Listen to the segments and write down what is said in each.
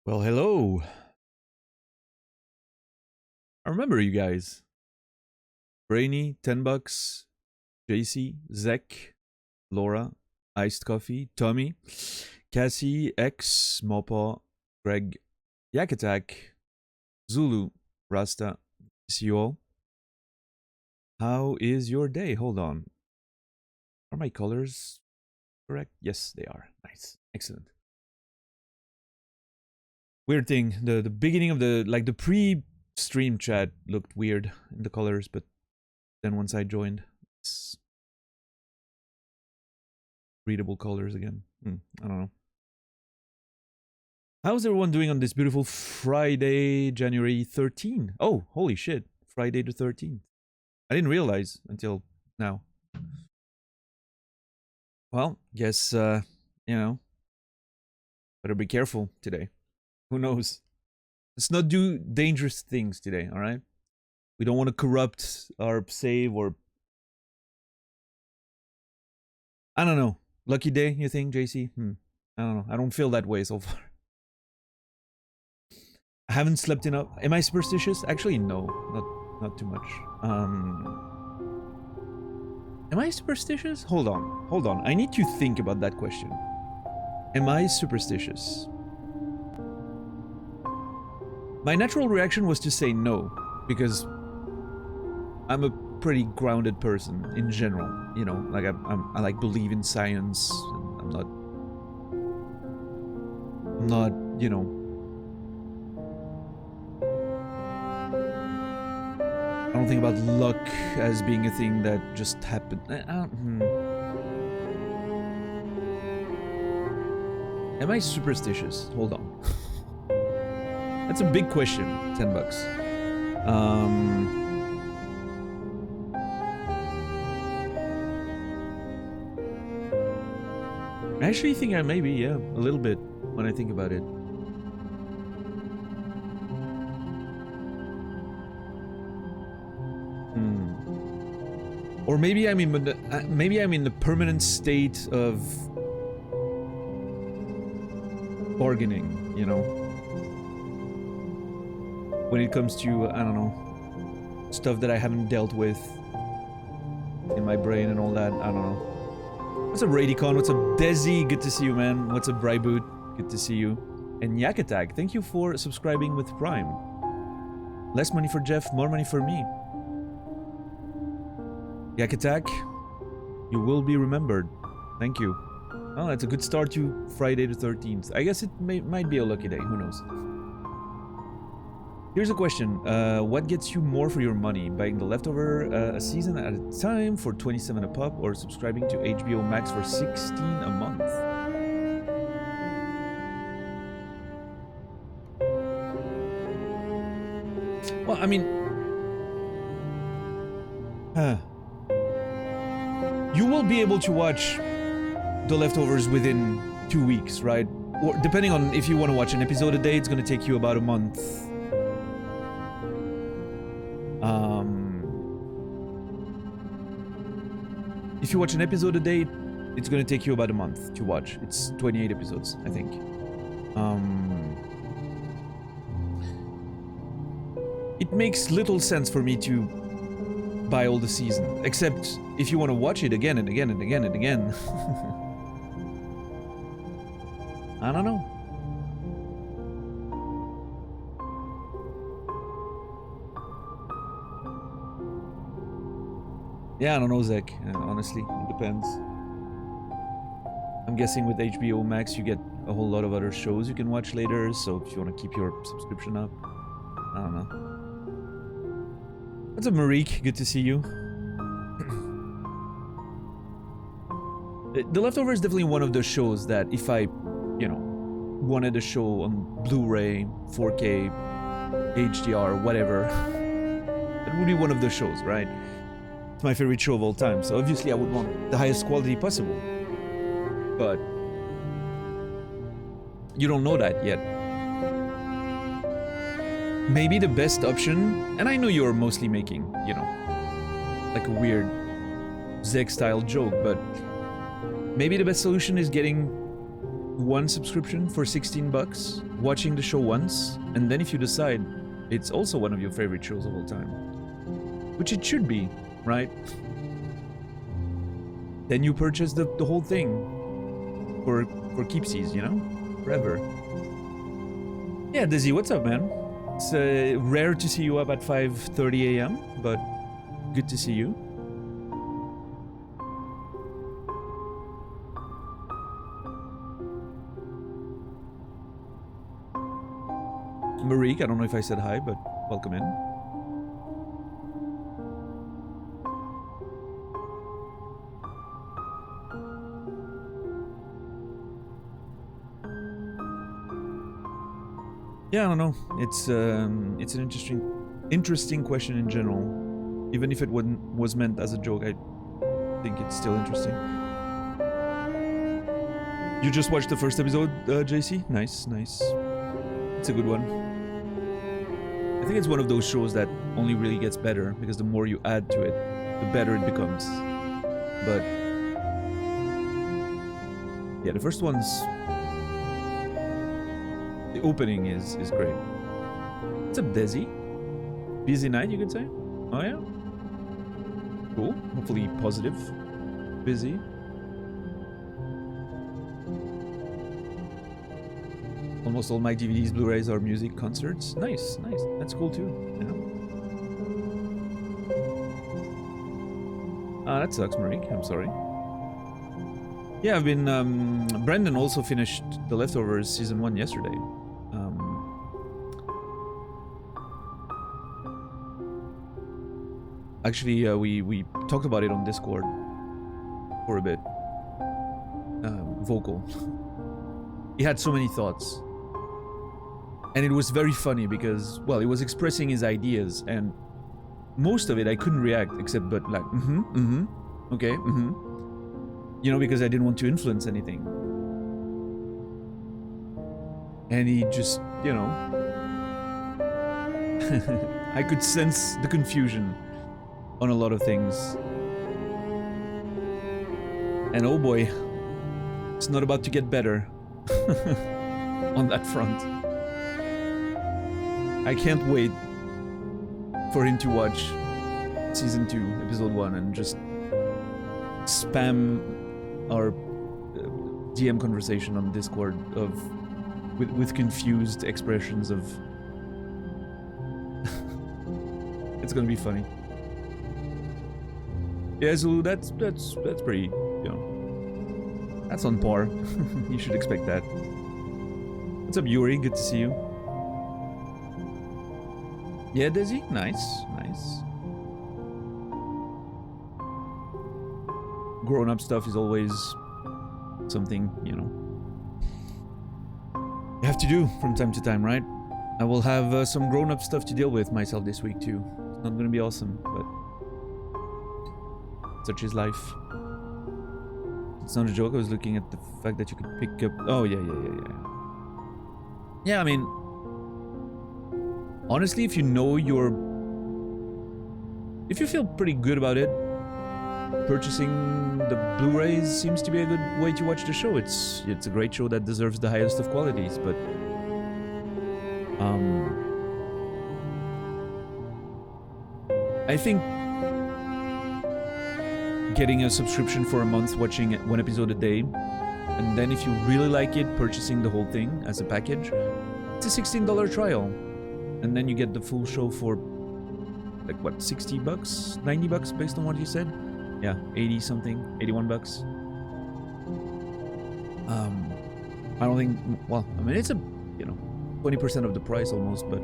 Well, hello. I remember you guys. Brainy, 10 bucks, JC, Zek, Laura, Iced Coffee, Tommy, Cassie, X, Mopa, Greg, Yak Attack, Zulu, Rasta. See you all. How is your day? Hold on. Are my colors correct? Yes, they are. Nice. Excellent. Weird thing. The beginning of the pre-stream chat looked weird in the colors, but then once I joined, it's readable colors again. I don't know. How's everyone doing on this beautiful Friday, January 13th? Oh, holy shit. Friday the 13th. I didn't realize until now. Well, guess, better be careful today. Who knows? Let's not do dangerous things today, alright? We don't want to corrupt our save or... I don't know. Lucky day, you think, JC? I don't know. I don't feel that way so far. I haven't slept enough. Am I superstitious? Actually, no. Not too much. Am I superstitious? Hold on. I need to think about that question. Am I superstitious? My natural reaction was to say no, because I'm a pretty grounded person in general. You know, like I like believe in science. And I'm not, you know. I don't think about luck as being a thing that just happened. Am I superstitious? Hold on. That's a big question. 10 bucks. I actually think I may be, yeah, a little bit when I think about it. Or maybe I'm in the permanent state of bargaining, you know? When it comes to, I don't know, stuff that I haven't dealt with in my brain and all that, I don't know. What's up, Radicon? What's up, Desi? Good to see you, man. What's up, Bryboot? Good to see you. And Yak Attack, thank you for subscribing with Prime. Less money for Jeff, more money for me. Yak Attack, you will be remembered. Thank you. Oh, that's a good start to Friday the 13th. I guess it might be a lucky day, who knows. Here's a question. What gets you more for your money? Buying The Leftover a season at a time for 27 a pop, or subscribing to HBO Max for 16 a month? Well, I mean... you will be able to watch The Leftovers within 2 weeks, right? Or depending on if you want to watch an episode a day, it's going to take you about a month. If you watch an episode a day, it's going to take you about a month to watch. It's 28 episodes, I think. It makes little sense for me to buy all the season, except if you want to watch it again and again and again and again. I don't know. Yeah, I don't know, Zach. Honestly, it depends. I'm guessing with HBO Max you get a whole lot of other shows you can watch later, so if you want to keep your subscription up, I don't know. What's up, Marique? Good to see you. The Leftover is definitely one of those shows that if I, you know, wanted a show on Blu-ray, 4K, HDR, whatever, it would be one of those shows, right? It's my favorite show of all time, so obviously I would want the highest quality possible. But you don't know that yet. Maybe the best option, and I know you're mostly making, you know, like a weird Zeg-style joke, but maybe the best solution is getting one subscription for 16 bucks, watching the show once, and then if you decide it's also one of your favorite shows of all time, which it should be, right? Then you purchase the whole thing for keepsies, you know? Forever. Yeah, Dizzy, what's up, man? It's rare to see you up at 5:30 a.m., but good to see you. Marique, I don't know if I said hi, but welcome in. Yeah, I don't know. It's an interesting question in general. Even if it was meant as a joke, I think it's still interesting. You just watched the first episode, JC? Nice. It's a good one. I think it's one of those shows that only really gets better because the more you add to it, the better it becomes. But yeah, the first one's... the opening is great. What's up, Desi? Busy night, you could say? Oh yeah? Cool. Hopefully positive. Busy. Almost all my DVDs, Blu-rays are music concerts. Nice. That's cool too. Yeah. That sucks, Marique. I'm sorry. Yeah, I've been... Brendan also finished The Leftovers Season 1 yesterday. Actually, we talked about it on Discord for a bit. Vocal. He had so many thoughts. And it was very funny because, well, he was expressing his ideas, and most of it I couldn't react except but like, okay, you know, because I didn't want to influence anything. And he just, you know, I could sense the confusion on a lot of things. And oh boy, it's not about to get better on that front. I can't wait for him to watch Season 2, Episode 1, and just spam our DM conversation on Discord with confused expressions of... It's gonna be funny. Yeah, Zulu, that's pretty, you know, that's on par. You should expect that. What's up, Yuri? Good to see you. Yeah, Desi? Nice. Grown-up stuff is always something, you know, you have to do from time to time, right? I will have some grown-up stuff to deal with myself this week too. It's not gonna be awesome, but such is life. It's not a joke. I was looking at the fact that you could pick up... Oh, yeah. Yeah, I mean... honestly, if you know if you feel pretty good about it, purchasing the Blu-rays seems to be a good way to watch the show. It's a great show that deserves the highest of qualities, but... I think... getting a subscription for a month, watching one episode a day, and then if you really like it, purchasing the whole thing as a package, it's a $16 trial. And then you get the full show for, like, what, 60 bucks? 90 bucks based on what you said? Yeah, 80 something, 81 bucks. I don't think, well, I mean, it's a, you know, 20% of the price almost, but...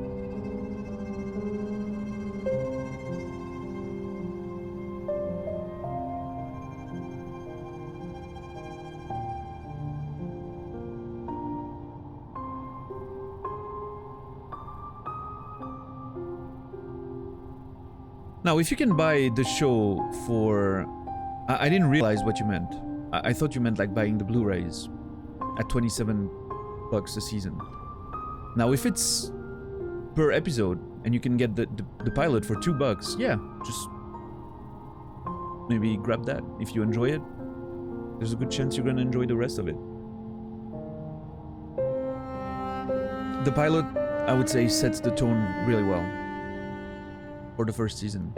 Now, if you can buy the show for... I didn't realize what you meant. I thought you meant like buying the Blu-rays at 27 bucks a season. Now, if it's per episode and you can get the pilot for $2, yeah, just maybe grab that. If you enjoy it, there's a good chance you're gonna enjoy the rest of it. the pilot, I would say, sets the tone really well for the first season.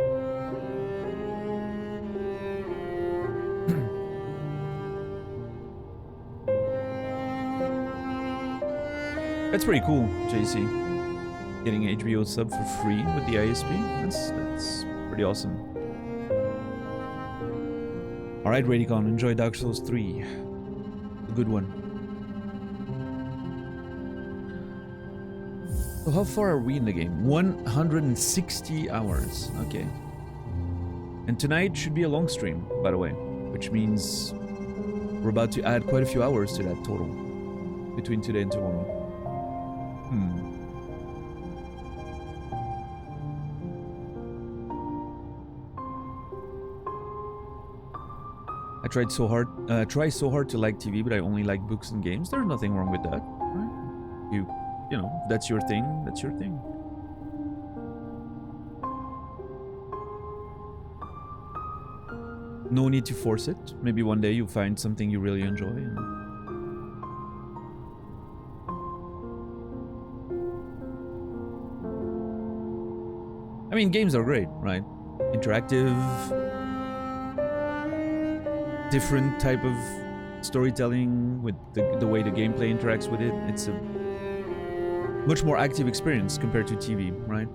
That's pretty cool, JC. Getting HBO sub for free with the ISP. That's pretty awesome. Alright, Radicon, enjoy Dark Souls 3. A good one. So how far are we in the game? 160 hours. Okay. And tonight should be a long stream, by the way. Which means we're about to add quite a few hours to that total. Between today and tomorrow. I try so hard to like TV, but I only like books and games. There's nothing wrong with that, right? You know, if that's your thing, that's your thing. No need to force it. Maybe one day you'll find something you really enjoy. I mean, games are great, right? Interactive, different type of storytelling with the way the gameplay interacts with it. It's a much more active experience compared to TV, right?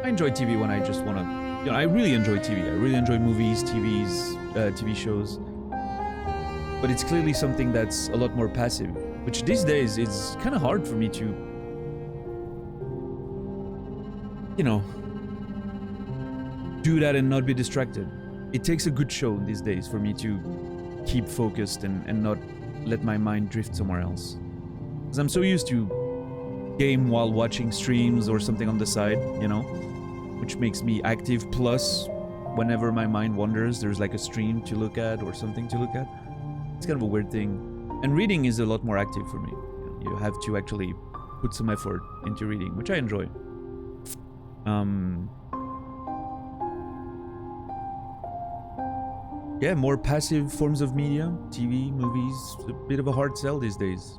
I enjoy TV when I just want to... You know, I really enjoy TV. I really enjoy movies, TV shows. But it's clearly something that's a lot more passive, which these days is kind of hard for me to... You know... do that and not be distracted. It takes a good show these days for me to keep focused and not let my mind drift somewhere else. Because I'm so used to game while watching streams or something on the side, you know? Which makes me active, plus whenever my mind wanders, there's like a stream to look at or something to look at. It's kind of a weird thing. And reading is a lot more active for me. You have to actually put some effort into reading, which I enjoy. Yeah, more passive forms of media, TV, movies, a bit of a hard sell these days.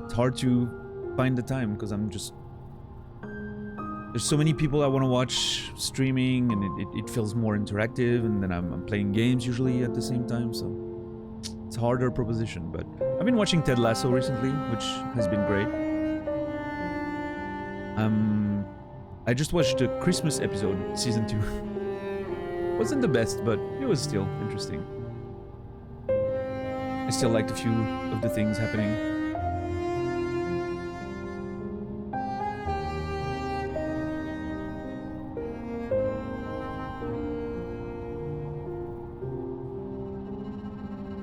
It's hard to find the time because I'm just... There's so many people I want to watch streaming, and it feels more interactive, and then I'm playing games usually at the same time, so... It's a harder proposition, but... I've been watching Ted Lasso recently, which has been great. I just watched the Christmas episode, season 2. Wasn't the best, but it was still interesting. I still liked a few of the things happening.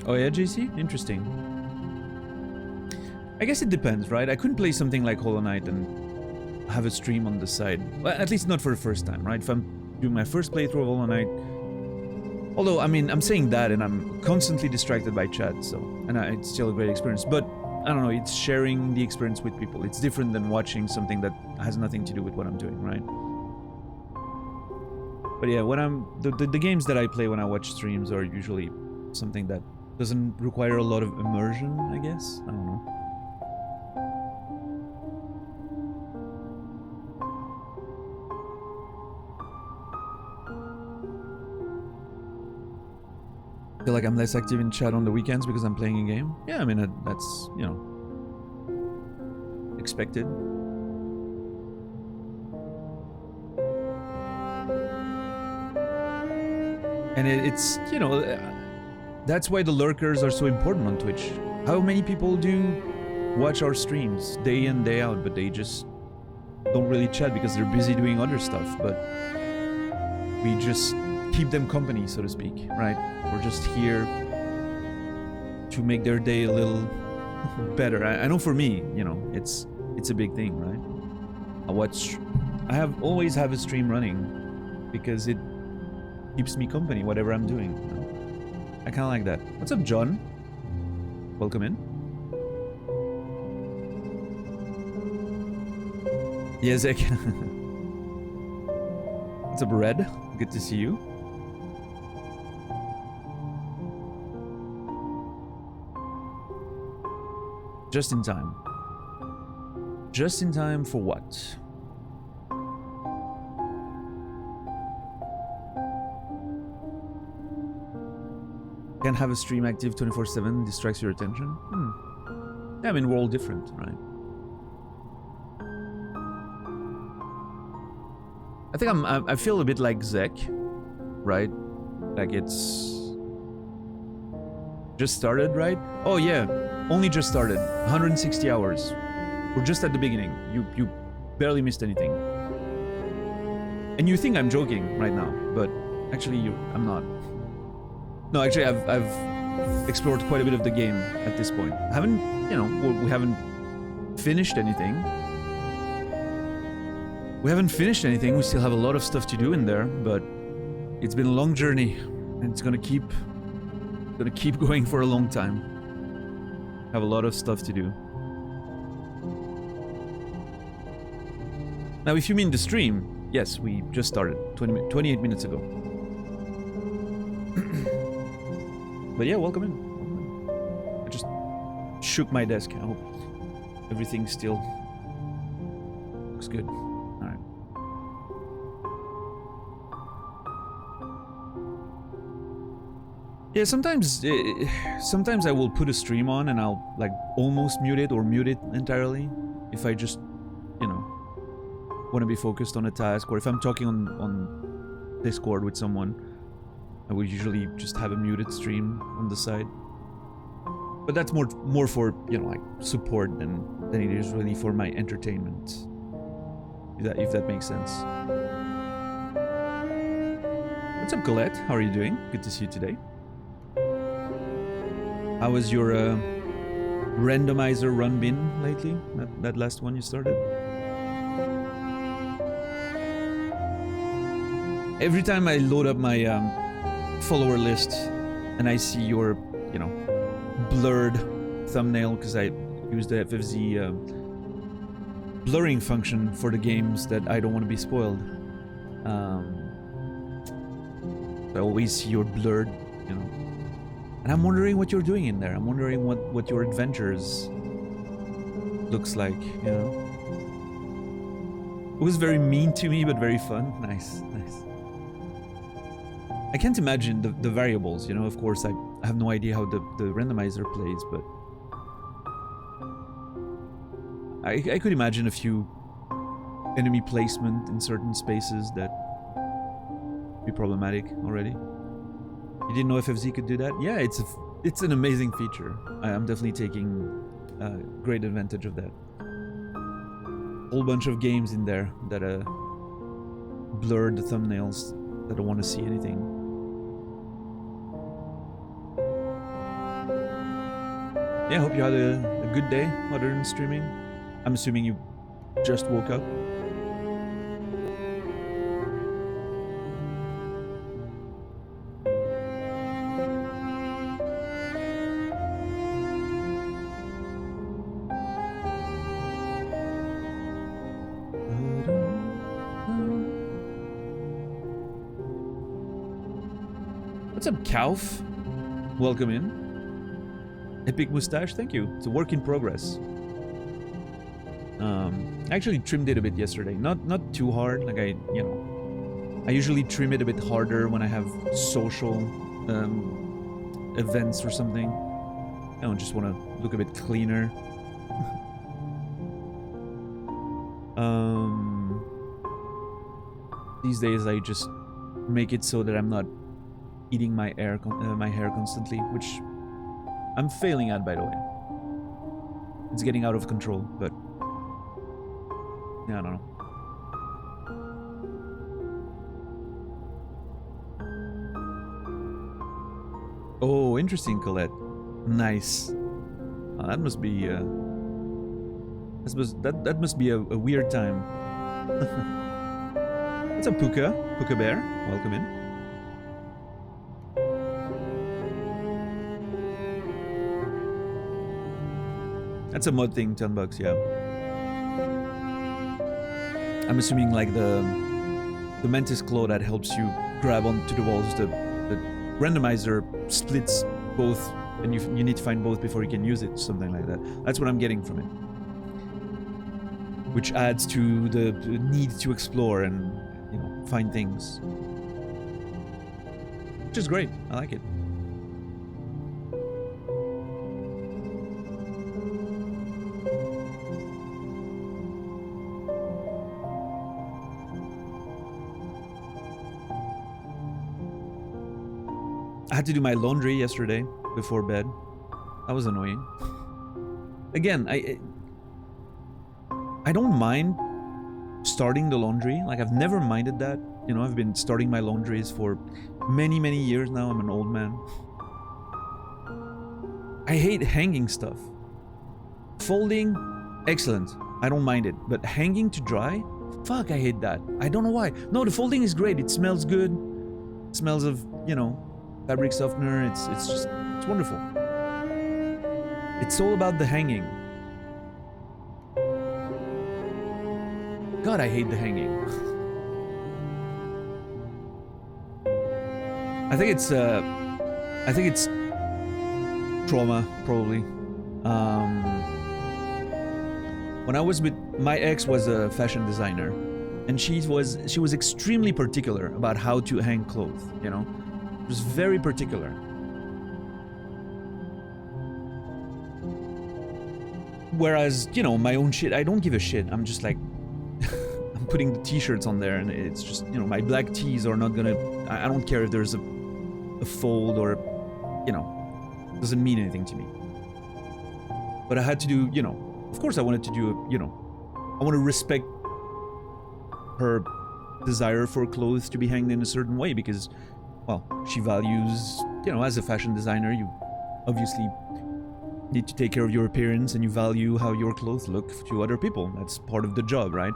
Oh yeah, JC? Interesting. I guess it depends, right? I couldn't play something like Hollow Knight and have a stream on the side. Well, at least not for the first time, right? If I'm doing my first playthrough of Hollow Knight. Although, I mean, I'm saying that and I'm constantly distracted by chat, so... And it's still a great experience, but... I don't know, it's sharing the experience with people. It's different than watching something that has nothing to do with what I'm doing, right? But yeah, when I'm... The games that I play when I watch streams are usually something that doesn't require a lot of immersion, I guess? I don't know. I feel like I'm less active in chat on the weekends because I'm playing a game. Yeah, I mean, that's, you know, expected. And it's, you know, that's why the lurkers are so important on Twitch. How many people do watch our streams day in, day out, but they just don't really chat because they're busy doing other stuff, but we just keep them company, so to speak, right? We're just here to make their day a little better. I know for me, you know, it's a big thing, right? I always have a stream running because it keeps me company, whatever I'm doing, you know? I kind of like that. What's up, John? Welcome in. Yeah, Zach. What's up, Red? Good to see you. Just in time. Just in time for what? Can't have a stream active 24/7, distracts your attention. Yeah, I mean, we're all different, right? I think I feel a bit like Zek, right? Like it's just started, right? Oh yeah, only just started. 160 hours. We're just at the beginning. You barely missed anything. And you think I'm joking right now, but actually I'm not. No, actually I've explored quite a bit of the game at this point. I haven't, you know, we haven't finished anything. We haven't finished anything. We still have a lot of stuff to do in there, but it's been a long journey, and it's gonna keep going for a long time. Have a lot of stuff to do. Now, if you mean the stream, yes, we just started 28 minutes ago. But yeah, welcome in. I just shook my desk. I hope everything still looks good. All right. Yeah, sometimes I will put a stream on and I'll like almost mute it or mute it entirely if I just, you know, want to be focused on a task, or if I'm talking on Discord with someone, I would usually just have a muted stream on the side. But that's more for, you know, like support than it is really for my entertainment. If that makes sense. What's up, Colette? How are you doing? Good to see you today. How was your randomizer run been lately? That last one you started? Every time I load up my follower list and I see your, you know, blurred thumbnail, because I use the FFZ blurring function for the games that I don't want to be spoiled. I always see your blurred, you know. And I'm wondering what you're doing in there. I'm wondering what your adventures looks like, you know. It was very mean to me, but very fun. Nice. I can't imagine the variables, you know. Of course, I have no idea how the randomizer plays, but I could imagine a few enemy placement in certain spaces that be problematic already. You didn't know FFZ could do that? Yeah, it's an amazing feature. I'm definitely taking great advantage of that. Whole bunch of games in there that blur the thumbnails that don't want to see anything. Yeah, I hope you had a good day other than streaming. I'm assuming you just woke up. What's up, Kauf? Welcome in. Epic mustache, thank you. It's a work in progress. I actually trimmed it a bit yesterday. Not too hard. Like I usually trim it a bit harder when I have social events or something. I don't just want to look a bit cleaner. These days I just make it so that I'm not eating my hair constantly, which I'm failing at, by the way. It's getting out of control, but yeah, I don't know. Oh, interesting, Colette. Nice. That must be that must be a weird time. What's up, Puka? Puka Bear, welcome in. That's a mod thing, $10, yeah. I'm assuming like the Mantis Claw that helps you grab onto the walls, the randomizer splits both, and you need to find both before you can use it, something like that. That's what I'm getting from it. which adds to the need to explore and, you know, find things. Which is great. I like it. I had to do my laundry yesterday before bed. That was annoying. Again, I don't mind starting the laundry. Like, I've never minded that. You know, I've been starting my laundries for many, many years now. I'm an old man. I hate hanging stuff. Folding, excellent. I don't mind it. But hanging to dry? Fuck, I hate that. I don't know why. No, the folding is great. It smells good. It smells of, you know, fabric softener. It's just, it's wonderful. It's all about the hanging. God, I hate the hanging. I think it's trauma, probably. When I was with my ex was a fashion designer, and she was extremely particular about how to hang clothes, you know? She was very particular. Whereas, you know, my own shit, I don't give a shit. I'm just like, I'm putting the t-shirts on there, and it's just, you know, my black tees are not gonna, I don't care if there's a fold or, you know, doesn't mean anything to me. But I had to do, you know, of course I wanted to do, you know, I want to respect her desire for clothes to be hanged in a certain way because, well, she values, you know, as a fashion designer, you obviously need to take care of your appearance and you value how your clothes look to other people. That's part of the job, right?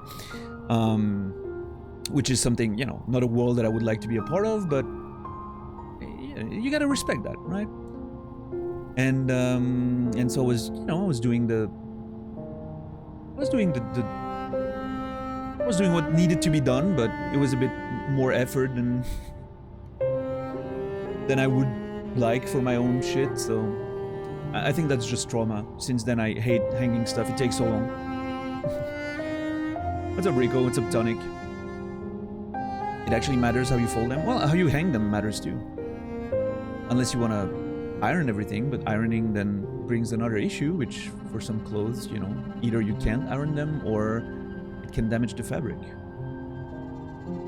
Which is something, you know, not a world that I would like to be a part of, but you gotta respect that, right? And so I was, you know, I was doing what needed to be done, but it was a bit more effort than I would like for my own shit, so I think that's just trauma. Since then I hate hanging stuff, it takes so long. What's up, Rico? What's up, Tonic? It actually matters how you fold them? Well, how you hang them matters too. Unless you want to iron everything, but ironing then brings another issue, which for some clothes, you know, either you can't iron them or it can damage the fabric.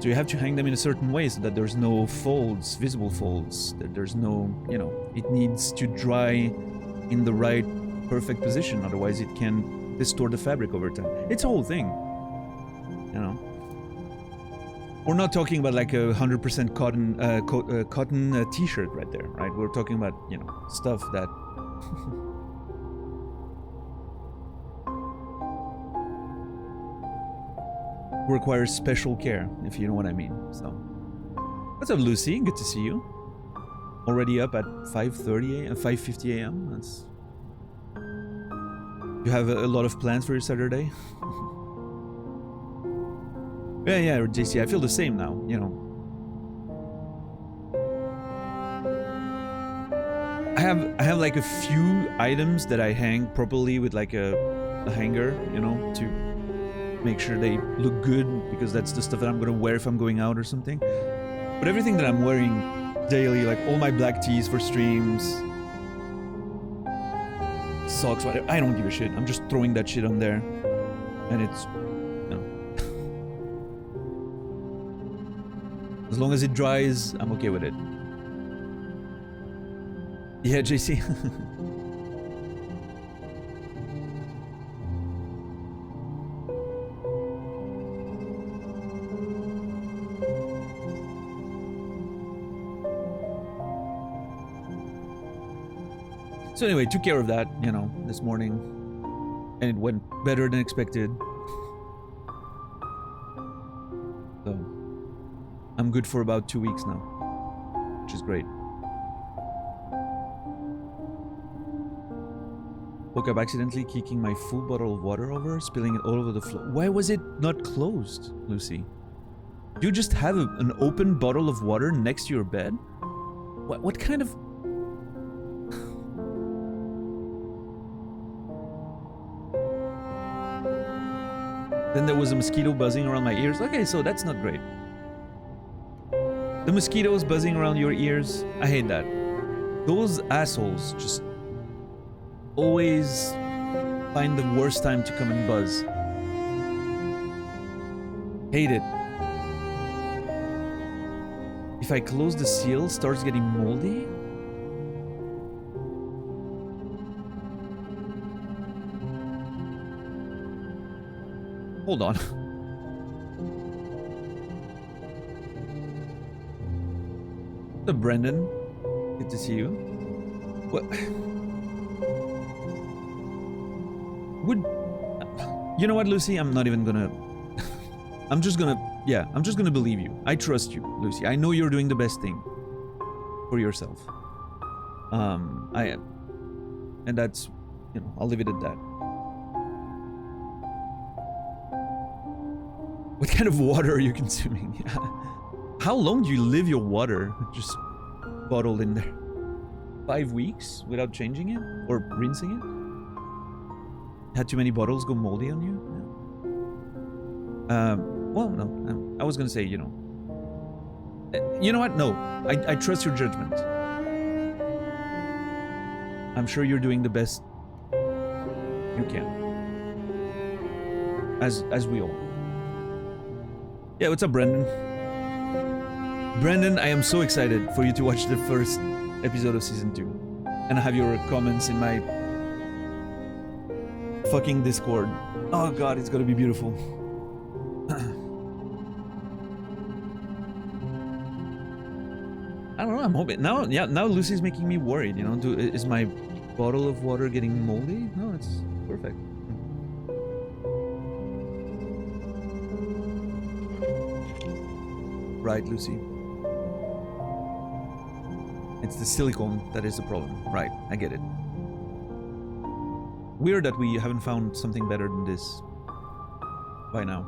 So you have to hang them in a certain way so that there's no folds, visible folds, that there's no, you know, it needs to dry in the right perfect position, otherwise it can distort the fabric over time. It's a whole thing, you know. We're not talking about like a 100% cotton t-shirt right there, right? We're talking about, you know, stuff that requires special care, if you know what I mean. So, what's up, Lucy? Good to see you. Already up at 5:30 a.m., 5:50 a.m. That's. You have a lot of plans for your Saturday. Yeah, JC, I feel the same now, you know. I have like a few items that I hang properly with like a hanger, you know, to make sure they look good, because that's the stuff that I'm gonna wear if I'm going out or something. But everything that I'm wearing daily, like all my black tees for streams, socks, whatever, I don't give a shit. I'm just throwing that shit on there, and it's, you know, as long as it dries, I'm okay with it. Yeah, JC. So anyway, took care of that, you know, this morning, and it went better than expected. So I'm good for about 2 weeks now, which is great. Woke up accidentally kicking my full bottle of water over, spilling it all over the floor. Why was it not closed, Lucy? Do you just have an open bottle of water next to your bed? What kind of... Then there was a mosquito buzzing around my ears. Okay, so that's not great. The mosquitoes buzzing around your ears, I hate that. Those assholes just always find the worst time to come and buzz. Hate it. If I close the seal, starts getting moldy? Hold on. The Brendan, good to see you. What? Would you know what, Lucy? I'm not even gonna. I'm just gonna believe you. I trust you, Lucy. I know you're doing the best thing for yourself. I am, and that's, you know, I'll leave it at that. What kind of water are you consuming? How long do you leave your water just bottled in there? 5 weeks without changing it or rinsing it? Had too many bottles go moldy on you? Yeah. Well, no. I was gonna say, you know. You know what? No. I trust your judgment. I'm sure you're doing the best you can. As we all. Yeah, what's up, Brendan? Brendan, I am so excited for you to watch the first episode of season 2 and have your comments in my fucking Discord. Oh god, it's gonna be beautiful. I don't know, I'm hoping now. Yeah, now Lucy's making me worried, you know. Is my bottle of water getting moldy? No, it's perfect. Right, Lucy. It's the silicone that is the problem. Right, I get it. Weird that we haven't found something better than this by now.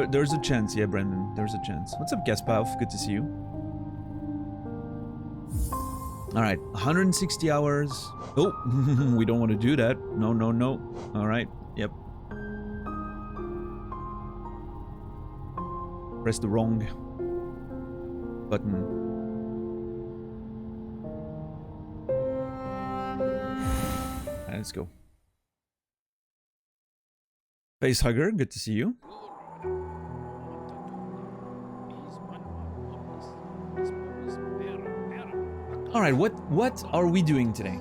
There's a chance, yeah, Brendan. There's a chance. What's up, Gaspav? Good to see you. Alright, 160 hours. Oh, we don't want to do that. No, no, no. Alright, yep. Press the wrong button. Alright, let's go. Facehugger, good to see you. Alright, what are we doing today?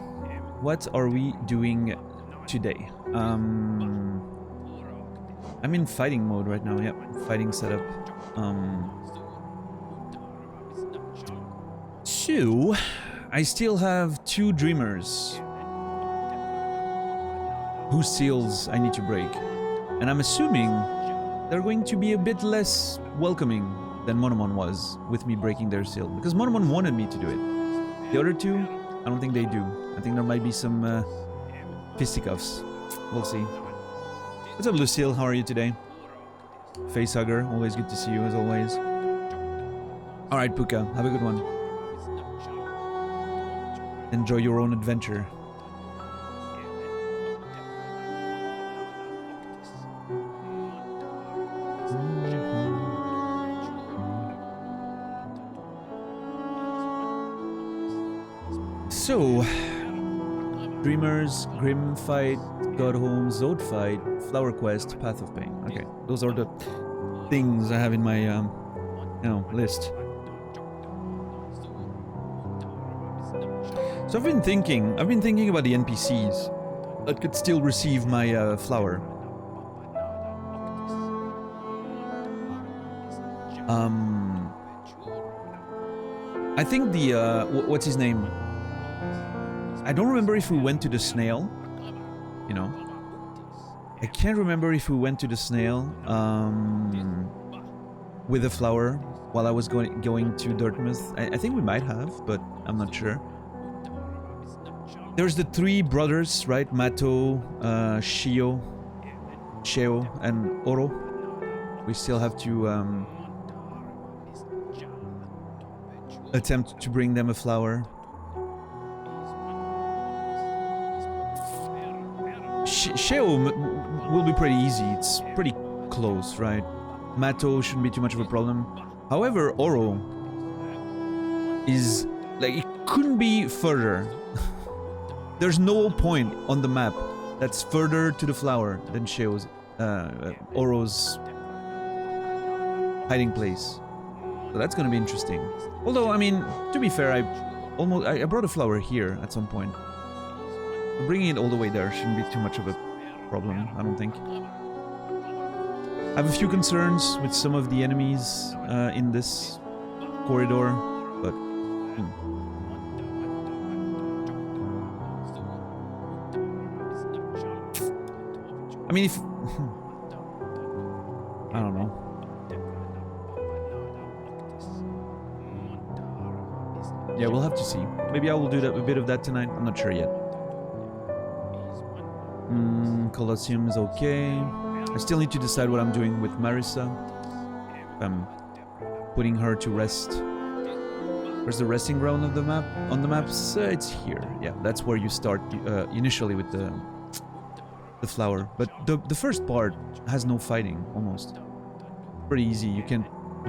What are we doing today? I'm in fighting mode right now, yep. Fighting setup. So, I still have 2 dreamers whose seals I need to break. And I'm assuming they're going to be a bit less welcoming than Monomon was with me breaking their seal. Because Monomon wanted me to do it. The other 2, I don't think they do. I think there might be some fisticuffs. We'll see. What's up, Lucille? How are you today? Facehugger, always good to see you as always. Alright, Puka, have a good one. Enjoy your own adventure. So, Dreamers, Grim Fight, God Home, Zod Fight, Flower Quest, Path of Pain. Okay, those are the things I have in my, list. So I've been thinking about the NPCs that could still receive my flower. I think the what's his name? I don't remember if we went to the snail. You know, I can't remember if we went to the snail with the flower while I was going to Dartmouth. I think we might have, but I'm not sure. There's the 3 brothers, right? Mato, Shio, and Oro. We still have to attempt to bring them a flower. Sheo will be pretty easy. It's pretty close, right? Mato shouldn't be too much of a problem. However, Oro is like, it couldn't be further. There's no point on the map that's further to the flower than Sheo's, Oro's hiding place. So that's gonna be interesting. Although, I mean, to be fair, I brought a flower here at some point. So bringing it all the way there shouldn't be too much of a problem, I don't think. I have a few concerns with some of the enemies in this corridor, but... I mean, if... I don't know. Yeah, we'll have to see. Maybe I will do that, a bit of that tonight. I'm not sure yet. Colosseum is okay. I still need to decide what I'm doing with Marisa. I'm putting her to rest. Where's the resting ground of the map? On the maps, it's here. Yeah, that's where you start initially with the flower. But the first part has no fighting, almost. Pretty easy. You can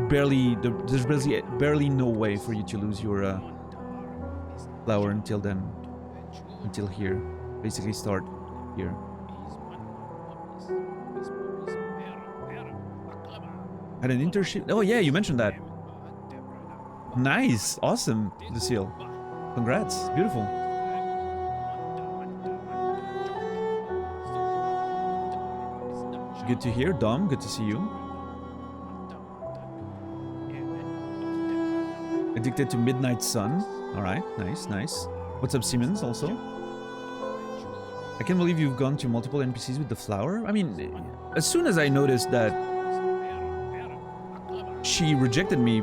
barely... There's barely no way for you to lose your flower until then. Until here. Basically start here. Had an internship. Oh yeah, you mentioned that. Nice, awesome, Lucille. Congrats, beautiful. Good to hear, Dom. Good to see you. Addicted to Midnight Sun. All right, nice, nice. What's up, Siemens? Also. I can't believe you've gone to multiple NPCs with the flower. I mean, as soon as I noticed that she rejected me,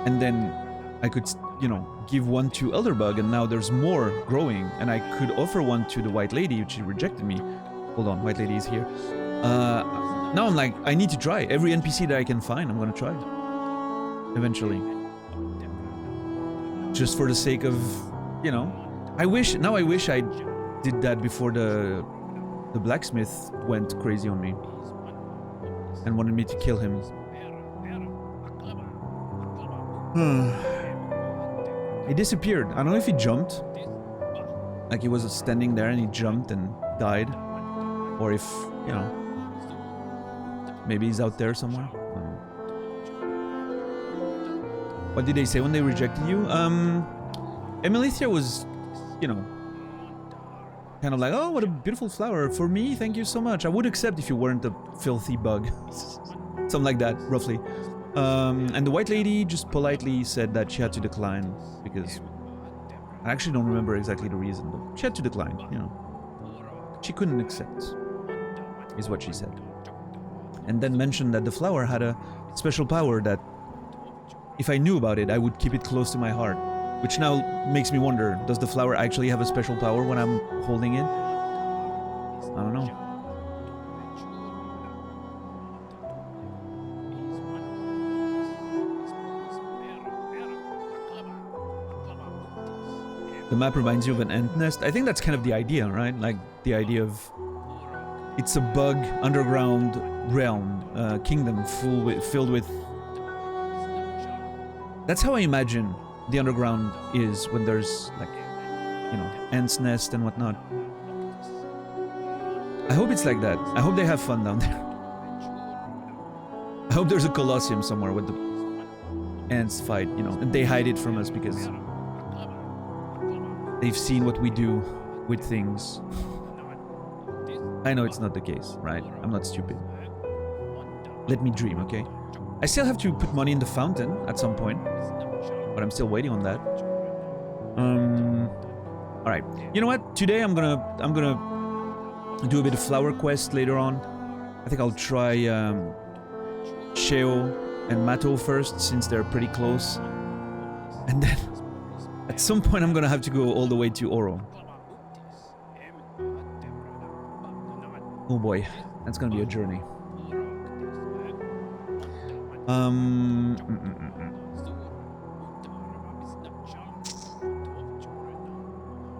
and then I could, you know, give one to Elderbug, and now there's more growing, and I could offer one to the White Lady, which she rejected me. Hold on, White Lady is here. Now I'm like, I need to try. Every NPC that I can find, I'm gonna try. Eventually. Just for the sake of, you know, I wish I did that before the blacksmith went crazy on me and wanted me to kill him. He disappeared. I don't know if he jumped, like he was standing there and he jumped and died, or if, you know, maybe he's out there somewhere. What did they say when they rejected you? Emilithia was, you know, kind of like, oh, what a beautiful flower. For me, thank you so much. I would accept if you weren't a filthy bug. Something like that, roughly. And the White Lady just politely said that she had to decline because I actually don't remember exactly the reason, but she had to decline, you know. She couldn't accept, is what she said. And then mentioned that the flower had a special power that if I knew about it, I would keep it close to my heart. Which now makes me wonder, does the flower actually have a special power when I'm holding it? I don't know. The map reminds you of an ant nest. I think that's kind of the idea, right? Like the idea of it's a bug underground realm, kingdom filled with. That's how I imagine the underground is when there's like, you know, ants nest and whatnot. I hope it's like that. I hope they have fun down there. I hope there's a Colosseum somewhere where the ants fight, you know, and they hide it from us because they've seen what we do with things. I know it's not the case, right? I'm not stupid. Let me dream, okay? I still have to put money in the fountain at some point, but I'm still waiting on that. All right. You know what? Today I'm gonna do a bit of flower quest later on. I think I'll try Sheo and Mato first, since they're pretty close, and then at some point I'm gonna have to go all the way to Oro. Oh boy, that's gonna be a journey.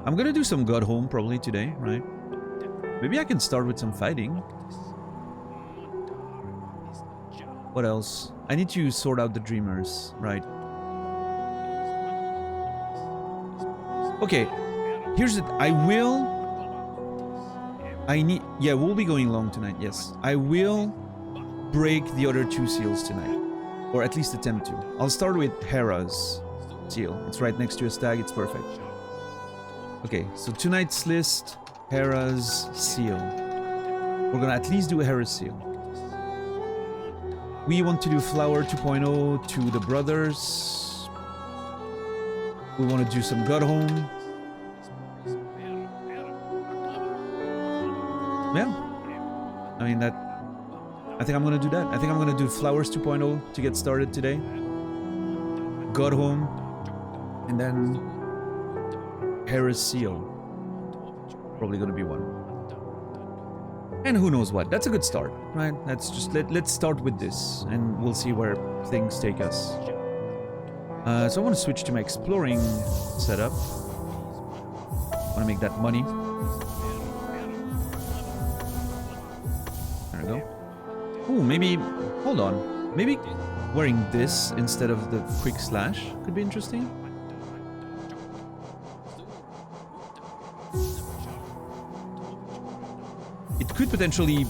I'm gonna do some God Home probably today, right? Maybe I can start with some fighting. What else? I need to sort out the dreamers, right? Okay, here's it. Yeah, we'll be going long tonight, yes. I will break the other 2 seals tonight. Or at least attempt to. I'll start with Hera's seal. It's right next to a stag, it's perfect. Okay, so tonight's list, Hera's seal. We're gonna at least do a Hera's seal. We want to do Flower 2.0 to the brothers. We want to do some Godhome. Yeah. I mean, I think I'm gonna do that. I think I'm gonna do Flowers 2.0 to get started today. Godhome. And then Hera's seal. Probably gonna be one. And who knows what. That's a good start, right? That's just let's start with this and we'll see where things take us. So I want to switch to my exploring setup. I want to make that money. There we go. Ooh, maybe... Hold on. Maybe wearing this instead of the quick slash could be interesting. It could potentially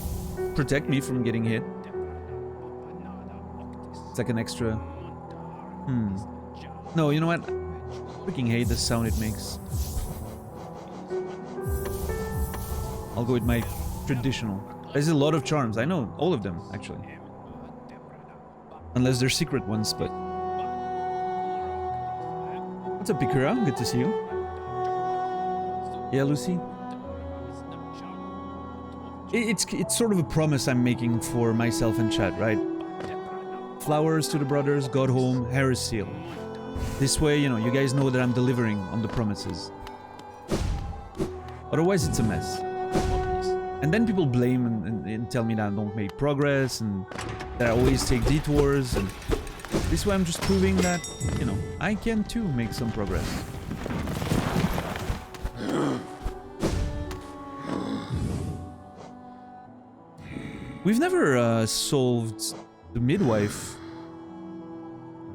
protect me from getting hit. It's like an extra... No, you know what? I freaking hate the sound it makes. I'll go with my traditional. There's a lot of charms. I know all of them, actually. Unless they're secret ones, but... What's up, Pikura? Good to see you. Yeah, Lucy? It's sort of a promise I'm making for myself and chat, right? Flowers to the brothers, Godhome, Hera's seal. This way, you know, you guys know that I'm delivering on the promises. Otherwise, it's a mess. And then people blame and tell me that I don't make progress and that I always take detours. And this way I'm just proving that, you know, I can too make some progress. We've never solved the midwife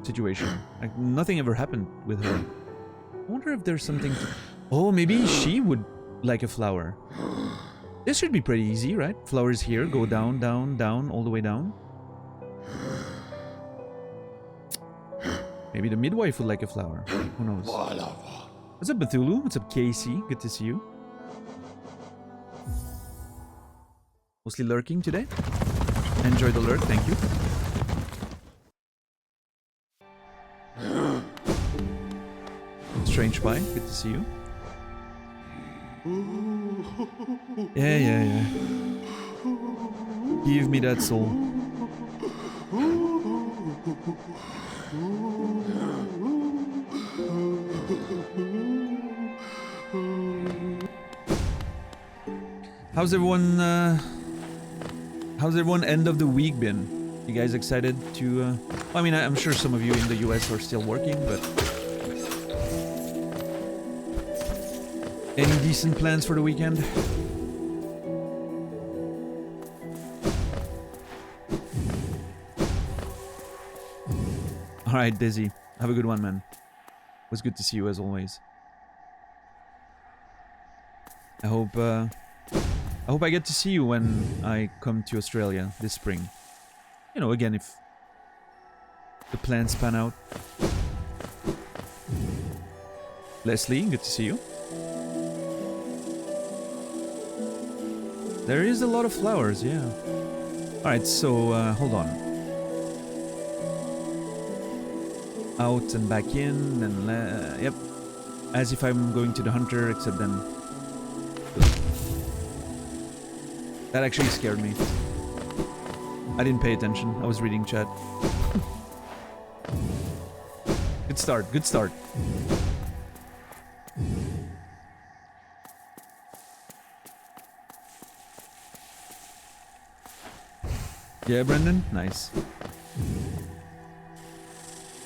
situation. Like, nothing ever happened with her. I wonder if there's something to... Oh, maybe she would like a flower. This should be pretty easy, right? Flowers here, go down, down, down, all the way down. Maybe the midwife would like a flower. Who knows? What's up, Bethulu? What's up, Casey? Good to see you. Mostly lurking today. Enjoy the lurk, thank you. Strange Pie, good to see you. Yeah. Give me that soul. How's everyone end of the week been? You guys excited to I mean, I'm sure some of you in the US are still working, but any decent plans for the weekend? Alright, Dizzy. Have a good one, man. It was good to see you as always. I hope I get to see you when I come to Australia this spring. You know, again, if the plans pan out. Leslie, good to see you. There is a lot of flowers, yeah. Alright, so, hold on. Out and back in, and yep. As if I'm going to the hunter, except then... That actually scared me. I didn't pay attention, I was reading chat. Good start, good start. Yeah, Brendan? Nice.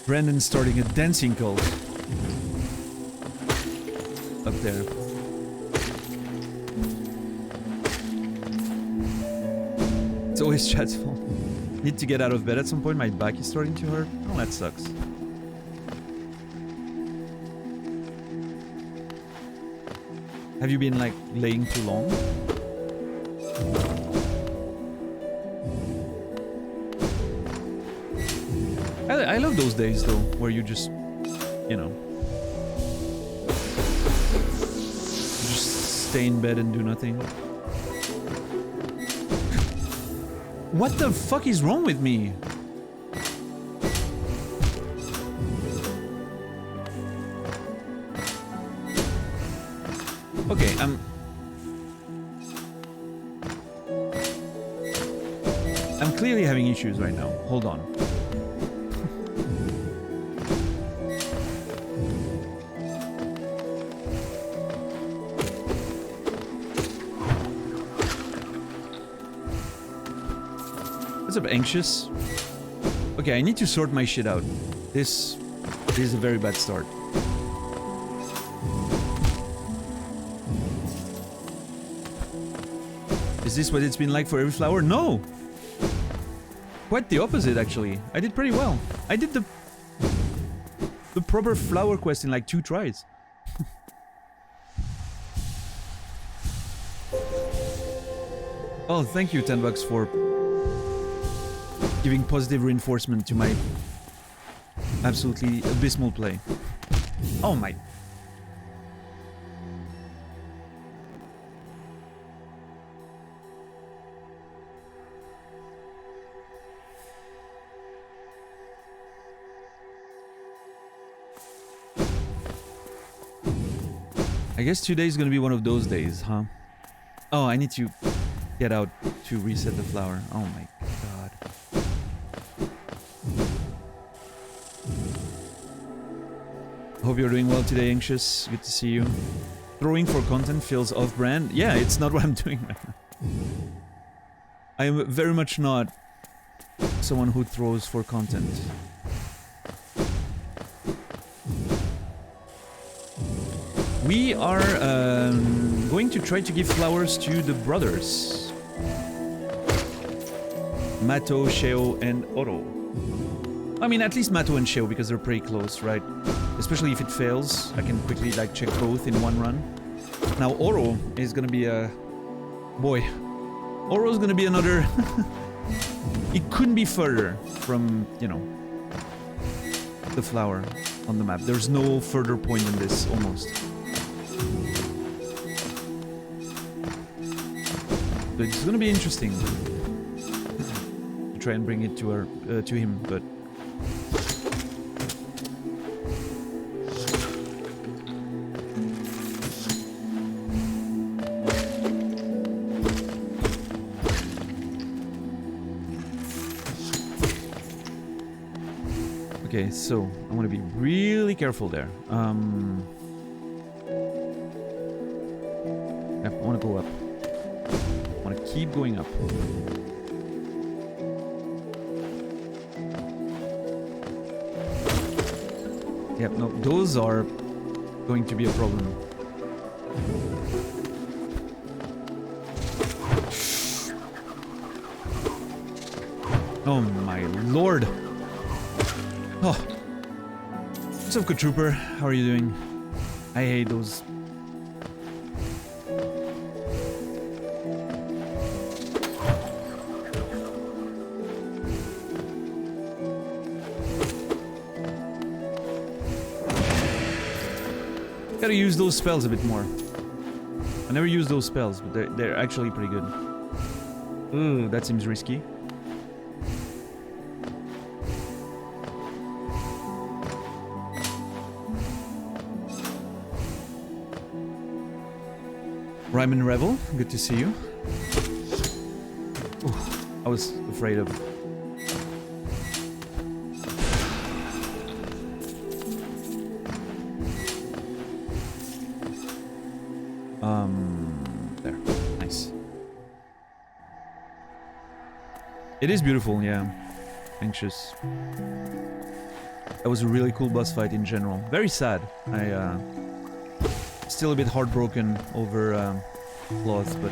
Brendan's starting a dancing cult. Up there. It's always chat's fault. Need to get out of bed at some point. My back is starting to hurt. Oh, that sucks. Have you been like laying too long? I love those days though, where you just, you know, just stay in bed and do nothing. What the fuck is wrong with me? Okay, I'm clearly having issues right now. Hold on. What's up, anxious? Okay, I need to sort my shit out. This is a very bad start. Is this what it's been like for every flower? No! Quite the opposite, actually. I did pretty well. I did the proper flower quest in like 2 tries. Oh, thank you, $10 for giving positive reinforcement to my absolutely abysmal play. Oh my... I guess today is gonna be one of those days, huh? Oh, I need to get out to reset the flower. Oh my god. Hope you're doing well today, Anxious. Good to see you. Throwing for content feels off-brand. Yeah, it's not what I'm doing right now. I am very much not someone who throws for content. We are going to try to give flowers to the brothers. Mato, Sheo, and Oro. I mean, at least Mato and Sheo, because they're pretty close, right? Especially if it fails, I can quickly, like, check both in one run. Now, Oro is gonna be a... Boy. Oro's gonna be another... It couldn't be further from, you know, the flower on the map. There's no further point in this, almost. But it's gonna be interesting to try and bring it to her, to him, but... Okay, so I want to be really careful there. Yep, I want to go up. I want to keep going up. Yep, no, those are going to be a problem. Oh my lord! Oh. What's up, good trooper? How are you doing? I hate those. Gotta use those spells a bit more. I never use those spells, but they're actually pretty good. Ooh, that seems risky. Ryman Revel, good to see you. Ooh, I was afraid of... There. Nice. It is beautiful, yeah. Anxious. That was a really cool boss fight in general. Very sad. Still a bit heartbroken over Cloth, but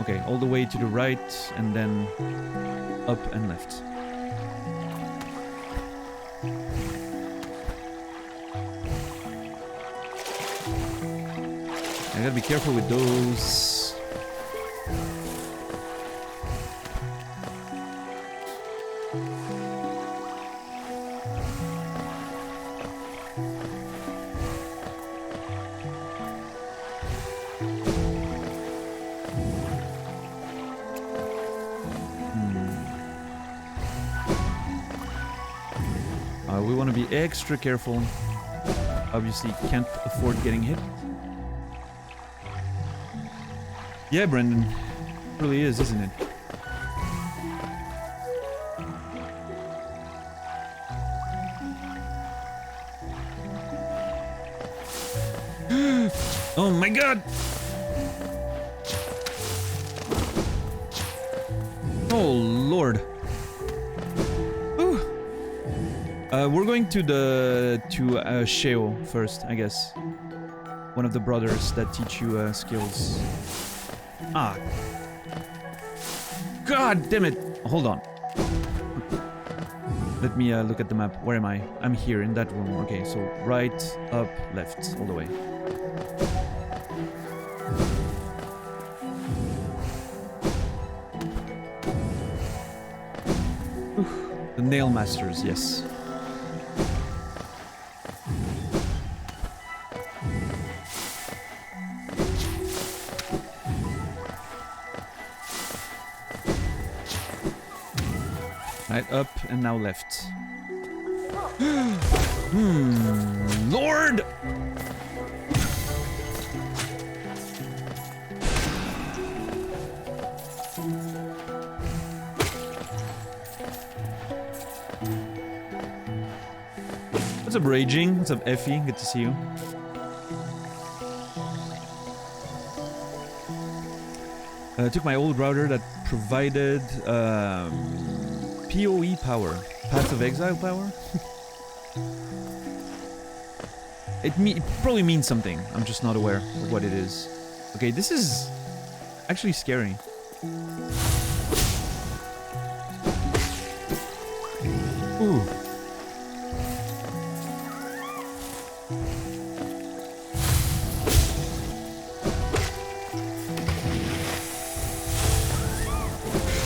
Okay, all the way to the right and then up and left. I gotta be careful with those. We want to be extra careful. Obviously, can't afford getting hit. Yeah, Brendan. It really is, isn't it? Oh my god! Oh lord. We're going to Sheo first, I guess. One of the brothers that teach you skills. Ah. God damn it! Hold on. Let me look at the map. Where am I? I'm here in that room. Okay, so right, up, left, all the way. The Nail Masters, yes. Right, up and now left. Lord! What's up, Raging? What's up, Effie? Good to see you. Took my old router that provided PoE power. Path of Exile power? It probably means something. I'm just not aware of what it is. Okay, this is actually scary. Ooh.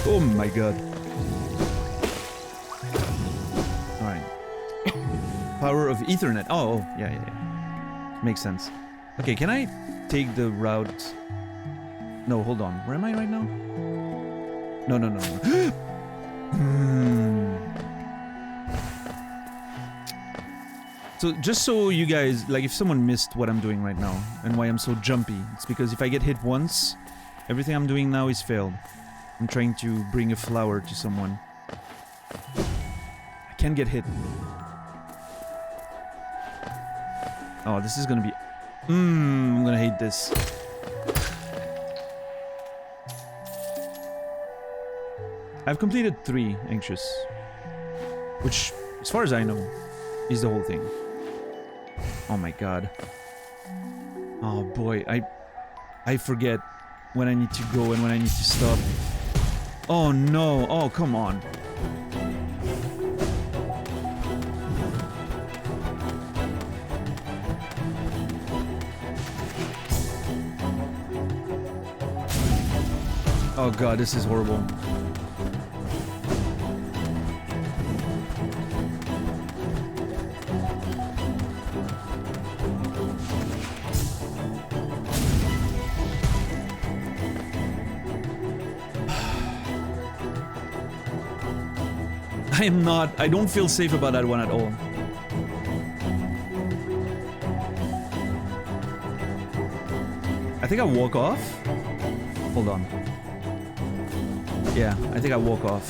Oh my god. Alright. Power of Ethernet. Oh, yeah. Makes sense. Okay, can I take the route? No, hold on. Where am I right now? No. So, just so you guys, like, if someone missed what I'm doing right now and why I'm so jumpy, it's because if I get hit once, everything I'm doing now is failed. I'm trying to bring a flower to someone. I can't get hit. Oh, this is gonna be... I'm gonna hate this. I've completed 3 Anxious. Which, as far as I know, is the whole thing. Oh my god. Oh boy, I forget when I need to go and when I need to stop. Oh no, oh come on. Oh god, this is horrible. I don't feel safe about that one at all. I think I walk off. Hold on. Yeah, I think I walk off.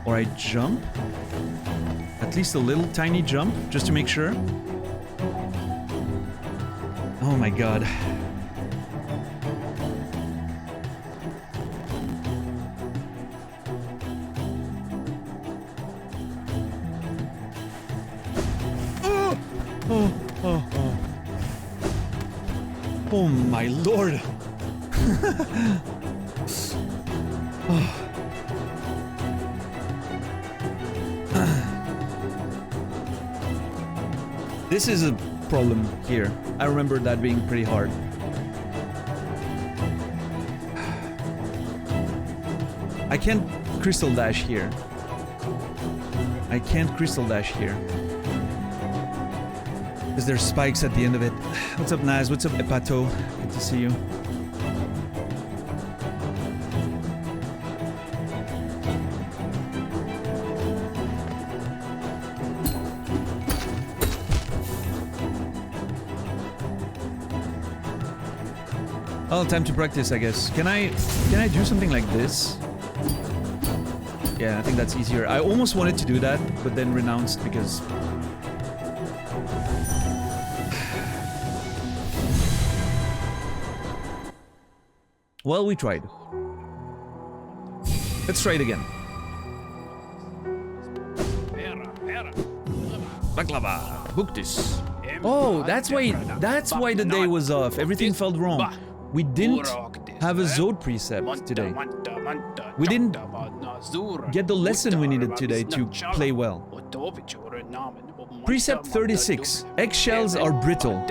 Or I jump. At least a little tiny jump, just to make sure. Oh my god. Oh my lord. This is a problem here. I remember that being pretty hard. I can't crystal dash here. I can't crystal dash here. Because there's spikes at the end of it. What's up, Naz? What's up, Epato? Good to see you. Oh, time to practice, I guess. Can I do something like this? Yeah, I think that's easier. I almost wanted to do that, but then renounced because... Well, we tried. Let's try it again. Baklava. Book this. Oh, that's why the day was off. Everything felt wrong. We didn't have a Zod precept today. We didn't get the lesson we needed today to play well. Precept 36. Eggshells are brittle.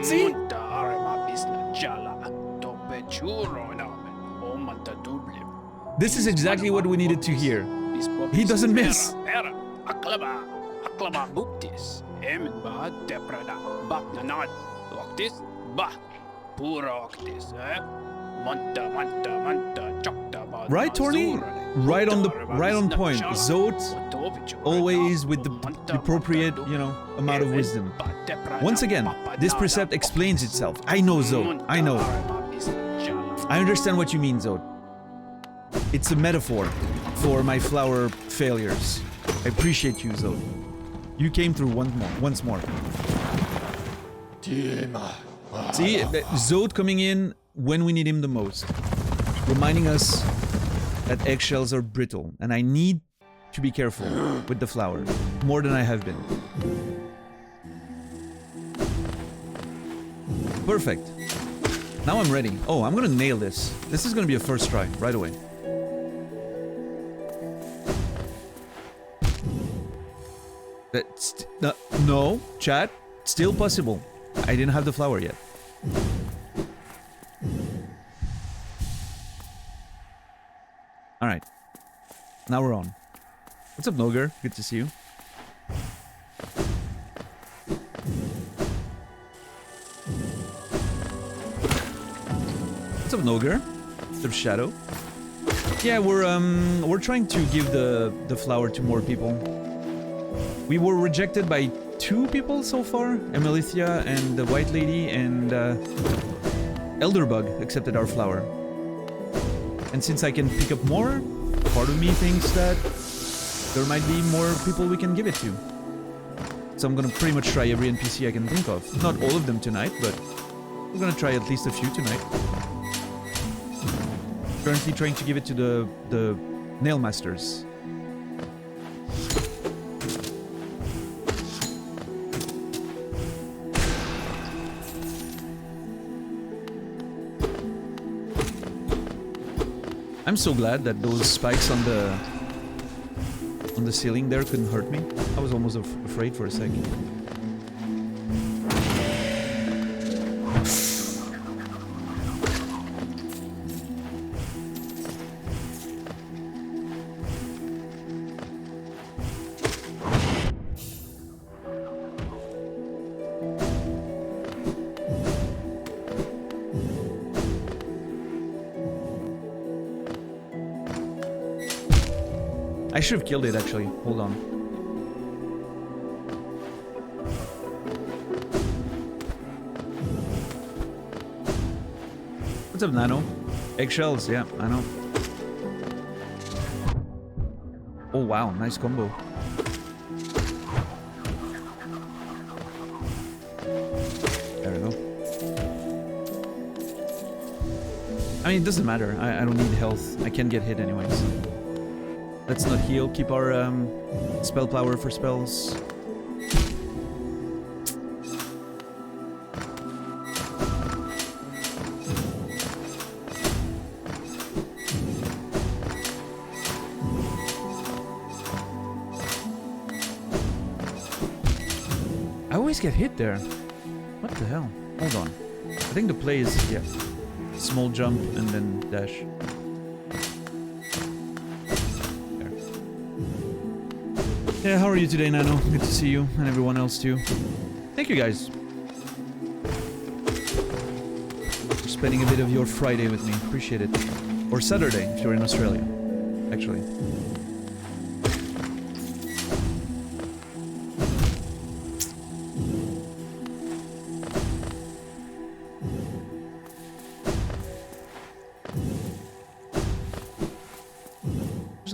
See? This is exactly what we needed to hear. He doesn't miss. Right, Torny? Right on point. Zod, always with the appropriate, amount of wisdom. Once again, this precept explains itself. I know, Zod. I know. I understand what you mean, Zod. It's a metaphor for my flower failures. I appreciate you, Zod. You came through once more. See, Zod coming in when we need him the most. Reminding us that eggshells are brittle, and I need to be careful with the flower, more than I have been. Perfect. Now I'm ready. Oh, I'm gonna nail this. This is gonna be a first try, right away. No, chat. Still possible. I didn't have the flower yet. Alright. Now we're on. What's up, Nogar? Good to see you. What's up, Nogar? What's up, Shadow? Yeah, we're trying to give the flower to more people. We were rejected by 2 people so far. Emelithia and the White Lady, and Elderbug accepted our flower. And since I can pick up more, part of me thinks that there might be more people we can give it to. So I'm gonna pretty much try every NPC I can think of. Not all of them tonight, but we're gonna try at least a few tonight. Currently trying to give it to the Nail Masters. I'm so glad that those spikes on the ceiling there couldn't hurt me. I was almost afraid for a second. I should have killed it, actually. Hold on. What's up, Nano? Eggshells, yeah, I know. Oh, wow, nice combo. There we go. I mean, it doesn't matter. I don't need health. I can get hit anyways. Let's not heal. Keep our spell power for spells. always get hit there. What the hell? Hold on. I think the play is, yeah, small jump and then dash. There. Yeah, how are you today, Nano? Good to see you and everyone else too. Thank you guys for spending a bit of your Friday with me. Appreciate it. Or Saturday if you're in Australia, actually.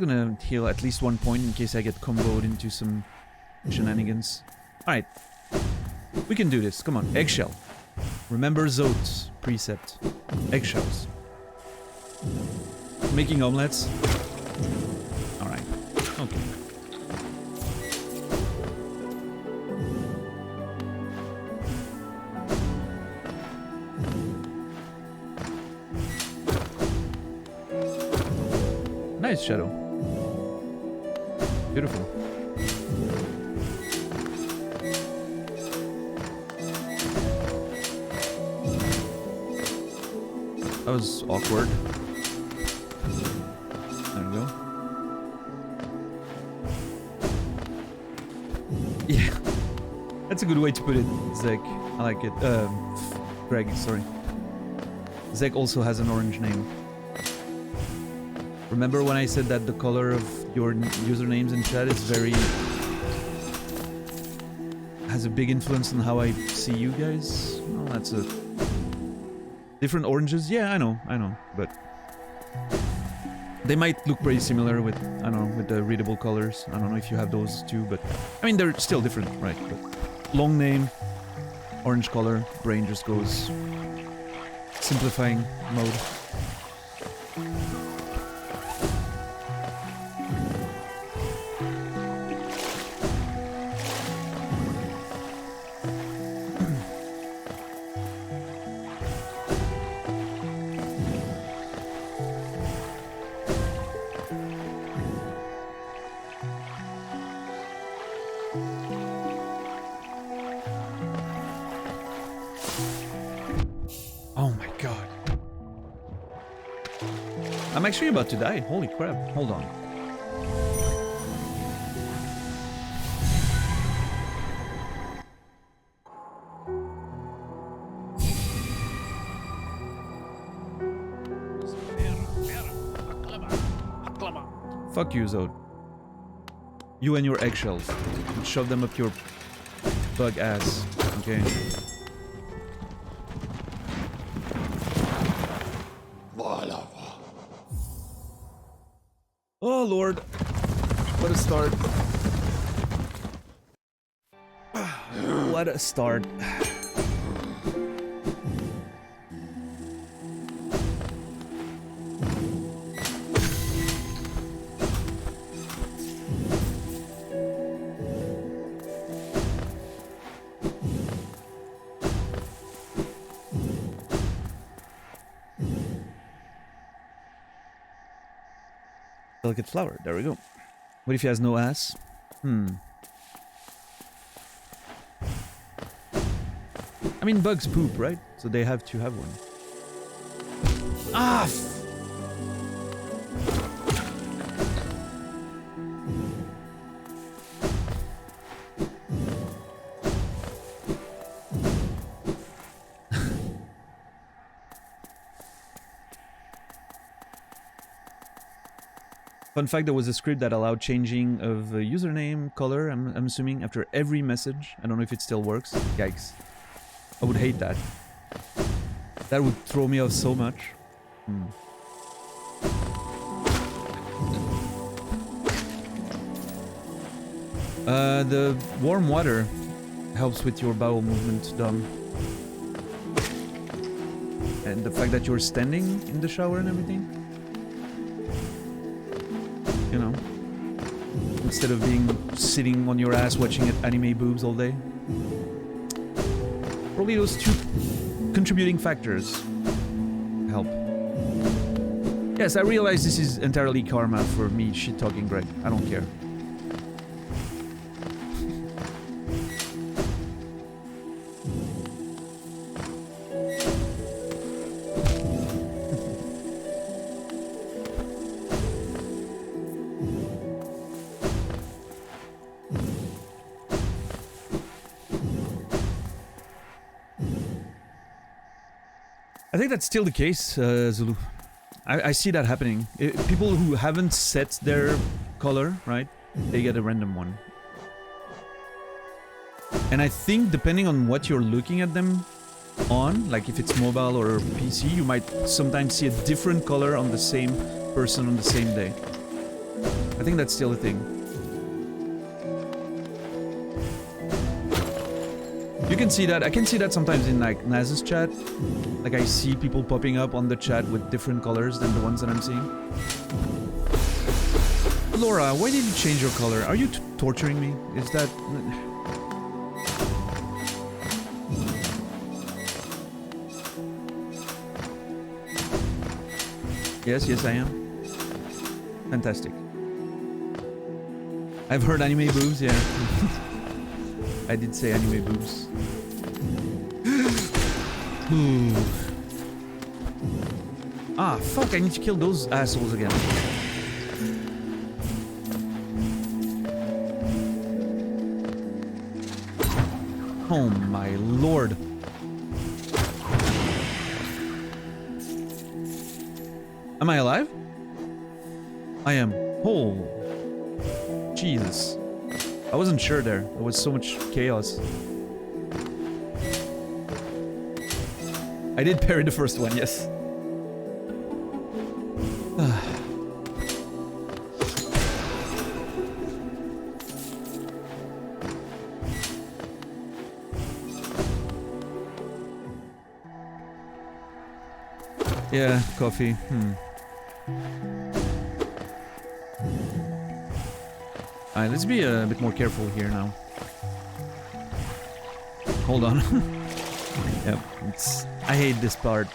Gonna heal at least 1 point in case I get comboed into some shenanigans. Alright. We can do this. Come on. Eggshell. Remember Zote's precept. Eggshells. Making omelets. Alright. Okay. Nice, Shadow. Beautiful. That was awkward. There we go. Yeah. That's a good way to put it, Zek. I like it. Greg, sorry. Zek also has an orange name. Remember when I said that the color of your usernames in chat is very... has a big influence on how I see you guys? Well, that's a... different oranges? Yeah, I know, but... they might look pretty similar with, I don't know, with the readable colors. I don't know if you have those too, but... I mean, they're still different, right? But long name, orange color, brain just goes... simplifying mode. I'm actually about to die. Holy crap. Hold on. Fuck you, Zod. You and your eggshells. Shove them up your bug ass. Okay? Oh Lord, what a start. What a start. Delicate flower, there we go. What if he has no ass? I mean, bugs poop, right? So they have to have one. Ah! Fun fact, there was a script that allowed changing of username color, I'm assuming, after every message. I don't know if it still works. Yikes. I would hate that. That would throw me off so much. The warm water helps with your bowel movement, Dom. And the fact that you're standing in the shower and everything. You know, instead of being sitting on your ass watching anime boobs all day. Probably those two contributing factors help. Yes, I realize this is entirely karma for me shit-talking Greg. I don't care. I think that's still the case, Zulu. I see that happening. People who haven't set their color, right, they get a random one. And I think depending on what you're looking at them on, like if it's mobile or PC, you might sometimes see a different color on the same person on the same day. I think that's still a thing. You can see that. I can see that sometimes in like Naz's chat. Like I see people popping up on the chat with different colors than the ones that I'm seeing. Laura, why did you change your color? Are you torturing me? Is that... Yes, yes I am. Fantastic. I've heard anime boobs, yeah. I did say anime boobs. Ah, fuck, I need to kill those assholes again. Oh my lord. Am I alive? I am. Oh. Jesus. I wasn't sure there. There was so much chaos. I did parry the first one, yes. Yeah, coffee. Alright, let's be a bit more careful here now. Hold on. Yep, I hate this part.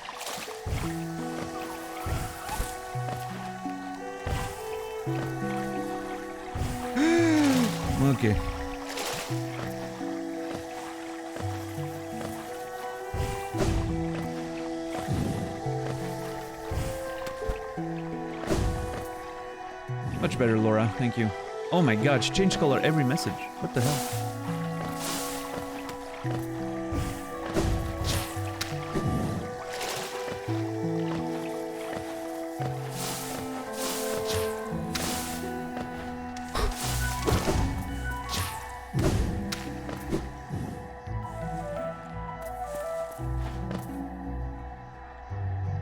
Okay. Much better, Laura. Thank you. Oh my god, she changed color every message. What the hell?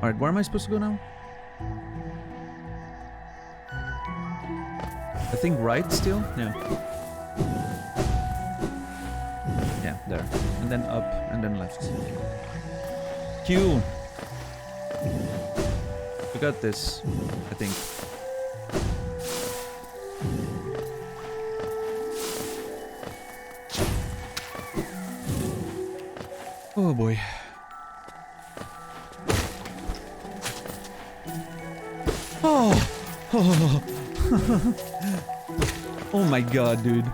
Alright, where am I supposed to go now? I think right still? Yeah. Yeah, there. And then up, and then left. Q! We got this, I think. Oh boy. Oh! Oh! Oh my god, dude.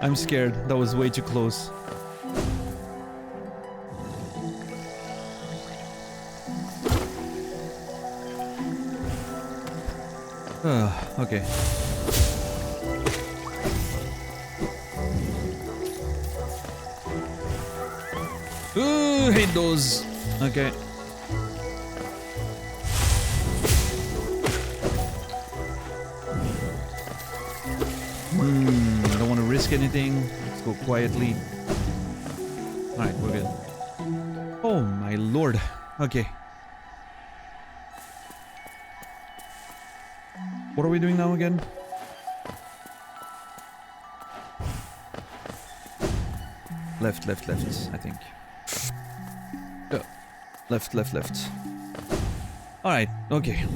I'm scared. That was way too close. Okay. Ooh, hate those. Okay. Don't want to risk anything. Let's go quietly. Alright, we're good. Oh my lord. Okay. What are we doing now again? Left, left, left, I think. Oh. Left, left, left. Alright, okay.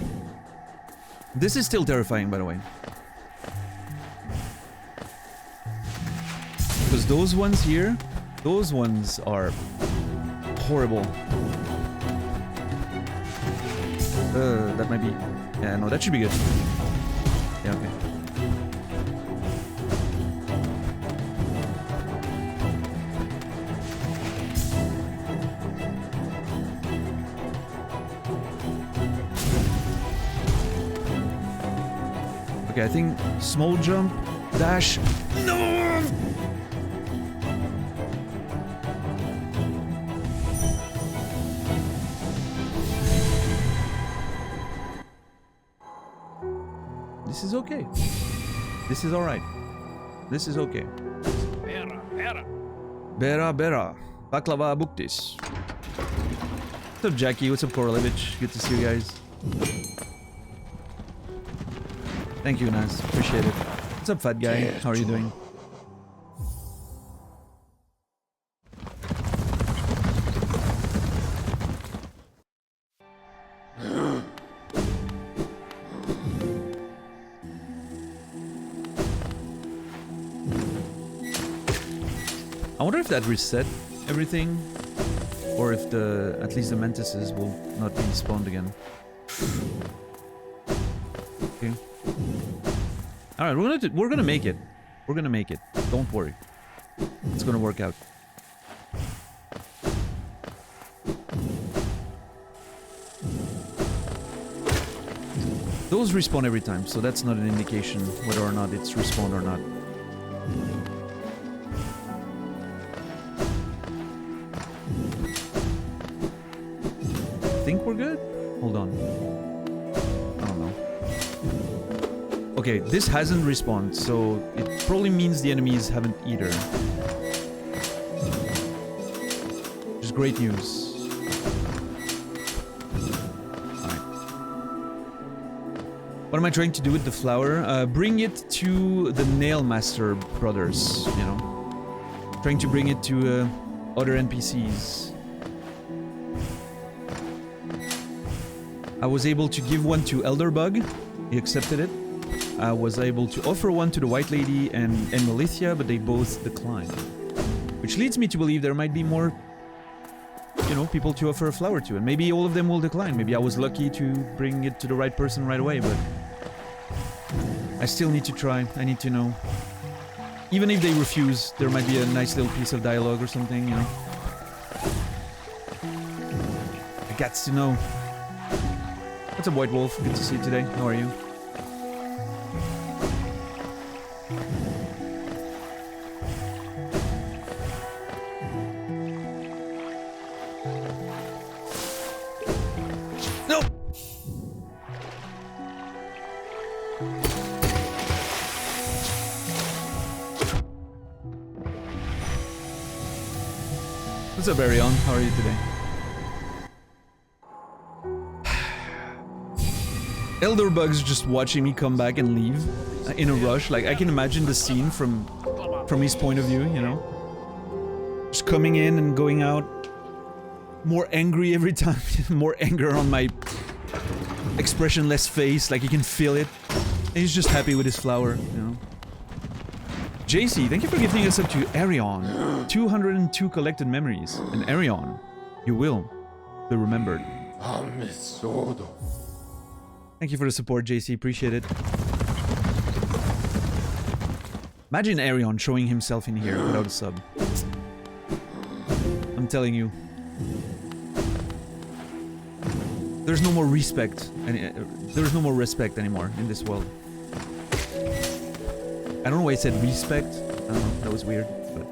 This is still terrifying, by the way. Because those ones here, those ones are horrible. That might be... Yeah, no, that should be good. Yeah, okay. Okay, I think small jump, dash. No! This is okay. This is alright. This is okay. Bera Bera. Baklava Buktis. What's up, Jackie? What's up, Korolevich? Good to see you guys. Thank you, Naz. Appreciate it. What's up, fat guy? How are you doing? I wonder if that reset everything, or if at least the mantises will not be spawned again. Okay. All right, we're gonna make it. We're gonna make it. Don't worry. It's gonna work out. Those respawn every time, so that's not an indication whether or not it's respawned or not. Think we're good? Hold on. I don't know. Okay, this hasn't respawned, so it probably means the enemies haven't either. Which is great news. Alright. What am I trying to do with the flower? Bring it to the Nailmaster brothers, you know? Trying to bring it to other NPCs. I was able to give one to Elderbug. He accepted it. I was able to offer one to the White Lady and Melithia, but they both declined. Which leads me to believe there might be more, you know, people to offer a flower to, and maybe all of them will decline. Maybe I was lucky to bring it to the right person right away, but I still need to try. I need to know. Even if they refuse, there might be a nice little piece of dialogue or something, you know. I got to know. What's up, White Wolf? Good to see you today. How are you? No! What's up, Arion? How are you today? Elderbug's just watching me come back and leave in a rush. Like, I can imagine the scene from his point of view, you know? Just coming in and going out. More angry every time. More anger on my expressionless face. Like, you can feel it. And he's just happy with his flower, you know? JC, thank you for gifting us up to Arion. 202 collected memories. And Arion, you will be remembered. Thank you for the support, JC. Appreciate it. Imagine Arion showing himself in here without a sub. I'm telling you. There's no more respect. There's no more respect anymore in this world. I don't know why I said respect. I don't know. That was weird. But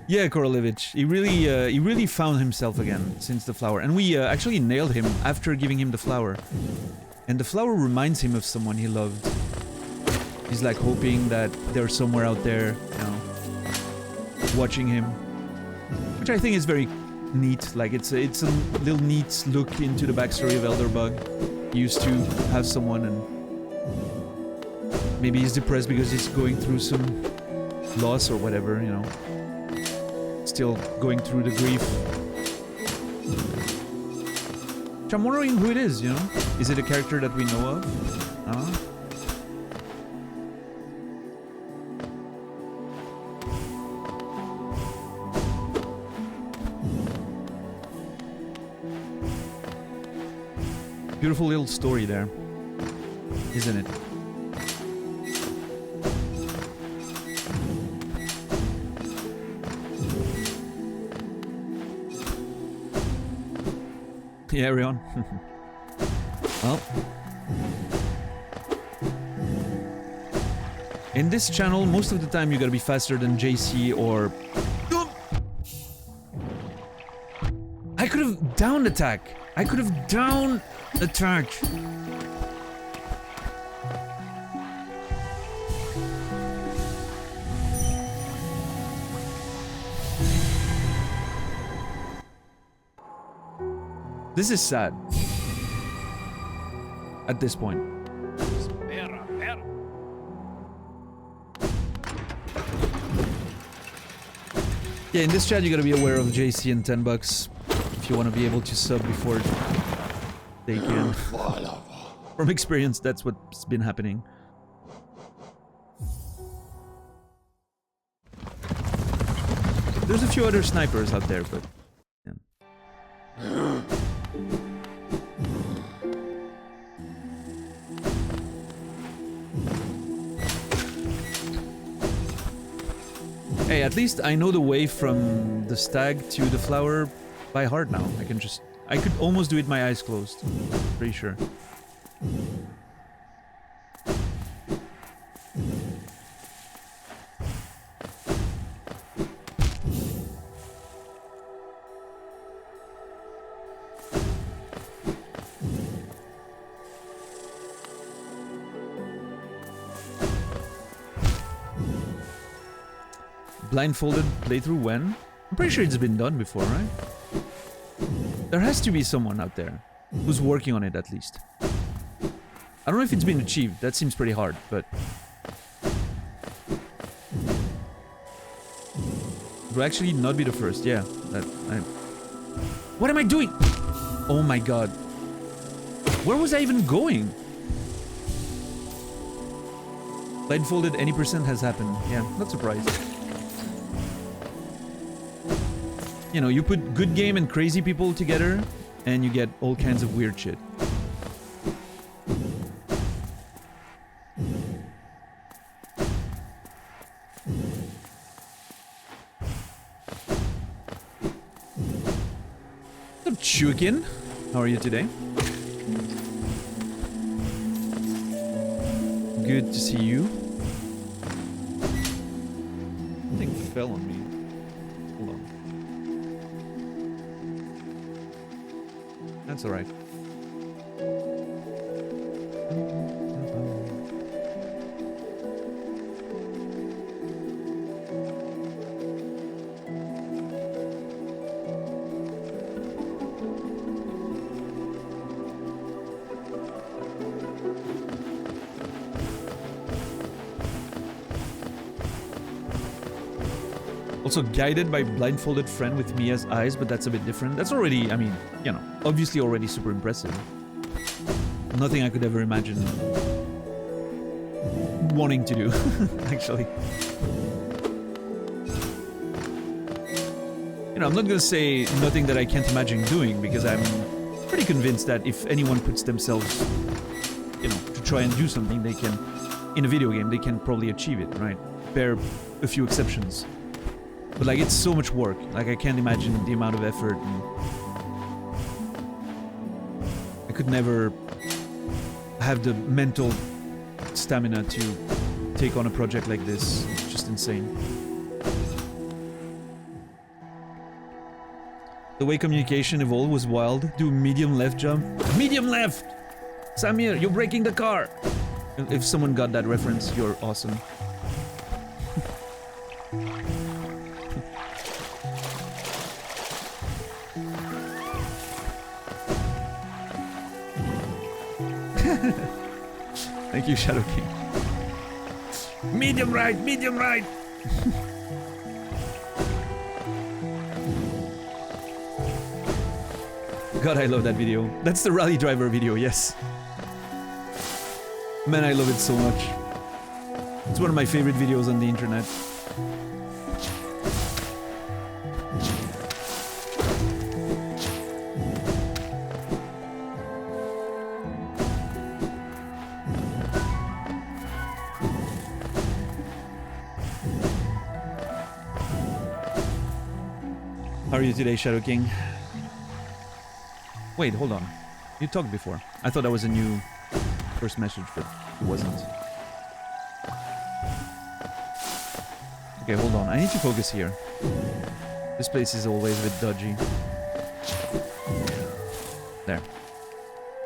yeah, Korolevich. He really found himself again since the flower. And we actually nailed him after giving him the flower. And the flower reminds him of someone he loved. He's like hoping that they're somewhere out there, you know, watching him. Which I think is very neat. Like, it's a little neat look into the backstory of Elderbug. He used to have someone, and maybe he's depressed because he's going through some loss or whatever, you know. Still going through the grief. Which I'm wondering who it is, you know? Is it a character that we know of? Beautiful little story there, isn't it? Yeah, Arion. Well, in this channel, most of the time you gotta be faster than JC or could have down attack. I could have down attack. This is sad. At this point. Yeah, in this chat you gotta be aware of JC and 10 bucks if you want to be able to sub before they can. From experience, that's what's been happening. There's a few other snipers out there, but yeah. Hey, at least I know the way from the stag to the flower by heart now. I could almost do it my eyes closed. Pretty sure. Blindfolded playthrough when? I'm pretty sure it's been done before, right? There has to be someone out there who's working on it at least. I don't know if it's been achieved. That seems pretty hard, but... It will actually not be the first. Yeah. What am I doing? Oh my god. Where was I even going? Blindfolded any percent has happened. Yeah, not surprised. You know, you put good game and crazy people together, and you get all kinds of weird shit. What's up, Chukin? How are you today? Good to see you. Something fell on me. Hold on. That's alright. Also guided by blindfolded friend with Mia's eyes, but that's a bit different. That's already, I mean, you know, obviously already super impressive. Nothing I could ever imagine wanting to do, actually. You know, I'm not gonna say nothing that I can't imagine doing, because I'm pretty convinced that if anyone puts themselves, you know, to try and do something, they can, in a video game, they can probably achieve it, right? Bear a few exceptions. But like, it's so much work. Like, I can't imagine the amount of effort. And I could never have the mental stamina to take on a project like this. It's just insane. The way communication evolved was wild. Do medium left jump. Medium left! Samir, you're breaking the car! If someone got that reference, you're awesome. Thank you, Shadow King. Medium right, medium right. God, I love that video. That's the rally driver video, yes. Man, I love it so much. It's one of my favorite videos on the internet. How are you today, Shadow King? Wait, hold on. You talked before. I thought that was a new first message, but it wasn't. Okay, hold on. I need to focus here. This place is always a bit dodgy. There.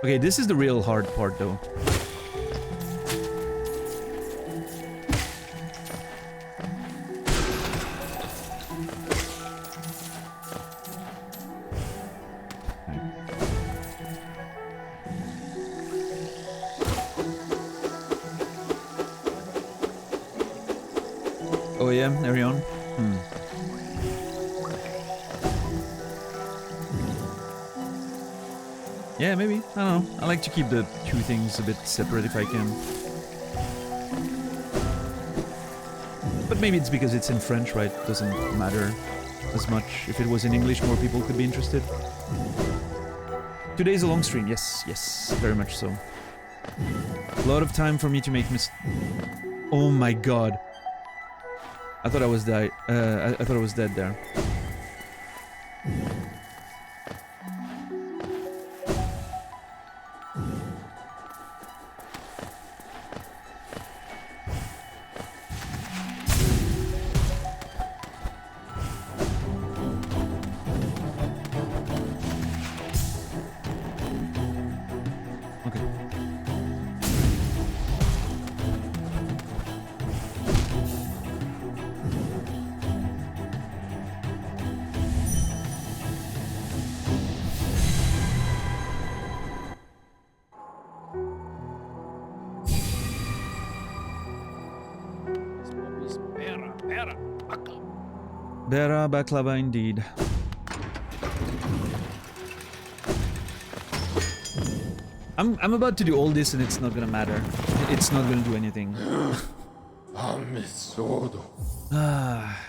Okay, this is the real hard part, though. Oh yeah, Arion? Yeah, maybe. I don't know. I like to keep the two things a bit separate if I can. But maybe it's because it's in French, right? Doesn't matter as much. If it was in English, more people could be interested. Today's a long stream. Yes, yes, very much so. A lot of time for me to make Oh my god. I thought I was I thought I was dead there. Bera baklava indeed. I'm about to do all this and it's not gonna matter. It's not gonna do anything. Ah.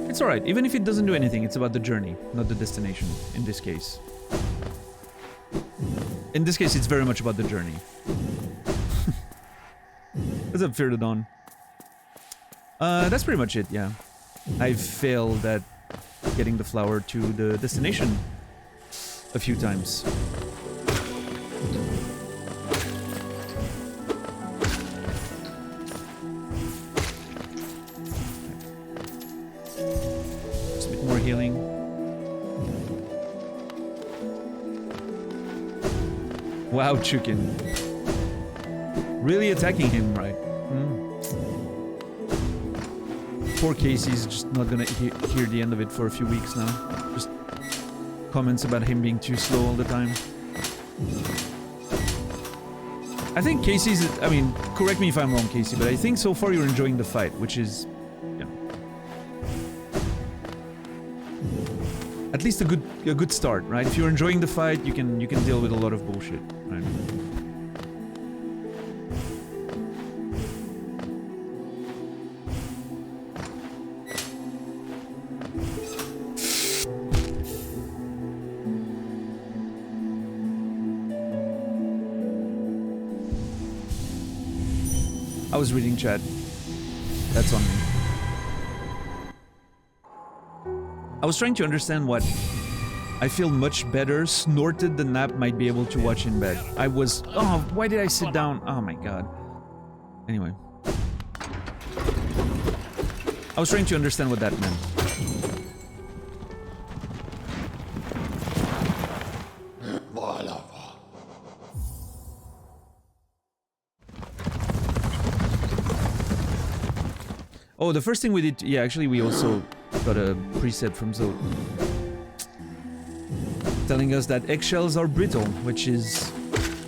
It's alright, even if it doesn't do anything, it's about the journey, not the destination, in this case. In this case, it's very much about the journey. What's up, Fear the Dawn? That's pretty much it, yeah. I've failed at getting the flower to the destination a few times. Healing. Wow, Chukin. Really attacking him, right? Poor Casey's just not gonna hear the end of it for a few weeks now. Just comments about him being too slow all the time. I think Casey's... I mean, correct me if I'm wrong, Casey, but I think so far you're enjoying the fight, which is... at least a good start, right? If you're enjoying the fight, you can deal with a lot of bullshit, right? I was reading chat. That's on me. I was trying to understand what I feel much better snorted the nap might be able to watch in bed. I was... oh, why did I sit down? Oh my god. Anyway. I was trying to understand what that meant. Oh, the first thing we did... yeah, actually we also got a preset from Zod telling us that eggshells are brittle, which is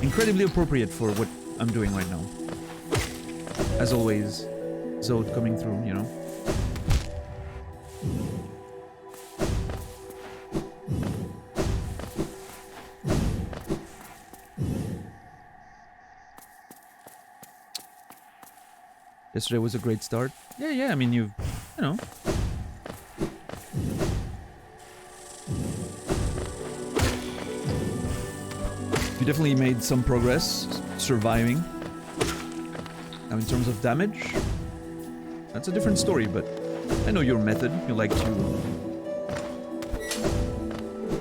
incredibly appropriate for what I'm doing right now. As always, Zod coming through, you know? Yesterday was a great start. Yeah, I mean, you know. You definitely made some progress surviving. Now, in terms of damage, that's a different story, but I know your method. You like to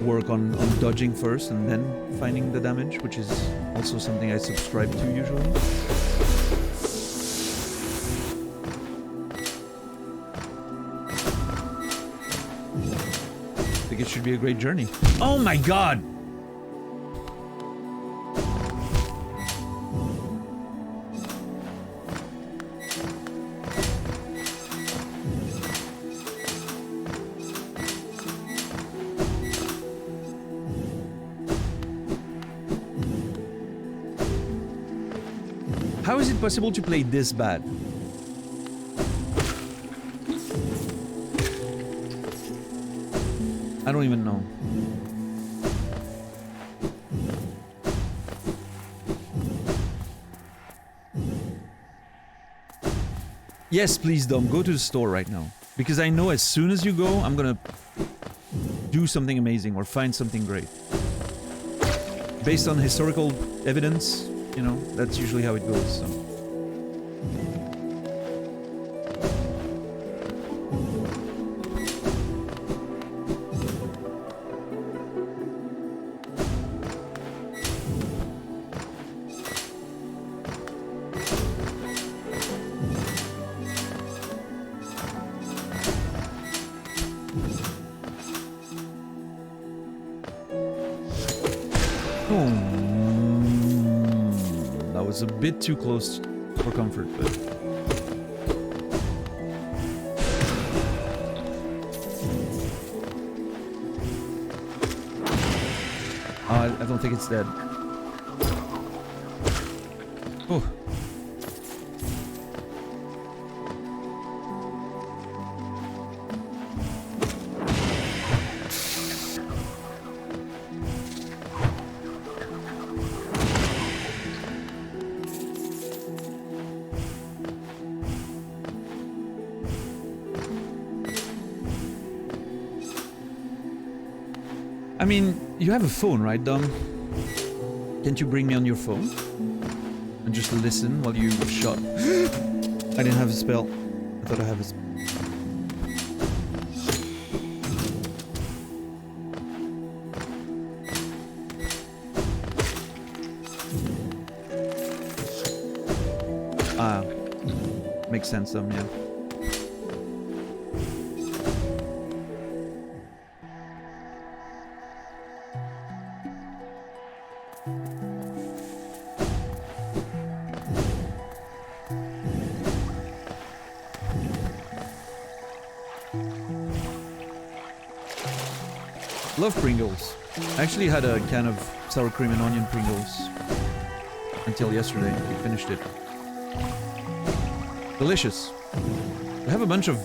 work on dodging first and then finding the damage, which is also something I subscribe to usually. I think it should be a great journey. Oh my god! How is it possible to play this bad? I don't even know. Yes, please, Dom, go to the store right now. Because I know as soon as you go, I'm gonna do something amazing or find something great. Based on historical evidence, you know, that's usually how it goes, so. That was a bit too close for comfort, but... I don't think it's dead. Oh. I mean, you have a phone, right, Dom? Can't you bring me on your phone? And just listen while you shot? I didn't have a spell. I thought I have a spell. Ah. Makes sense, Dom, yeah. Love Pringles. I actually had a can of sour cream and onion Pringles until yesterday. We finished it. Delicious. We have a bunch of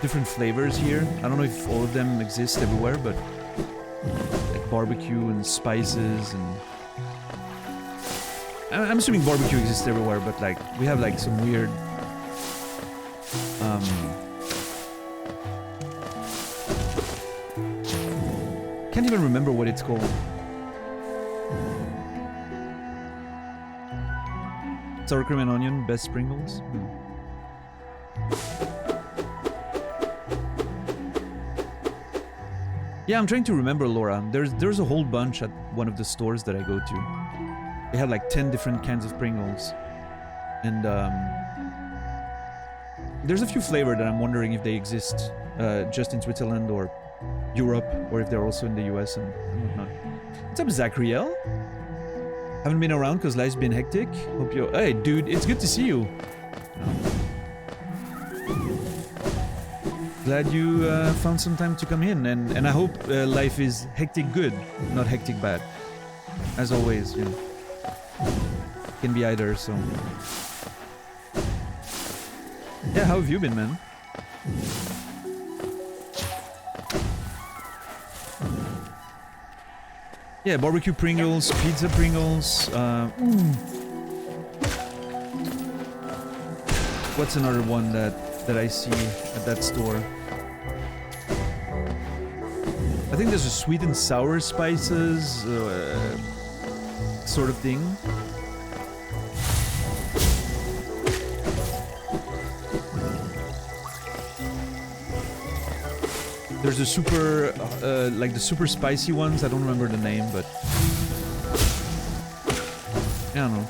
different flavors here. I don't know if all of them exist everywhere, but like barbecue and spices and... I'm assuming barbecue exists everywhere, but like we have like some weird can't even remember what it's called. Sour cream and onion, best Pringles. Yeah, I'm trying to remember, Laura. There's a whole bunch at one of the stores that I go to. They have like 10 different kinds of Pringles. And there's a few flavors that I'm wondering if they exist just in Switzerland or Europe, or if they're also in the US and whatnot. What's up, Zachriel? Haven't been around because life's been hectic. Hope you're... Hey, dude, it's good to see you. Glad you found some time to come in, and I hope life is hectic good, not hectic bad. As always, you know. Can be either, so... Yeah, how have you been, man? Yeah, barbecue Pringles, pizza Pringles, what's another one that I see at that store? I think there's a sweet and sour spices sort of thing. There's the super, like the super spicy ones. I don't remember the name, but I don't know.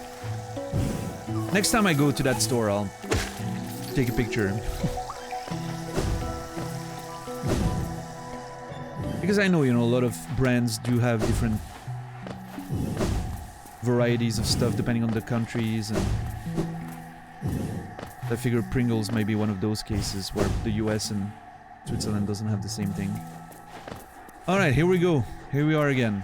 Next time I go to that store, I'll take a picture. Because I know, you know, a lot of brands do have different varieties of stuff depending on the countries, and I figure Pringles may be one of those cases where the US and Switzerland doesn't have the same thing. Alright, here we go. Here we are again.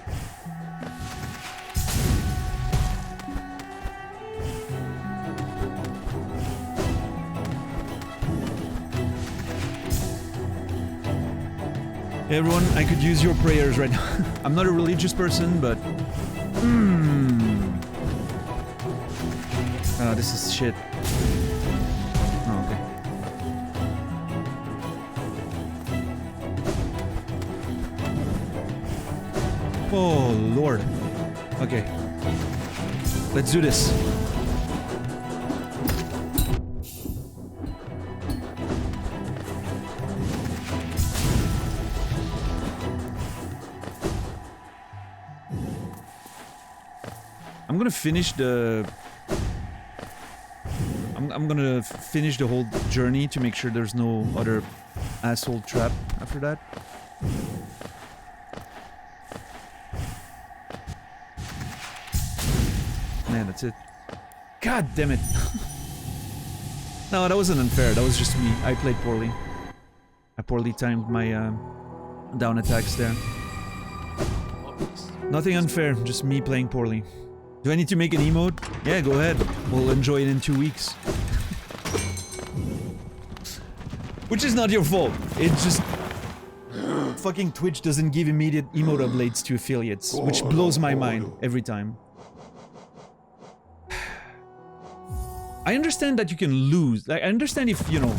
Hey everyone, I could use your prayers right now. I'm not a religious person, but... Oh, this is shit. Oh, okay. Oh, Lord. Okay. Let's do this. I'm gonna finish the... I'm gonna finish the whole journey to make sure there's no other asshole trap after that. Man, that's it. God damn it. No, that wasn't unfair. That was just me. I played poorly. I poorly timed my down attacks there. Nothing unfair, just me playing poorly. Do I need to make an emote? Yeah, go ahead. We'll enjoy it in 2 weeks. Which is not your fault. It's just... fucking Twitch doesn't give immediate emote updates to affiliates, which blows my mind every time. I understand that you can lose. Like, I understand if, you know,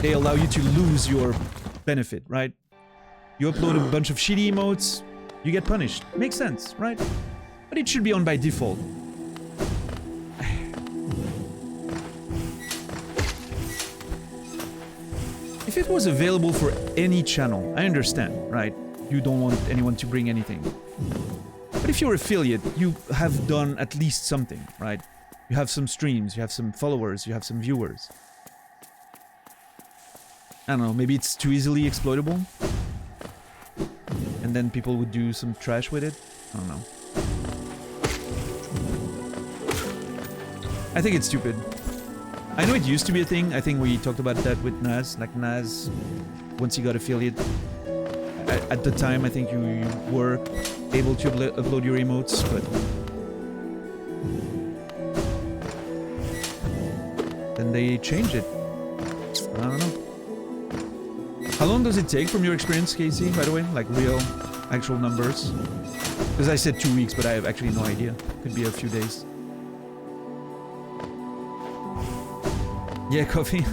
they allow you to lose your benefit, right? You upload a bunch of shitty emotes, you get punished. Makes sense, right? But it should be on by default. If it was available for any channel, I understand, right? You don't want anyone to bring anything. But if you're affiliate, you have done at least something, right? You have some streams, you have some followers, you have some viewers. I don't know, maybe it's too easily exploitable? And then people would do some trash with it? I don't know. I think it's stupid. I know it used to be a thing. I think we talked about that with Naz. Like Naz, once he got affiliate, at the time I think you were able to upload your emotes, but then they changed it. I don't know. How long does it take from your experience, Casey, by the way? Like real, actual numbers? Because I said 2 weeks, but I have actually no idea. Could be a few days. Yeah, coffee.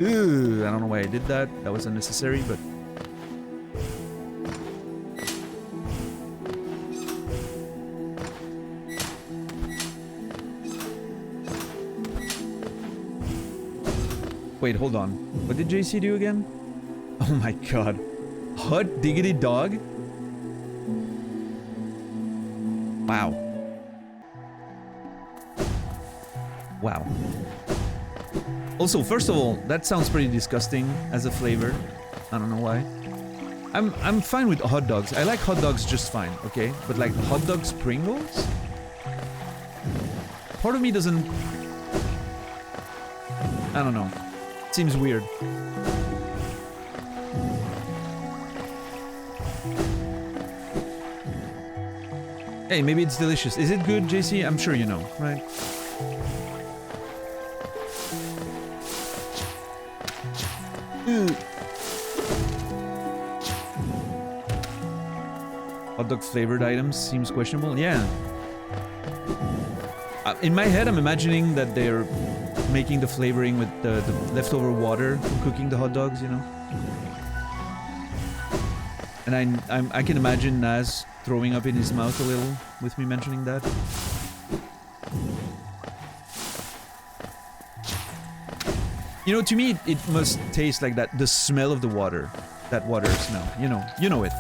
Ooh, I don't know why I did that. That was unnecessary, but... Wait, hold on. What did JC do again? Oh my god. Hot diggity dog? Wow. Wow. Also, first of all, that sounds pretty disgusting as a flavor. I don't know why. I'm fine with hot dogs. I like hot dogs just fine, okay? But like hot dogs Pringles? Part of me doesn't... I don't know. It seems weird. Hey, maybe it's delicious. Is it good, JC? I'm sure you know, right? Hot dog flavored items seems questionable. Yeah. In my head, I'm imagining that they're making the flavoring with the leftover water from cooking the hot dogs, you know. And I can imagine Naz throwing up in his mouth a little with me mentioning that. You know, to me, it must taste like that. The smell of the water. That water smell. You know it.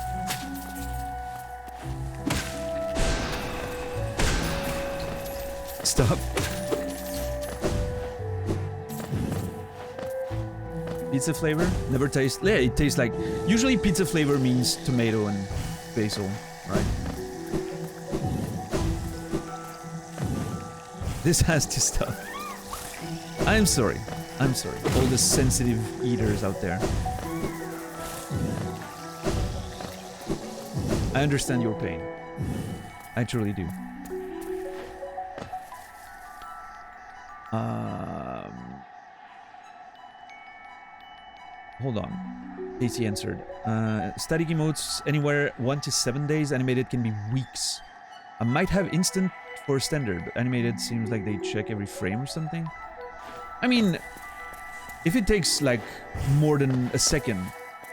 Stop. Pizza flavor? Never taste. Yeah, it tastes like. Usually, pizza flavor means tomato and basil, right? This has to stop. I'm sorry. I'm sorry. All the sensitive eaters out there. I understand your pain. I truly do. Hold on. AC answered. Static emotes anywhere 1 to 7 days. Animated can be weeks. I might have instant for standard. Animated seems like they check every frame or something. I mean, if it takes like more than a second,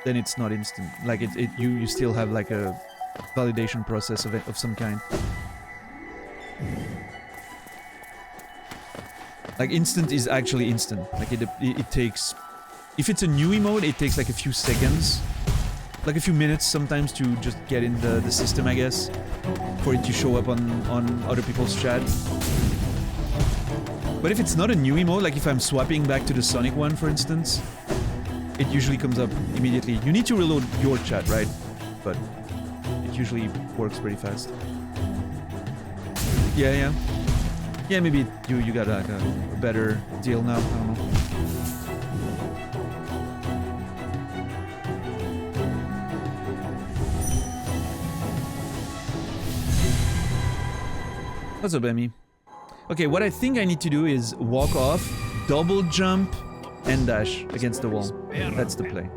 then it's not instant. Like you still have like a validation process of some kind. Like instant is actually instant. Like it takes. If it's a new emote, it takes like a few seconds, like a few minutes sometimes to just get in the system, I guess, for it to show up on other people's chat. But if it's not a new emote, like if I'm swapping back to the Sonic one, for instance, it usually comes up immediately. You need to reload your chat, right? But it usually works pretty fast. Yeah. Yeah, maybe you got like a better deal now, I don't know. What's up, Emmy? Okay, what I think I need to do is walk off, double jump, and dash against the wall. That's the play.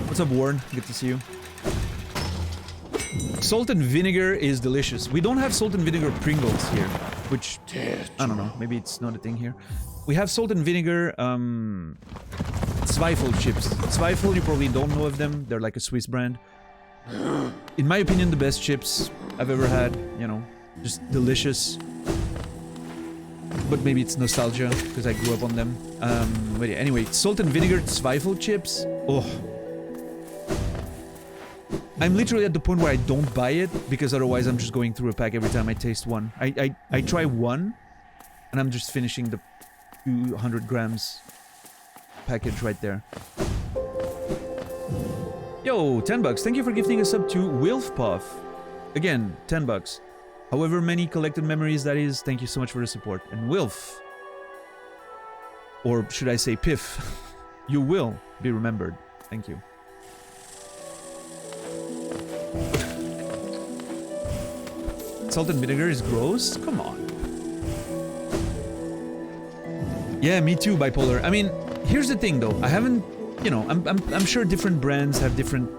What's up, Warren? Good to see you. Salt and vinegar is delicious. We don't have salt and vinegar Pringles here, which, I don't know, maybe it's not a thing here. We have salt and vinegar, Zweifel chips. Zweifel, you probably don't know of them. They're like a Swiss brand. In my opinion, the best chips I've ever had, you know, just delicious. But maybe it's nostalgia, because I grew up on them. But yeah, anyway, salt and vinegar Zweifel chips. Oh. I'm literally at the point where I don't buy it, because otherwise I'm just going through a pack every time I taste one. I try one, and I'm just finishing the 200 grams package right there. Yo, 10 bucks. Thank you for gifting a sub to Wilfpuff. Again, 10 bucks. However many collected memories that is, thank you so much for the support. And Wilf, or should I say Piff, you will be remembered. Thank you. Salt and vinegar is gross? Come on. Yeah, me too, Bipolar. I mean, here's the thing though. I haven't, you know, I'm sure different brands have different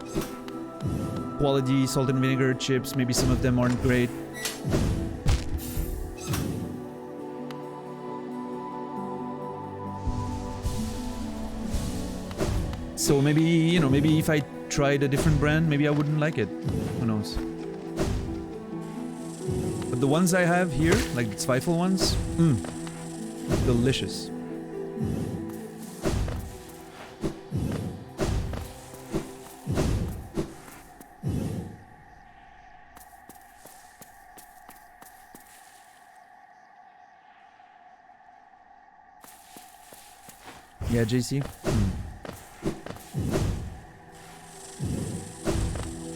quality salt and vinegar chips. Maybe some of them aren't great. So maybe, you know, maybe if I tried a different brand, maybe I wouldn't like it. Who knows? But the ones I have here, like the Zweifel ones, delicious. Yeah, JC?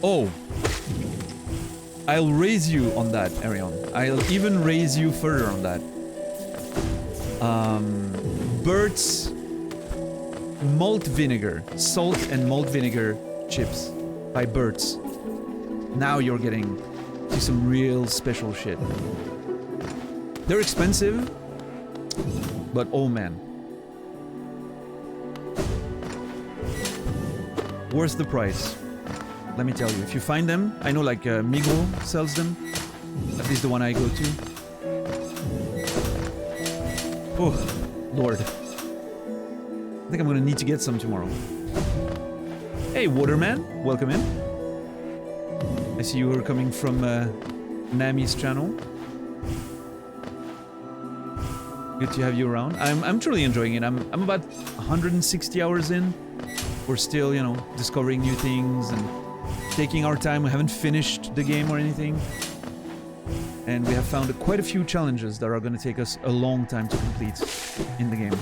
Oh! I'll raise you on that, Arion. I'll even raise you further on that. Burt's malt vinegar. Salt and malt vinegar chips by Burt's. Now you're getting to some real special shit. They're expensive, but oh man. Worth the price. Let me tell you, if you find them, I know like Migros sells them. At least the one I go to. Oh, Lord. I think I'm gonna need to get some tomorrow. Hey, Waterman, welcome in. I see you are coming from Nami's channel. Good to have you around. I'm truly enjoying it. I'm about 160 hours in. We're still, you know, discovering new things and taking our time. We haven't finished the game or anything. And we have found quite a few challenges that are going to take us a long time to complete in the game.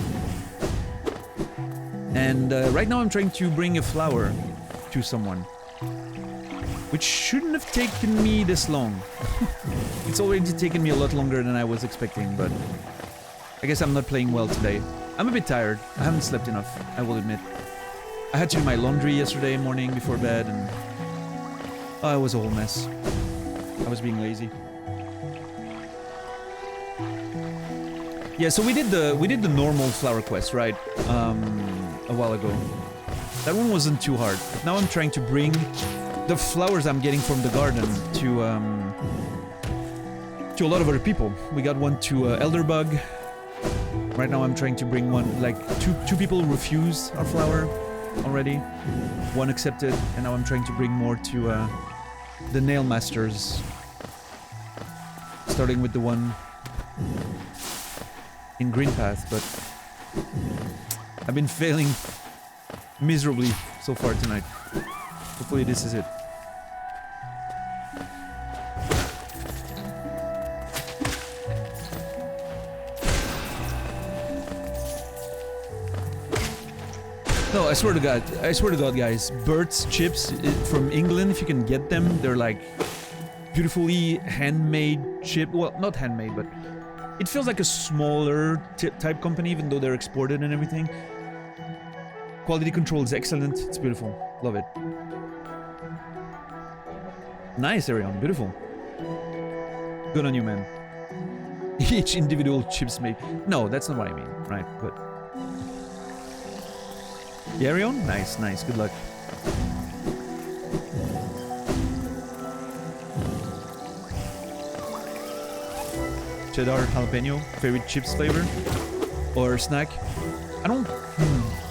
And right now I'm trying to bring a flower to someone, which shouldn't have taken me this long. It's already taken me a lot longer than I was expecting, but I guess I'm not playing well today. I'm a bit tired. I haven't slept enough, I will admit. I had to do my laundry yesterday morning before bed, and it was a whole mess. I was being lazy. Yeah, so we did the normal flower quest, right? A while ago. That one wasn't too hard. Now I'm trying to bring the flowers I'm getting from the garden to a lot of other people. We got one to Elderbug. Right now I'm trying to bring one, like two people refused our flower already. One accepted, and now I'm trying to bring more to the Nail Masters. Starting with the one in Green Path, but I've been failing miserably so far tonight. Hopefully this is it. No, I swear to God, guys, Bert's chips from England, if you can get them, they're like beautifully handmade chip. Well, not handmade, but it feels like a smaller type company, even though they're exported and everything. Quality control is excellent. It's beautiful. Love it. Nice, Arion. Beautiful. Good on you, man. Each individual chips made. No, that's not what I mean, right? But yeah, Arion? Nice, nice. Good luck. Cheddar jalapeno, favorite chips flavor or snack?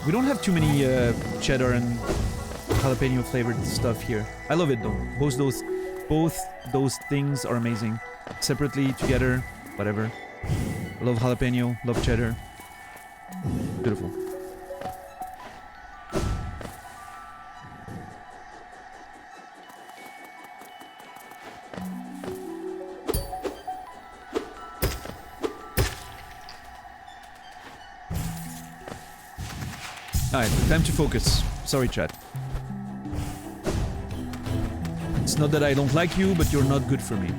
We don't have too many cheddar and jalapeno flavored stuff here. I love it though. Both those things are amazing. Separately, together, whatever. I love jalapeno, love cheddar. Beautiful. Alright, time to focus. Sorry, chat. It's not that I don't like you, but you're not good for me.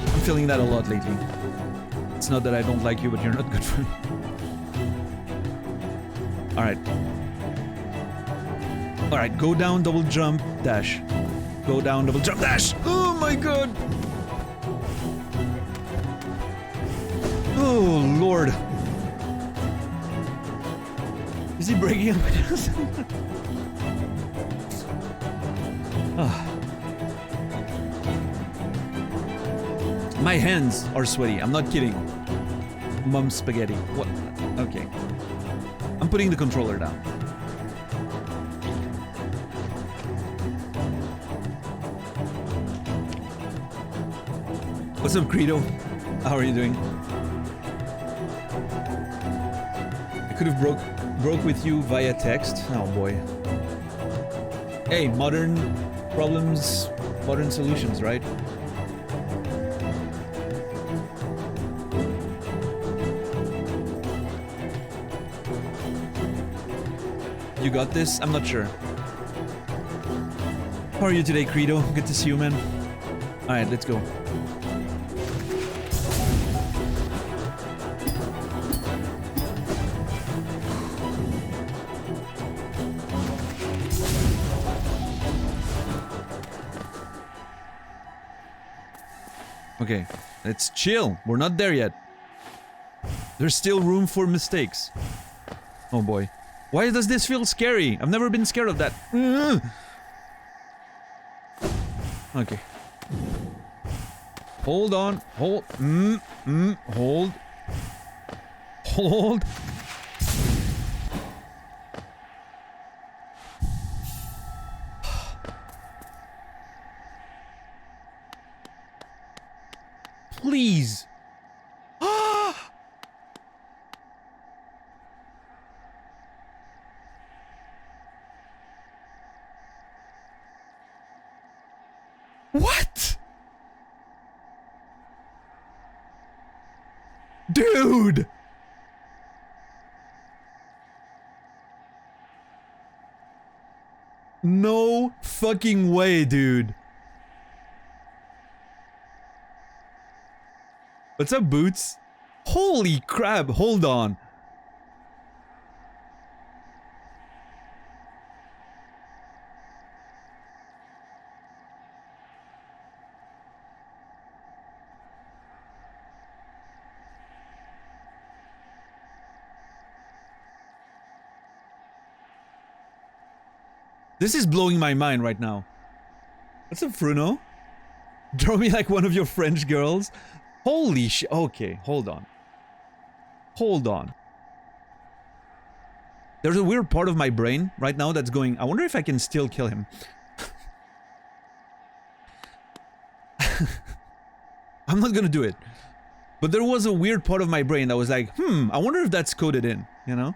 I'm feeling that a lot lately. It's not that I don't like you, but you're not good for me. Alright. Alright, go down, double jump, dash. Go down, double jump, dash! Oh my god! Oh lord! Is he breaking up? My hands are sweaty, I'm not kidding. Mum spaghetti. What? Okay. I'm putting the controller down. What's up, Credo? How are you doing? I could have broke with you via text. Oh boy. Hey, modern problems, modern solutions, right? You got this? I'm not sure. How are you today, Credo? Good to see you, man. Alright, let's go. Okay, let's chill. We're not there yet. There's still room for mistakes. Oh boy. Why does this feel scary? I've never been scared of that. Okay. Hold on. Hold. Hold. Hold. What? Dude! No fucking way, dude. What's up, Boots? Holy crap, hold on. This is blowing my mind right now. What's up, Fruno? Draw me like one of your French girls. Holy shit. Okay, hold on. Hold on. There's a weird part of my brain right now that's going, I wonder if I can still kill him. I'm not gonna do it. But there was a weird part of my brain that was like, I wonder if that's coded in, you know?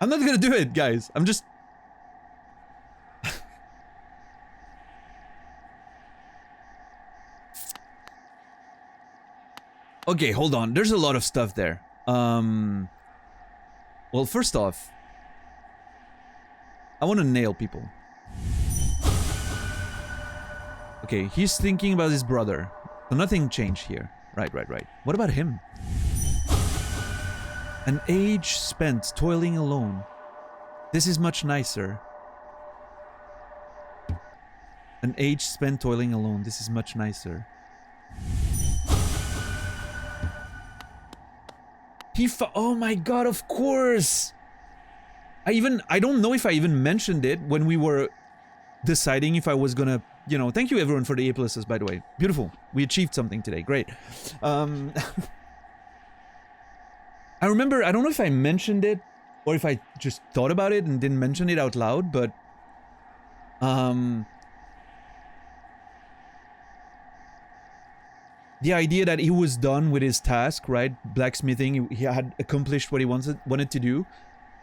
I'm not gonna do it, guys. I'm just... Okay, hold on. There's a lot of stuff there. Well, first off, I want to nail people. Okay, he's thinking about his brother. So nothing changed here. Right. What about him? An age spent toiling alone. This is much nicer. An age spent toiling alone. This is much nicer. Oh my god, of course! I don't know if I even mentioned it when we were deciding if I was gonna, you know, thank you everyone for the A+, by the way. Beautiful. We achieved something today. Great. I remember, I don't know if I mentioned it or if I just thought about it and didn't mention it out loud, but the idea that he was done with his task, right? Blacksmithing, he had accomplished what he wanted to do.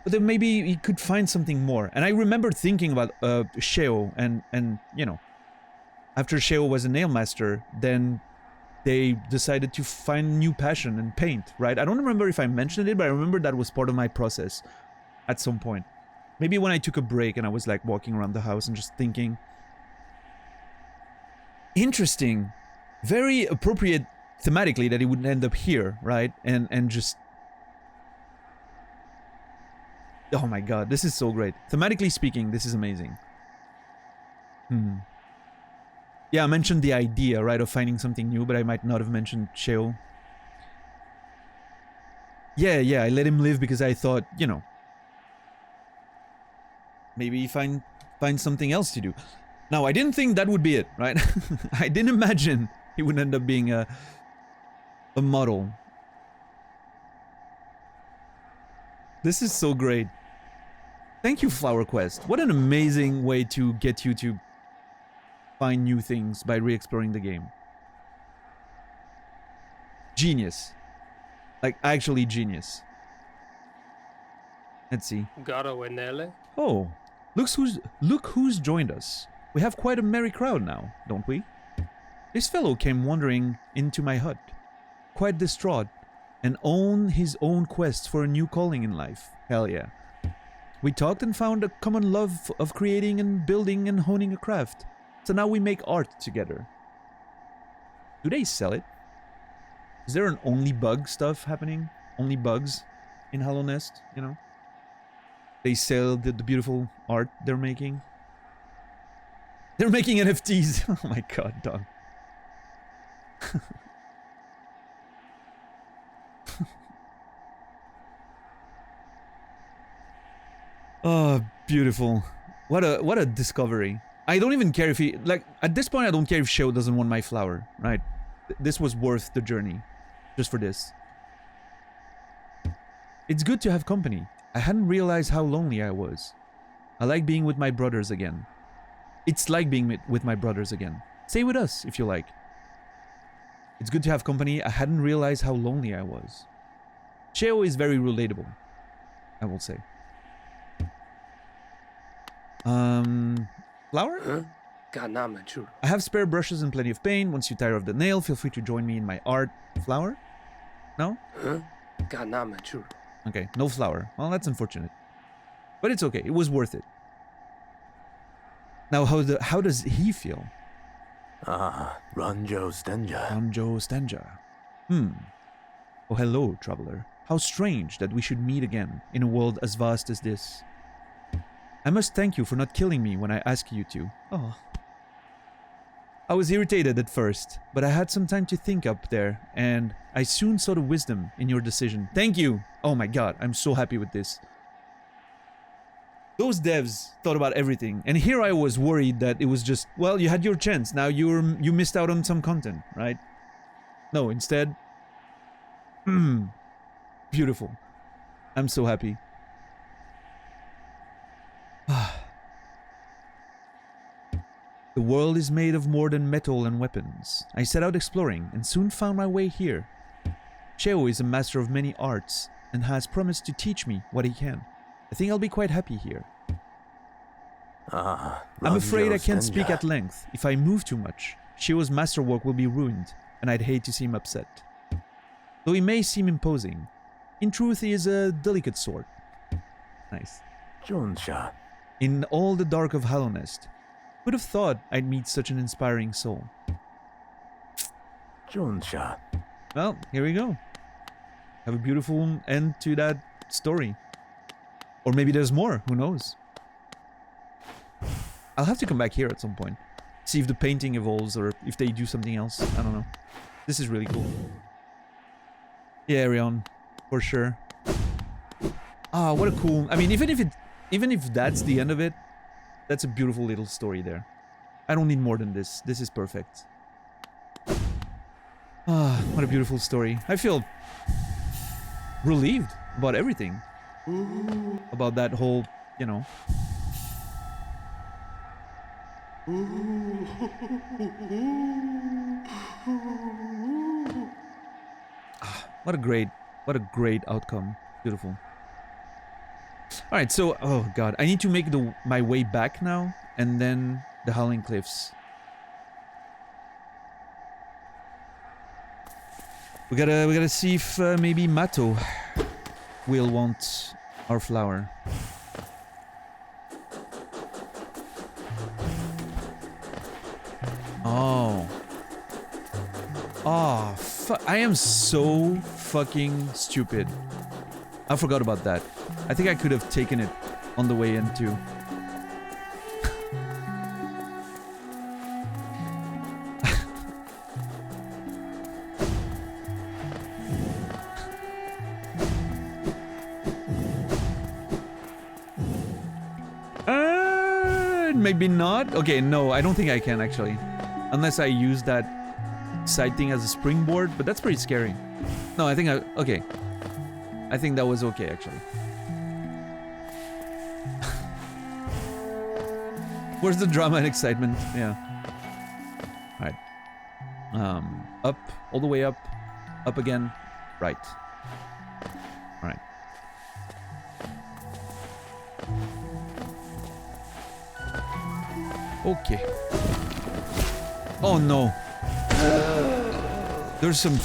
But then maybe he could find something more. And I remember thinking about Sheo and you know, after Sheo was a nail master, then they decided to find new passion and paint, right? I don't remember if I mentioned it, but I remember that was part of my process at some point. Maybe when I took a break and I was like walking around the house and just thinking. Interesting. Very appropriate thematically that he would end up here, right? And just... Oh my god, this is so great. Thematically speaking, this is amazing. Yeah, I mentioned the idea, right, of finding something new, but I might not have mentioned Sheo. Yeah, I let him live because I thought, you know, maybe find something else to do. Now, I didn't think that would be it, right? I didn't imagine he would end up being a model. This is so great. Thank you, Flower Quest. What an amazing way to get you to find new things by re-exploring the game. Genius. Like, actually genius. Let's see. Oh, look who's joined us. We have quite a merry crowd now, don't we? This fellow came wandering into my hut, quite distraught, and on his own quest for a new calling in life. Hell yeah. We talked and found a common love of creating and building and honing a craft. So now we make art together. Do they sell it? Is there an only bug stuff happening? Only bugs in Hallownest, you know? They sell the beautiful art they're making. They're making NFTs. Oh my god, dog. Oh, beautiful. What a discovery. I don't even care if he... Like, at this point, I don't care if Sheo doesn't want my flower, right? This was worth the journey. Just for this. It's good to have company. I hadn't realized how lonely I was. I like being with my brothers again. It's like being with my brothers again. Stay with us, if you like. It's good to have company. I hadn't realized how lonely I was. Sheo is very relatable, I will say. Flower? Huh? I have spare brushes and plenty of paint. Once you tire of the nail, feel free to join me in my art. Flower? No? Okay, no flower. Well, that's unfortunate. But it's okay. It was worth it. Now, how does he feel? Ranjo Stenja. Ranjo Stenja. Oh, hello, traveler. How strange that we should meet again in a world as vast as this. I must thank you for not killing me when I asked you to. Oh. I was irritated at first, but I had some time to think up there, and I soon saw the wisdom in your decision. Thank you! Oh my god, I'm so happy with this. Those devs thought about everything, and here I was worried that it was just, well, you had your chance, now you missed out on some content, right? No, instead... beautiful. I'm so happy. The world is made of more than metal and weapons. I set out exploring and soon found my way here. Cheo is a master of many arts and has promised to teach me what he can. I think I'll be quite happy here. I'm afraid I can't speak at length. If I move too much, Cheo's masterwork will be ruined, and I'd hate to see him upset. Though he may seem imposing, in truth he is a delicate sort. Nice. In all the dark of Hallownest, would have thought I'd meet such an inspiring soul. Well, here we go. Have a beautiful end to that story. Or maybe there's more, who knows? I'll have to come back here at some point. See if the painting evolves or if they do something else. I don't know. This is really cool. Yeah, Arion, for sure. Ah, what a cool... I mean, even if that's the end of it, that's a beautiful little story there. I don't need more than this. This is perfect. Ah, what a beautiful story. I feel relieved about everything. About that whole, you know. Ah, what a great outcome. Beautiful. Alright, so, oh god, I need to make my way back now, and then the Howling Cliffs. We gotta see if maybe Mato will want our flower. Oh. Oh, I am so fucking stupid. I forgot about that. I think I could have taken it on the way in too. Maybe not? Okay, no, I don't think I can actually. Unless I use that side thing as a springboard, but that's pretty scary. No, I think okay. I think that was okay actually. Where's the drama and excitement? Yeah. Alright. Up, all the way up again, right. Alright. Okay. Oh no. There's some...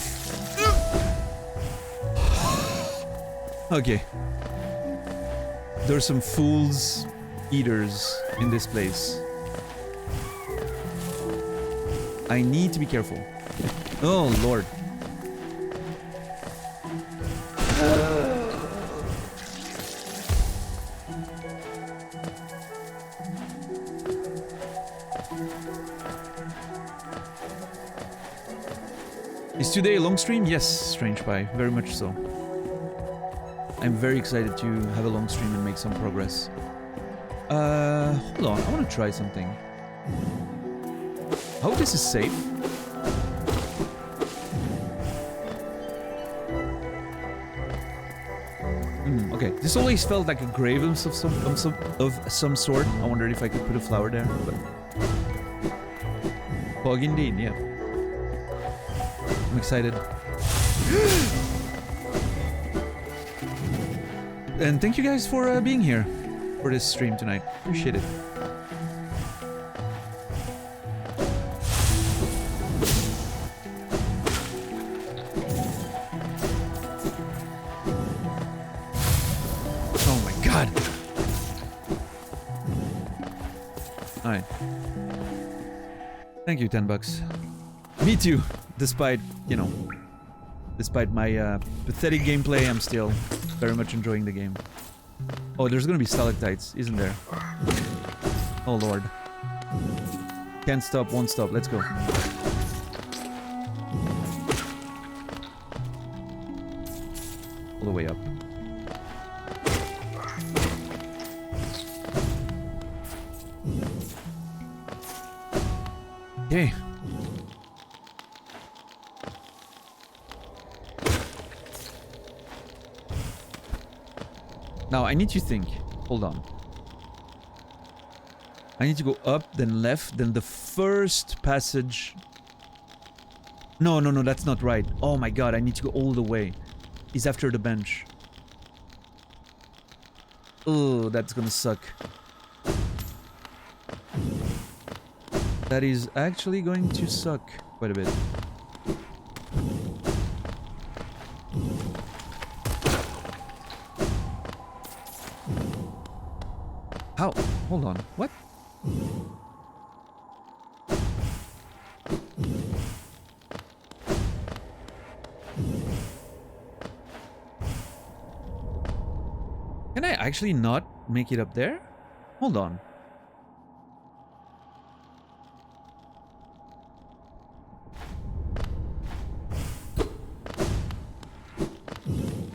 Okay. There's some fools eaters in this place. I need to be careful. Oh lord. Is today a long stream? Yes, Strange Pie, very much so. I'm very excited to have a long stream and make some progress. Hold on, I want to try something. I hope this is safe. Okay, this always felt like a grave of some sort. I wondered if I could put a flower there, but... Fog indeed, yeah. I'm excited. And thank you guys for being here for this stream tonight. Appreciate it. Alright. Thank you, $10. Me too. Despite, you know, despite my pathetic gameplay, I'm still very much enjoying the game. Oh, there's gonna be stalactites, isn't there? Oh lord. Can't stop, won't stop. Let's go. All the way up. Okay. Now I need to think. Hold on. I need to go up, then left, then the first passage. No, that's not right. Oh my god, I need to go all the way. He's after the bench. Oh, that's gonna suck. That is actually going to suck quite a bit. How? Hold on. What? Can I actually not make it up there? Hold on.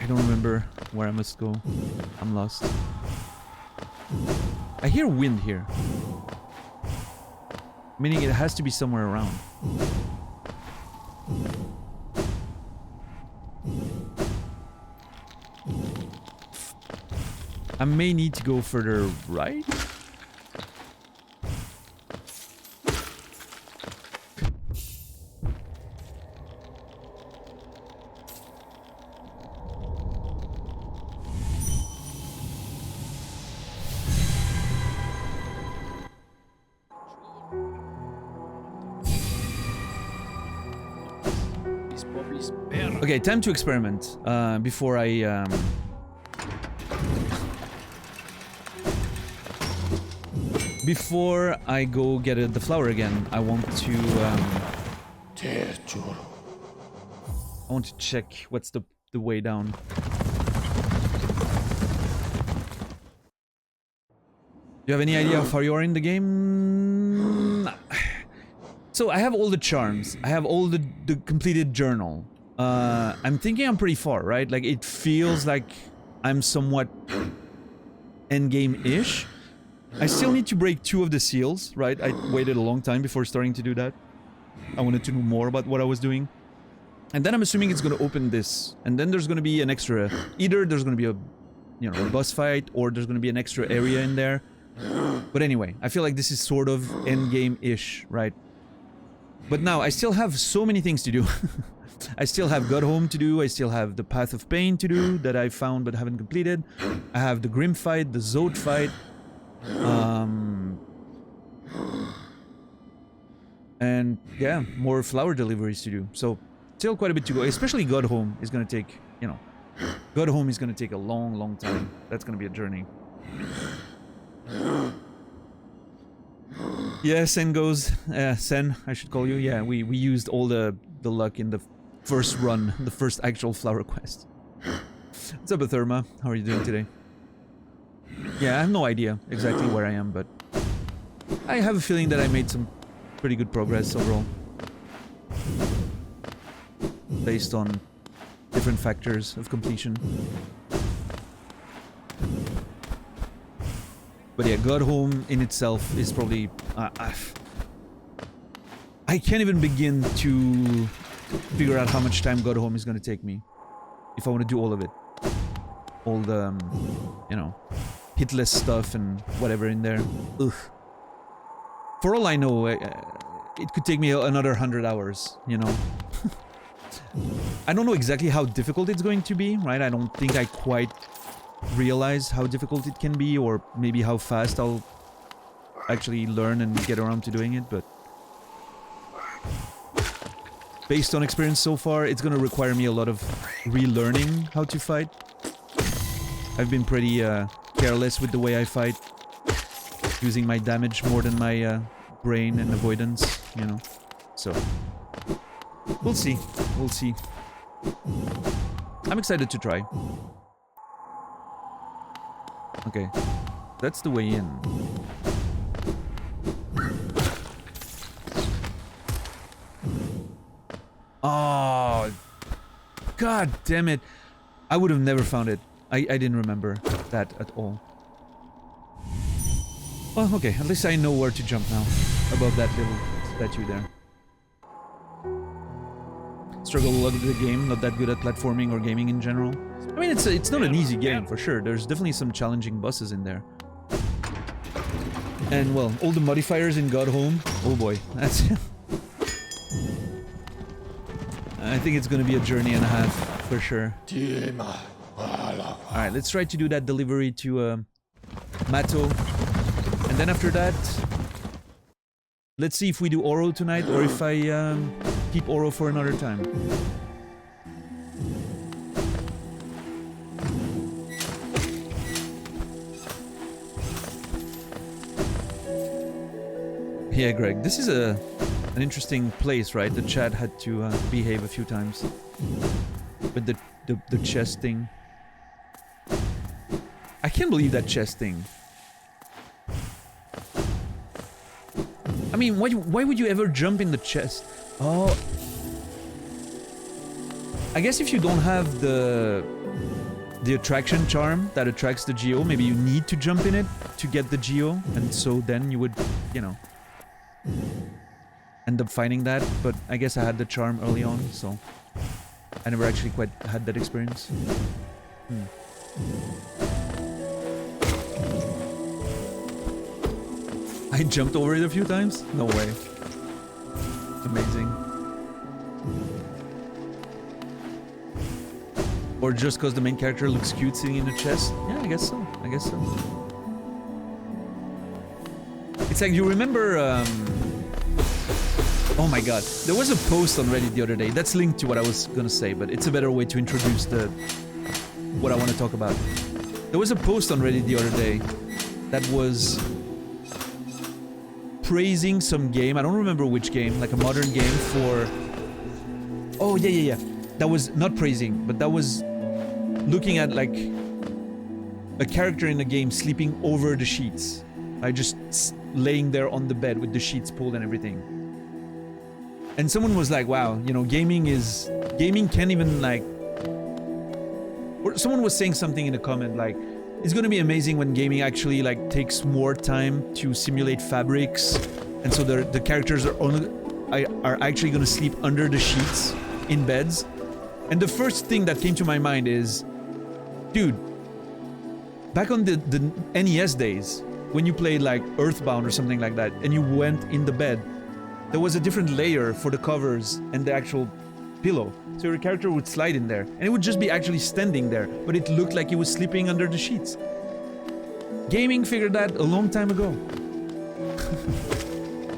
I don't remember where I must go. I'm lost. I hear wind here. Meaning it has to be somewhere around. I may need to go further right. Okay, time to experiment. Before I before I go get the flower again, I want to check what's the way down. Do you have any idea how far you are in the game? So I have all the charms. I have all the completed journal. I'm thinking I'm pretty far, right? Like, it feels like I'm somewhat endgame-ish. I still need to break 2 of the seals, right? I waited a long time before starting to do that. I wanted to know more about what I was doing. And then I'm assuming it's going to open this. And then there's going to be an extra... Either there's going to be a, you know, a boss fight, or there's going to be an extra area in there. But anyway, I feel like this is sort of endgame-ish, right? But now, I still have so many things to do. I still have Godhome to do, I still have the Path of Pain to do, that I found but haven't completed. I have the Grim fight, the Zod fight. And yeah, more flower deliveries to do. So, still quite a bit to go, especially Godhome is gonna take, you know... Godhome is gonna take a long, long time. That's gonna be a journey. Yeah, Sen goes. Sen, I should call you. Yeah, we used all the luck in the first run, the first actual flower quest. What's up, Atherma? How are you doing today? Yeah, I have no idea exactly where I am, but I have a feeling that I made some pretty good progress overall. Based on different factors of completion. But yeah, Godhome in itself is probably... I can't even begin to figure out how much time Godhome is going to take me. If I want to do all of it. All the, you know, hitless stuff and whatever in there. Ugh. For all I know, it could take me another 100 hours, you know. I don't know exactly how difficult it's going to be, right? I don't think I quite realize how difficult it can be, or maybe how fast I'll actually learn and get around to doing it, but based on experience so far, it's gonna require me a lot of relearning how to fight. I've been pretty careless with the way I fight using my damage more than my brain and avoidance, you know. So we'll see. We'll see. I'm excited to try. Okay, that's the way in. Oh, god damn it. I would have never found it. I didn't remember that at all. Well, okay, at least I know where to jump now. Above that little statue there. Struggle a lot with the game, not that good at platforming or gaming in general. I mean, it's not an easy game, for sure. There's definitely some challenging bosses in there. And, well, all the modifiers in God Home. Oh boy, that's... I think it's gonna be a journey and a half, for sure. Alright, let's try to do that delivery to Mato. And then after that, let's see if we do Oro tonight or if I keep Oro for another time. Yeah, Greg, this is an interesting place, right? The chat had to behave a few times with the chest thing. I can't believe that chest thing. I mean, why would you ever jump in the chest? Oh. I guess if you don't have the attraction charm that attracts the Geo, maybe you need to jump in it to get the Geo, and so then you would, you know, end up finding that. But I guess I had the charm early on, so I never actually quite had that experience. I jumped over it a few times? No way. Amazing. Or just because the main character looks cute sitting in the chest? Yeah, I guess so. I guess so. It's like, you remember... Oh my god. There was a post on Reddit the other day. That's linked to what I was gonna say, but it's a better way to introduce what I want to talk about. There was a post on Reddit the other day that was... praising some game, I don't remember which game, like a modern game for... Oh, yeah. That was not praising, but that was looking at, like, a character in the game sleeping over the sheets. Like, just laying there on the bed with the sheets pulled and everything. And someone was like, wow, you know, gaming can't even, like... Or someone was saying something in a comment, like, it's gonna be amazing when gaming actually like takes more time to simulate fabrics, and so the characters are actually gonna sleep under the sheets in beds. And the first thing that came to my mind is, dude, back on the NES days, when you played like Earthbound or something like that, and you went in the bed, there was a different layer for the covers and the actual pillow. So your character would slide in there, and it would just be actually standing there, but it looked like he was sleeping under the sheets. Gaming figured that a long time ago.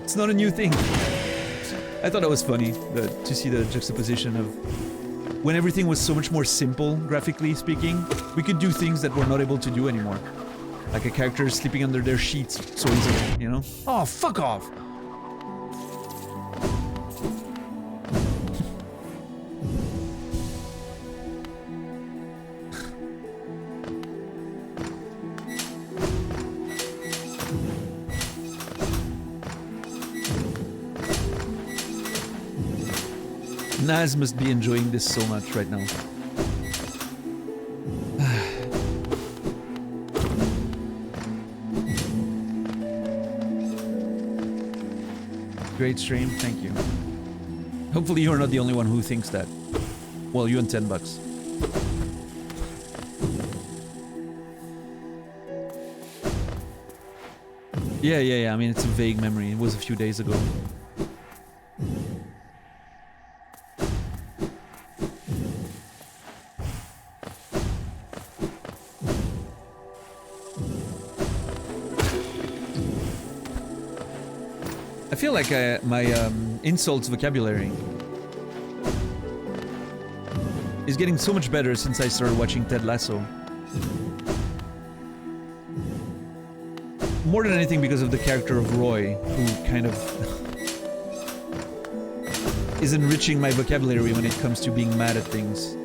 It's not a new thing. I thought that was funny, to see the juxtaposition of when everything was so much more simple, graphically speaking, we could do things that we're not able to do anymore. Like a character sleeping under their sheets so easily, you know? Oh, fuck off! Naz must be enjoying this so much right now. Great stream, thank you. Hopefully you're not the only one who thinks that. Well, you and $10. Yeah. I mean, it's a vague memory. It was a few days ago. I feel like my insults vocabulary is getting so much better since I started watching Ted Lasso. more than anything because of the character of Roy, who kind of is enriching my vocabulary when it comes to being mad at things.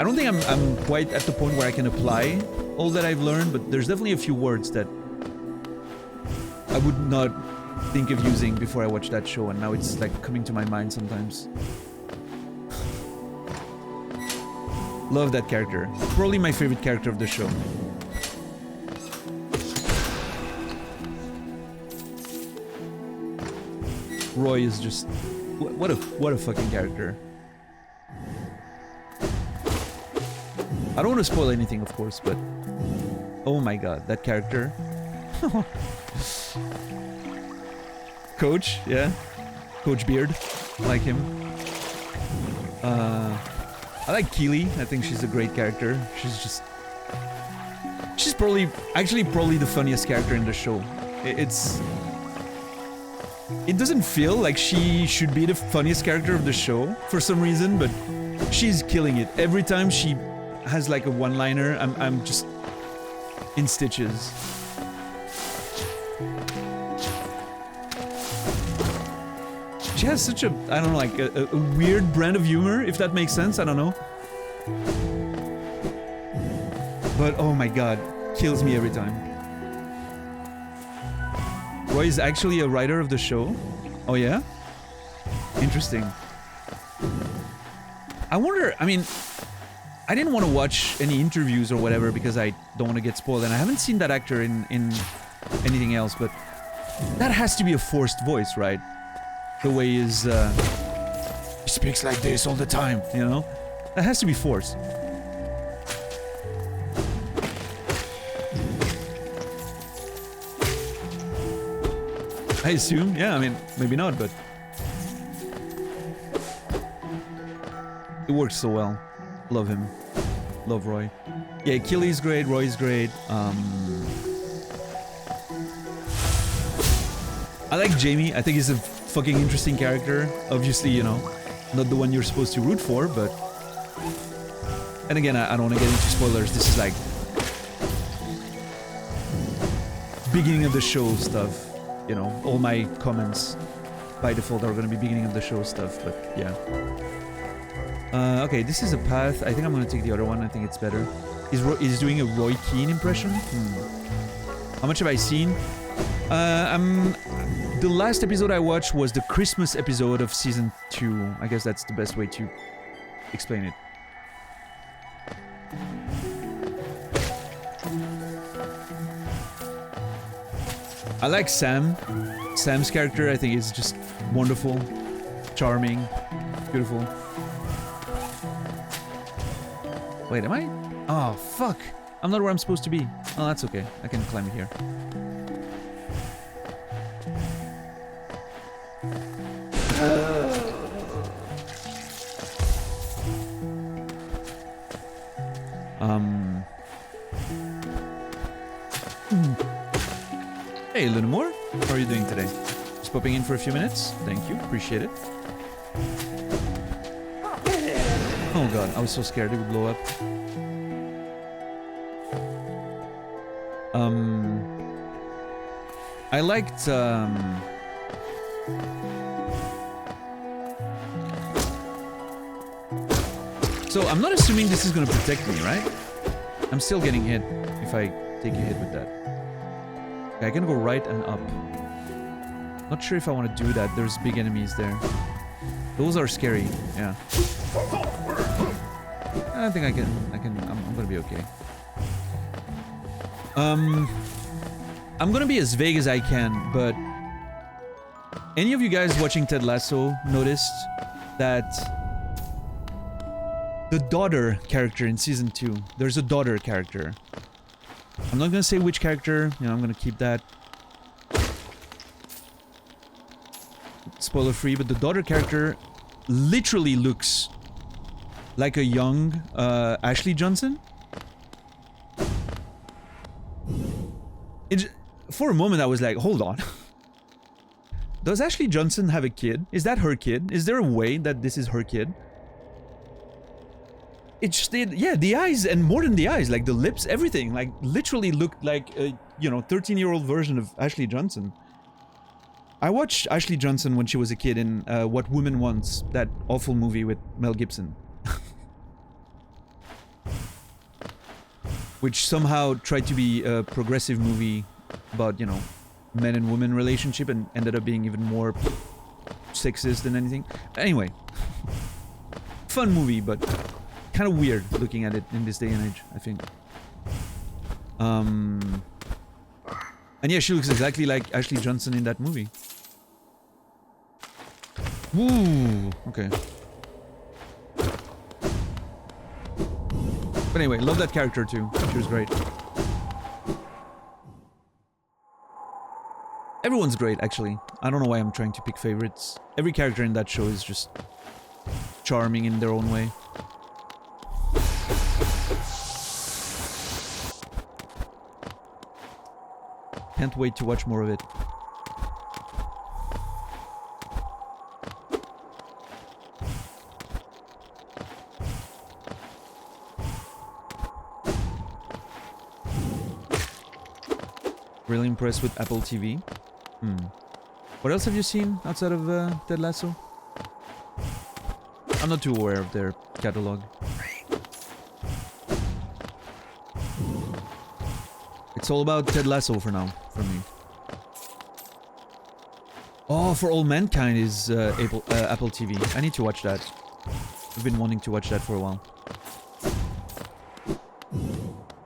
I don't think I'm quite at the point where I can apply all that I've learned, but there's definitely a few words that I would not think of using before I watched that show, and now it's like coming to my mind sometimes. Love that character. Probably my favorite character of the show. Roy is just what a fucking character. I don't want to spoil anything, of course, but oh my god, that character. Coach, yeah. Coach Beard. I like him. I like Keely. I think she's a great character. She's probably, actually probably the funniest character in the show. It doesn't feel like she should be the funniest character of the show for some reason, but she's killing it. Every time she has like a one-liner, I'm just in stitches. She has such a, I don't know, like a weird brand of humor, if that makes sense, I don't know. But oh my god, kills me every time. Roy is actually a writer of the show. Oh yeah? Interesting. I wonder, I mean, I didn't want to watch any interviews or whatever because I don't want to get spoiled, and I haven't seen that actor in anything else, but that has to be a forced voice, right? The way he speaks like this all the time, you know? That has to be forced. I assume, yeah, I mean, maybe not, but it works so well. Love him. Love Roy. Yeah, Keely's great, Roy's great. I like Jamie. I think he's a fucking interesting character. Obviously, you know, not the one you're supposed to root for, but... And again, I don't want to get into spoilers. This is like... beginning of the show stuff. You know, all my comments by default are going to be beginning of the show stuff, but yeah. Okay, this is a path. I think I'm going to take the other one. I think it's better. He's doing a Roy Keane impression. How much have I seen? The last episode I watched was the Christmas episode of season 2. I guess that's the best way to explain it. I like Sam. Sam's character, I think, is just wonderful, charming, beautiful. Wait, am I? Oh, fuck. I'm not where I'm supposed to be. Oh, that's okay. I can climb it here. Hey, Lunamore. How are you doing today? Just popping in for a few minutes. Thank you. Appreciate it. Oh god, I was so scared it would blow up. I liked, So, I'm not assuming this is gonna protect me, right? I'm still getting hit if I take a hit with that. Okay, I can go right and up. Not sure if I want to do that. There's big enemies there. Those are scary, yeah. I think I'm gonna be okay. I'm gonna be as vague as I can, but any of you guys watching Ted Lasso noticed that the daughter character in season 2, there's a daughter character. I'm not gonna say which character, you know, I'm gonna keep that spoiler free, but the daughter character literally looks like a young Ashley Johnson. For a moment I was like, hold on. Does Ashley Johnson have a kid? Is that her kid? Is there a way that this is her kid? It just did, yeah, the eyes, and more than the eyes, like the lips, everything, like literally looked like a, you know, 13-year-old version of Ashley Johnson. I watched Ashley Johnson when she was a kid in What Woman Wants, that awful movie with Mel Gibson. Which somehow tried to be a progressive movie about, you know, men and women relationship and ended up being even more sexist than anything. Anyway. Fun movie, but kind of weird looking at it in this day and age, I think. And yeah, she looks exactly like Ashley Johnson in that movie. Ooh, okay. But anyway, love that character too. She was great. Everyone's great, actually. I don't know why I'm trying to pick favorites. Every character in that show is just charming in their own way. Can't wait to watch more of it. Really impressed with Apple TV. What else have you seen outside of Ted Lasso? I'm not too aware of their catalog. It's all about Ted Lasso for now, for me. Oh, For All Mankind is Apple TV. I need to watch that. I've been wanting to watch that for a while.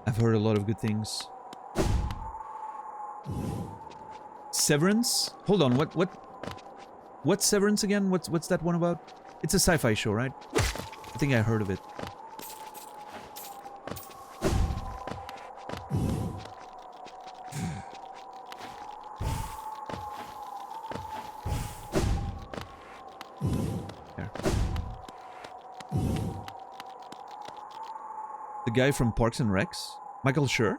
I've heard a lot of good things. Severance? Hold on, what's Severance again? What's that one about? It's a sci-fi show, right? I think I heard of it. There. The guy from Parks and Recs? Michael Schur?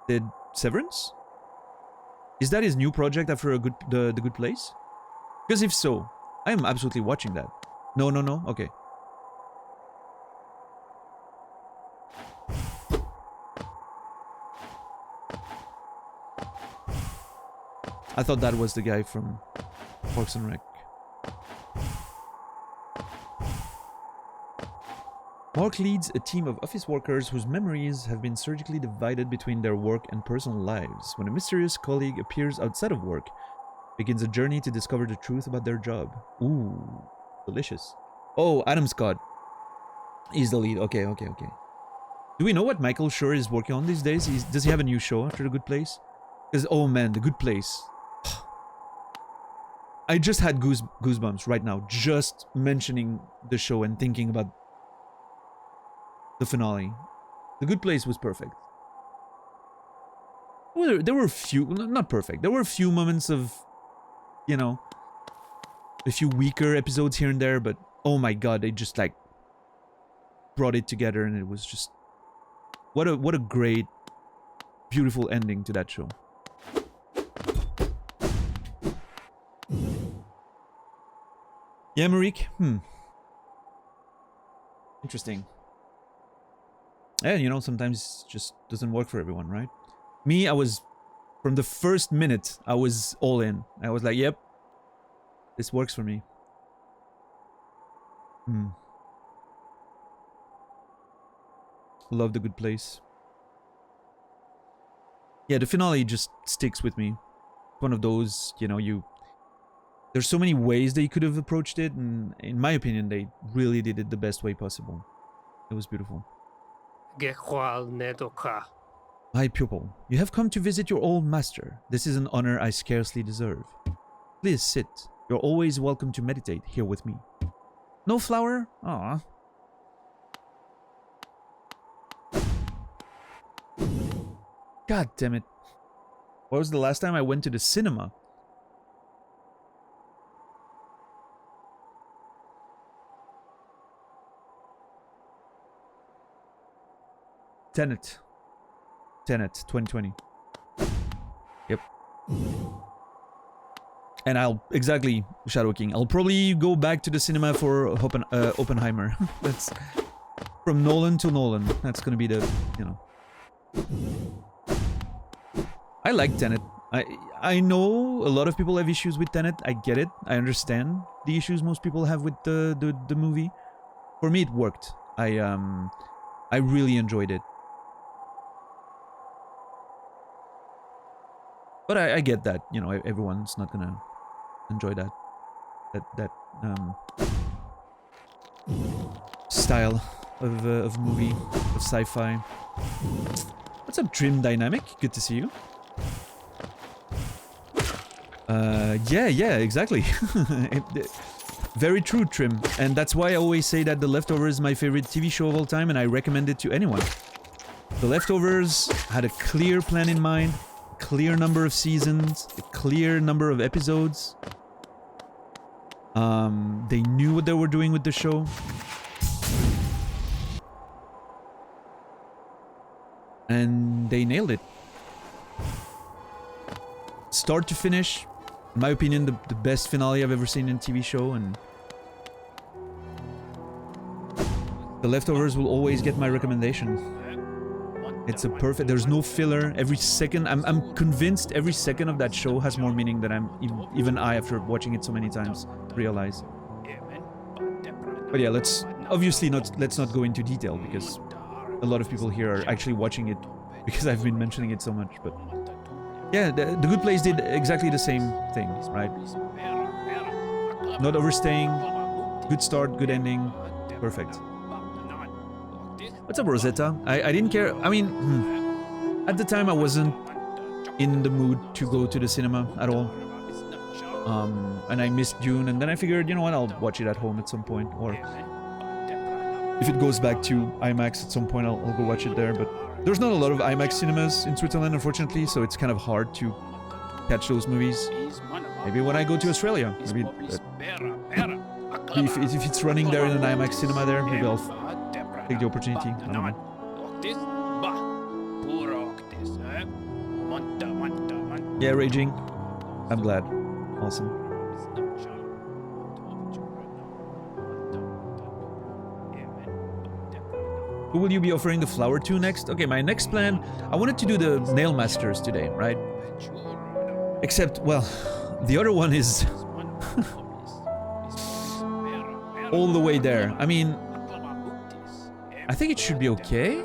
Did Severance? Is that his new project after the Good Place? Because if so, I am absolutely watching that. No. Okay. I thought that was the guy from Parks and Rec. Mark leads a team of office workers whose memories have been surgically divided between their work and personal lives. When a mysterious colleague appears outside of work, begins a journey to discover the truth about their job. Ooh, delicious. Oh, Adam Scott. He's the lead. Okay. Do we know what Michael Schur is working on these days? Does he have a new show after The Good Place? Because, oh man, The Good Place. I just had goosebumps right now, just mentioning the show and thinking about the finale. The Good Place was perfect. Well, there were a few, not perfect. There were a few moments of, you know, a few weaker episodes here and there, but oh my god, they just like brought it together, and it was just what a great, beautiful ending to that show. Yeah, Marique. Interesting. Yeah, you know, sometimes it just doesn't work for everyone, right? Me, I was, from the first minute, I was all in. I was like, yep, this works for me. Love The Good Place. Yeah, the finale just sticks with me. One of those, you know, there's so many ways they could have approached it, and in my opinion, they really did it the best way possible. It was beautiful. My pupil, you have come to visit your old master. This is an honor I scarcely deserve. Please sit. You're always welcome to meditate here with me. No flower? Aw. God damn it. What was the last time I went to the cinema? Tenet 2020. Yep. And Shadow King. I'll probably go back to the cinema for Oppenheimer. From Nolan to Nolan. That's gonna be the, you know. I like Tenet. I know a lot of people have issues with Tenet. I get it. I understand the issues most people have with the movie. For me, it worked. I really enjoyed it. But I get that, you know, everyone's not gonna enjoy that style of movie, of sci-fi. What's up, Trim Dynamic? Good to see you. Yeah, exactly. Very true, Trim. And that's why I always say that The Leftovers is my favorite TV show of all time, and I recommend it to anyone. The Leftovers had a clear plan in mind, a clear number of seasons, a clear number of episodes. They knew what they were doing with the show. And they nailed it. Start to finish, in my opinion, the best finale I've ever seen in a TV show, and The Leftovers will always get my recommendation. It's a perfect, there's no filler. Every second, I'm convinced every second of that show has more meaning than even I, after watching it so many times, realize. But yeah, let's not go into detail, because a lot of people here are actually watching it because I've been mentioning it so much. But yeah, the Good Place did exactly the same thing, right? Not overstaying, good start, good ending, perfect. What's up, Rosetta? I didn't care. I mean, at the time I wasn't in the mood to go to the cinema at all. And I missed June, and then I figured, you know what, I'll watch it at home at some point, or if it goes back to IMAX at some point, I'll go watch it there. But there's not a lot of IMAX cinemas in Switzerland, unfortunately, so it's kind of hard to catch those movies. Maybe when I go to Australia, maybe if it's running there in an IMAX cinema there, maybe I'll take the opportunity. I don't know. Yeah, Raging. I'm glad. Awesome. Who will you be offering the flower to next? Okay, my next plan, I wanted to do the Nail Masters today, right? Except, well, the other one is all the way there. I mean, I think it should be okay,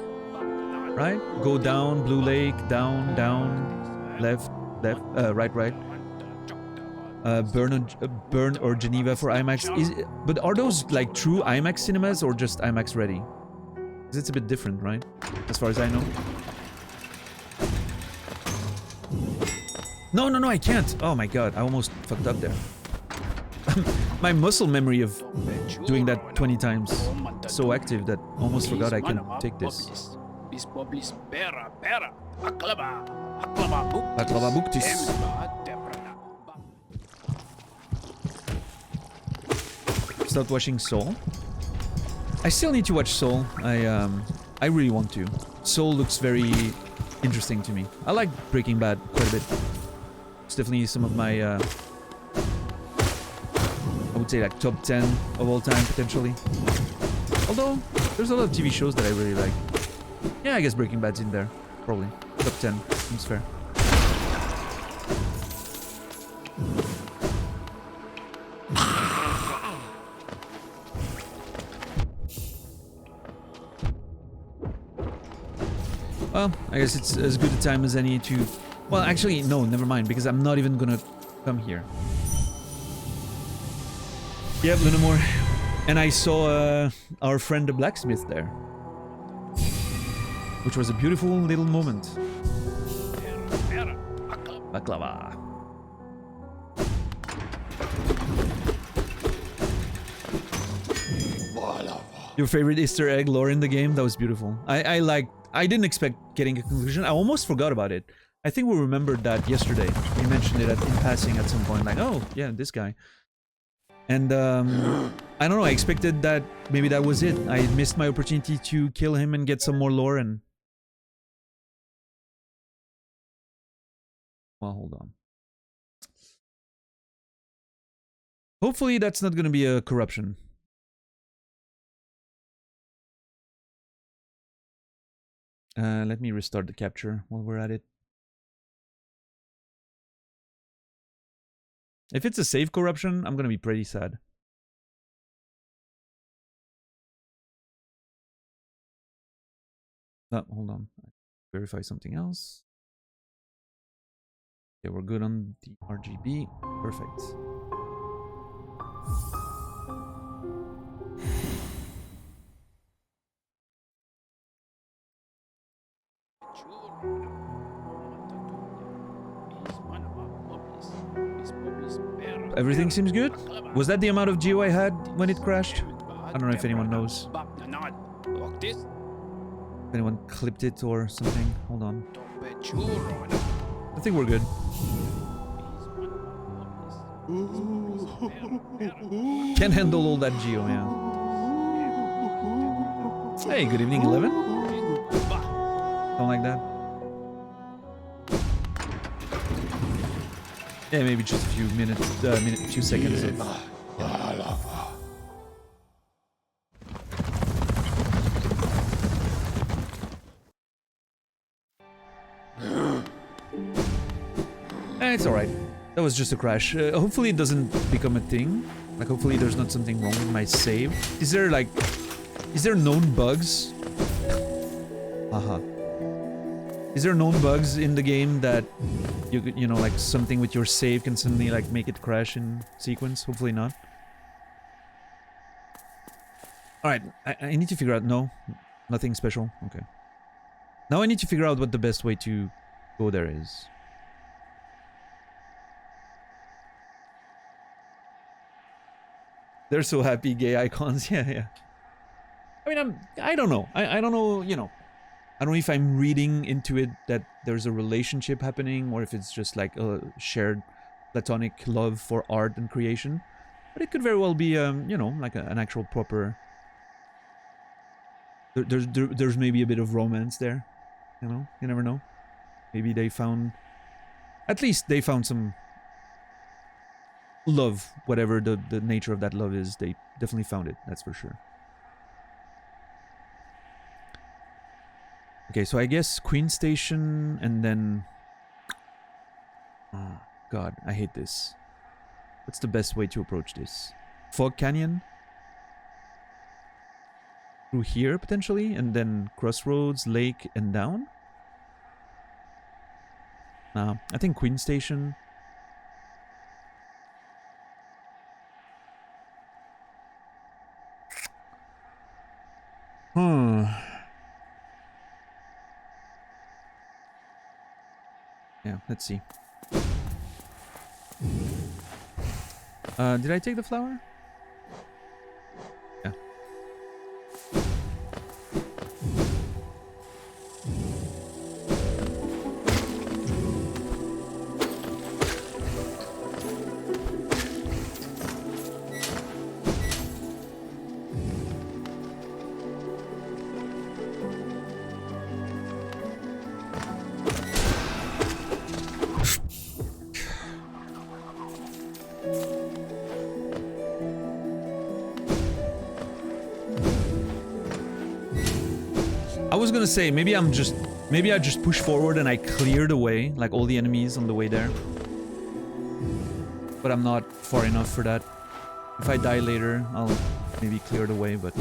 right? Go down, Blue Lake, down, left, right. Bern or Geneva for IMAX. But are those like true IMAX cinemas or just IMAX ready? Because it's a bit different, right? As far as I know. No, I can't. Oh my god, I almost fucked up there. My muscle memory of doing that 20 times so active that I almost forgot I can take this. Aklava Buktis. Stopped watching Soul. I still need to watch Soul. I really want to. Soul looks very interesting to me. I like Breaking Bad quite a bit. It's definitely some of my I would say like top 10 of all time potentially. Although there's a lot of TV shows that I really like. Yeah, I guess Breaking Bad's in there. Probably. Top 10. Seems fair. Well, I guess it's as good a time as any to... Well, actually, no, never mind, because I'm not even gonna come here. Yep, Lunamore. And I saw our friend the blacksmith there. Which was a beautiful little moment. Baklava. Your favorite Easter egg lore in the game? That was beautiful. I didn't expect getting a conclusion. I almost forgot about it. I think we remembered that yesterday. We mentioned it in passing at some point. Like, oh, yeah, this guy. And, I don't know. I expected that maybe that was it. I missed my opportunity to kill him and get some more lore and... Well, hold on. Hopefully that's not going to be a corruption. Let me restart the capture while we're at it. If it's a save corruption, I'm gonna be pretty sad. Oh, hold on. Verify something else. Okay, we're good on the RGB. Perfect. Everything seems good? Was that the amount of geo I had when it crashed? I don't know if anyone knows. If anyone clipped it or something. Hold on. I think we're good. Can't handle all that geo, yeah. Hey, good evening, 11. Something like that. Yeah, maybe just a few minutes, few seconds of... Yeah. It's alright. That was just a crash. Hopefully it doesn't become a thing. Like, hopefully there's not something wrong with my save. Is there, like... Is there known bugs? Haha. Is there known bugs in the game that you know, like something with your save can suddenly like make it crash in sequence? Hopefully not. Alright, I need to figure out... No, nothing special. Okay. Now I need to figure out what the best way to go there is. They're so happy, gay icons. Yeah. I mean, I don't know. I don't know, you know. I don't know if I'm reading into it that there's a relationship happening or if it's just like a shared platonic love for art and creation. But it could very well be, you know, like an actual proper... There's maybe a bit of romance there. You know, you never know. Maybe they found... At least they found some... love, whatever the nature of that love is. They definitely found it, that's for sure. Okay, so I guess Queen Station and then... Oh, God, I hate this. What's the best way to approach this? Fog Canyon? Through here, potentially? And then Crossroads, Lake, and down? No, I think Queen Station... Yeah, let's see. Did I take the flower? Yeah. I was gonna say, maybe I just push forward and I clear the way, like all the enemies on the way there. But I'm not far enough for that. If I die later, I'll maybe clear the way, but...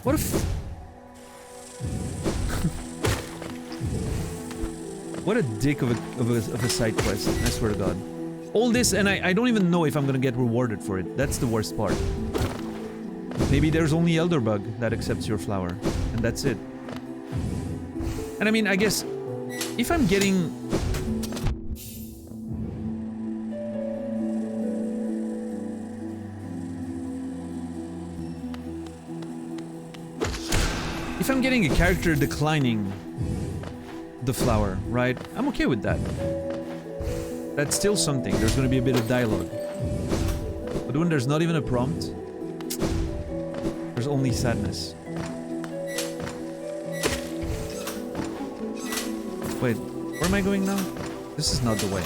What if... What a dick of a side quest, I swear to God. All this, and I don't even know if I'm gonna get rewarded for it. That's the worst part. Maybe there's only Elderbug that accepts your flower, and that's it. And I mean, I guess, if I'm getting... If I'm getting a character declining the flower, right? I'm okay with that. That's still something. There's gonna be a bit of dialogue. But when there's not even a prompt, there's only sadness. Wait, where am I going now? This is not the way.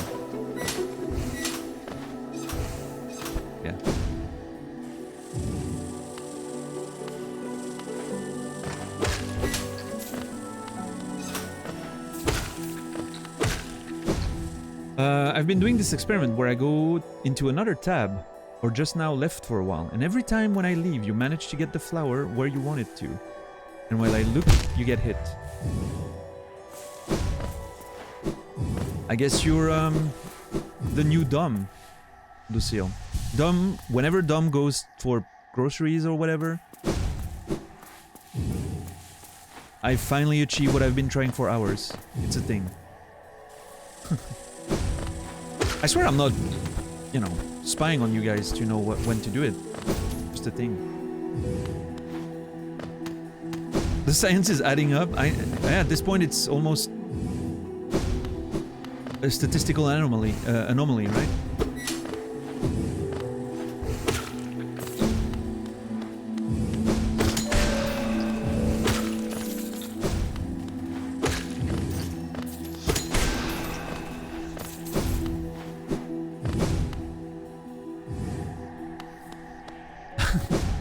I've been doing this experiment where I go into another tab, or just now left for a while, and every time when I leave, you manage to get the flower where you want it to. And while I look, you get hit. I guess you're, the new Dom, Lucille. Dom, whenever Dom goes for groceries or whatever, I finally achieve what I've been trying for hours. It's a thing. I swear I'm not, you know, spying on you guys to know when to do it. Just a thing. The science is adding up. At this point, it's almost a statistical anomaly, right?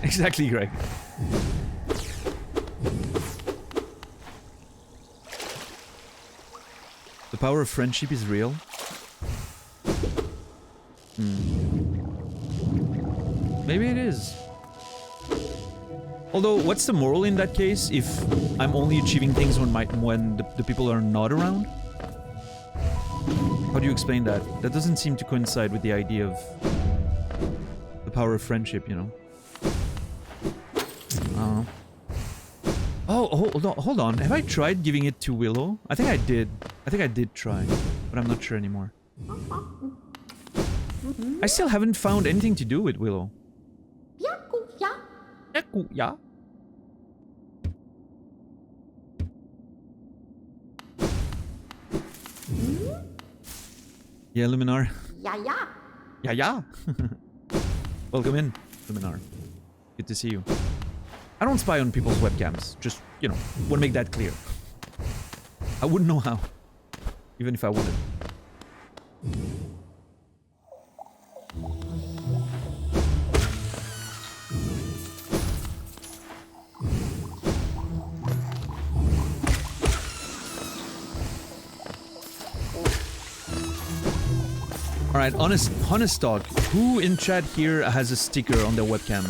Exactly, Greg. The power of friendship is real. Maybe it is. Although, what's the moral in that case if I'm only achieving things when the people are not around? How do you explain that? That doesn't seem to coincide with the idea of the power of friendship, you know? Oh, hold on. Have I tried giving it to Willow? I think I did. I think I did try, but I'm not sure anymore. I still haven't found anything to do with Willow. Yeah. Yeah, Luminar. Yeah. Welcome in, Luminar. Good to see you. I don't spy on people's webcams. Just, you know, want to make that clear. I wouldn't know how. Even if I wanted. Alright, honest talk. Who in chat here has a sticker on their webcam?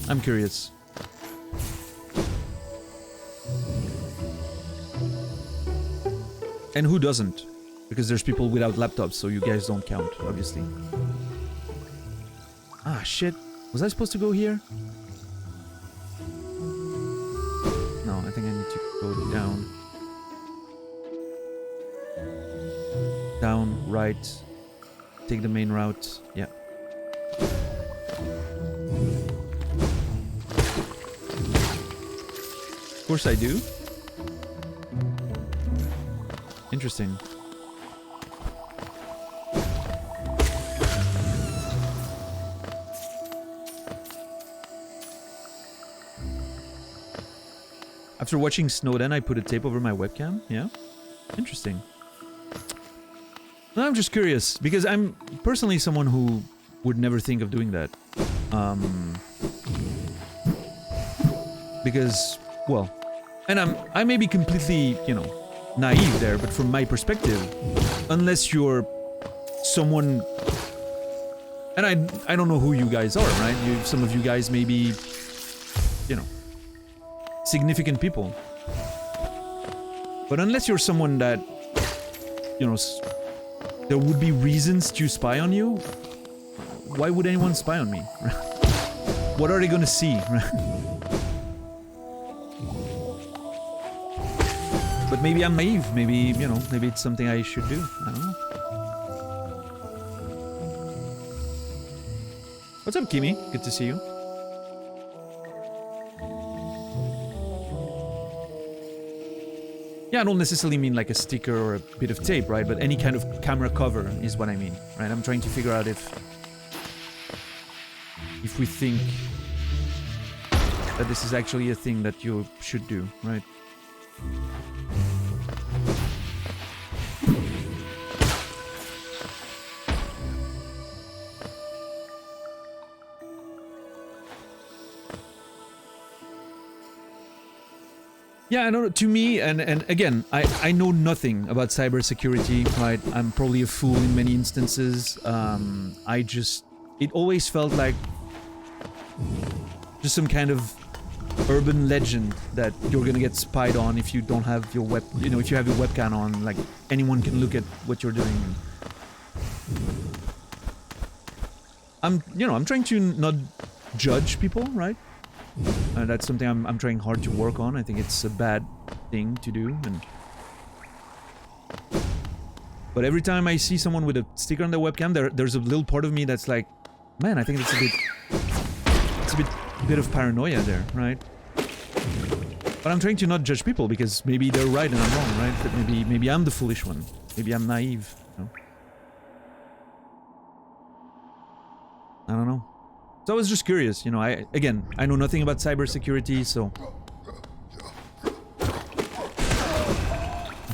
I'm curious. And who doesn't? Because there's people without laptops, so you guys don't count, obviously. Ah, shit. Was I supposed to go here? No, I think I need to go down. Down, right. Take the main route. Yeah. Of course I do. Interesting. After watching Snowden, I put a tape over my webcam. Yeah? Interesting. No, I'm just curious, because I'm personally someone who would never think of doing that. Because, well, and I may be completely, you know, naive there, but from my perspective, unless you're someone, and I don't know who you guys are, right? Some of you guys may be, you know, significant people. But unless you're someone that, you know, there would be reasons to spy on you, why would anyone spy on me? What are they gonna see? But maybe I'm naive, maybe, you know, maybe it's something I should do. I don't know. What's up, Kimi? Good to see you. Yeah, I don't necessarily mean like a sticker or a bit of tape, right? But any kind of camera cover is what I mean, right? I'm trying to figure out if we think that this is actually a thing that you should do, right? Yeah, I don't know. To me, and again, I know nothing about cybersecurity, right? I'm probably a fool in many instances. It always felt like just some kind of urban legend that you're gonna get spied on if you don't have your if you have your webcam on, like anyone can look at what you're doing. I'm trying to not judge people, right? That's something I'm trying hard to work on. I think it's a bad thing to do, but every time I see someone with a sticker on their webcam, there's a little part of me that's like, man, I think it's a bit of paranoia there, right? But I'm trying to not judge people because maybe they're right and I'm wrong, right? But maybe I'm the foolish one. Maybe I'm naive. You know? I don't know. So I was just curious, I know nothing about cybersecurity, so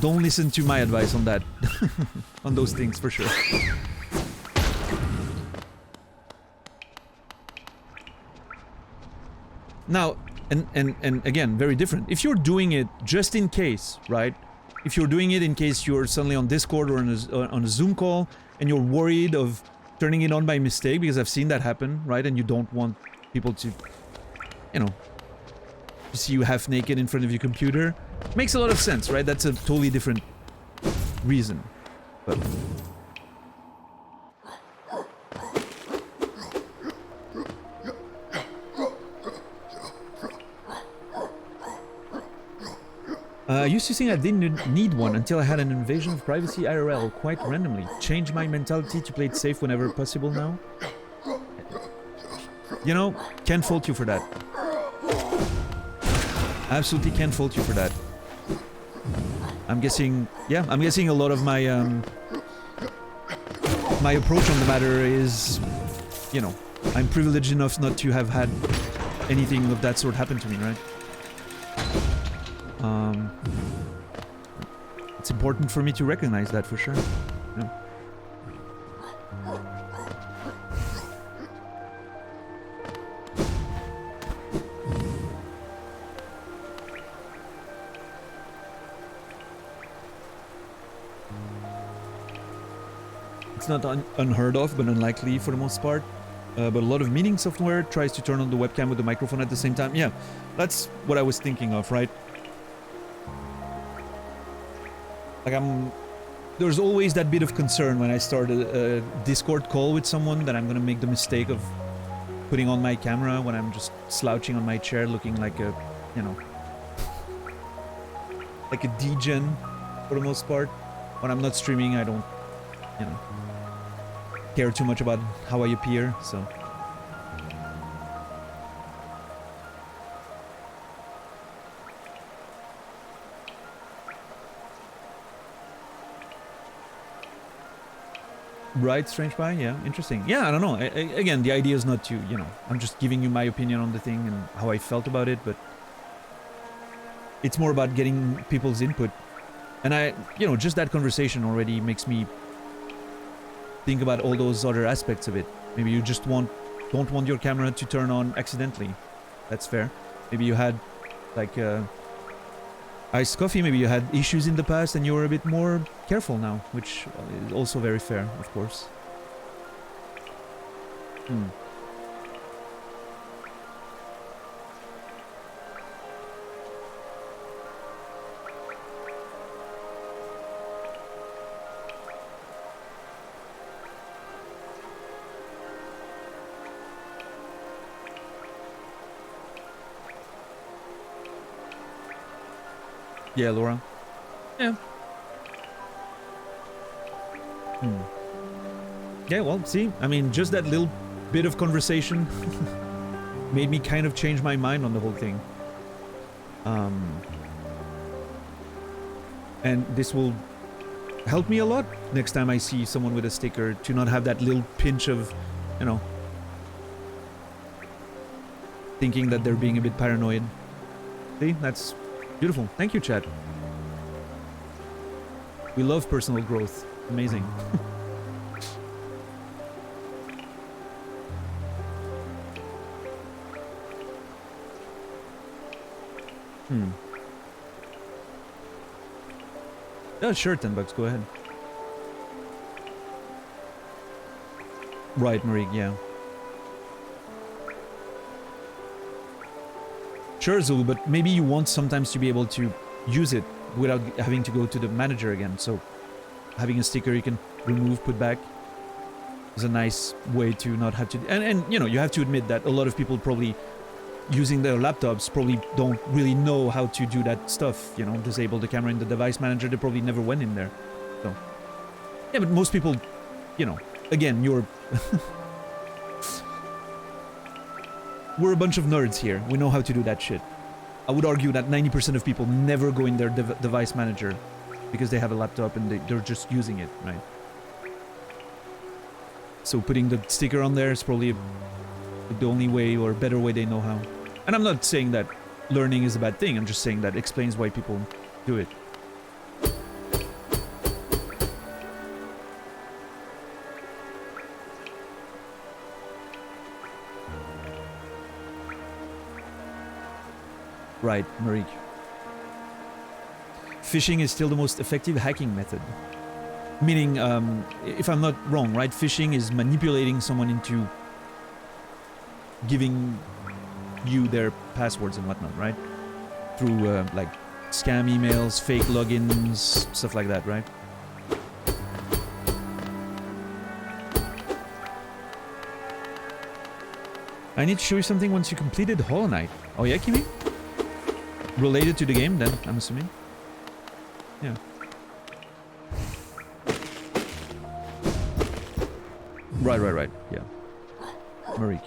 don't listen to my advice on that. On those things, for sure. Now, and again, very different. If you're doing it just in case, right? If you're doing it in case you're suddenly on Discord or on a Zoom call and you're worried of turning it on by mistake, because I've seen that happen, right? And you don't want people to, to see you half naked in front of your computer. Makes a lot of sense, right? That's a totally different reason. But I used to think I didn't need one until I had an invasion of privacy IRL quite randomly. Changed my mentality to play it safe whenever possible now. Can't fault you for that. Absolutely can't fault you for that. I'm guessing a lot of my my approach on the matter is, I'm privileged enough not to have had anything of that sort happen to me, right? It's important for me to recognize that for sure. Yeah. It's not unheard of, but unlikely for the most part. But a lot of meeting software tries to turn on the webcam with the microphone at the same time. Yeah, that's what I was thinking of, right? Like there's always that bit of concern when I start a Discord call with someone that I'm gonna make the mistake of putting on my camera when I'm just slouching on my chair looking like a, like a degen for the most part. When I'm not streaming, I don't, care too much about how I appear, so. Right, Strange Pie? Yeah, interesting. Yeah, I don't know. Again, the idea is not to, I'm just giving you my opinion on the thing and how I felt about it, but it's more about getting people's input. And just that conversation already makes me think about all those other aspects of it. Maybe you just don't want your camera to turn on accidentally. That's fair. Maybe you had, like, iced coffee, maybe you had issues in the past and you were a bit more careful now, which is also very fair, of course. Yeah, Laura. Yeah. Yeah, well, see, I mean, just that little bit of conversation made me kind of change my mind on the whole thing. And this will help me a lot next time I see someone with a sticker, to not have that little pinch of, thinking that they're being a bit paranoid. See, that's beautiful. Thank you, chat. We love personal growth. Amazing. Oh, sure, $10, go ahead. Right, Marik, yeah. Sure, Zulu, but maybe you want sometimes to be able to use it without having to go to the manager again. So having a sticker you can remove, put back is a nice way to not have to... And you know, you have to admit that a lot of people probably using their laptops probably don't really know how to do that stuff, you know, disable the camera in the device manager. They probably never went in there. So, yeah, but most people, you know, again, you're... We're a bunch of nerds here. We know how to do that shit. I would argue that 90% of people never go in their device manager because they have a laptop and they're just using it, right? So putting the sticker on there is probably the only way or better way they know how. And I'm not saying that learning is a bad thing. I'm just saying that explains why people do it. Right, Marik. Phishing is still the most effective hacking method. Meaning, if I'm not wrong, right? Phishing is manipulating someone into giving you their passwords and whatnot, right? Through, like, scam emails, fake logins, stuff like that, right? I need to show you something once you completed Hollow Knight. Oh yeah, Kimi? Related to the game, then, I'm assuming? Yeah. Right. Yeah. Marik.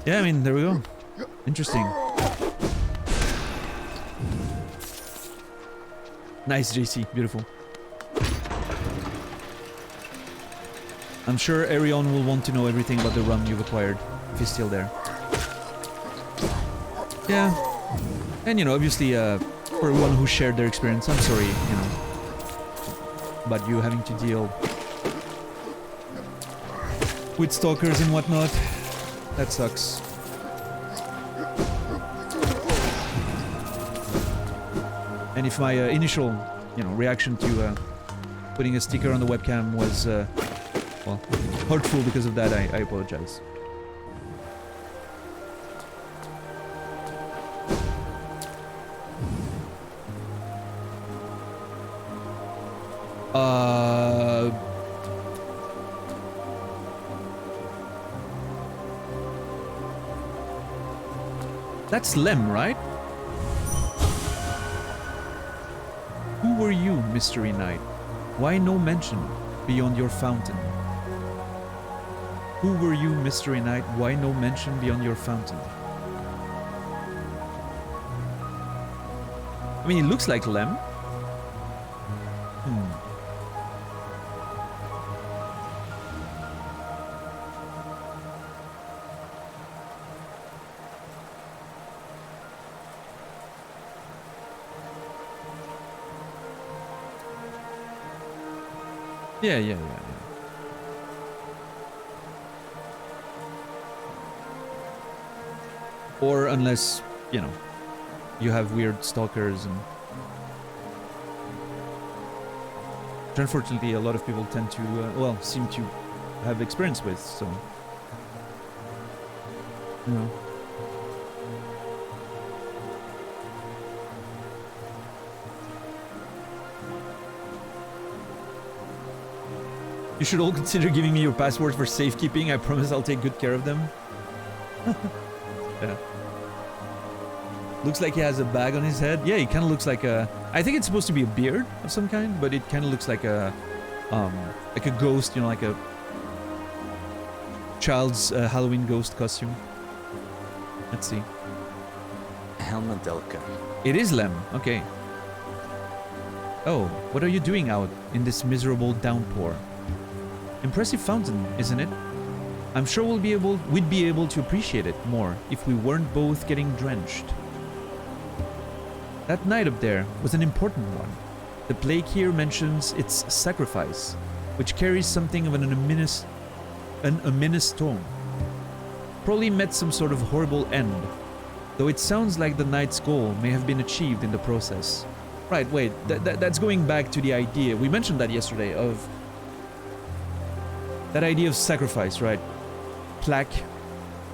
Yeah, I mean, there we go. Interesting. Nice, JC. Beautiful. I'm sure Arion will want to know everything about the rum you've acquired, if he's still there. Yeah. And, you know, obviously, for everyone who shared their experience, I'm sorry, you know, about you having to deal with stalkers and whatnot. That sucks. And if my initial, you know, reaction to putting a sticker on the webcam was, well, hurtful because of that, I apologize. That's Lem, right? Who were you, Mystery Knight? Why no mention beyond your fountain? Who were you, Mystery Knight? Why no mention beyond your fountain? I mean, it looks like Lem. Yeah. Or unless, you know, you have weird stalkers and... Which unfortunately a lot of people tend to, well, seem to have experience with, so... You know. You should all consider giving me your passwords for safekeeping. I promise I'll take good care of them. Yeah. Looks like he has a bag on his head. Yeah, he kind of looks like a... I think it's supposed to be a beard of some kind, but it kind of looks like a ghost, you know, like a child's Halloween ghost costume. Let's see. Helma Delka. It is Lem. Okay. Oh, what are you doing out in this miserable downpour? Impressive fountain, isn't it? I'm sure we'd be able to appreciate it more if we weren't both getting drenched. That night up there was an important one. The plague here mentions its sacrifice, which carries something of an ominous tone. Probably met some sort of horrible end, though it sounds like the knight's goal may have been achieved in the process. Right, wait, that's going back to the idea, we mentioned that yesterday, of that idea of sacrifice, right? Plaque,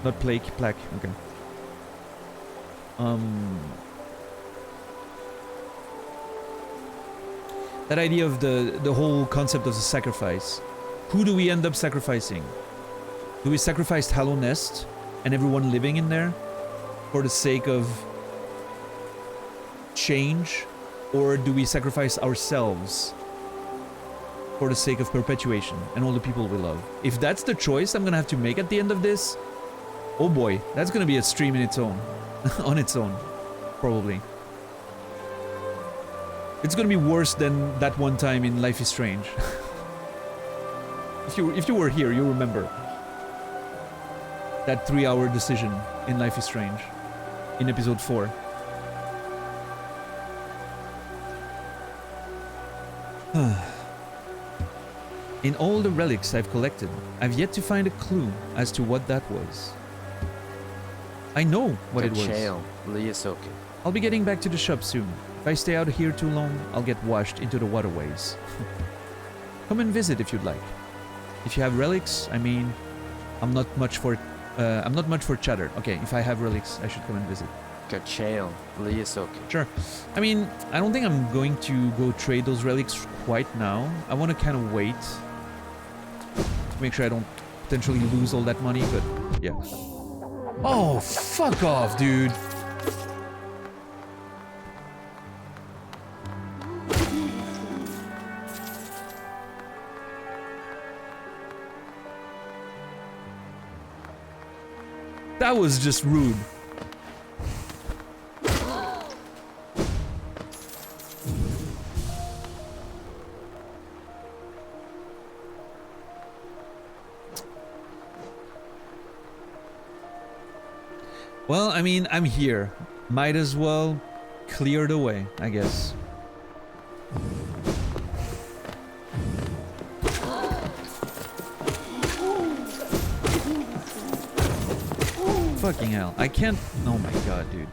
not plague, plaque, okay. That idea of the whole concept of the sacrifice. Who do we end up sacrificing? Do we sacrifice Hallow Nest and everyone living in there for the sake of change? Or do we sacrifice ourselves for the sake of perpetuation and all the people we love? If that's the choice I'm gonna have to make at the end of this, oh boy, that's gonna be a stream in its own. On its own, probably. It's gonna be worse than that one time in Life is Strange. If you were here, you remember that 3-hour decision in Life is Strange in episode 4. In all the relics I've collected, I've yet to find a clue as to what that was. I know what it was. I'll be getting back to the shop soon. If I stay out here too long, I'll get washed into the waterways. Come and visit if you'd like. If you have relics, I mean, I'm not much for chatter. Okay, if I have relics, I should come and visit. Sure. I mean, I don't think I'm going to go trade those relics quite now. I want to kind of wait to make sure I don't potentially lose all that money, but yeah. Oh, fuck off, dude. That was just rude. Well, I mean, I'm here. Might as well clear the way, I guess. Fucking hell. I can't... Oh my god, dude.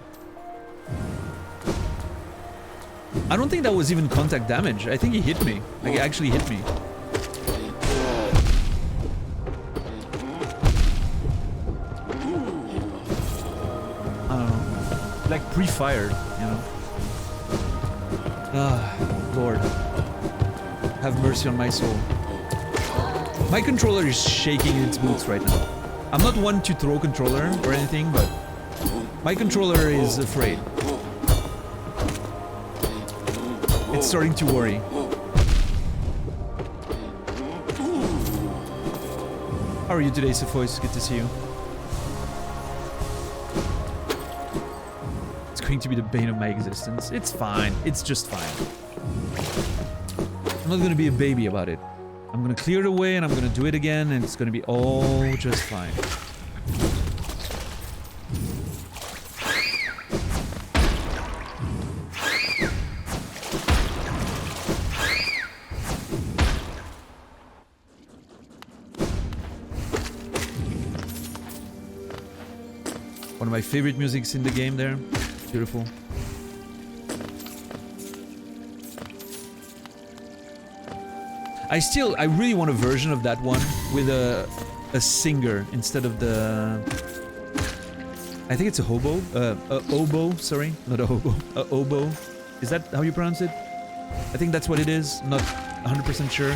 I don't think that was even contact damage. I think he hit me. Like, he actually hit me. Like pre-fired, you know. Ah, Lord. Have mercy on my soul. My controller is shaking in its boots right now. I'm not one to throw controller or anything, but my controller is afraid. It's starting to worry. How are you today, Sephois? Good to see you. Going to be the bane of my existence. It's fine. It's just fine. I'm not gonna be a baby about it. I'm gonna clear it away and I'm gonna do it again and it's gonna be all just fine. One of my favorite musics in the game there. Beautiful. I really want a version of that one with a singer instead of the... I think it's a hobo. A oboe, sorry. Not a hobo. A oboe. Is that how you pronounce it? I think that's what it is. Not 100% sure.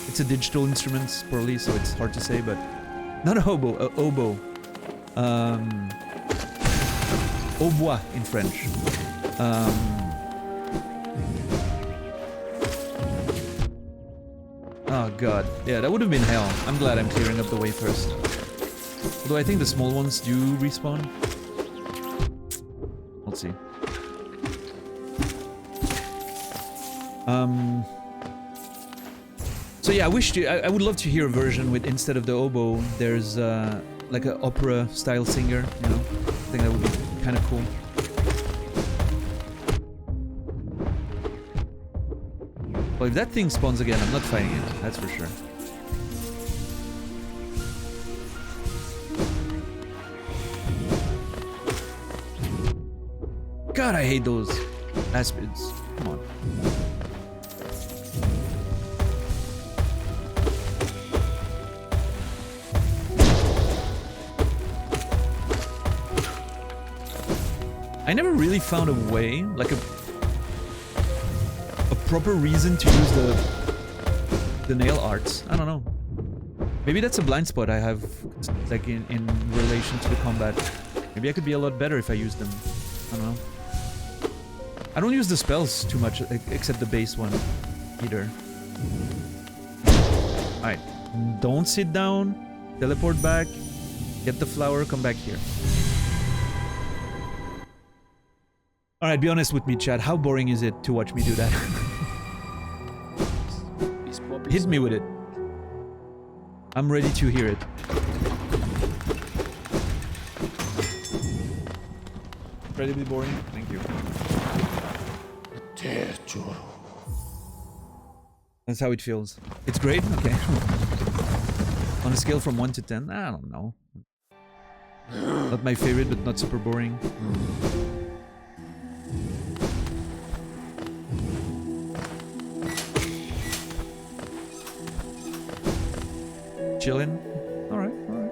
It's a digital instrument, probably, so it's hard to say, but... Not a hobo, a oboe. Hautbois in French. Oh god. Yeah, that would have been hell. I'm glad I'm clearing up the way first. Although I think the small ones do respawn. Let's see. So yeah, I would love to hear a version with, instead of the oboe, there's like an opera style singer, you know? I think that would be kind of cool. Well, if that thing spawns again, I'm not fighting it, that's for sure. God, I hate those aspids. Come on. I never really found a way, like a proper reason to use the nail arts. I don't know. Maybe that's a blind spot I have, like in relation to the combat. Maybe I could be a lot better if I used them. I don't know. I don't use the spells too much, except the base one, either. Alright. Don't sit down. Teleport back. Get the flower, come back here. Alright, be honest with me, chat. How boring is it to watch me do that? Hit me with it. I'm ready to hear it. Incredibly boring. Thank you. That's how it feels. It's great? Okay. On a scale from 1 to 10? I don't know. Not my favorite, but not super boring. Chillin'? Alright, alright.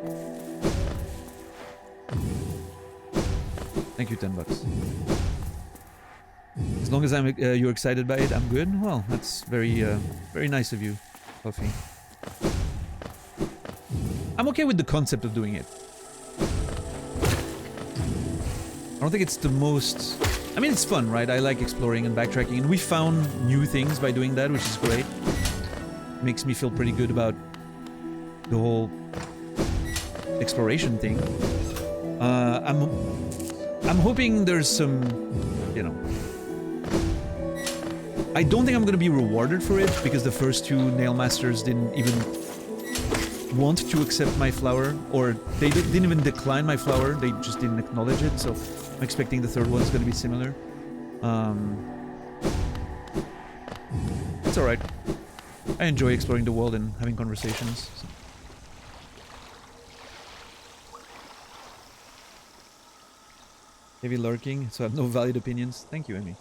Thank you, $10. As long as you're excited by it, I'm good. Well, that's very nice of you, Coffee. I'm okay with the concept of doing it. I don't think it's the most... I mean, it's fun, right? I like exploring and backtracking, and we found new things by doing that, which is great. Makes me feel pretty good about the whole exploration thing. I'm hoping there's some, you know... I don't think I'm gonna be rewarded for it, because the first two Nail Masters didn't even want to accept my flower, or they didn't even decline my flower, they just didn't acknowledge it, so I'm expecting the third one's gonna be similar. It's alright. I enjoy exploring the world and having conversations. So. Heavy lurking, so I have no valid opinions. Thank you, Emmy.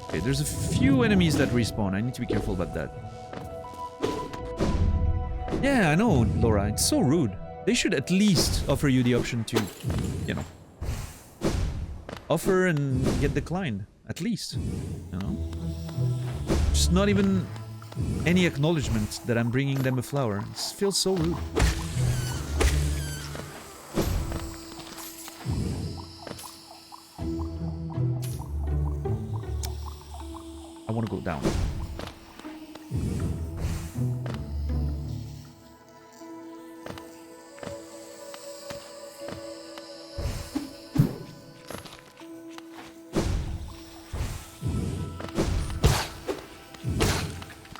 Okay, there's a few enemies that respawn. I need to be careful about that. Yeah, I know, Laura. It's so rude. They should at least offer you the option to, you know, offer and get declined. At least, you know? Just not even any acknowledgement that I'm bringing them a flower. It feels so rude. I want to go down.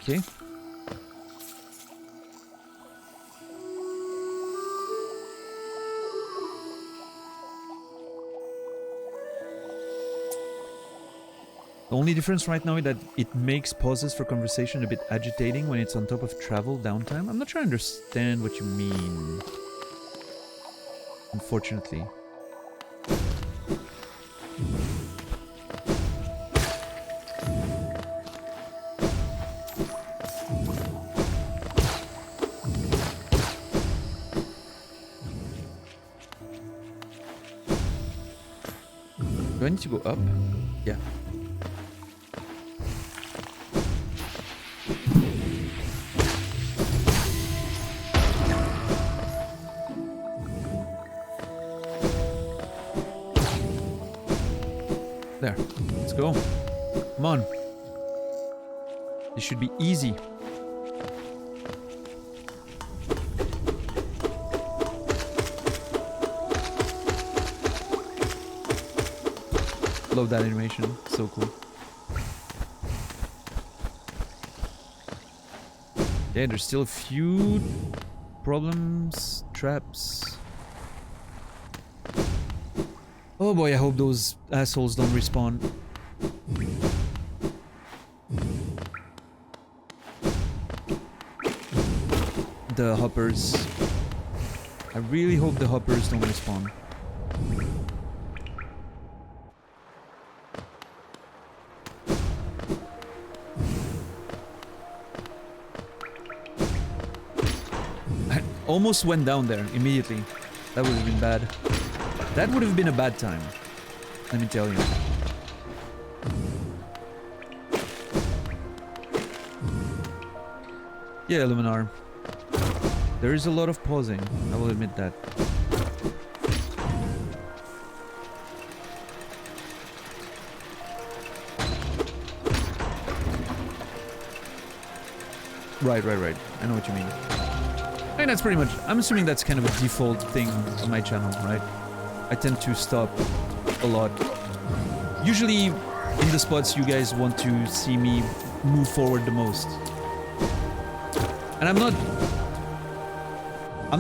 Okay. The only difference right now is that it makes pauses for conversation a bit agitating when it's on top of travel downtime. I'm not sure I understand what you mean. Unfortunately. Do I need to go up? Yeah. There. Let's go. Come on. This should be easy. Love that animation. So cool. Yeah, there's still a few problems, traps. Oh boy, I hope those assholes don't respawn. the hoppers. I really hope the hoppers don't respawn. I almost went down there immediately. That would have been bad. That would have been a bad time. Let me tell you. Yeah, Luminar. There is a lot of pausing, I will admit that. Right. I know what you mean. I mean, that's pretty much... I'm assuming that's kind of a default thing on my channel, right? I tend to stop a lot. Usually, in the spots you guys want to see me move forward the most. And I'm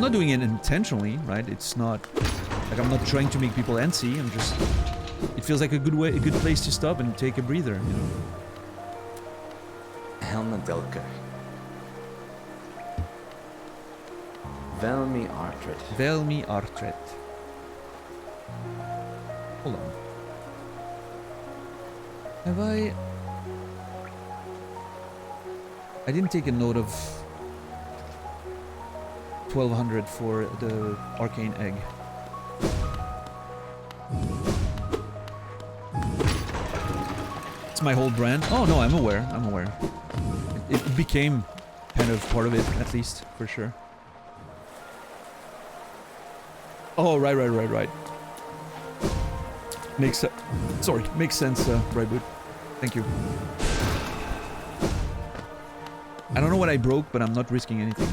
not doing it intentionally, right? It's not like I'm not trying to make people antsy. I'm just... It feels like a good place to stop and take a breather, you know? Helma Delka. Velmi Artred. Velmi Artred. Hold on. Have I didn't take a note of 1200 for the arcane egg. It's my whole brand. Oh no, I'm aware. It became kind of part of it, at least, for sure. Oh, right. Makes sense, Brightwood. Thank you. I don't know what I broke, but I'm not risking anything.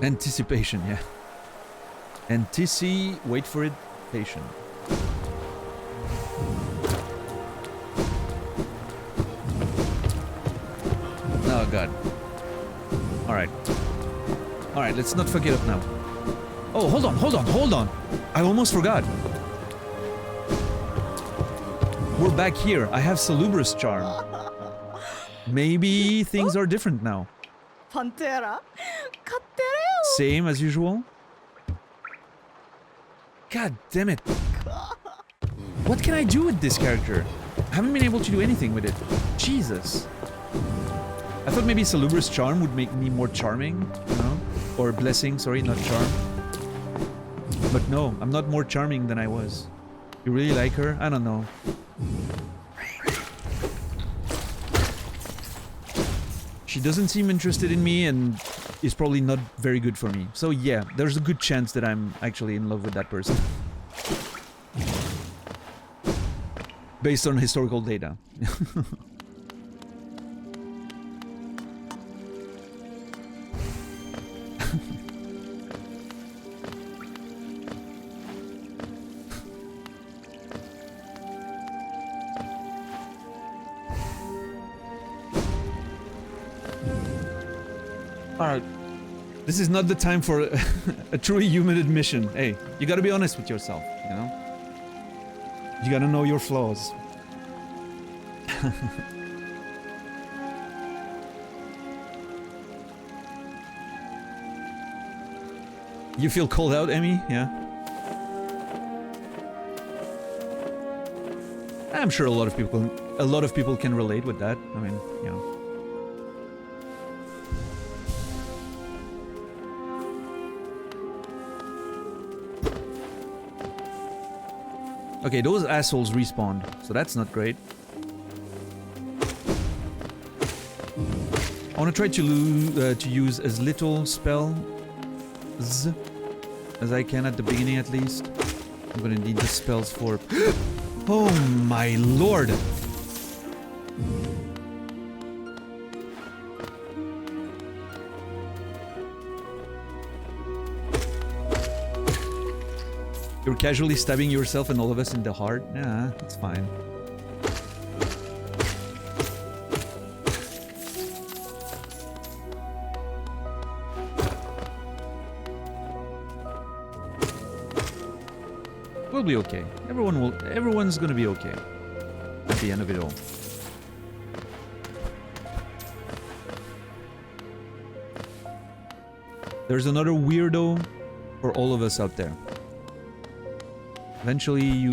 Anticipation, yeah. Wait for it, patient. Oh god. Alright, let's not forget it now. Oh, hold on. I almost forgot. We're back here. I have Salubrious Charm. Maybe things are different now. Pantera? Same as usual. God damn it. What can I do with this character? I haven't been able to do anything with it. Jesus. I thought maybe Salubrious Charm would make me more charming, you know? Or Blessing, sorry, not Charm. But no, I'm not more charming than I was. You really like her? I don't know. She doesn't seem interested in me and is probably not very good for me. So yeah, there's a good chance that I'm actually in love with that person. Based on historical data. Alright. This is not the time for a truly human admission. Hey, you gotta be honest with yourself, you know? You gotta know your flaws. You feel called out, Emmy? Yeah. I'm sure a lot of people can relate with that. I mean, you know. Okay, those assholes respawned, so that's not great. I want to try to use as little spells as I can at the beginning, at least. I'm gonna need the spells for... Oh my lord! You're casually stabbing yourself and all of us in the heart? Nah, it's fine. We'll be okay. Everyone's gonna be okay at the end of it all. There's another weirdo for all of us out there. Eventually, you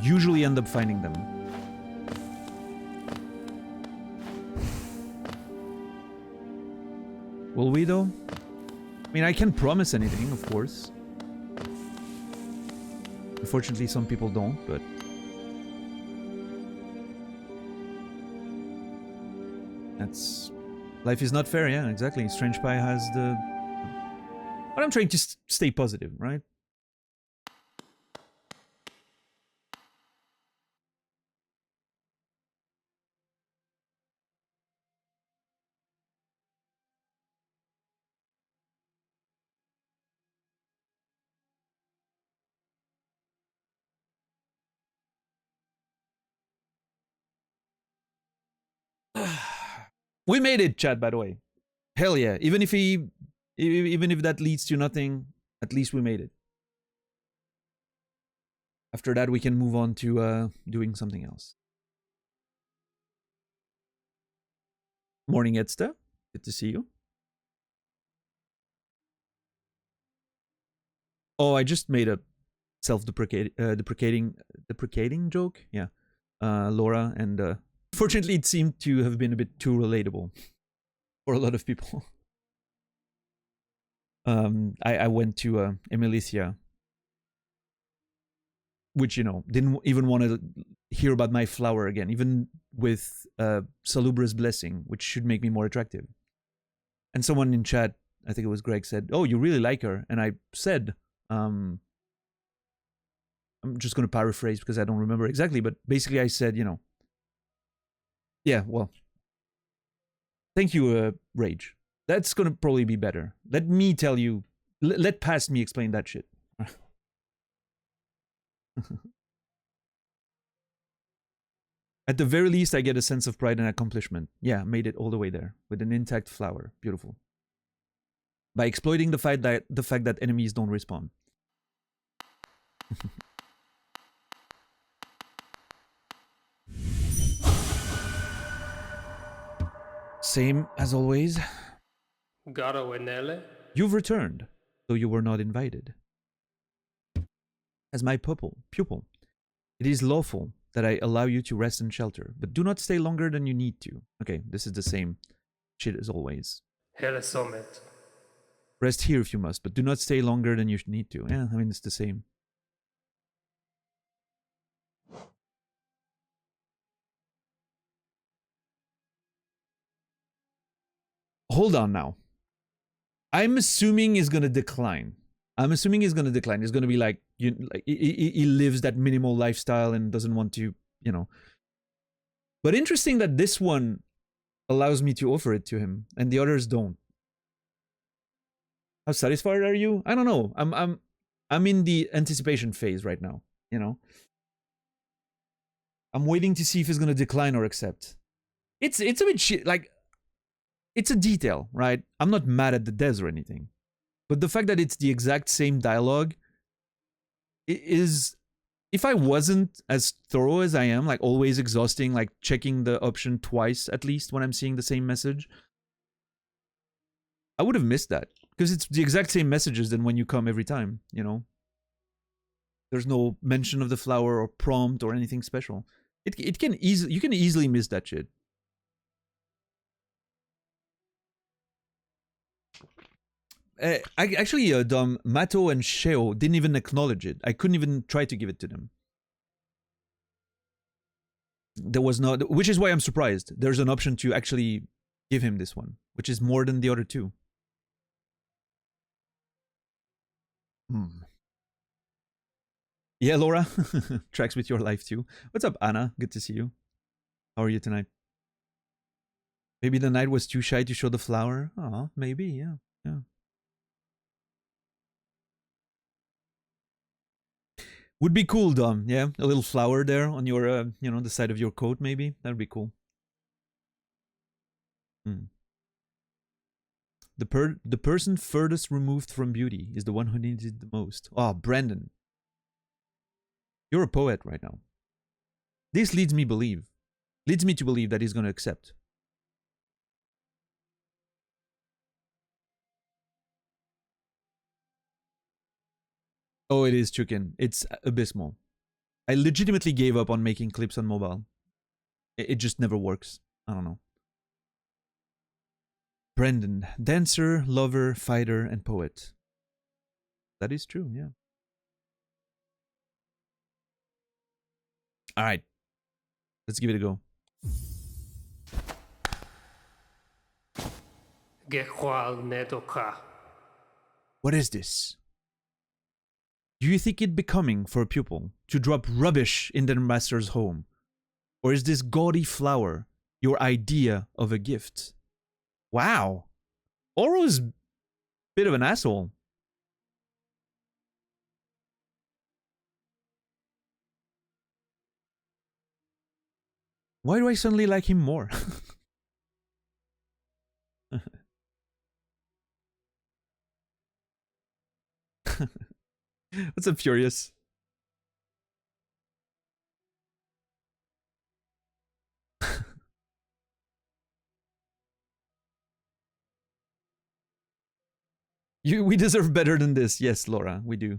usually end up finding them. Will we, though? I mean, I can't promise anything, of course. Unfortunately, some people don't, but... That's... Life is not fair, yeah, exactly. Strange Pie has the... But I'm trying to stay positive, right? We made it, chat, by the way. Hell yeah. Even if that leads to nothing, at least we made it. After that, we can move on to doing something else. Morning, Edsta. Good to see you. Oh, I just made a deprecating joke. Yeah. Laura, and fortunately it seemed to have been a bit too relatable for a lot of people. I went to Emilicia, which, you know, didn't even want to hear about my flower again, even with Salubra's blessing, which should make me more attractive. And someone in chat, I think it was Greg, said, "Oh, you really like her." And I said, I'm just going to paraphrase because I don't remember exactly, but basically I said, you know, yeah, well, thank you, Rage. That's going to probably be better. Let me tell you, let past me explain that shit. At the very least, I get a sense of pride and accomplishment. Yeah, made it all the way there with an intact flower. Beautiful. By exploiting the fact that enemies don't respawn. Same as always. You've returned, though you were not invited. As my pupil, it is lawful that I allow you to rest and shelter, but do not stay longer than you need to. Okay, this is the same shit as always. Rest here if you must, but do not stay longer than you need to. Yeah, I mean, it's the same. Hold on now. I'm assuming he's gonna decline. He's gonna be like, he lives that minimal lifestyle and doesn't want to, you know. But interesting that this one allows me to offer it to him and the others don't. How satisfied are you? I don't know. I'm in the anticipation phase right now, you know. I'm waiting to see if he's gonna decline or accept. It's a bit shit, like, it's a detail, right? I'm not mad at the devs or anything. But the fact that it's the exact same dialogue is, if I wasn't as thorough as I am, like always exhausting, like checking the option twice at least when I'm seeing the same message, I would have missed that. Because it's the exact same messages than when you come every time, you know? There's no mention of the flower or prompt or anything special. You can easily miss that shit. Actually, Dom, Mato and Sheo didn't even acknowledge it. I couldn't even try to give it to them. There was no, which is why I'm surprised. There's an option to actually give him this one, which is more than the other two. Yeah, Laura, tracks with your life too. What's up, Anna? Good to see you. How are you tonight? Maybe the knight was too shy to show the flower. Oh, maybe, yeah. Would be cool, Dom. Yeah, a little flower there on your, you know, the side of your coat, maybe. That'd be cool. The person furthest removed from beauty is the one who needs it the most. Oh, Brandon. You're a poet right now. This leads me to believe that he's going to accept. Oh, it is Chukin. It's abysmal. I legitimately gave up on making clips on mobile. It just never works. I don't know. Brendan, dancer, lover, fighter, and poet. That is true, yeah. All right. Let's give it a go. What is this? Do you think it becoming for a pupil to drop rubbish in their master's home? Or is this gaudy flower your idea of a gift? Wow. Oro's a bit of an asshole. Why do I suddenly like him more? What's up, Furious? We deserve better than this. Yes, Laura, we do.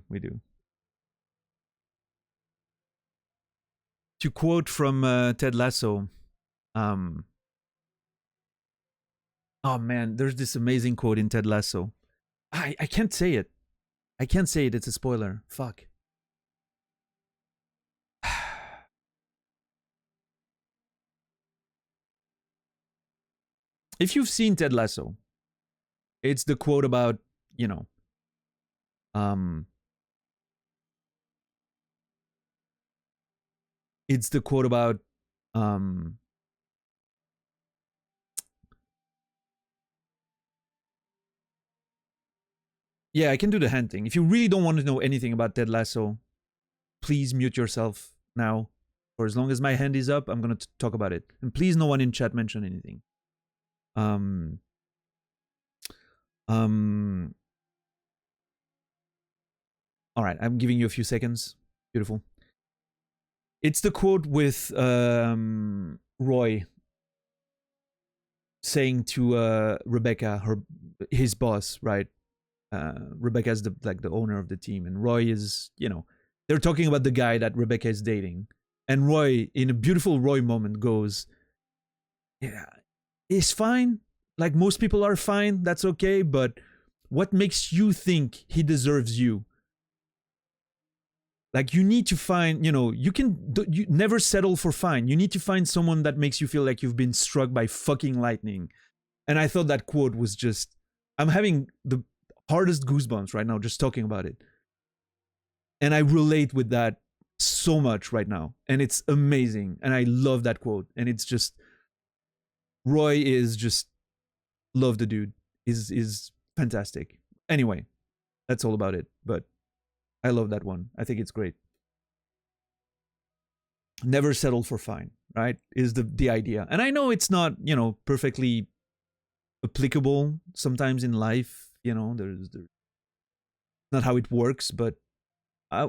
To quote from Ted Lasso, oh man, there's this amazing quote in Ted Lasso. I can't say it. It's a spoiler. Fuck. If you've seen Ted Lasso, it's the quote about, you know, it's the quote about, yeah, I can do the hand thing. If you really don't want to know anything about Ted Lasso, please mute yourself now. For as long as my hand is up, I'm going to talk about it. And please no one in chat mention anything. All right, I'm giving you a few seconds. Beautiful. It's the quote with Roy saying to Rebecca, his boss, right? Rebecca's the owner of the team, and Roy is, you know, they're talking about the guy that Rebecca is dating, and Roy, in a beautiful Roy moment, goes, "Yeah, he's fine. Like most people are fine. That's okay. But what makes you think he deserves you? Like, you need to find, you know, you never settle for fine. You need to find someone that makes you feel like you've been struck by fucking lightning." And I thought that quote was just, I'm having the hardest goosebumps right now just talking about it. And I relate with that so much right now. And it's amazing. And I love that quote. And it's just, Roy is just, love the dude. Is fantastic. Anyway, that's all about it. But I love that one. I think it's great. Never settle for fine, right? Is the idea. And I know it's not, you know, perfectly applicable sometimes in life. You know, there's not how it works, but I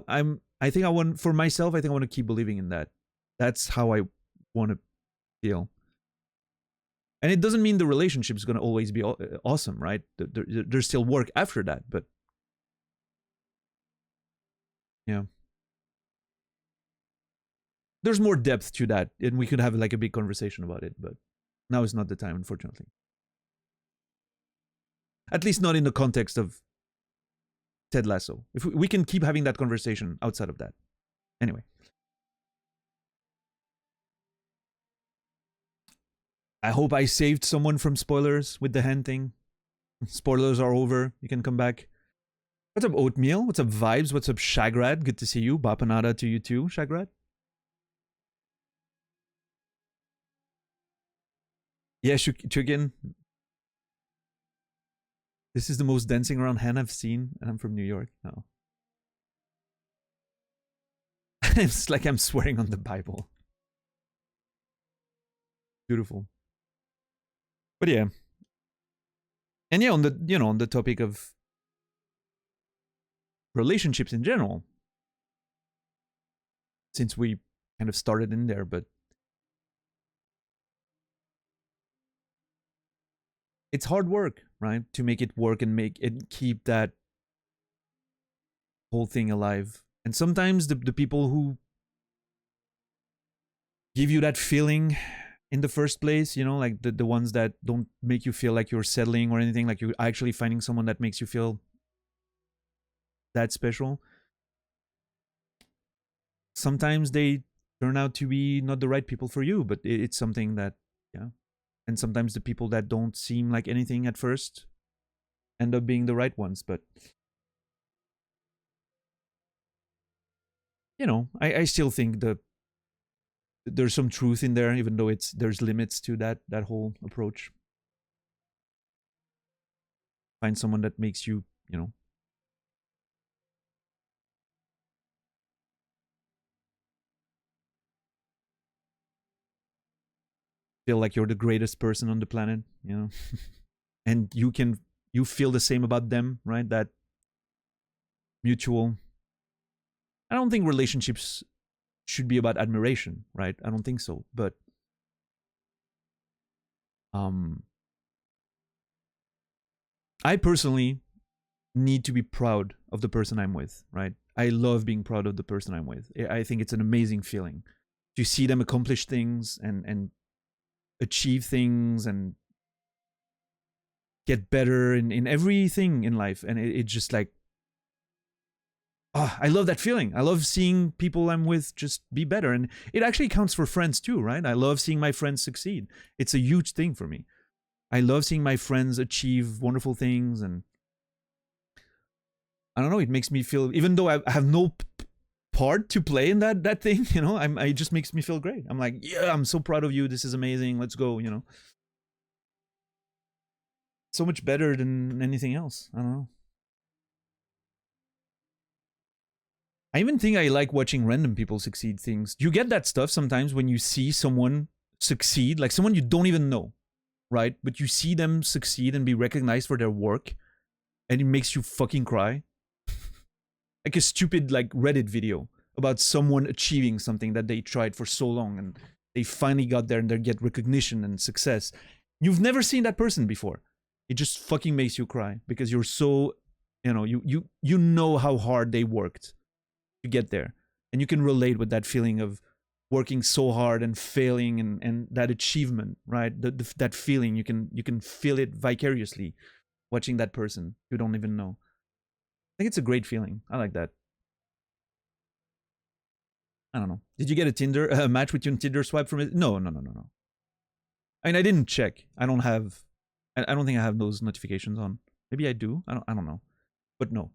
think I want, for myself, I think I want to keep believing in that. That's how I want to feel. And it doesn't mean the relationship is going to always be awesome, right? There's still work after that, but yeah. There's more depth to that, and we could have like a big conversation about it, but now is not the time, unfortunately. At least not in the context of Ted Lasso. If we can keep having that conversation outside of that. Anyway. I hope I saved someone from spoilers with the hand thing. Spoilers are over. You can come back. What's up, Oatmeal? What's up, Vibes? What's up, Shagrad? Good to see you. Bapanada to you too, Shagrad. Yeah, Chuggin. This is the most dancing around hand I've seen, and I'm from New York. No. It's like I'm swearing on the Bible. Beautiful. But yeah. And yeah, on the on the topic of relationships in general, since we kind of started in there, but it's hard work, right? To make it work and make it keep that whole thing alive. And sometimes the people who give you that feeling in the first place, like the ones that don't make you feel like you're settling or anything, like you're actually finding someone that makes you feel that special. Sometimes they turn out to be not the right people for you, but it's something that, yeah. And sometimes the people that don't seem like anything at first end up being the right ones. But I still think there's some truth in there, even though there's limits to that whole approach. Find someone that makes you, feel like you're the greatest person on the planet, and you feel the same about them, right? That mutual. I don't think relationships should be about admiration, right? I don't think so. But I personally need to be proud of the person I'm with, right? I love being proud of the person I'm with. I think it's an amazing feeling to see them accomplish things and achieve things and get better in everything in life. And it's just like, I love that feeling. I love seeing people I'm with just be better. And it actually counts for friends too, right? I love seeing my friends succeed. It's a huge thing for me. I love seeing my friends achieve wonderful things. And I don't know, it makes me feel, even though I have no part to play in that thing, it just makes me feel great. I'm like, yeah, I'm so proud of you. This is amazing. Let's go, So much better than anything else. I don't know. I even think I like watching random people succeed things. You get that stuff sometimes when you see someone succeed, like someone you don't even know, right? But you see them succeed and be recognized for their work, and it makes you fucking cry. Like a stupid like Reddit video about someone achieving something that they tried for so long and they finally got there and they get recognition and success. You've never seen that person before. It just fucking makes you cry because you're so, you know how hard they worked to get there. And you can relate with that feeling of working so hard and failing and that achievement, right? That feeling, you can feel it vicariously watching that person you don't even know. I think it's a great feeling. I like that. I don't know. Did you get a match with your Tinder swipe from it? No. I mean, I didn't check. I don't think I have those notifications on. Maybe I do. I don't know. But no.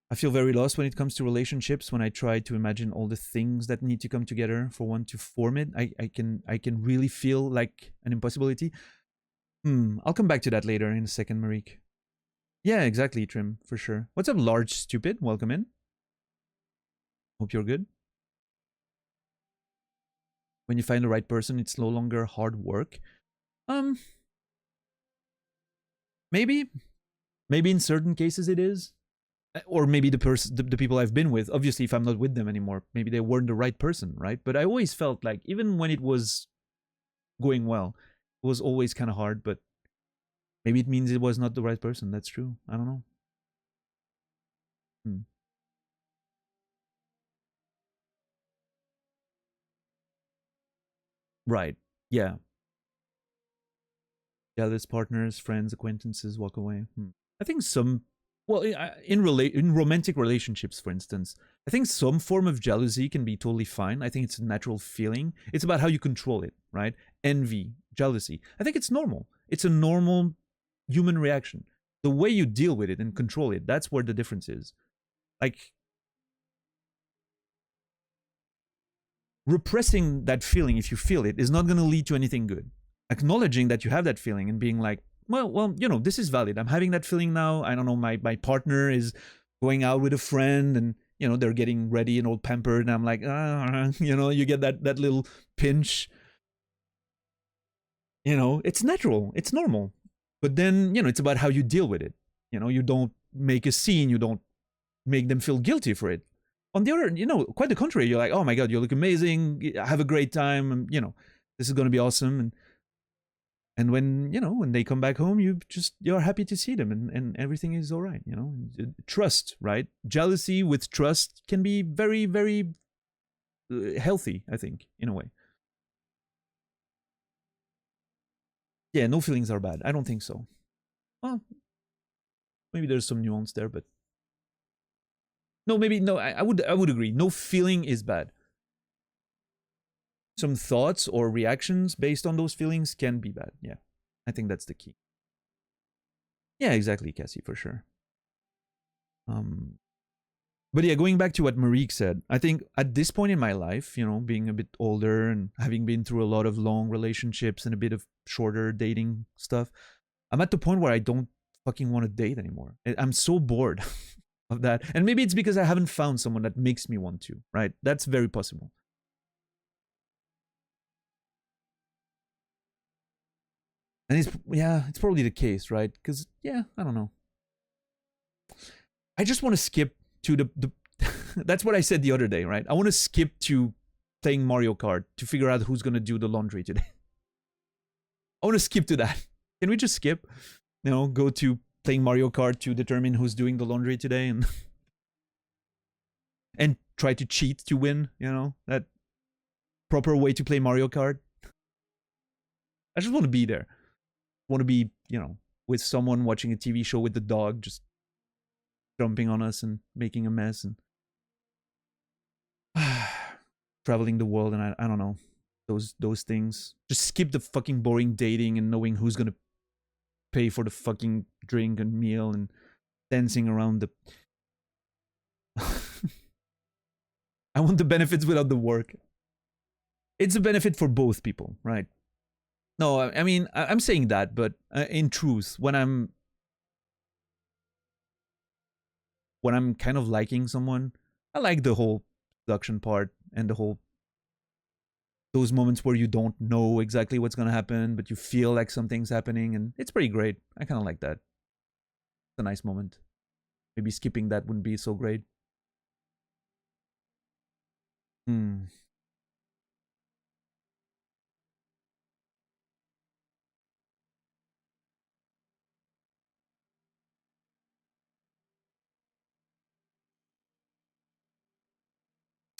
I feel very lost when it comes to relationships. When I try to imagine all the things that need to come together for one to form it, I can really feel like an impossibility. I'll come back to that later in a second, Marique. Yeah, exactly, Trim, for sure. What's up, Large Stupid? Welcome in. Hope you're good. When you find the right person, it's no longer hard work. Maybe in certain cases it is. Or maybe the people I've been with, obviously if I'm not with them anymore, maybe they weren't the right person, right? But I always felt like even when it was going well, it was always kind of hard, but maybe it means it was not the right person. That's true. I don't know. Right. Yeah. Jealous partners, friends, acquaintances walk away. I think some, well, in romantic relationships, for instance, I think some form of jealousy can be totally fine. I think it's a natural feeling. It's about how you control it, right? Envy, jealousy. I think it's normal. It's a normal human reaction. The way you deal with it and control it, that's where the difference is. Like, repressing that feeling, if you feel it, is not going to lead to anything good. Acknowledging that you have that feeling and being like, well, this is valid. I'm having that feeling now. I don't know, my partner is going out with a friend and, they're getting ready and all pampered. And I'm like, you get that little pinch. You know, it's natural, it's normal. But then, you know, it's about how you deal with it. You know, you don't make a scene, you don't make them feel guilty for it. On the other, you know, quite the contrary. You're like, oh my god, you look amazing. Have a great time. And, you know, this is gonna be awesome. And when, you know, when they come back home, you're happy to see them, and everything is all right. You know, trust, right? Jealousy with trust can be very, very healthy, I think, in a way. Yeah, no feelings are bad. I don't think so. Well, maybe there's some nuance there, but no, maybe no. I would agree. No feeling is bad. Some thoughts or reactions based on those feelings can be bad. Yeah, I think that's the key. Yeah, exactly, Cassie, for sure. But yeah, going back to what Marique said, I think at this point in my life, you know, being a bit older and having been through a lot of long relationships and a bit of shorter dating stuff, I'm at the point where I don't fucking want to date anymore. I'm so bored of that. And maybe it's because I haven't found someone that makes me want to, right? That's very possible. And it's probably the case, right? Because, yeah, I don't know. I just want to skip to the that's what I said the other day, right? I want to skip to playing Mario Kart to figure out who's going to do the laundry today. I want to skip to that. Can we just skip? You know, go to playing Mario Kart to determine who's doing the laundry today and and try to cheat to win, you know? That proper way to play Mario Kart. I just want to be there. I want to be, you know, with someone watching a TV show with the dog just jumping on us and making a mess and traveling the world, and I don't know, those things. Just skip the fucking boring dating and knowing who's gonna pay for the fucking drink and meal and dancing around the I want the benefits without the work. It's a benefit for both people, right? No, I mean, I'm saying that, but in truth, when I'm kind of liking someone, I like the whole production part and the whole those moments where you don't know exactly what's going to happen, but you feel like something's happening, and it's pretty great. I kind of like that. It's a nice moment. Maybe skipping that wouldn't be so great. Hmm.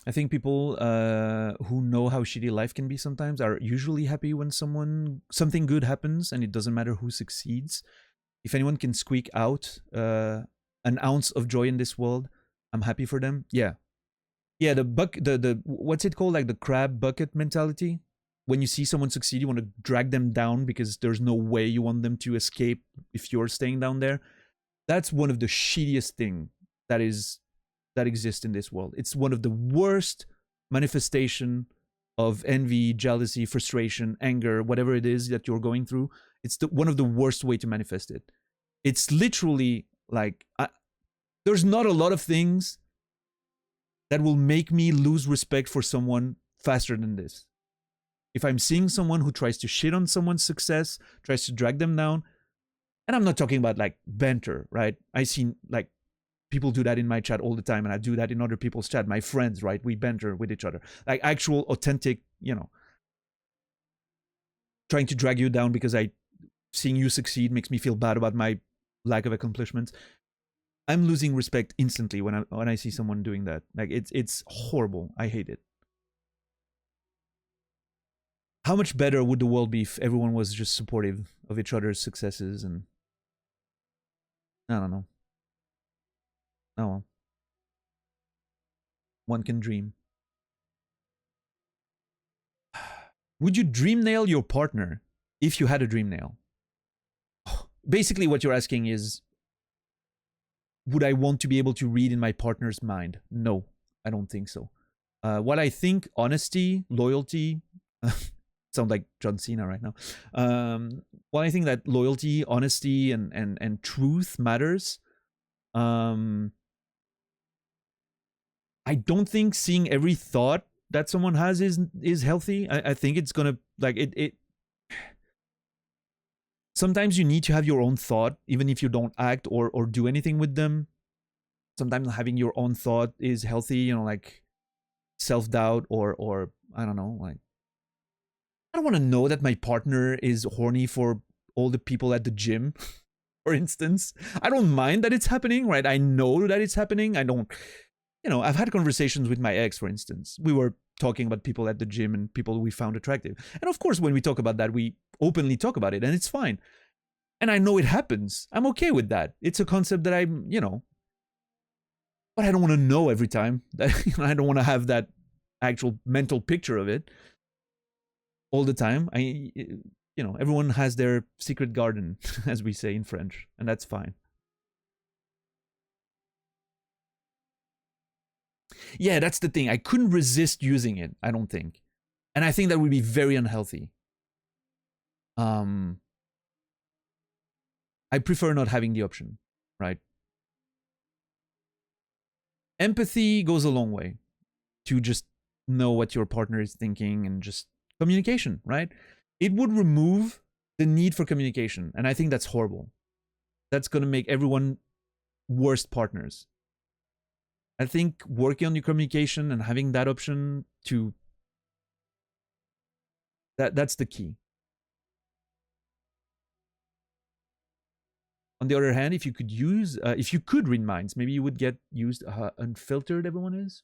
I think people who know how shitty life can be sometimes are usually happy when something good happens, and it doesn't matter who succeeds. If anyone can squeak out an ounce of joy in this world, I'm happy for them. Yeah, yeah. The what's it called? Like the crab bucket mentality. When you see someone succeed, you want to drag them down because there's no way you want them to escape if you're staying down there. That's one of the shittiest thing that exists in this world. It's one of the worst manifestation of envy, jealousy, frustration, anger, whatever it is that you're going through. It's one of the worst way to manifest it. It's literally like there's not a lot of things that will make me lose respect for someone faster than this. If I'm seeing someone who tries to shit on someone's success, tries to drag them down, and I'm not talking about like banter, right? I see like people do that in my chat all the time, and I do that in other people's chat. My friends, right? We banter with each other, like actual, authentic, you know, trying to drag you down because seeing you succeed makes me feel bad about my lack of accomplishments. I'm losing respect instantly when I see someone doing that. Like it's horrible. I hate it. How much better would the world be if everyone was just supportive of each other's successes? And I don't know. Oh well. One can dream. Would you dream nail your partner if you had a dream nail? Basically, what you're asking is, would I want to be able to read in my partner's mind? No, I don't think so. What I think, honesty, loyalty, sound like John Cena right now. Well, I think that loyalty, honesty, and truth matters. I don't think seeing every thought that someone has is healthy. I think it's gonna like it sometimes you need to have your own thought, even if you don't act or do anything with them. Sometimes having your own thought is healthy, you know, like self-doubt or I don't know, like I don't want to know that my partner is horny for all the people at the gym, for instance. I don't mind that it's happening, right? I know that it's happening. I don't, you know, I've had conversations with my ex, for instance. We were talking about people at the gym and people we found attractive. And of course, when we talk about that, we openly talk about it and it's fine. And I know it happens. I'm okay with that. It's a concept that I'm, you know, but I don't want to know every time. That I don't want to have that actual mental picture of it all the time. You know, everyone has their secret garden, as we say in French, and that's fine. Yeah, that's the thing. I couldn't resist using it, I don't think. And I think that would be very unhealthy. I prefer not having the option, right? Empathy goes a long way to just know what your partner is thinking and just communication, right? It would remove the need for communication. And I think that's horrible. That's going to make everyone worse partners. I think working on your communication and having that option to that's the key. On the other hand, if you could read minds, maybe you would get used unfiltered everyone is.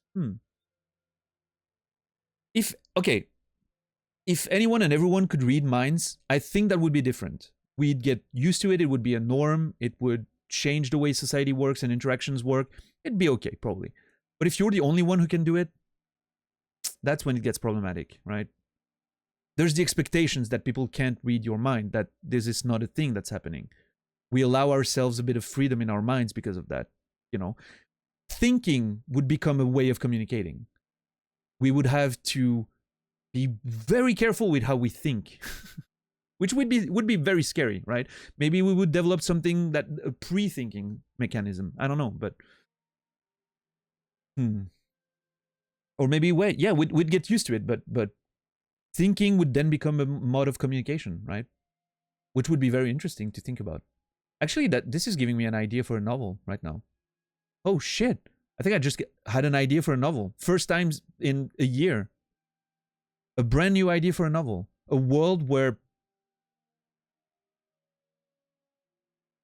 If anyone and everyone could read minds, I think that would be different. We'd get used to it. It would be a norm. It would change the way society works and interactions work. It'd be okay, probably. But if you're the only one who can do it, that's when it gets problematic, right? There's the expectations that people can't read your mind, that this is not a thing that's happening. We allow ourselves a bit of freedom in our minds because of that, you know. Thinking would become a way of communicating. We would have to be very careful with how we think, which would be very scary, right? Maybe we would develop something that a pre-thinking mechanism. I don't know, but or maybe we'd get used to it, but thinking would then become a mode of communication, right? Which would be very interesting to think about. Actually, this is giving me an idea for a novel right now. Oh shit! I think I just had an idea for a novel. First time in a year. A brand new idea for a novel. A world where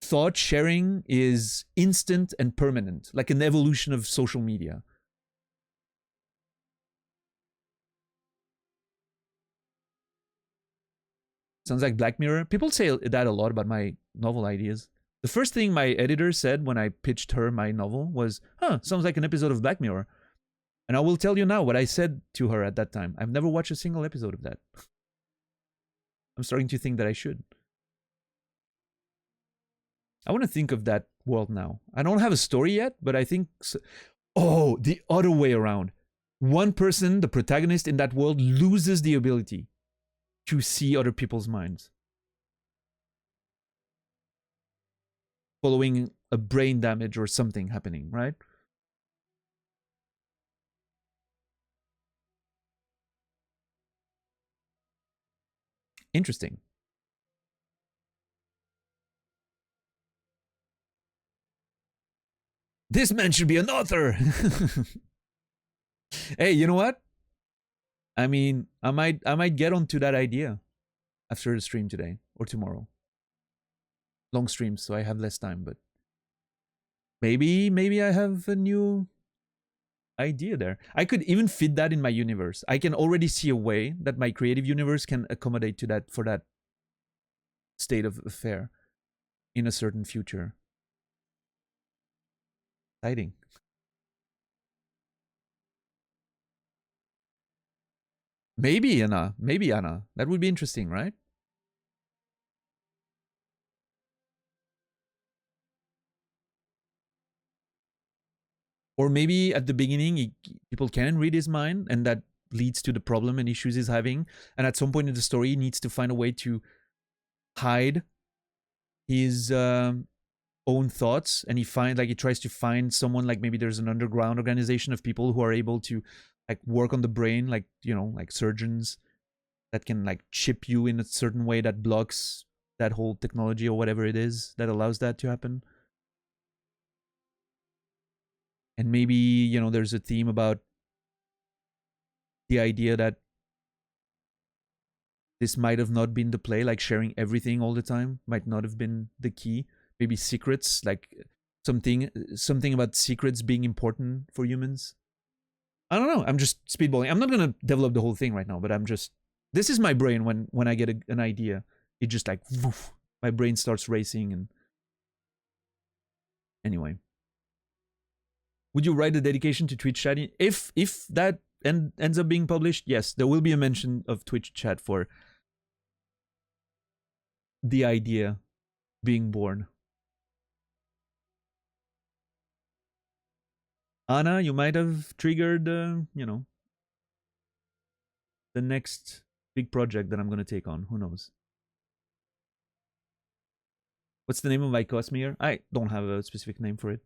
thought sharing is instant and permanent, like an evolution of social media. Sounds like Black Mirror. People say that a lot about my novel ideas. The first thing my editor said when I pitched her my novel was, sounds like an episode of Black Mirror. And I will tell you now what I said to her at that time. I've never watched a single episode of that. I'm starting to think that I should. I want to think of that world now. I don't have a story yet, but I think... Oh, the other way around. One person, the protagonist in that world, loses the ability to see other people's minds. Following a brain damage or something happening, right? Interesting. This man should be an author. Hey, you know what? I mean, I might get onto that idea after the stream today or tomorrow. Long streams, so I have less time, but maybe I have a new idea there. I could even fit that in my universe. I can already see a way that my creative universe can accommodate to that for that state of affair in a certain future. Exciting. Maybe Anna. That would be interesting, right? Or maybe at the beginning, people can read his mind, and that leads to the problem and issues he's having. And at some point in the story, he needs to find a way to hide his own thoughts. And he tries to find someone, like maybe there's an underground organization of people who are able to like work on the brain, like, you know, like surgeons that can like chip you in a certain way that blocks that whole technology or whatever it is that allows that to happen. And maybe, you know, there's a theme about the idea that this might have not been the play, like sharing everything all the time might not have been the key. Maybe secrets, like something about secrets being important for humans. I don't know. I'm just speedballing. I'm not gonna develop the whole thing right now, but I'm just, this is my brain when I get an idea. It just like, woof, my brain starts racing. And anyway, would you write a dedication to Twitch chat? If that ends up being published, yes, there will be a mention of Twitch chat for the idea being born. Anna, you might have triggered, you know, the next big project that I'm going to take on. Who knows? What's the name of my Cosmere? I don't have a specific name for it.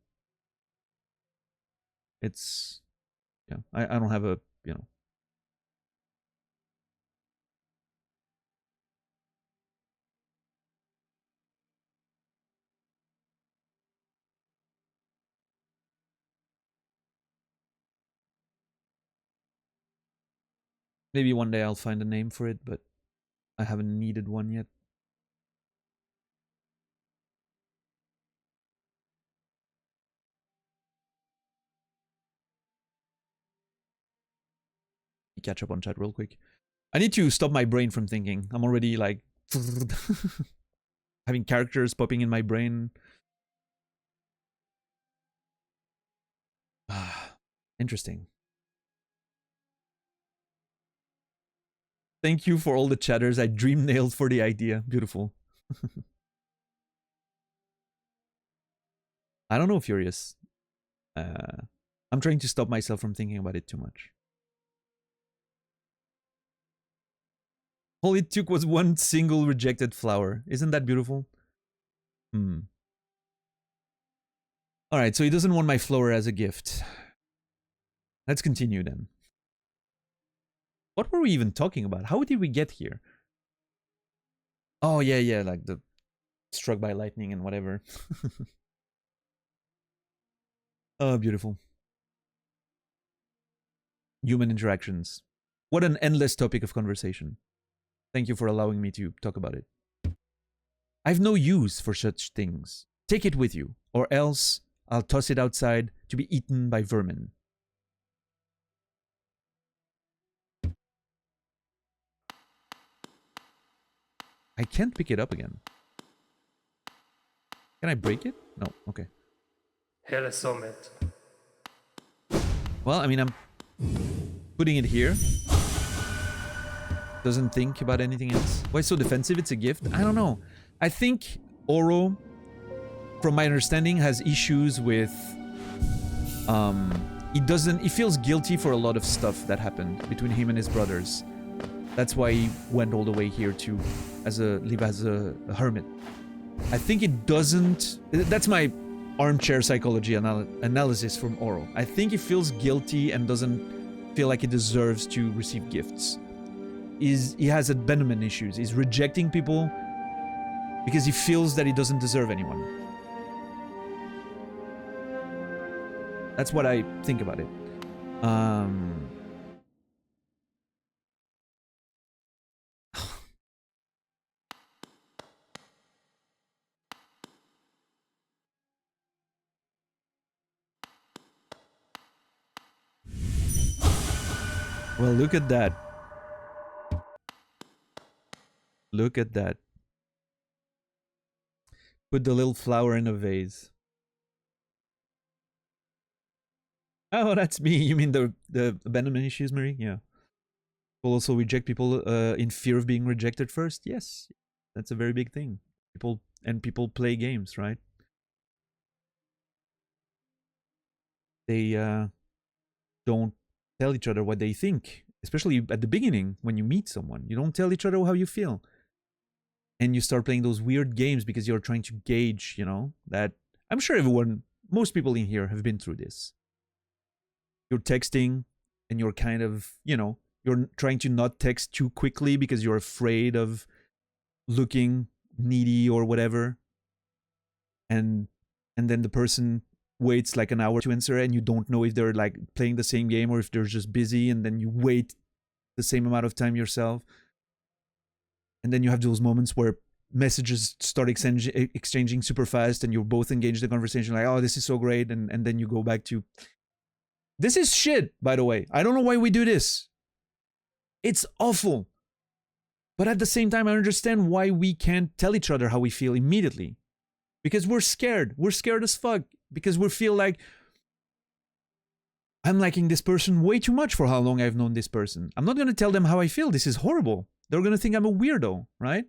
It's, yeah, I don't have a, you know. Maybe one day I'll find a name for it, but I haven't needed one yet. Catch up on chat real quick. I need to stop my brain from thinking. I'm already like having characters popping in my brain. Interesting. Thank you for all the chatters. I dream nailed for the idea. Beautiful. I don't know, Furious. I'm trying to stop myself from thinking about it too much. All it took was one single rejected flower. Isn't that beautiful? Alright, so he doesn't want my flower as a gift. Let's continue then. What were we even talking about? How did we get here? Oh, yeah, like the struck by lightning and whatever. Oh, beautiful. Human interactions. What an endless topic of conversation. Thank you for allowing me to talk about it. I've no use for such things. Take it with you, or else I'll toss it outside to be eaten by vermin. I can't pick it up again. Can I break it? No, okay. Helle Summit. Well, I mean, I'm putting it here. Doesn't think about anything else. Why so defensive? It's a gift? I don't know. I think Oro, from my understanding, has issues with... He feels guilty for a lot of stuff that happened between him and his brothers. That's why he went all the way here to live as a hermit. I think it doesn't... That's my armchair psychology analysis from Oro. I think he feels guilty and doesn't feel like he deserves to receive gifts. He has abandonment issues. He's rejecting people because he feels that he doesn't deserve anyone. That's what I think about it. Well, look at that. Look at that. Put the little flower in a vase. Oh, that's me. You mean the abandonment issues, Marie? Yeah. People also reject people in fear of being rejected first? Yes. That's a very big thing. People play games, right? They don't tell each other what they think, especially at the beginning when you meet someone. You don't tell each other how you feel. And you start playing those weird games because you're trying to gauge, you know, that I'm sure most people in here have been through this. You're texting and you're kind of, you know, you're trying to not text too quickly because you're afraid of looking needy or whatever, and then the person waits like an hour to answer, and you don't know if they're like playing the same game or if they're just busy, and then you wait the same amount of time yourself. And then you have those moments where messages start exchanging super fast, and you're both engaged in the conversation, like, oh, this is so great, and then you go back to, this is shit, by the way. I don't know why we do this. It's awful. But at the same time, I understand why we can't tell each other how we feel immediately. Because we're scared. We're scared as fuck. Because we feel like, I'm liking this person way too much for how long I've known this person. I'm not going to tell them how I feel. This is horrible. They're going to think I'm a weirdo, right?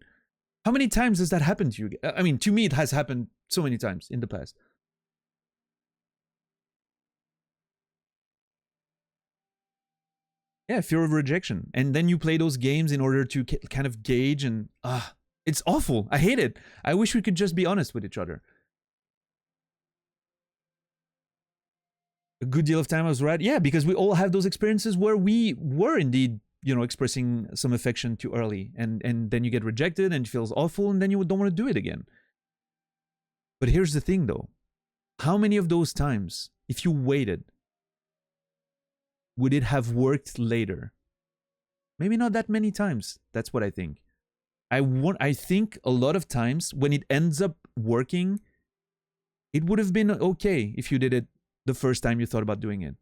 How many times does that happen to you? I mean, to me, it has happened so many times in the past. Yeah, fear of rejection. And then you play those games in order to kind of gauge, and it's awful. I hate it. I wish we could just be honest with each other. A good deal of time I was right. Yeah, because we all have those experiences where we were indeed, expressing some affection too early, and then you get rejected and it feels awful, and then you don't want to do it again. But here's the thing though. How many of those times, if you waited, would it have worked later? Maybe not that many times. That's what I think. I think a lot of times when it ends up working, it would have been okay if you did it the first time you thought about doing it.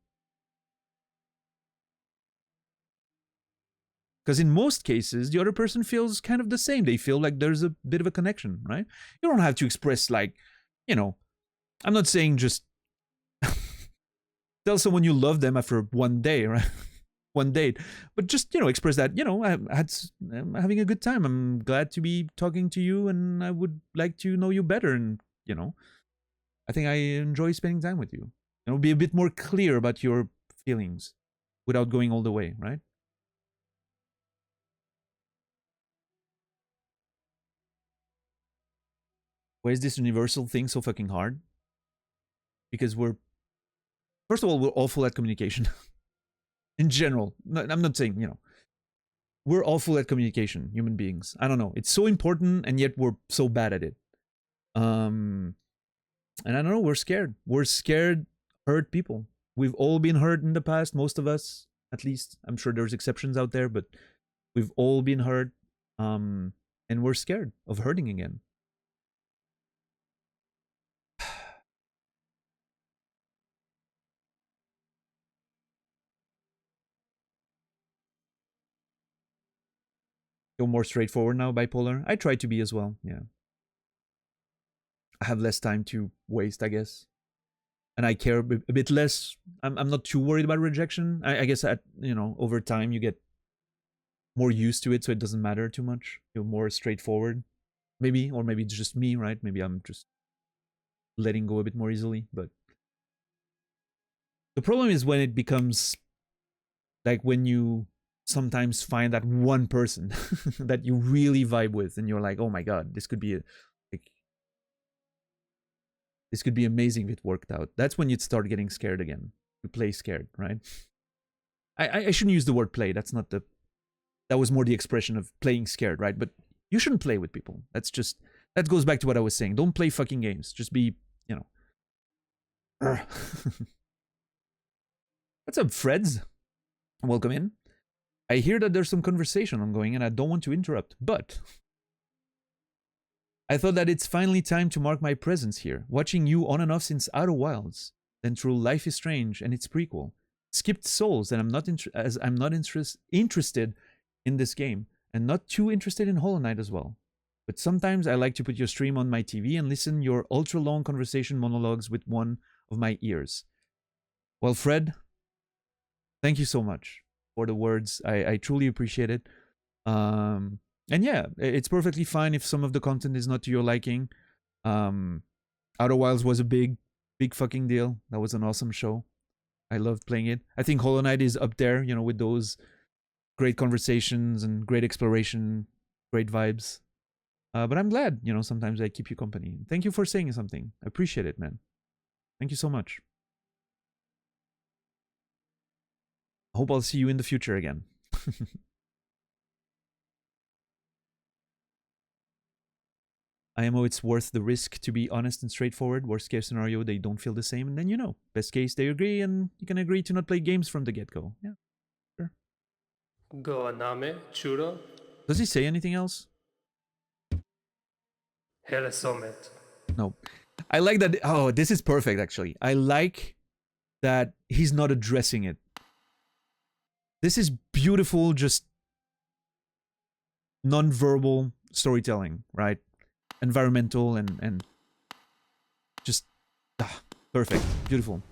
Because in most cases, the other person feels kind of the same. They feel like there's a bit of a connection, right? You don't have to express like, I'm not saying just tell someone you love them after one day, right? One date, but just express that I'm having a good time. I'm glad to be talking to you, and I would like to know you better. And I think I enjoy spending time with you. Be a bit more clear about your feelings without going all the way, right? Why is this universal thing so fucking hard? Because first of all, we're awful at communication. In general. I'm not saying, we're awful at communication, human beings. I don't know. It's so important, and yet we're so bad at it. And I don't know, we're scared. We're scared hurt people. We've all been hurt in the past, most of us, at least. I'm sure there's exceptions out there, but we've all been hurt. And we're scared of hurting again. You're more straightforward now, bipolar. I try to be as well, yeah. I have less time to waste, I guess. And I care a bit less. I'm not too worried about rejection. I guess over time you get more used to it, so it doesn't matter too much. You're more straightforward, maybe, or maybe it's just me, right? Maybe I'm just letting go a bit more easily. But the problem is when it becomes like when you sometimes find that one person that you really vibe with, and you're like, oh my god, this could be this could be amazing if it worked out. That's when you'd start getting scared again. You play scared, right? I shouldn't use the word play. That's not the. That was more the expression of playing scared, right? But you shouldn't play with people. That goes back to what I was saying. Don't play fucking games. Just be, What's up, Freds? Welcome in. I hear that there's some conversation ongoing, and I don't want to interrupt, but I thought that it's finally time to mark my presence here, watching you on and off since Outer Wilds, then through Life is Strange and its prequel, Skipped Souls, and I'm not interested in this game, and not too interested in Hollow Knight as well. But sometimes I like to put your stream on my TV and listen your ultra-long conversation monologues with one of my ears. Well, Fred, thank you so much for the words. I truly appreciate it. And yeah, it's perfectly fine if some of the content is not to your liking. Outer Wilds was a big fucking deal. That was an awesome show. I loved playing it. I think Hollow Knight is up there, with those great conversations and great exploration, great vibes. But I'm glad, sometimes I keep you company. Thank you for saying something. I appreciate it, man. Thank you so much. I hope I'll see you in the future again. IMO, it's worth the risk to be honest and straightforward. Worst case scenario, they don't feel the same, and then you know. Best case, they agree, and you can agree to not play games from the get-go. Yeah, sure. Go Aname, Churo, Does he say anything else? Hele Somet. No. I like that. Oh, this is perfect, actually. I like that he's not addressing it. This is beautiful, just non-verbal storytelling, right? Environmental and just perfect, beautiful,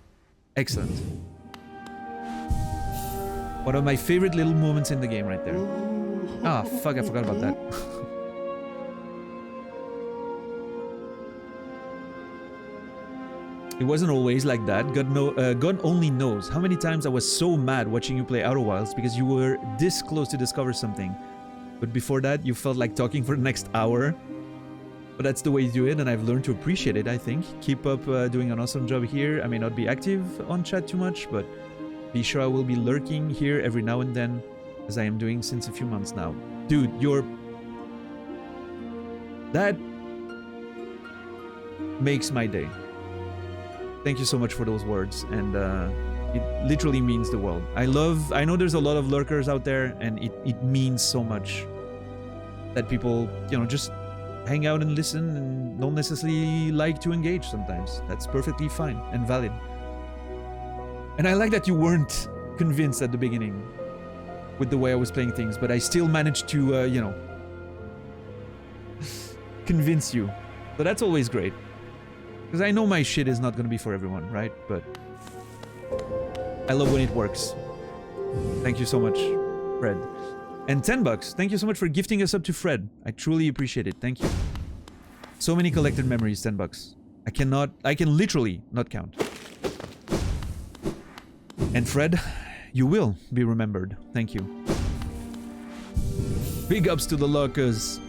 excellent. One of my favorite little moments in the game right there. Ah, fuck, I forgot about that. It wasn't always like that. God only knows how many times I was so mad watching you play Outer Wilds because you were this close to discover something. But before that, you felt like talking for the next hour. But that's the way you do it, and I've learned to appreciate it, I think. Keep up doing an awesome job here. I may not be active on chat too much, but be sure I will be lurking here every now and then, as I am doing since a few months now. Dude, that makes my day. Thank you so much for those words, and it literally means the world. I know there's a lot of lurkers out there, and it means so much that people, you know, just hang out and listen and don't necessarily like to engage sometimes. That's perfectly fine and valid. And I like that you weren't convinced at the beginning with the way I was playing things, but I still managed to, you know, convince you. So that's always great. Because I know my shit is not going to be for everyone, right? But I love when it works. Thank you so much, Fred. And $10, thank you so much for gifting us up to Fred. I truly appreciate it. Thank you. So many collected memories, $10. I can literally not count. And Fred, you will be remembered. Thank you. Big ups to the lurkers.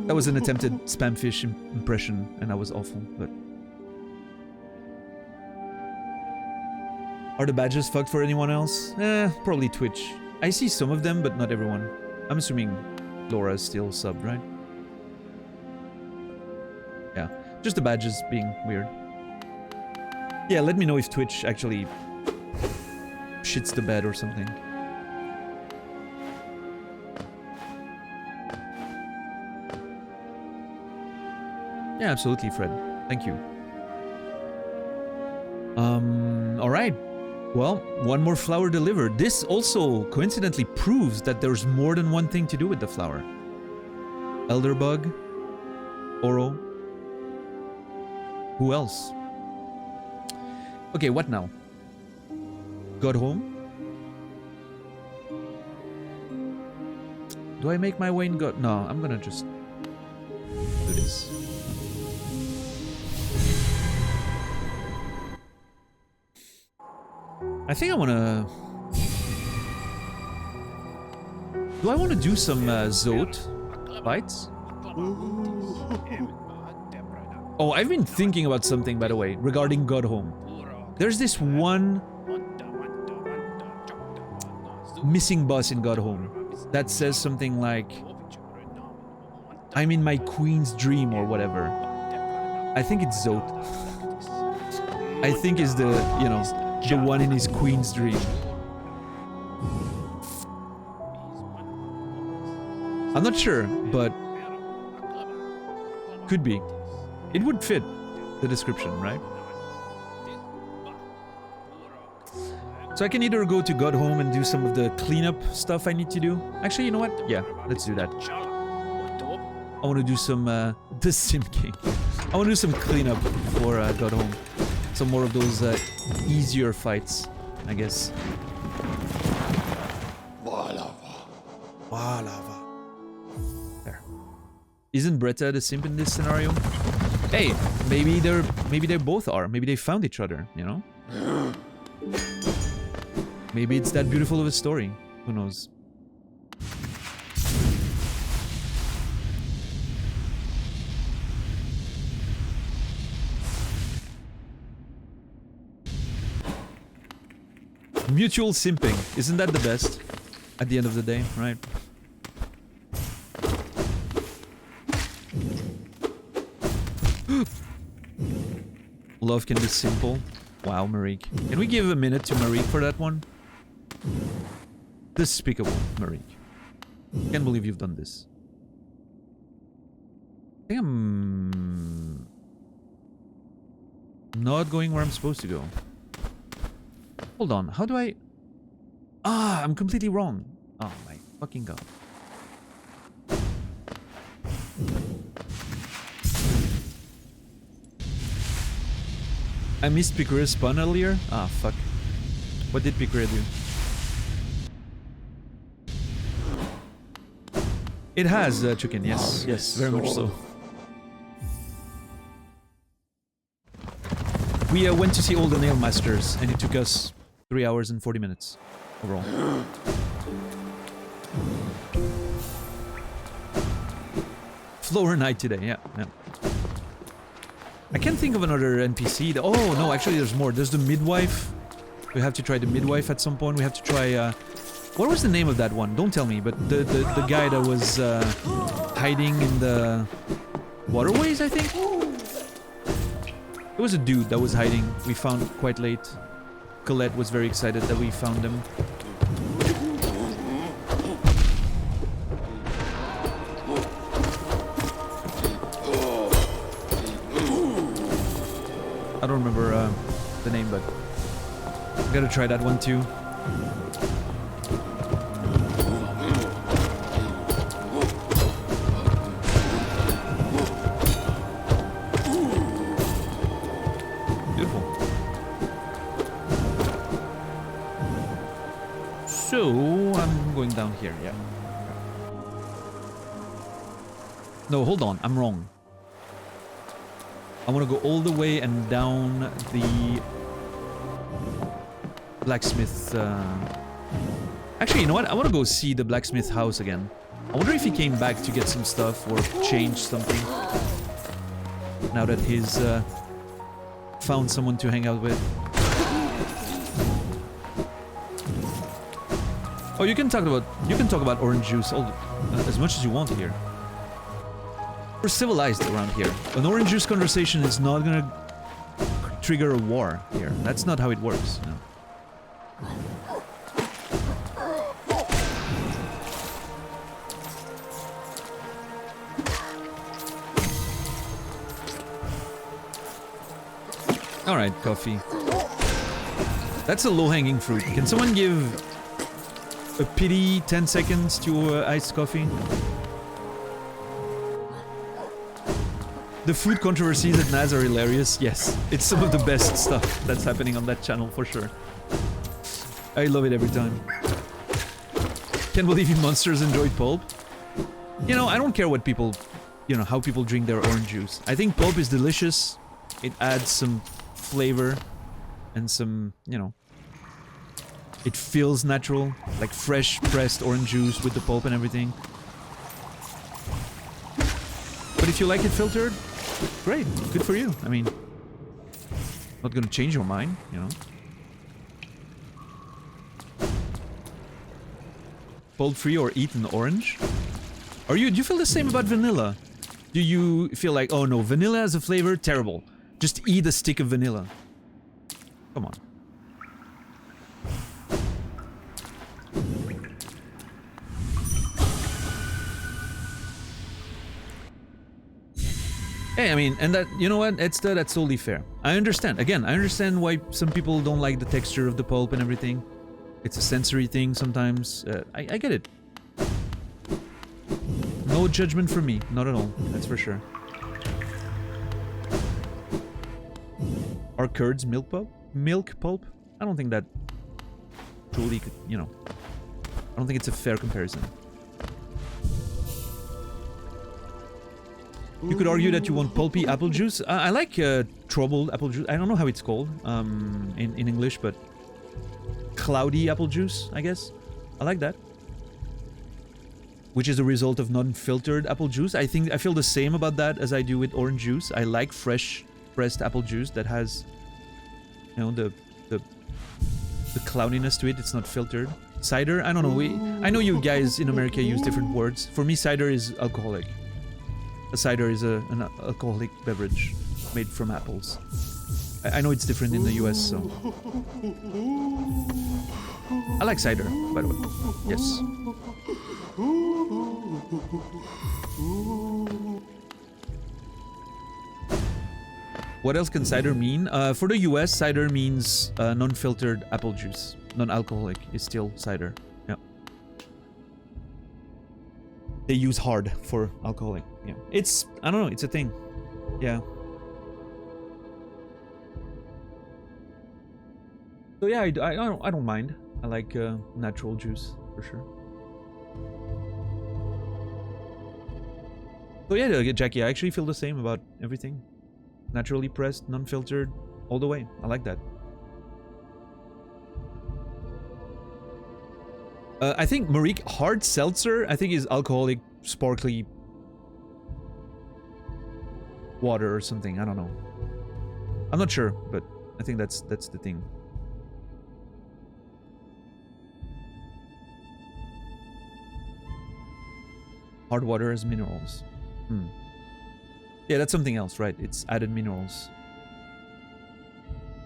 That was an attempted spamfish impression, and that was awful, but... Are the badges fucked for anyone else? Probably Twitch. I see some of them, but not everyone. I'm assuming Laura's still subbed, right? Yeah, just the badges being weird. Yeah, let me know if Twitch actually shits the bed or something. Yeah, absolutely, Fred. Thank you. Alright. Well, one more flower delivered. This also coincidentally proves that there's more than one thing to do with the flower. Elderbug, Oro. Who else? Okay, what now? Got home? Do I make my way in God? No, I'm gonna just do this. I think I wanna... Do I wanna do some Zot fights? Oh, I've been thinking about something, by the way, regarding God Home. There's this one missing boss in God Home that says something like, I'm in my queen's dream or whatever. I think it's Zot. I think it's the, you know, the one in his queen's dream. I'm not sure, but could be. It would fit the description, right? So I can either go to God Home and do some of the cleanup stuff I need to do. Actually, you know what? Yeah, let's do that. I want to do some the Sim King. I want to do some cleanup for God Home. Some more of those easier fights, I guess. There. Isn't Bretta the simp in this scenario? Hey, maybe they both are. Maybe they found each other, you know? Maybe it's that beautiful of a story. Who knows? Mutual simping. Isn't that the best? At the end of the day, right? Love can be simple. Wow, Marique. Can we give a minute to Marique for that one? Despicable, Marique. Can't believe you've done this. I think I'm not going where I'm supposed to go. Hold on, how do I... Ah, I'm completely wrong. Oh my fucking god. I missed Picura's spawn earlier? Ah, fuck. What did Picura do? It has, Chukin, yes. Yes, very much so. We went to see all the Nail Masters, and it took us 3 hours and 40 minutes overall. Floor night today, yeah. I can't think of another NPC. Oh, no, actually there's more. There's the midwife. We have to try the midwife at some point. We have to try... what was the name of that one? Don't tell me, but the guy that was hiding in the waterways, I think? It was a dude that was hiding. We found quite late. Colette was very excited that we found him. I don't remember the name, but I gotta try that one too. So, I'm going down here, yeah. No, hold on, I'm wrong. I want to go all the way and down the blacksmith. Actually, you know what? I want to go see the blacksmith house again. I wonder if he came back to get some stuff or changed something. Now that he's found someone to hang out with. Oh, you can talk about orange juice as much as you want here. We're civilized around here. An orange juice conversation is not gonna trigger a war here. That's not how it works, you know. Alright, coffee. That's a low-hanging fruit. Can someone give a pity 10 seconds to iced coffee? The food controversies at Naz are hilarious. Yes, it's some of the best stuff that's happening on that channel for sure. I love it every time. Can't believe you monsters enjoyed pulp. You know, I don't care what people, you know, how people drink their orange juice. I think pulp is delicious. It adds some flavor and some, you know, it feels natural, like fresh pressed orange juice with the pulp and everything. But if you like it filtered, great, good for you. I mean, not gonna change your mind, you know. Pulp free or eat an orange? Do you feel the same about vanilla? Do you feel like, oh no, vanilla as a flavor, terrible. Just eat a stick of vanilla. Come on. Hey, I mean, and that, you know what, that's totally fair. I understand. Again, I understand why some people don't like the texture of the pulp and everything. It's a sensory thing sometimes. I get it. No judgment from me. Not at all. That's for sure. Are curds milk pulp? Milk pulp? I don't think that truly could, you know. I don't think it's a fair comparison. You could argue that you want pulpy apple juice. I like troubled apple juice. I don't know how it's called in English, but cloudy apple juice, I guess. I like that. Which is a result of non-filtered apple juice. I feel the same about that as I do with orange juice. I like fresh pressed apple juice that has, you know, the cloudiness to it. It's not filtered. Cider, I don't know. I know you guys in America use different words. For me, cider is alcoholic. A cider is an alcoholic beverage made from apples. I know it's different in the US, so. I like cider, by the way. Yes. What else can cider mean? For the US, cider means non-filtered apple juice. Non-alcoholic is still cider. Yeah. They use hard for alcoholic. Yeah. It's, I don't know, it's a thing. Yeah. So yeah, I don't mind. I like natural juice for sure. So yeah, Jackie, I actually feel the same about everything. Naturally pressed, non-filtered, all the way. I like that. I think Marique, hard seltzer, I think is alcoholic, sparkly water or something. I don't know. I'm not sure, but I think that's the thing. Hard water has minerals. Yeah, that's something else, right? It's added minerals.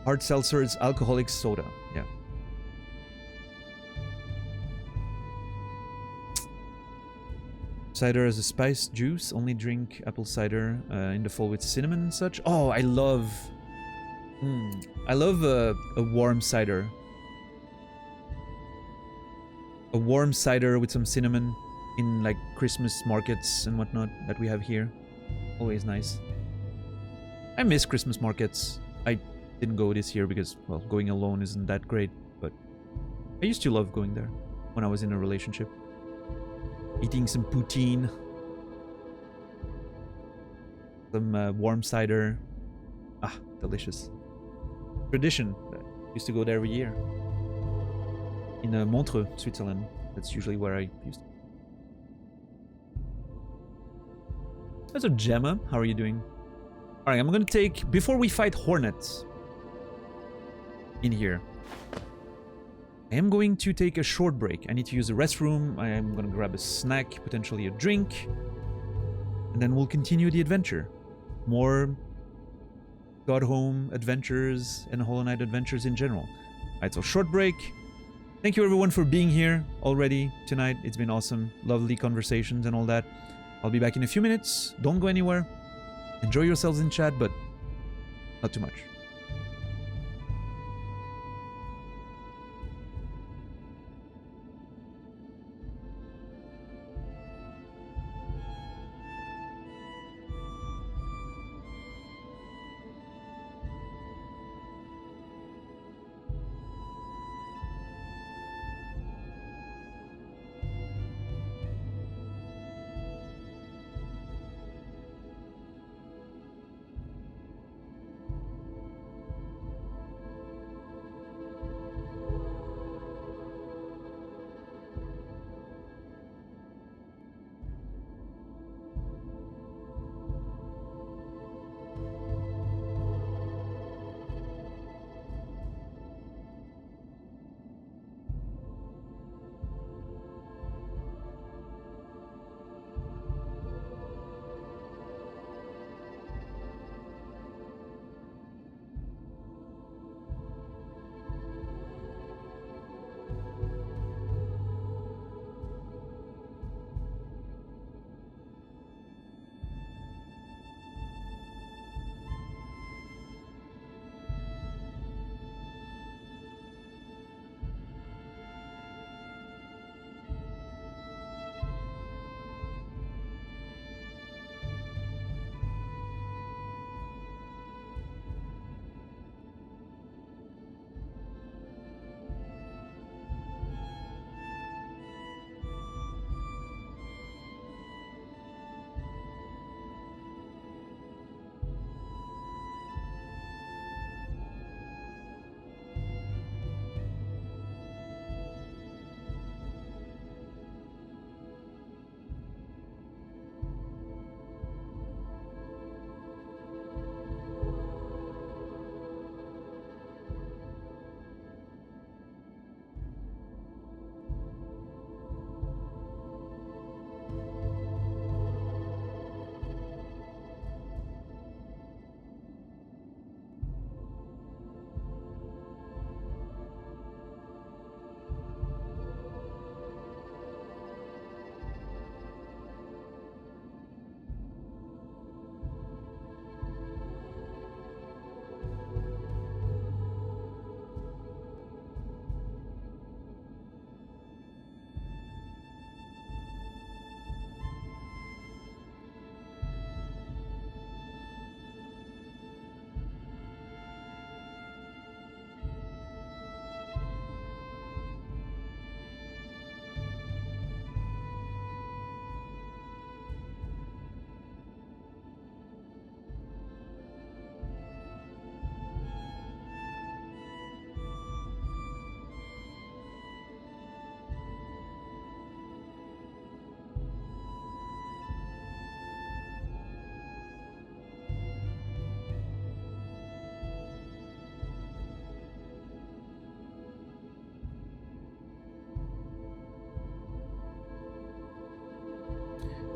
Hard seltzer is alcoholic soda. Yeah. Cider as a spice juice. Only drink apple cider in the fall with cinnamon and such. Oh, I love... I love a warm cider. A warm cider with some cinnamon in like Christmas markets and whatnot that we have here. Always nice. I miss Christmas markets. I didn't go this year because, well, going alone isn't that great, but I used to love going there when I was in a relationship. Eating some poutine. Some warm cider. Ah, delicious. Tradition. I used to go there every year. In Montreux, Switzerland. That's usually where I used to. That's a Gemma. How are you doing? Alright, I'm gonna take... Before we fight Hornets in here, I am going to take a short break. I need to use the restroom. I am gonna grab a snack, potentially a drink. And then we'll continue the adventure. More God Home adventures and Hollow Knight adventures in general. Alright, so short break. Thank you everyone for being here already tonight. It's been awesome. Lovely conversations and all that. I'll be back in a few minutes. Don't go anywhere. Enjoy yourselves in chat, but not too much.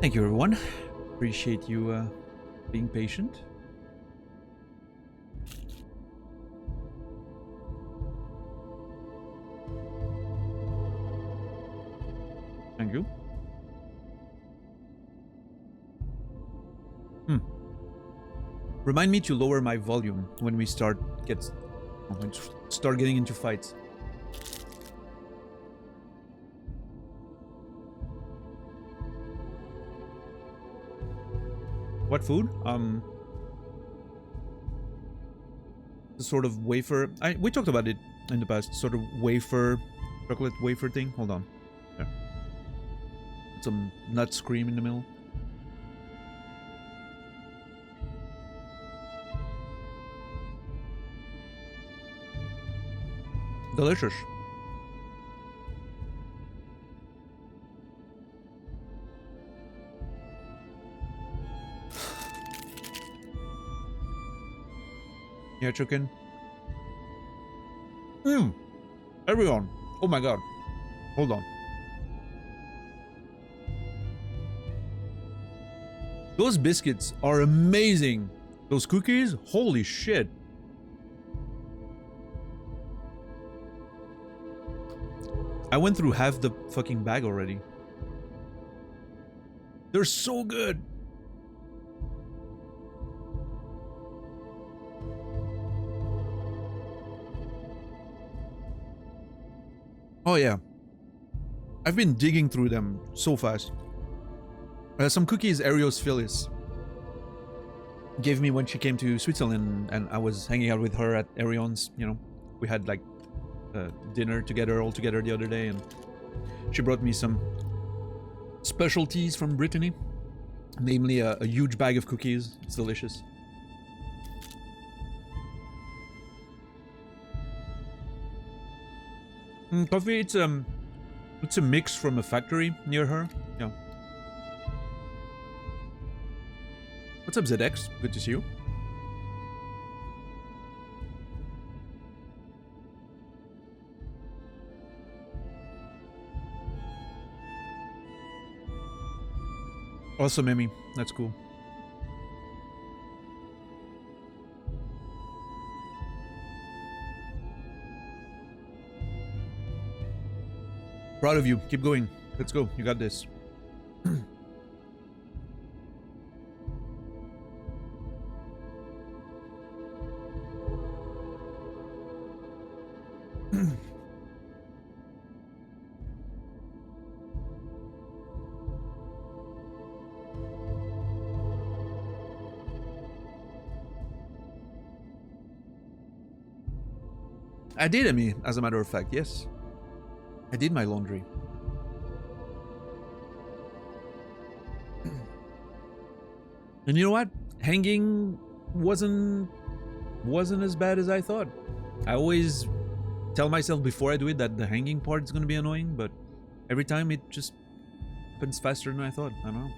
Thank you, everyone. Appreciate you being patient. Thank you. Remind me to lower my volume when we start getting into fights. What food? The sort of wafer. We talked about it in the past. Sort of wafer, chocolate wafer thing. Hold on. Yeah. Some nuts cream in the middle. Delicious. Yeah, chicken. Everyone. Oh my god. Hold on. Those biscuits are amazing. Those cookies, holy shit. I went through half the fucking bag already. They're so good. Oh yeah. I've been digging through them so fast. Some cookies Arios Phyllis gave me when she came to Switzerland, and I was hanging out with her at Arion's, you know. We had like dinner together, all together the other day, and she brought me some specialties from Brittany, namely a huge bag of cookies. It's delicious. Coffee, it's a mix from a factory near her. Yeah. What's up, ZX? Good to see you. Awesome, Emmy. That's cool. Proud of you. Keep going. Let's go. You got this. I did, Emmy, as a matter of fact, yes. I did my laundry. And you know what? Hanging wasn't as bad as I thought. I always tell myself before I do it that the hanging part is going to be annoying, but every time it just happens faster than I thought. I don't know.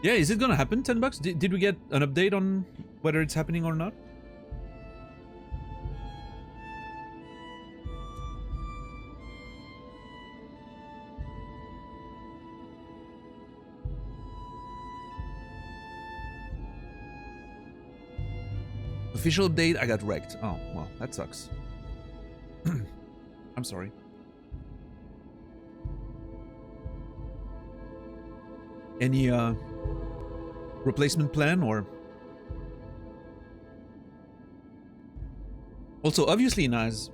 Yeah, is it gonna happen? $10? Did we get an update on whether it's happening or not? Official update, I got wrecked. Oh, well, that sucks. I'm sorry. Any replacement plan or? Also, obviously, Naz,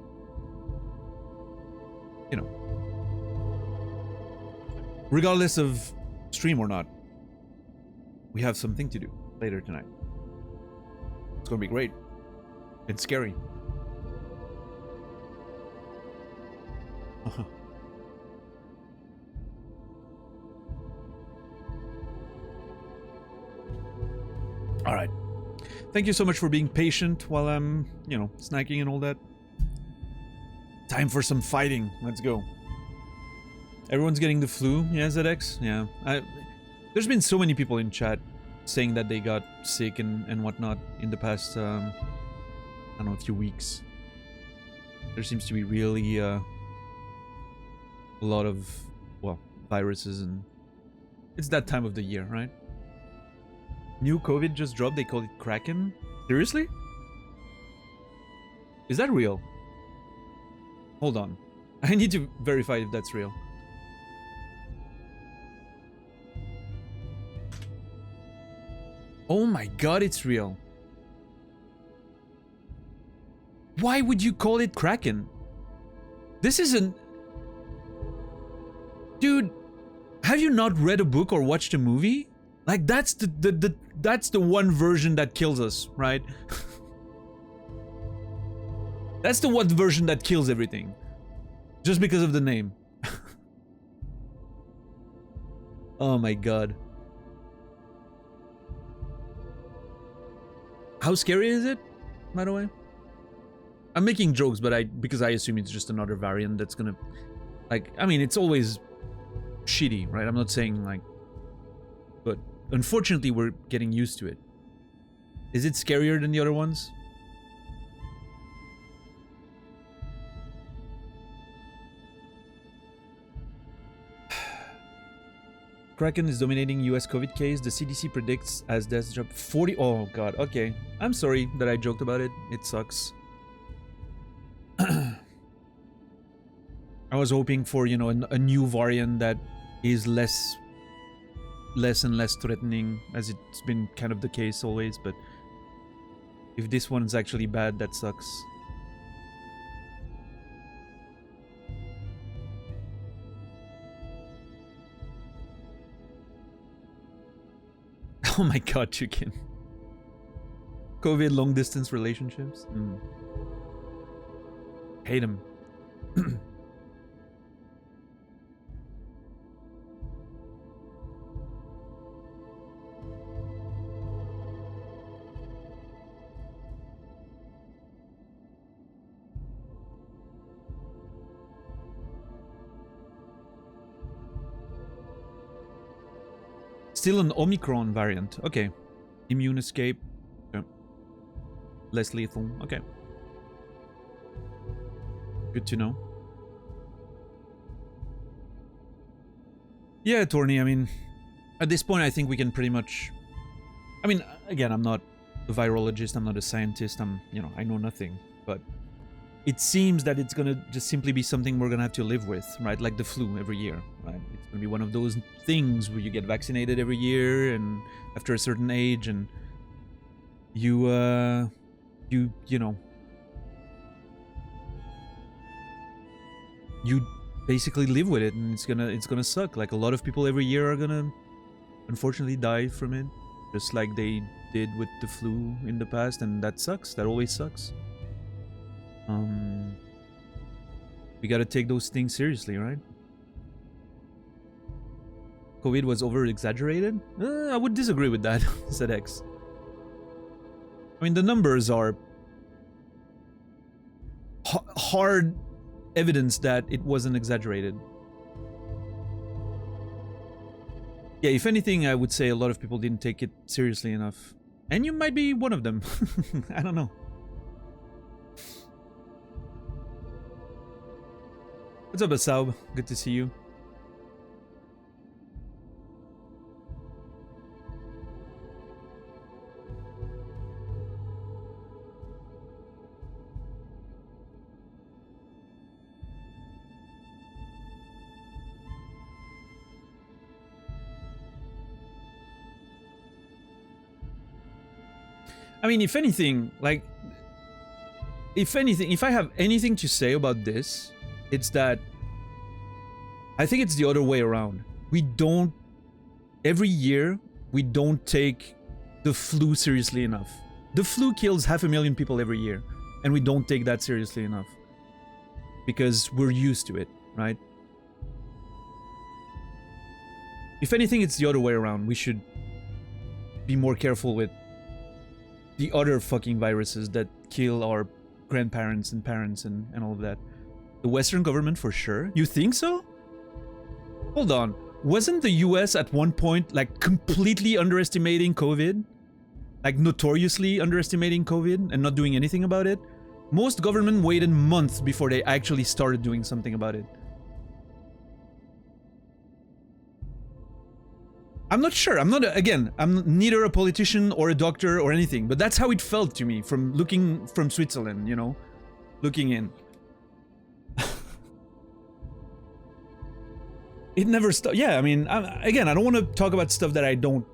you know, regardless of stream or not, we have something to do later tonight. It's gonna be great and scary. All right. Thank you so much for being patient while I'm, you know, snacking and all that. Time for some fighting. Let's go. Everyone's getting the flu. Yeah, ZX? Yeah. There's been so many people in chat saying that they got sick and whatnot in the past, I don't know, a few weeks. There seems to be really a lot of, well, viruses, and it's that time of the year, right? New COVID just dropped, they call it Kraken. Seriously? Is that real? Hold on. I need to verify if that's real. Oh my god, it's real. Why would you call it Kraken? This isn't... Dude, have you not read a book or watched a movie? Like, that's the one version that kills us, right? That's the one version that kills everything. Just because of the name. Oh my god. How scary is it, by the way? I'm making jokes, but because I assume it's just another variant that's gonna... Like, I mean, it's always shitty, right? I'm not saying, like... But unfortunately, we're getting used to it. Is it scarier than the other ones? Kraken is dominating US COVID case. The CDC predicts as deaths drop 40... Oh god, okay. I'm sorry that I joked about it. It sucks. I was hoping for, you know, a new variant that is less and less threatening, as it's been kind of the case always, but if this one's actually bad, that sucks. Oh my god, chicken. COVID long distance relationships? Hate them. Still an Omicron variant. Okay. Immune escape. Okay. Less lethal. Okay. Good to know. Yeah, Torny, I mean, at this point I think we can pretty much... I mean, again, I'm not a virologist, I'm not a scientist, you know, I know nothing, but it seems that it's gonna just simply be something we're gonna have to live with, right? Like the flu every year, right? It's gonna be one of those things where you get vaccinated every year and after a certain age, and you know, you basically live with it, and it's gonna suck. Like, a lot of people every year are gonna unfortunately die from it, just like they did with the flu in the past, and that sucks. That always sucks. We gotta take those things seriously, right? COVID was over-exaggerated? I would disagree with that, said X. I mean, the numbers are hard evidence that it wasn't exaggerated. Yeah, if anything, I would say a lot of people didn't take it seriously enough. And you might be one of them. I don't know. What's up, Asaub? Good to see you. I mean, if anything, like, if I have anything to say about this, it's that I think it's the other way around. Every year, we don't take the flu seriously enough. The flu kills 500,000 people every year, and we don't take that seriously enough. Because we're used to it, right? If anything, it's the other way around. We should be more careful with the other fucking viruses that kill our grandparents and parents and all of that. The Western government, for sure. You think so? Hold on. wasn't the US at one point like completely underestimating COVID? Like notoriously underestimating COVID and not doing anything about it? Most government waited months before they actually started doing something about it. I'm not sure. I'm neither a politician or a doctor or anything, but that's how it felt to me from looking from Switzerland, you know, looking in. It never stopped. Yeah, I mean, again, I don't want to talk about stuff that I don't,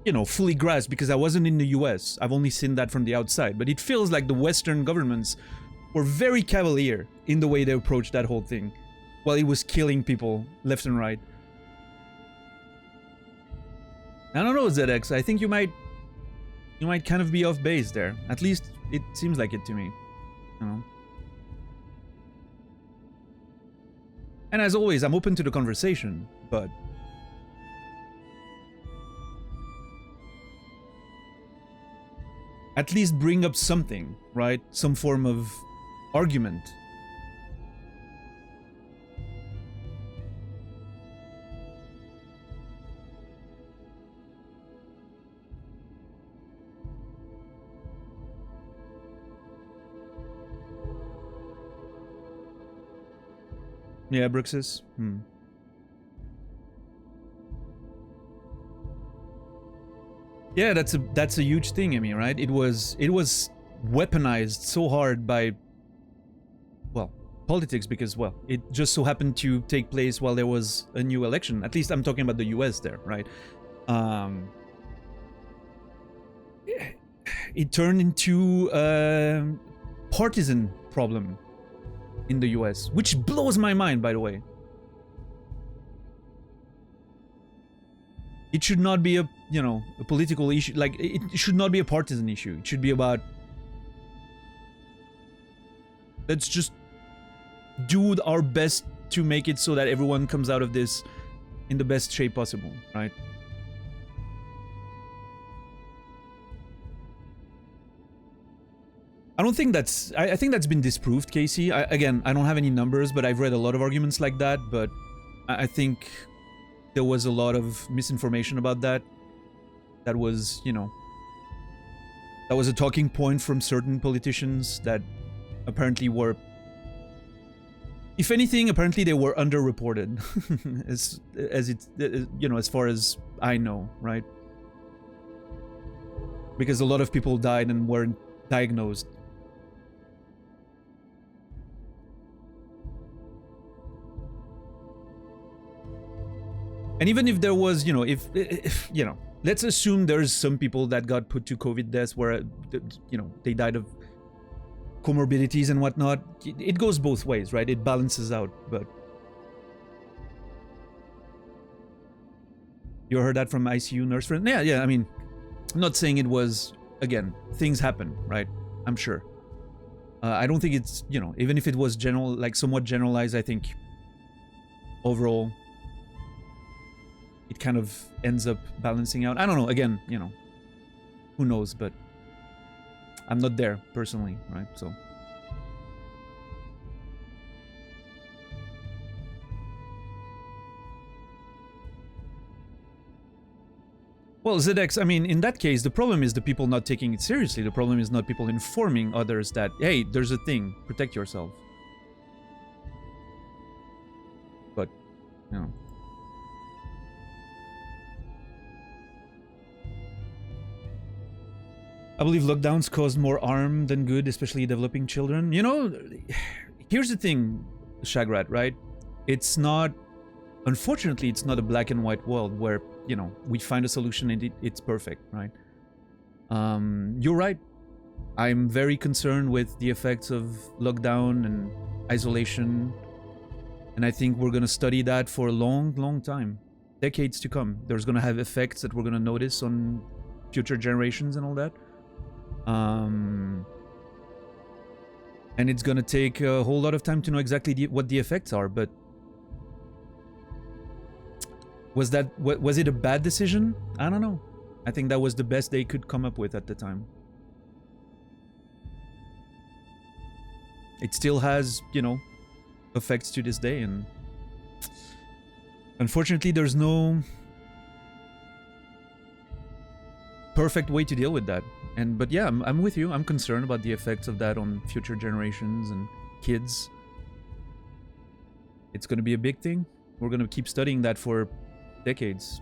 you know, fully grasp because I wasn't in the US. I've only seen that from the outside. But it feels like the Western governments were very cavalier in the way they approached that whole thing while it was killing people left and right. I don't know, ZX. I think you might kind of be off base there. At least it seems like it to me. You know? And as always, I'm open to the conversation, but at least bring up something, right? Some form of argument. Yeah, Bruxis. Yeah, that's a huge thing, I mean, right? It was weaponized so hard by, well, politics because, well, it just so happened to take place while there was a new election. At least I'm talking about the US there, right? It turned into a partisan problem in the US, which blows my mind, by the way. It should not be a, you know, a political issue. Like, it should not be a partisan issue. It should be about, let's just do our best to make it so that everyone comes out of this in the best shape possible, right? I don't think that's... I think that's been disproved, Casey. Again, I don't have any numbers, but I've read a lot of arguments like that, but I think there was a lot of misinformation about that. That was, you know... That was a talking point from certain politicians that apparently were... If anything, apparently they were underreported. as it, you know, as far as I know, right? Because a lot of people died and weren't diagnosed. And even if there was, you know, if you know, let's assume there's some people that got put to COVID deaths where, you know, they died of comorbidities and whatnot. It goes both ways, right? It balances out, but... You heard that from ICU nurse friend? Yeah, I mean, I'm not saying it was, again, things happen, right? I'm sure. I don't think it's, you know, even if it was general, like somewhat generalized, I think overall it kind of ends up balancing out. I don't know, again, you know, who knows, but I'm not there personally, right? So well, ZX, I mean, in that case, the problem is the people not taking it seriously. The problem is not people informing others that, hey, there's a thing, protect yourself. But, you know. I believe lockdowns caused more harm than good, especially developing children. You know, here's the thing, Shagrat, right? It's not... Unfortunately, it's not a black and white world where, you know, we find a solution and it's perfect, right? You're right. I'm very concerned with the effects of lockdown and isolation. And I think we're going to study that for a long, long time. Decades to come. There's going to have effects that we're going to notice on future generations and all that. And it's going to take a whole lot of time to know exactly what the effects are, but was it a bad decision? I don't know. I think that was the best they could come up with at the time. It still has, you know, effects to this day, and Unfortunately, there's no perfect way to deal with that. But yeah, I'm with you. I'm concerned about the effects of that on future generations and kids. It's going to be a big thing. We're going to keep studying that for decades.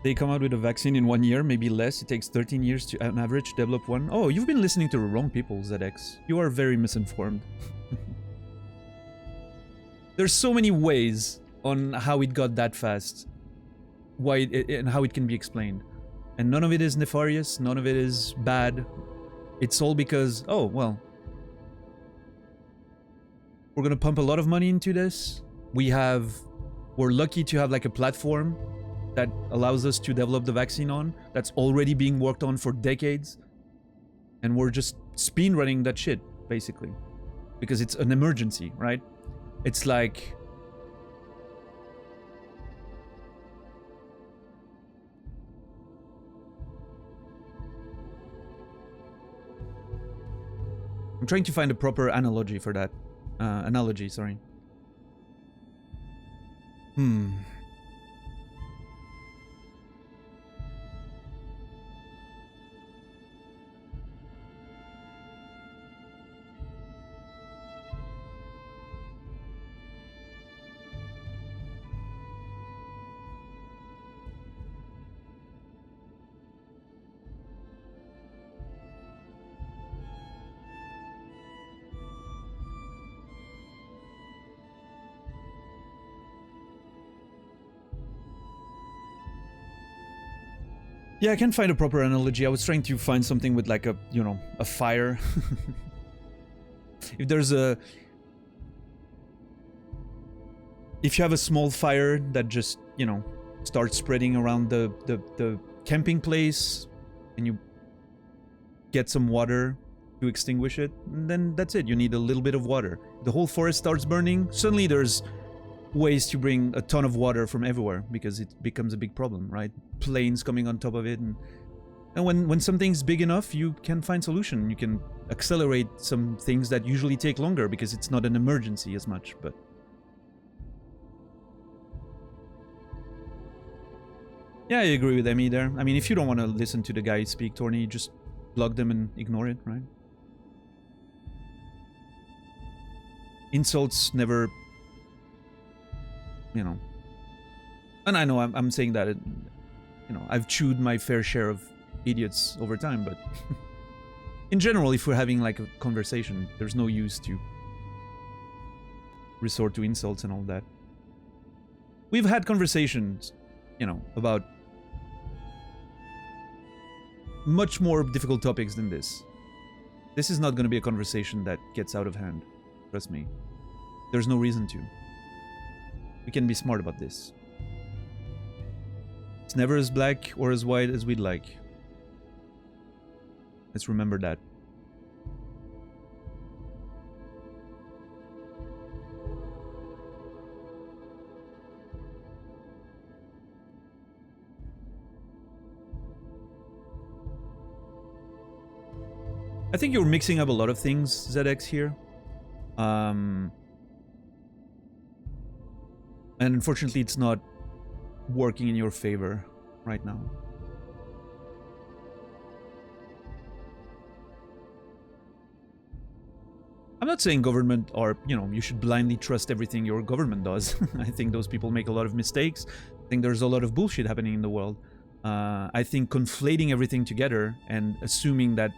They come out with a vaccine in 1 year, maybe less. It takes 13 years to, on average, develop one. Oh, you've been listening to the wrong people, ZX. You are very misinformed. There's so many ways on how it got that fast. Why and how it can be explained. And none of it is nefarious. None of it is bad. It's all because, oh, well, we're going to pump a lot of money into this. We're lucky to have like a platform that allows us to develop the vaccine on, that's already being worked on for decades. And we're just speed running that shit, basically. Because it's an emergency, right? It's like... I'm trying to find a proper analogy for that. Sorry. Yeah, I can't find a proper analogy. I was trying to find something with like a, you know, a fire. If there's a... If you have a small fire that just, you know, starts spreading around the camping place and you get some water to extinguish it, then that's it. You need a little bit of water. The whole forest starts burning. Suddenly there's ways to bring a ton of water from everywhere because it becomes a big problem, right? Planes coming on top of it, and when something's big enough, you can find solution. You can accelerate some things that usually take longer because it's not an emergency as much. But yeah, I agree with Emmy there. I mean, if you don't want to listen to the guy speak, Torny, just block them and ignore it, right? Insults never, you know. And I know I'm saying that, you know, I've chewed my fair share of idiots over time, but in general, if we're having like a conversation, there's no use to resort to insults and all that. We've had conversations, you know, about much more difficult topics than this. This is not going to be a conversation that gets out of hand. Trust me. There's no reason to. We can be smart about this. It's never as black or as white as we'd like. Let's remember that. I think you're mixing up a lot of things, ZX, here. And unfortunately, it's not working in your favor right now. I'm not saying government or, you know, you should blindly trust everything your government does. I think those people make a lot of mistakes. I think there's a lot of bullshit happening in the world. I think conflating everything together and assuming that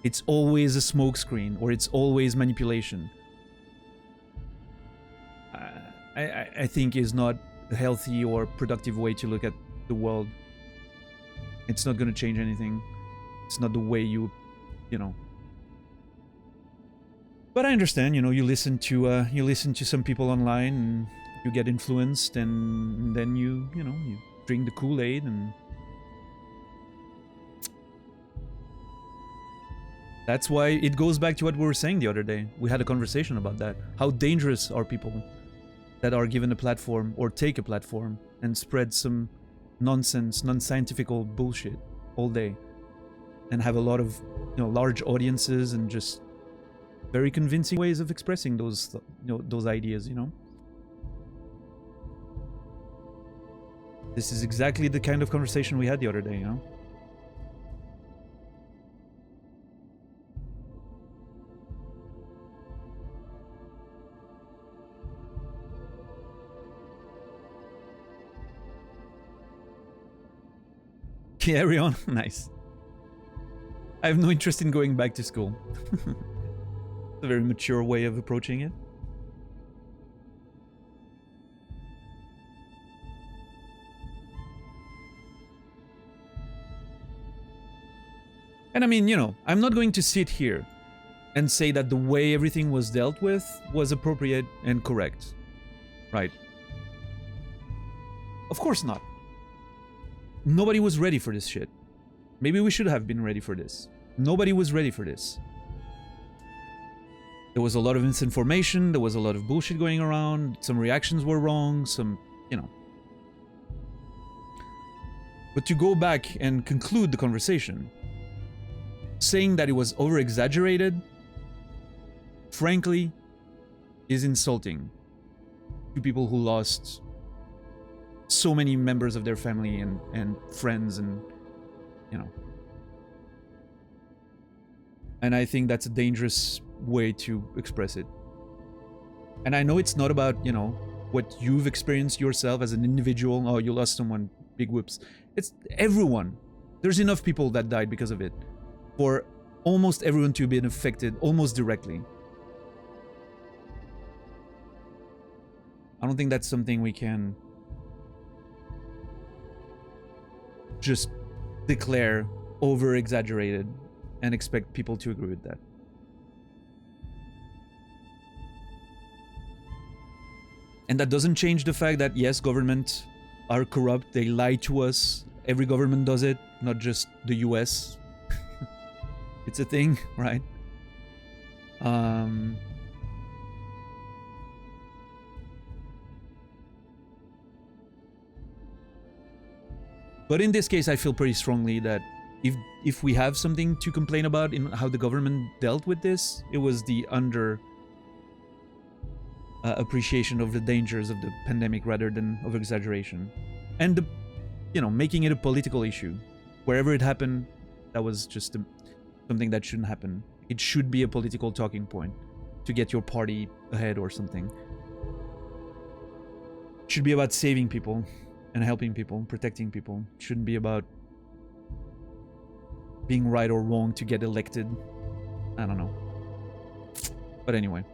it's always a smokescreen or it's always manipulation, I think is not a healthy or productive way to look at the world. It's not going to change anything. It's not the way you know. But I understand, you know, you listen to some people online and you get influenced, and then you drink the Kool-Aid, and that's why it goes back to what we were saying the other day. We had a conversation about that. How dangerous are people that are given a platform or take a platform and spread some nonsense, non-scientifical bullshit all day and have a lot of, you know, large audiences and just very convincing ways of expressing those, those ideas, This is exactly the kind of conversation we had the other day, Carry on. Nice. I have no interest in going back to school. It's a very mature way of approaching it. And I mean, I'm not going to sit here and say that the way everything was dealt with was appropriate and correct. Right? Of course not. Nobody was ready for this shit. Maybe we should have been ready for this. Nobody was ready for this. There was a lot of misinformation, there was a lot of bullshit going around, some reactions were wrong, But to go back and conclude the conversation, saying that it was over-exaggerated, frankly, is insulting to people who lost so many members of their family and friends and, And I think that's a dangerous way to express it. And I know it's not about, what you've experienced yourself as an individual. Oh, you lost someone, big whoops. It's everyone. There's enough people that died because of it for almost everyone to have been affected almost directly. I don't think that's something we can just declare over-exaggerated and expect people to agree with that. And that doesn't change the fact that, yes, government are corrupt, they lie to us. Every government does it, not just the US. It's a thing, right? But in this case, I feel pretty strongly that if we have something to complain about in how the government dealt with this, it was the appreciation of the dangers of the pandemic rather than of exaggeration. And making it a political issue. Wherever it happened, that was just something that shouldn't happen. It should be a political talking point to get your party ahead or something. It should be about saving people and helping people, protecting people. It shouldn't be about being right or wrong to get elected. I don't know. But anyway.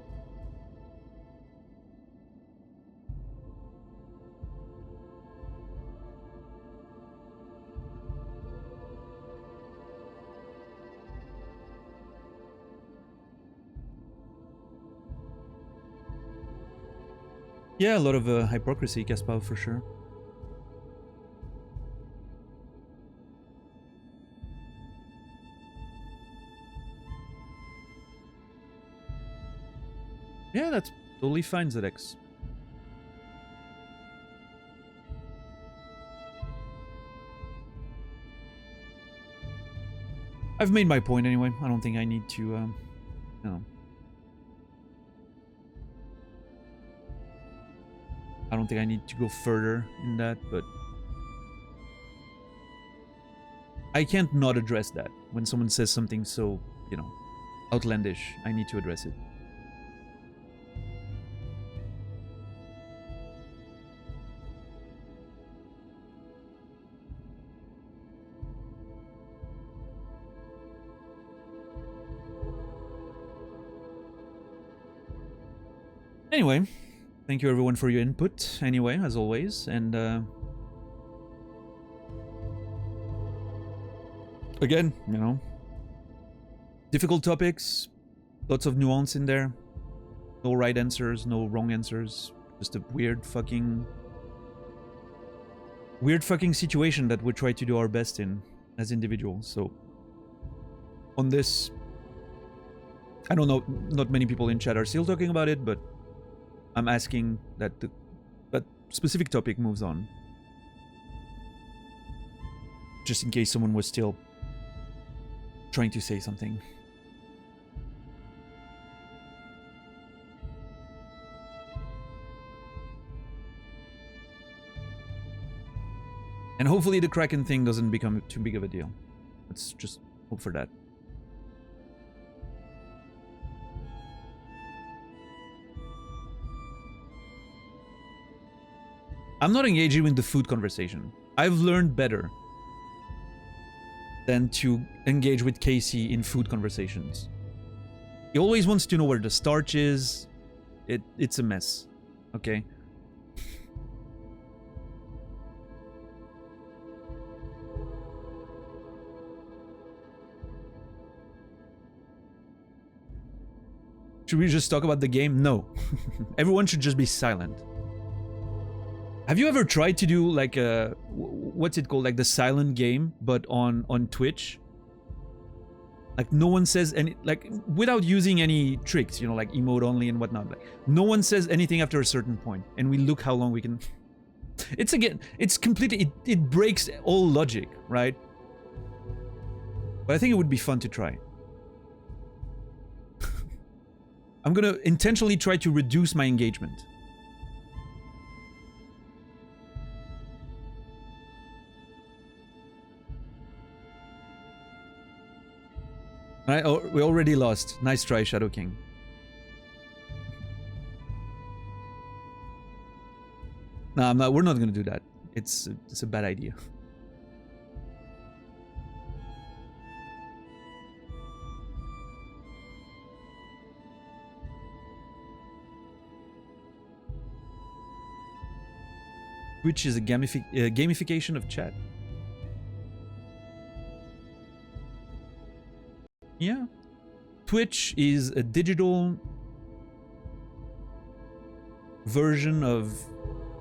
Yeah, a lot of hypocrisy, Caspar, for sure. Yeah, that's totally fine, ZX. I've made my point anyway. I don't think I need to, no. I don't think I need to go further in that, but I can't not address that. When someone says something so, outlandish, I need to address it. Anyway, thank you everyone for your input, anyway, as always, and again, difficult topics, lots of nuance in there, no right answers, no wrong answers, just a weird fucking situation that we try to do our best in as individuals. So on this, I don't know, not many people in chat are still talking about it, but I'm asking that that specific topic moves on. Just in case someone was still trying to say something. And hopefully the Kraken thing doesn't become too big of a deal. Let's just hope for that. I'm not engaging in the food conversation. I've learned better than to engage with Casey in food conversations. He always wants to know where the starch is. It's a mess. Okay? Should we just talk about the game? No. Everyone should just be silent. Have you ever tried to do like a... what's it called? Like the silent game, but on Twitch? Like no one says any... like without using any tricks, you know, like emote only and whatnot. Like no one says anything after a certain point, and we look how long we can... It's again... it's completely... it breaks all logic, right? But I think it would be fun to try. I'm gonna intentionally try to reduce my engagement. Right, oh, we already lost. Nice try, Shadow King. No, I'm not. We're not gonna do that. It's a bad idea. Which is a gamification of chat. Yeah. Twitch is a digital version of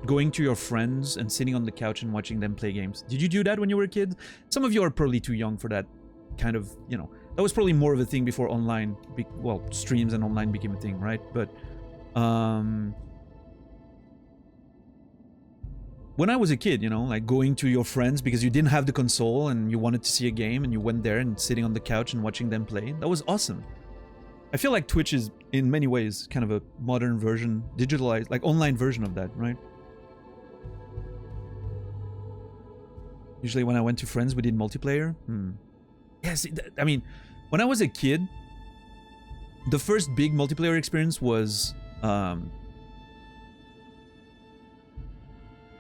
going to your friends and sitting on the couch and watching them play games. Did you do that when you were a kid? Some of you are probably too young for that kind of, you know, that was probably more of a thing before online, well, streams and online became a thing, right? But, when I was a kid, you know, like going to your friends because you didn't have the console and you wanted to see a game and you went there and sitting on the couch and watching them play, that was awesome. I feel like Twitch is, in many ways, kind of a modern version, digitalized, like online version of that, right? Usually when I went to friends, we did multiplayer. Yes, I mean, when I was a kid, the first big multiplayer experience was...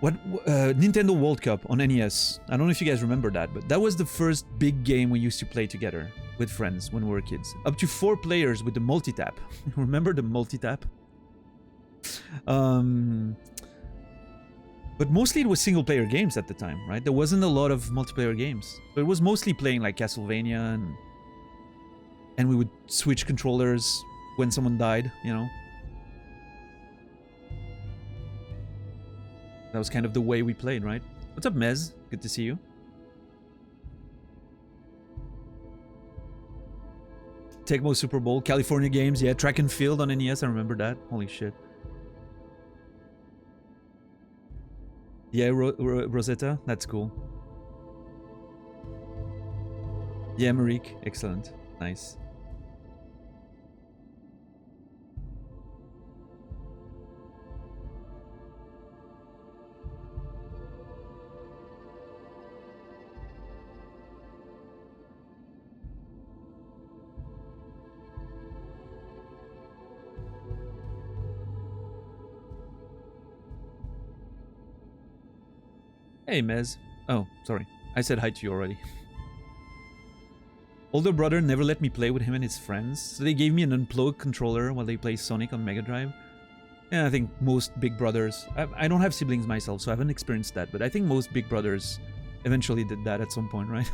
Nintendo World Cup on NES. I don't know if you guys remember that, but that was the first big game we used to play together with friends when we were kids. Up to 4 players with the multi-tap. Remember the multi-tap? But mostly it was single-player games at the time, right? There wasn't a lot of multiplayer games. So it was mostly playing like Castlevania and we would switch controllers when someone died, you know? That was kind of the way we played, right? What's up, Mez? Good to see you. Tecmo Super Bowl, California Games, yeah, Track and Field on NES, I remember that. Holy shit. Yeah, Rosetta, that's cool. Yeah, Marique, excellent. Nice. Hey, Mez. Oh, sorry. I said hi to you already. Older brother never let me play with him and his friends, so they gave me an unplugged controller while they play Sonic on Mega Drive. Yeah, I think most big brothers... I don't have siblings myself, so I haven't experienced that, but I think most big brothers eventually did that at some point, right?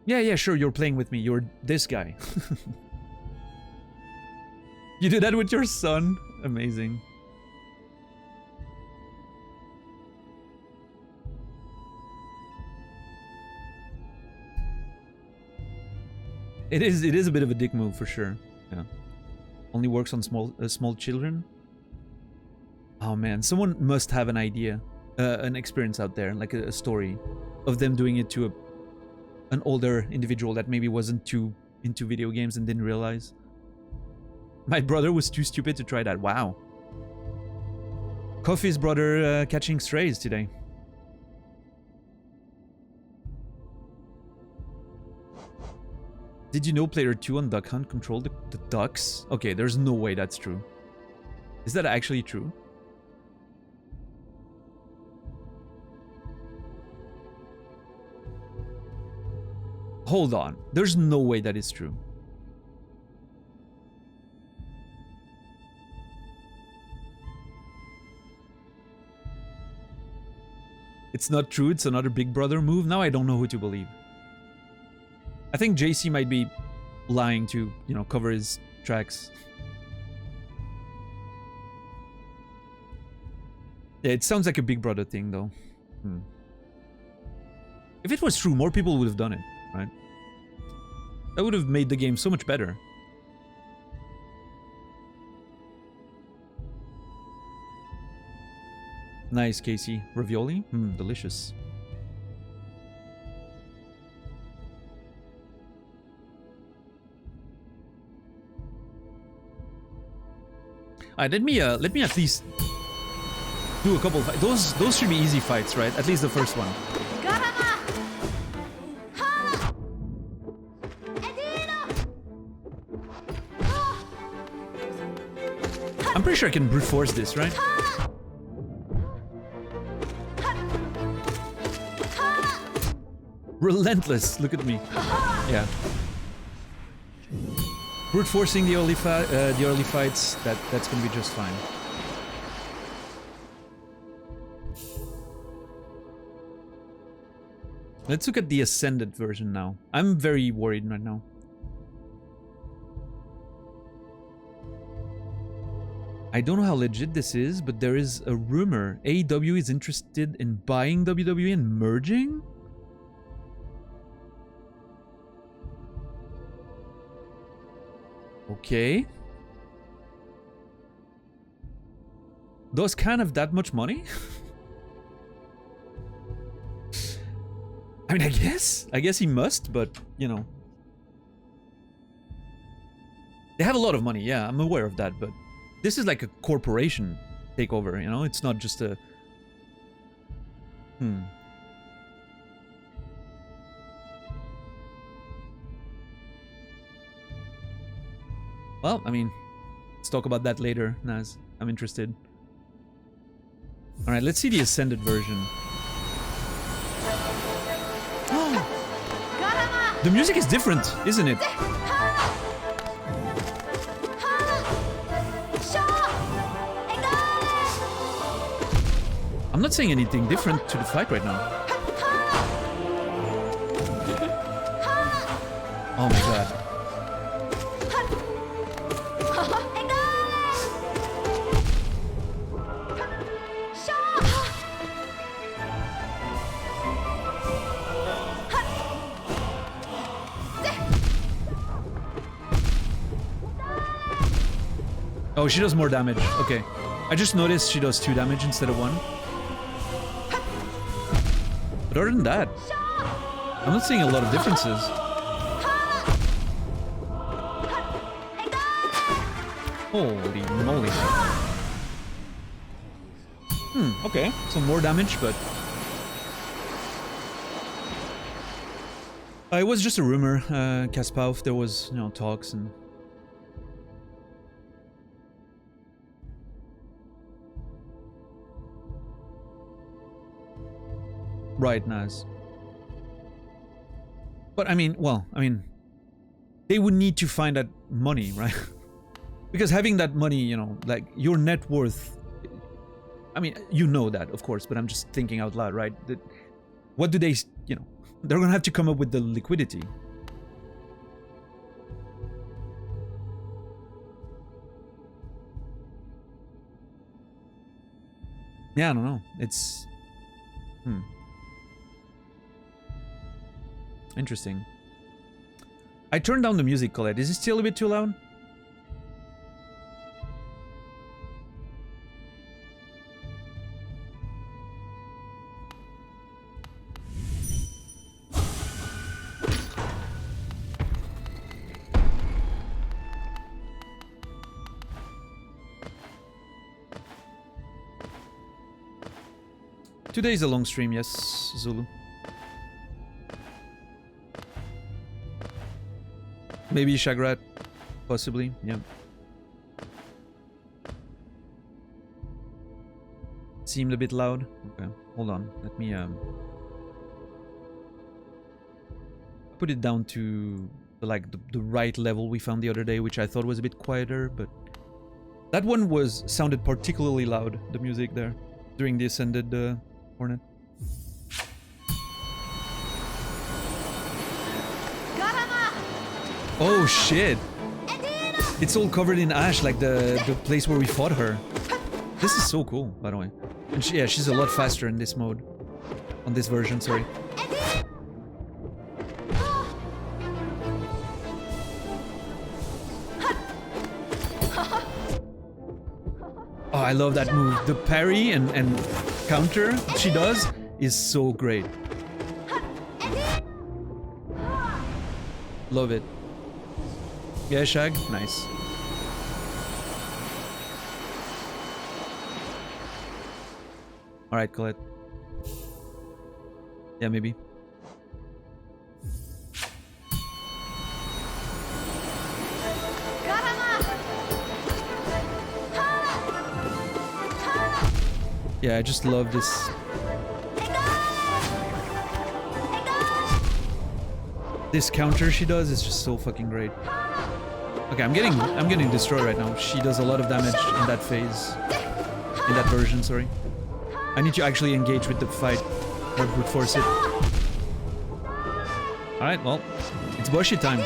Yeah, sure, you're playing with me. You're this guy. You did that with your son? Amazing. It is a bit of a dick move for sure. Yeah. Only works on small children. Oh man, someone must have an idea, an experience out there, like a story of them doing it to an older individual that maybe wasn't too into video games and didn't realize. My brother was too stupid to try that. Wow. Coffee's brother catching strays today. Did you know player 2 on Duck Hunt controlled the ducks? Okay, there's no way that's true. Is that actually true? Hold on. There's no way that is true. It's not true. It's another Big Brother move. Now I don't know who to believe. I think JC might be lying to, you know, cover his tracks. Yeah, it sounds like a Big Brother thing, though. If it was true, more people would have done it, right? That would have made the game so much better. Nice, Casey. Ravioli? Delicious. Alright, let me at least do a couple of fights. Those should be easy fights, right? At least the first one. I'm pretty sure I can brute force this, right? Relentless, look at me. Yeah. Brute forcing the early fights, that's gonna be just fine. Let's look at the Ascended version now. I'm very worried right now. I don't know how legit this is, but there is a rumor AEW is interested in buying WWE and merging? Okay. Does Khan have that much money? I mean, I guess he must, but, you know. They have a lot of money, yeah, I'm aware of that, but this is like a corporation takeover, you know? It's not just a... Well, I mean, let's talk about that later, Naz. I'm interested. Alright, let's see the Ascended version. The music is different, isn't it? I'm not saying anything different to the fight right now. Oh my god. Oh, she does more damage. Okay. I just noticed she does 2 damage instead of 1. But other than that, I'm not seeing a lot of differences. Holy moly. Okay. So more damage, but... it was just a rumor. Kasparov, there was, you know, talks and... Right, Naz. But I mean, well, I mean, they would need to find that money, right? Because having that money, you know, like your net worth, I mean, you know that, of course, but I'm just thinking out loud, right? That, what do they, you know, they're gonna have to come up with the liquidity. Yeah, I don't know. It's... Interesting. I turned down the music, Colette. Is it still a bit too loud? Today's a long stream, yes, Zulu. Maybe Shagrat, possibly, yeah. Seemed a bit loud. Okay, hold on. Let me put it down to like the right level we found the other day, which I thought was a bit quieter, but that one sounded particularly loud, the music there, during the Ascended Hornet. Oh shit! It's all covered in ash, like the place where we fought her. This is so cool, by the way. And she's a lot faster in this mode. On this version, sorry. Oh, I love that move. The parry and counter she does is so great. Love it. Yeah, Shag? Nice. Alright, Colette. Yeah, maybe. Yeah, I just love this. This counter she does is just so fucking great. Okay, I'm getting destroyed right now. She does a lot of damage in that phase. In that version, sorry. I need to actually engage with the fight. Or brute force it. Alright, well, it's Boshi time.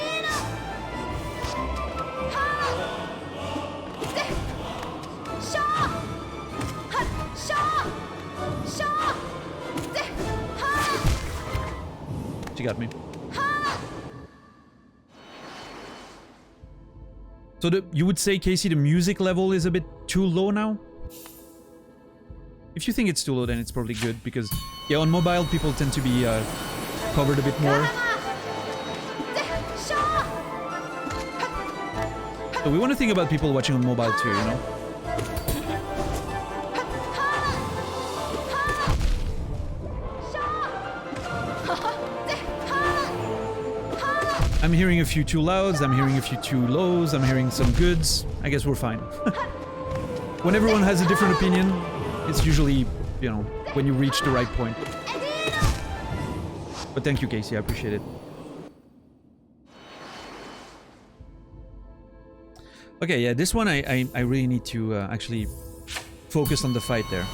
She got me. So you would say, Casey, the music level is a bit too low now? If you think it's too low, then it's probably good, because, yeah, on mobile, people tend to be covered a bit more. So we want to think about people watching on mobile too, you know? I'm hearing a few too louds, I'm hearing a few too lows, I'm hearing some goods. I guess we're fine. When everyone has a different opinion, it's usually, you know, when you reach the right point. But thank you, Casey, I appreciate it. Okay, yeah, this one I really need to actually focus on the fight there.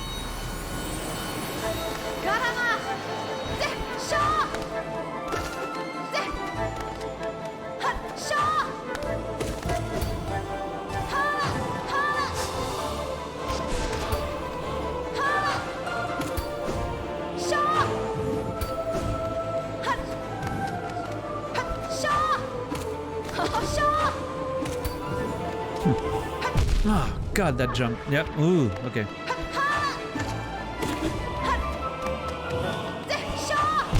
Oh, God, that jump. Yep. Ooh, okay.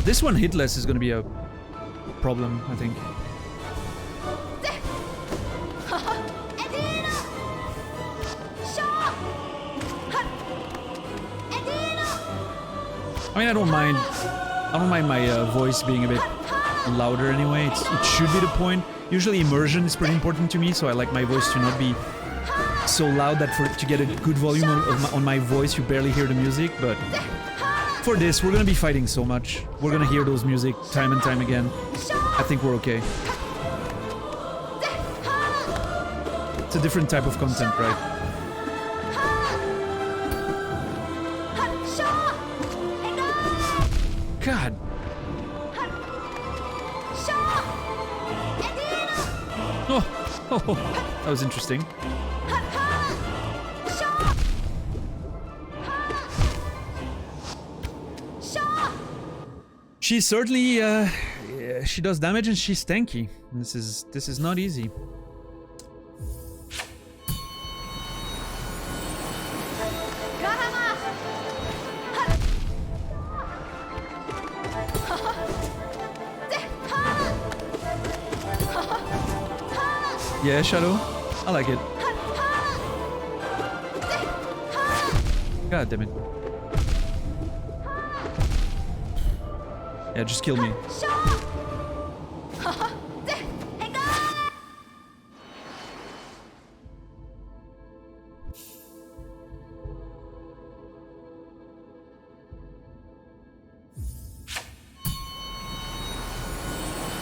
This one hitless is gonna be a problem, I think. I mean, I don't mind my voice being a bit louder anyway. It should be the point. Usually immersion is pretty important to me, so I like my voice to not be so loud that to get a good volume on my voice you barely hear the music, but for this we're gonna be fighting so much. We're gonna hear those music time and time again. I think we're okay. It's a different type of content, right? God. Oh, that was interesting. She's certainly, she does damage and she's tanky. This is not easy. Yeah, Shadow. I like it. God damn it. Yeah, just kill me.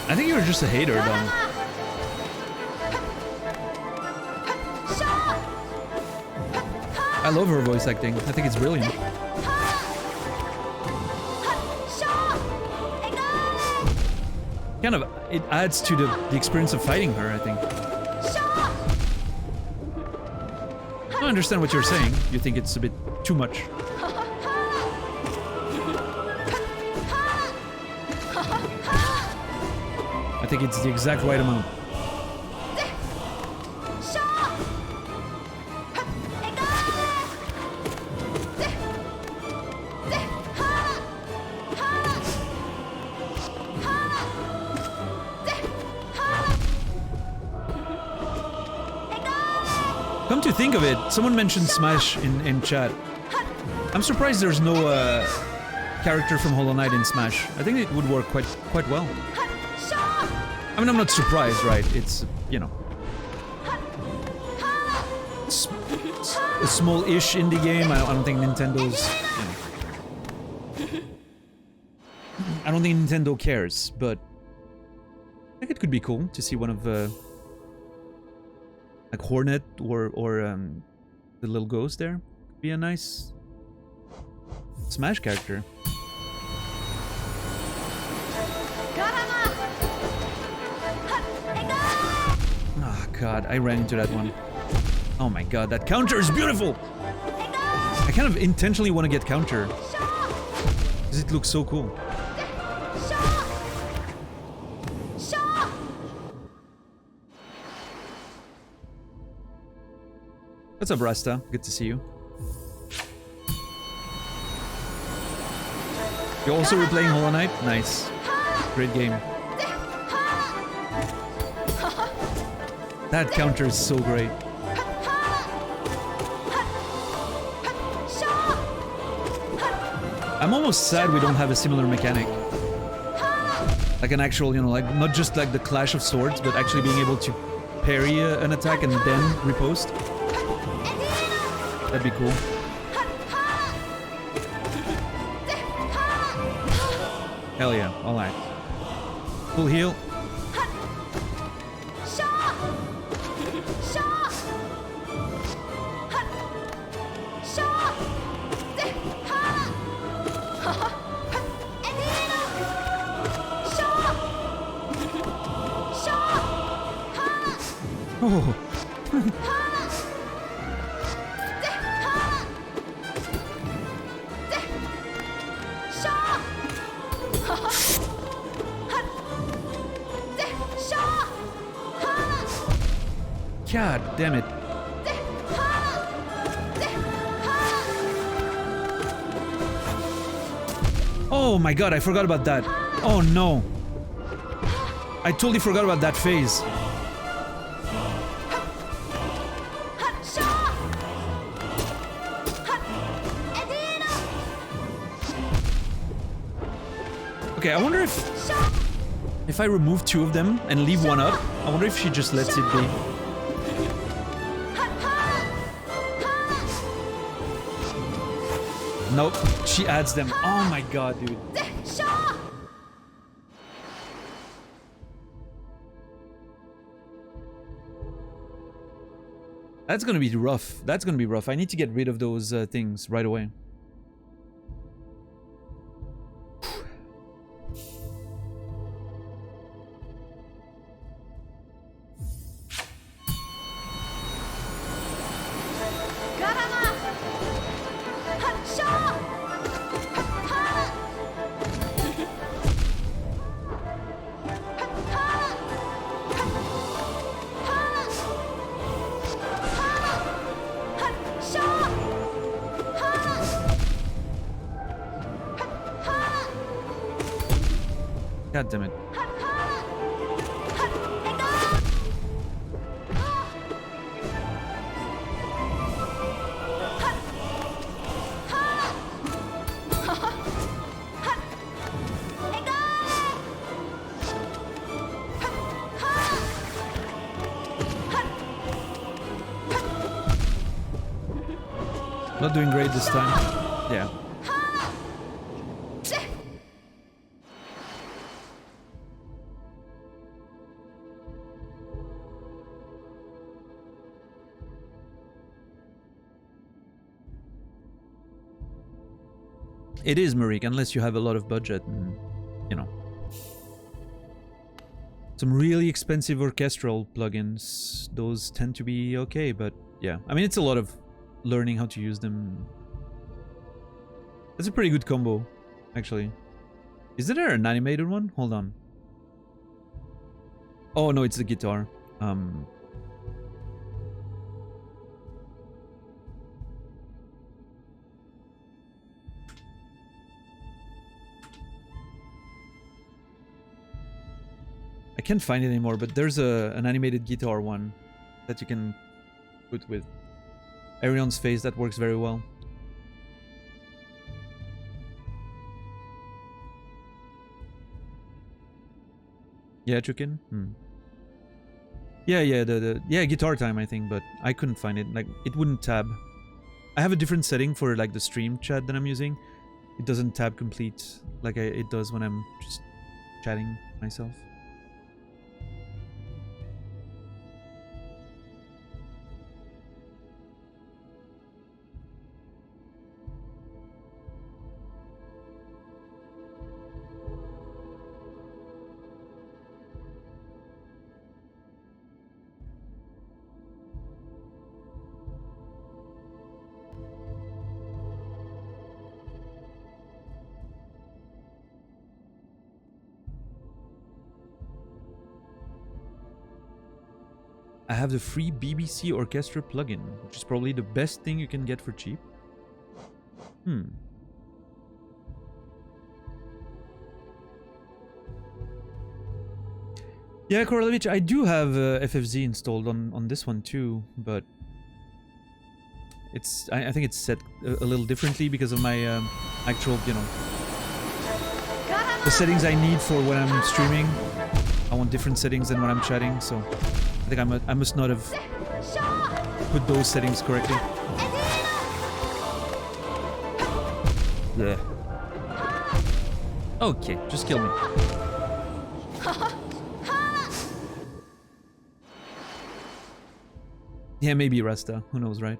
I think you were just a hater, Dom. I love her voice acting. I think it's brilliant. Kind of, it adds to the experience of fighting her, I think. I understand what you're saying. You think it's a bit too much. I think it's the exact right amount. Come to think of it, someone mentioned Smash in chat. I'm surprised there's no character from Hollow Knight in Smash. I think it would work quite well. I mean, I'm not surprised, right? It's, you know, it's a small-ish indie game. I don't think Nintendo's, you know, I don't think Nintendo cares, but I think it could be cool to see one of like Hornet or the little ghost there. Could be a nice Smash character. Oh god, I ran into that one. Oh my god, that counter is beautiful! I kind of intentionally want to get counter, because it looks so cool. What's up, Rasta? Good to see you. You're also replaying Hollow Knight? Nice. Great game. That counter is so great. I'm almost sad we don't have a similar mechanic. Like an actual, you know, like not just like the clash of swords, but actually being able to parry an attack and then riposte. That'd be cool. Hell yeah, alright. Full heal. Oh. God damn it. Oh my god, I forgot about that. Oh no. I totally forgot about that phase. Okay, I wonder if I remove two of them and leave one up, I wonder if she just lets it be. Nope, she adds them. Oh my god, dude. That's gonna be rough. That's gonna be rough. I need to get rid of those things right away. God damn it. Not doing great this time. Yeah. It is, Marik, unless you have a lot of budget and, you know. Some really expensive orchestral plugins, those tend to be okay, but yeah. I mean, it's a lot of learning how to use them. That's a pretty good combo, actually. Is there an animated one? Hold on. Oh, no, it's the guitar. I can't find it anymore, but there's an animated guitar one that you can put with Aerion's face that works very well. Yeah, Chukin? Yeah, yeah, Guitar Time, I think, but I couldn't find it. Like, it wouldn't tab. I have a different setting for, like, the stream chat that I'm using. It doesn't tab complete like it does when I'm just chatting myself. I have the free BBC Orchestra plugin, which is probably the best thing you can get for cheap. Yeah, Korolovich, I do have FFZ installed on this one too, but it's I think it's set a little differently because of my actual, you know, the settings I need for when I'm streaming. I want different settings than when I'm chatting, so I think I must not have put those settings correctly. Yeah. Okay, just kill me. Yeah, maybe Rasta. Who knows, right?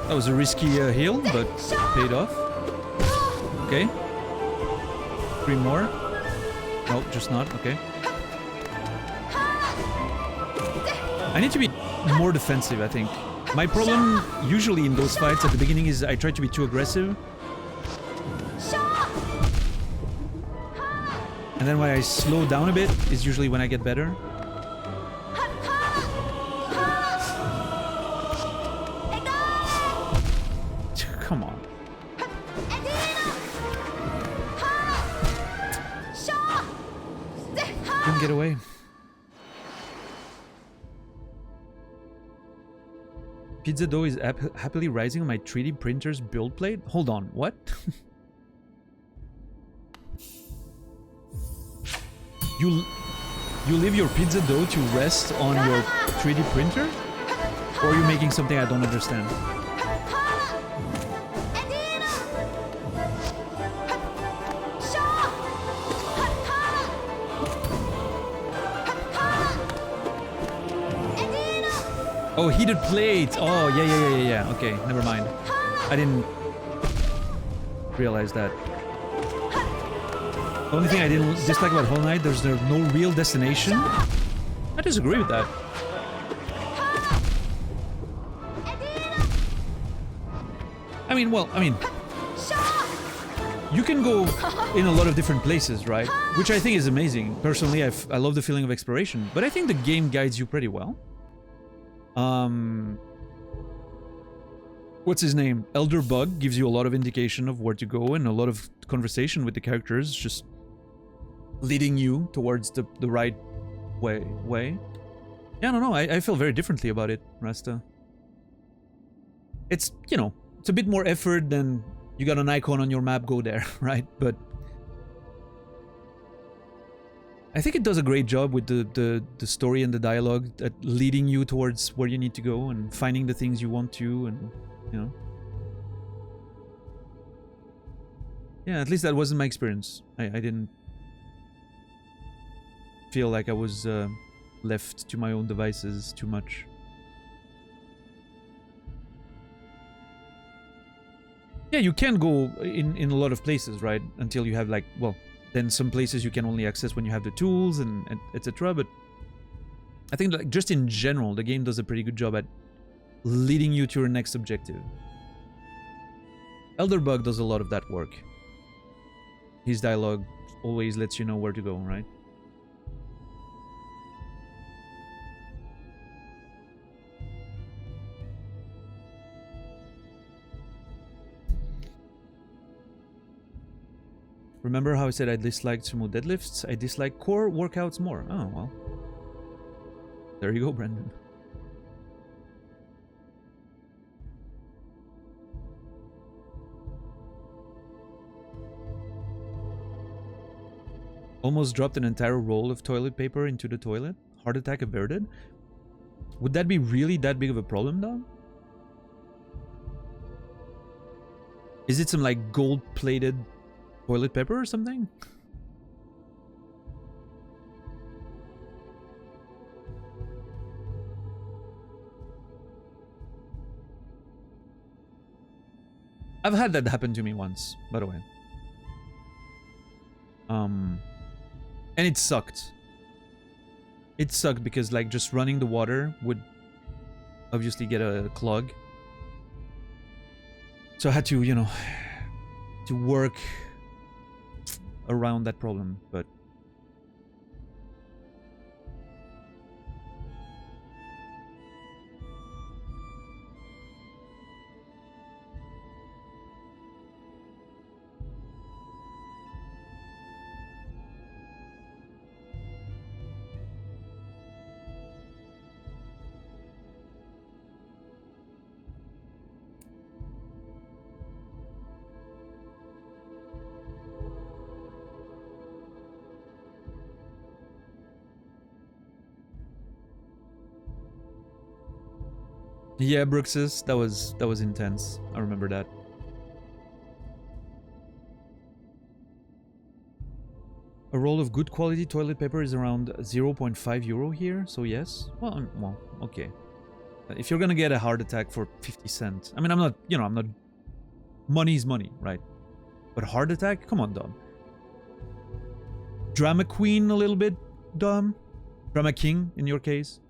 That was a risky heal, but paid off. Okay. 3 more. Nope, just not. Okay. I need to be more defensive, I think. My problem usually in those fights at the beginning is I try to be too aggressive. And then when I slow down a bit is usually when I get better. Come on. Couldn't get away. Pizza dough is happily rising on my 3D printer's build plate? Hold on, what? You leave your pizza dough to rest on your 3D printer? Or are you making something I don't understand? Oh, heated plate! Oh, yeah. Okay, never mind. I didn't realize that. The only thing I didn't dislike about Hollow Knight, there's no real destination. I disagree with that. I mean, you can go in a lot of different places, right? Which I think is amazing. Personally, I love the feeling of exploration, but I think the game guides you pretty well. what's his name? Elder Bug gives you a lot of indication of where to go and a lot of conversation with the characters, just leading you towards the right way. Yeah, I don't know. I feel very differently about it, Rasta. It's, you know, it's a bit more effort than you got an icon on your map, go there, right? But I think it does a great job with the story and the dialogue at leading you towards where you need to go and finding the things you want to, and, you know. Yeah, at least that wasn't my experience. I didn't feel like I was left to my own devices too much. Yeah, you can go in a lot of places, right? Until you have, like, well, then some places you can only access when you have the tools and etc. But I think, like, just in general, the game does a pretty good job at leading you to your next objective. Elderbug does a lot of that work. His dialogue always lets you know where to go, right? Remember how I said I disliked sumo deadlifts? I dislike core workouts more. Oh, well. There you go, Brendan. Almost dropped an entire roll of toilet paper into the toilet. Heart attack averted. Would that be really that big of a problem, though? Is it some, like, gold-plated toilet paper or something? I've had that happen to me once, by the way. And it sucked. It sucked because, like, just running the water would obviously get a clog. So I had to, you know, to work around that problem, but yeah, Brookses, that was intense. I remember that. A roll of good quality toilet paper is around 0.5 euro here, so yes. Well, okay. If you're gonna get a heart attack for 50 cents, I mean, I'm not, you know, I'm not. Money's money, right? But heart attack, come on, Dom. Drama queen a little bit, Dom. Drama king in your case.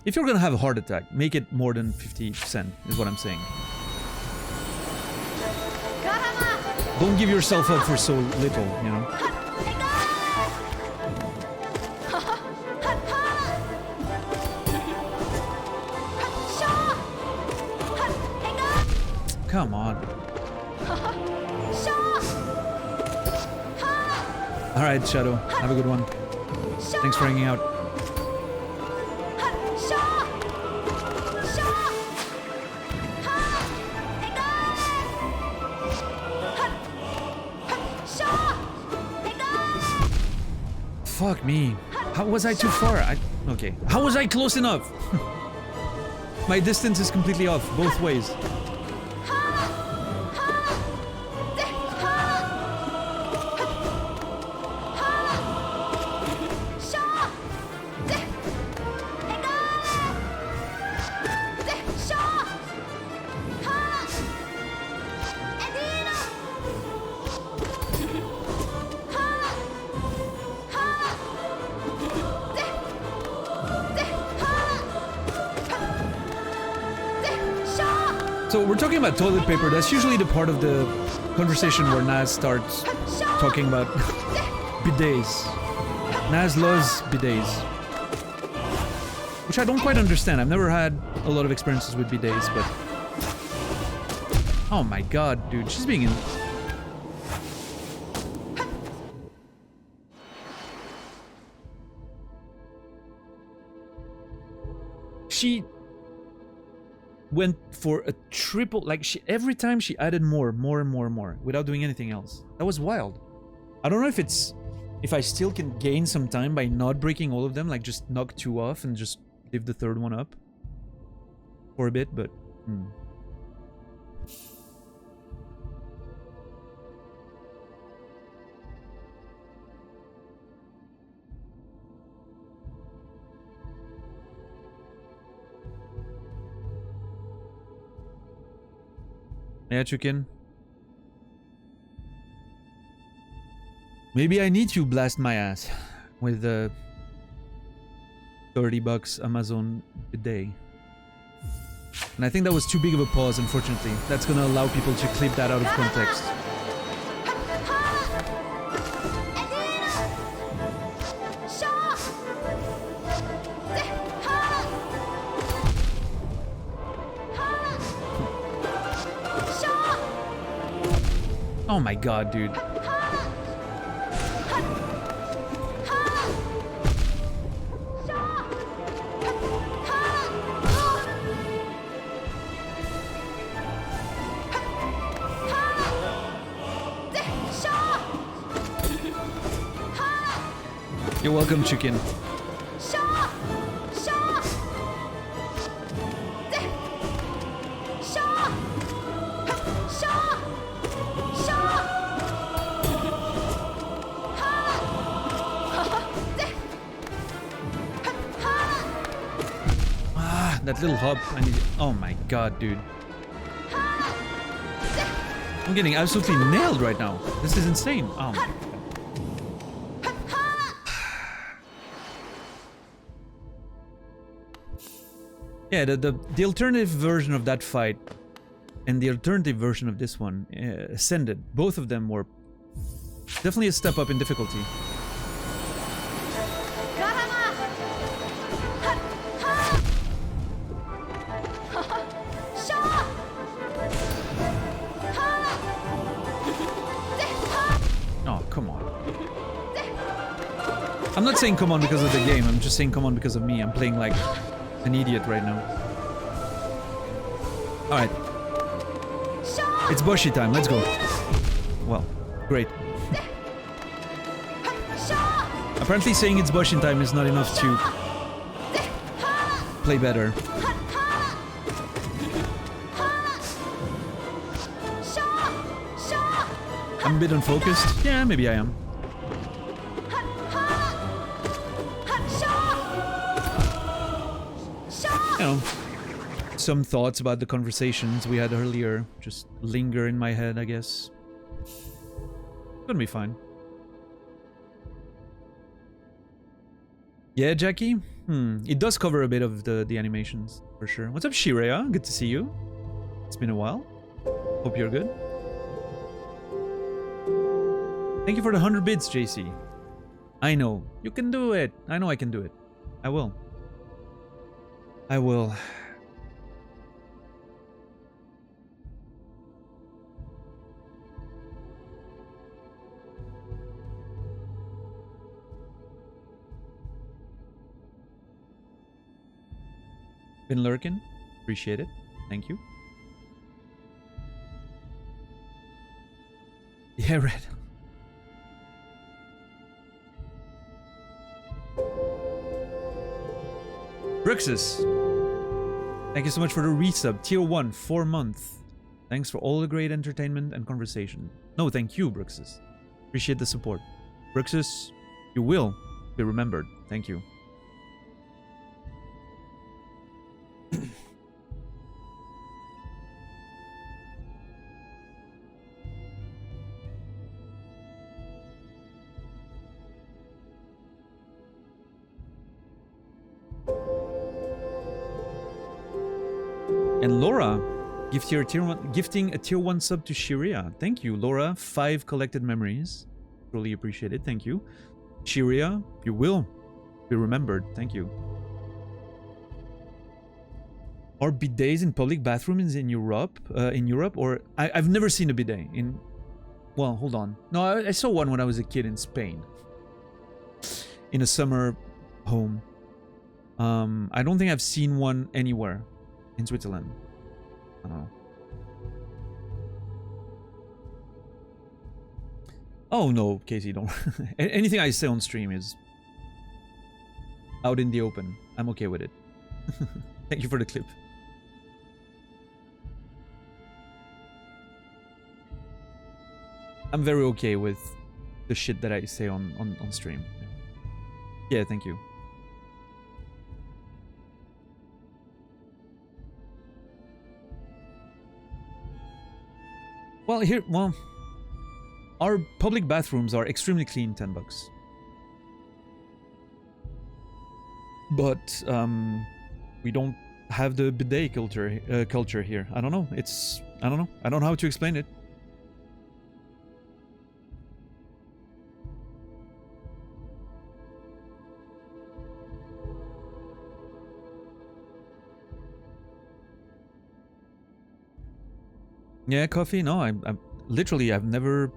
If you're gonna have a heart attack, make it more than 50 cents, is what I'm saying. Don't give yourself up for so little, you know? Come on. Alright, Shadow. Have a good one. Thanks for hanging out. Fuck me. How was I too far? Okay. How was I close enough? My distance is completely off, both ways. So we're talking about toilet paper. That's usually the part of the conversation where Naz starts talking about bidets. Naz loves bidets. Which I don't quite understand. I've never had a lot of experiences with bidets, but... Oh my god, dude. She's being in... She went for a triple, like every time she added more, without doing anything else. That was wild. I don't know if I still can gain some time by not breaking all of them, like just knock 2 off and just leave the 3rd one up for a bit, but yeah, chicken. Maybe I need to blast my ass with the $30 Amazon a day. And I think that was too big of a pause, unfortunately. That's gonna allow people to clip that out of context. Oh my god, dude. You're welcome, chicken. That little hop, I need... Oh my god, dude. I'm getting absolutely nailed right now. This is insane. Oh my god. Yeah, the alternative version of that fight and the alternative version of this one, Ascended, both of them were definitely a step up in difficulty. Oh, come on. I'm not saying come on because of the game, I'm just saying come on because of me. I'm playing like an idiot right now. Alright. It's Boshi time, let's go. Well, great. Apparently saying it's Boshi time is not enough to play better. I'm a bit unfocused. Yeah, maybe I am. You know, some thoughts about the conversations we had earlier just linger in my head, I guess. Gonna be fine. Yeah, Jackie? It does cover a bit of the animations, for sure. What's up, Shireya? Good to see you. It's been a while. Hope you're good. Thank you for the 100 bits, JC. I know. You can do it. I know I can do it. I will. I will. Been lurking. Appreciate it. Thank you. Yeah, Red. Bruxus, thank you so much for the resub. Tier 1, 4 months. Thanks for all the great entertainment and conversation. No, thank you, Bruxus. Appreciate the support. Bruxus, you will be remembered. Thank you. And Laura, gifting a tier 1 sub to Shiria. Thank you, Laura. 5 collected memories. Truly appreciate it. Thank you. Shiria, you will be remembered. Thank you. Are bidets in public bathrooms in Europe? Or I've never seen a bidet in. Well, hold on. No, I saw one when I was a kid in Spain. In a summer home. I don't think I've seen one anywhere in Switzerland. I don't know. Oh no, Casey, don't. Anything I say on stream is out in the open. I'm okay with it. Thank you for the clip. I'm very okay with the shit that I say on stream. Yeah, thank you. Well, our public bathrooms are extremely clean, $10. But we don't have the bidet culture here. I don't know. I don't know. I don't know how to explain it. Yeah, coffee. No, I'm literally I've never.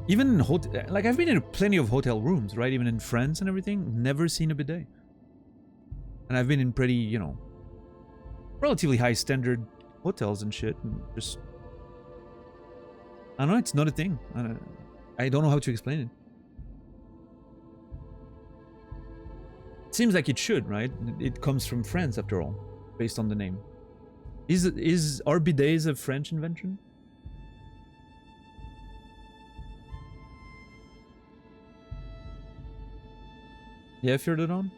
Even in like I've been in plenty of hotel rooms, right? Even in France and everything, never seen a bidet. And I've been in pretty, you know, relatively high standard hotels and shit, and just I don't know. It's not a thing. I don't know how to explain it. It seems like it should, right? It comes from France after all, based on the name. Are bidets a French invention? Yeah, Fjordadon?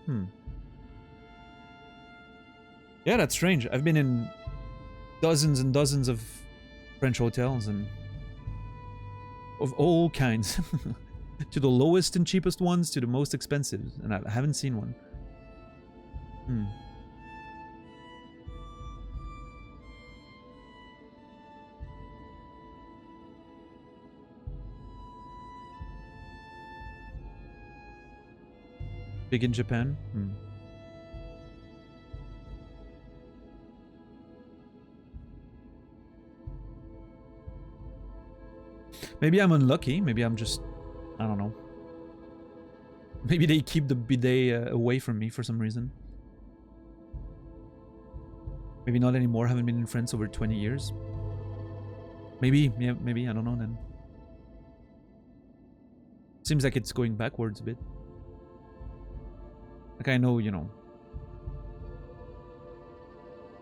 Yeah, that's strange. I've been in dozens and dozens of French hotels and of all kinds. To the lowest and cheapest ones to the most expensive, and I haven't seen one. Big in Japan? Maybe I'm unlucky. Maybe I'm just... I don't know. Maybe they keep the bidet away from me for some reason. Maybe not anymore. Haven't been in France over 20 years. Maybe. Yeah, maybe. I don't know then. Seems like it's going backwards a bit. Like I know, you know.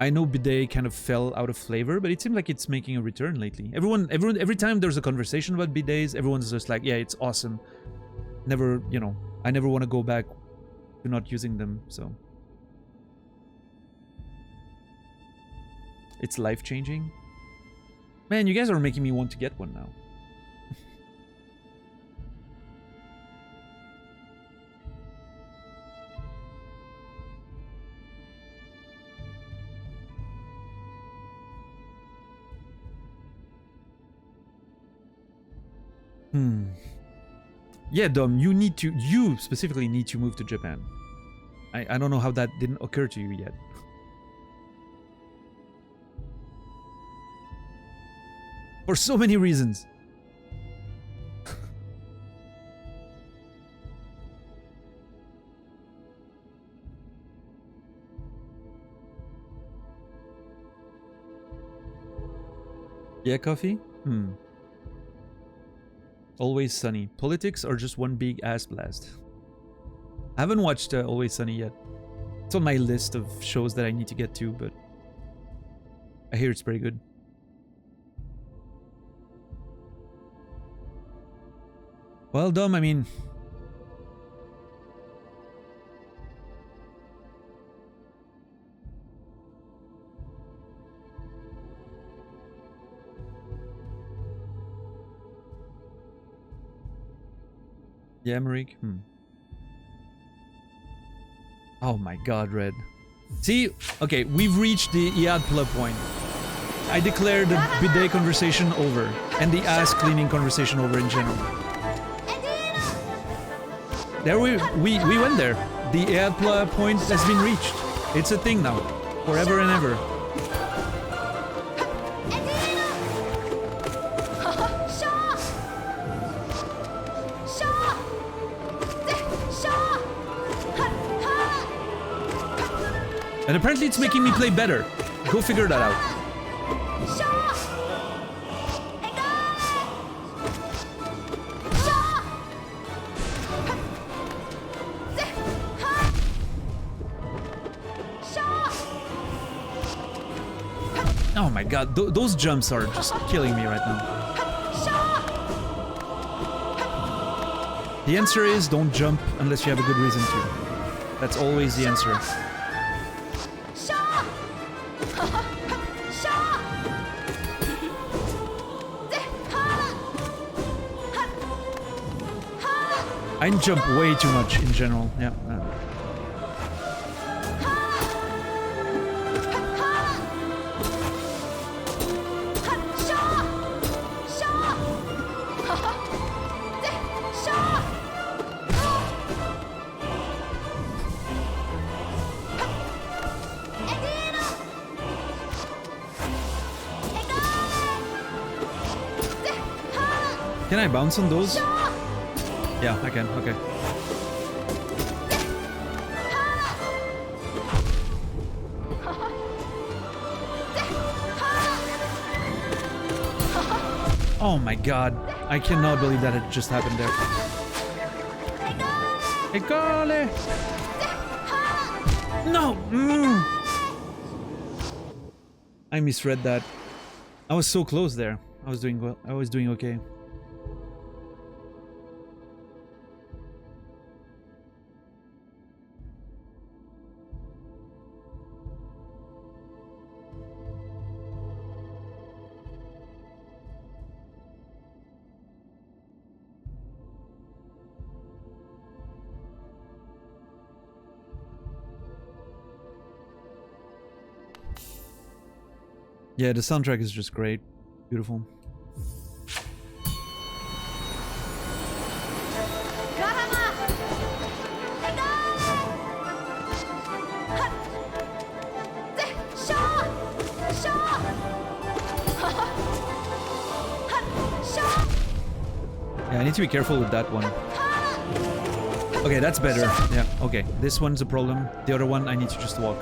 I know bidet kind of fell out of flavor, but it seems like it's making a return lately. Every time there's a conversation about bidets, everyone's just like, yeah, it's awesome. Never, you know, I never want to go back to not using them, so. It's life-changing. Man, you guys are making me want to get one now. Yeah, Dom, you specifically need to move to Japan. I don't know how that didn't occur to you yet. For so many reasons. Yeah, coffee? Always Sunny. Politics or just one big ass blast? I haven't watched Always Sunny yet. It's on my list of shows that I need to get to, but I hear it's pretty good. Well, Dom, I mean... Yeah, Marik? Oh my god, Red. See? Okay, we've reached the Iyad plug point. I declare the bidet conversation over, and the ass cleaning conversation over in general. There we went there. The Eatla point has been reached. It's a thing now. Forever and ever. And apparently it's making me play better. Go figure that out. Oh my god, those jumps are just killing me right now. The answer is don't jump unless you have a good reason to. That's always the answer. I jump way too much in general, yeah. Can I bounce on those? Yeah, I can, okay. Oh my god, I cannot believe that it just happened there. Egale! No! I misread that. I was so close there. I was doing well. I was doing okay. Yeah, the soundtrack is just great. Beautiful. Yeah, I need to be careful with that one. Okay, that's better. Yeah, okay. This one's a problem. The other one, I need to just walk.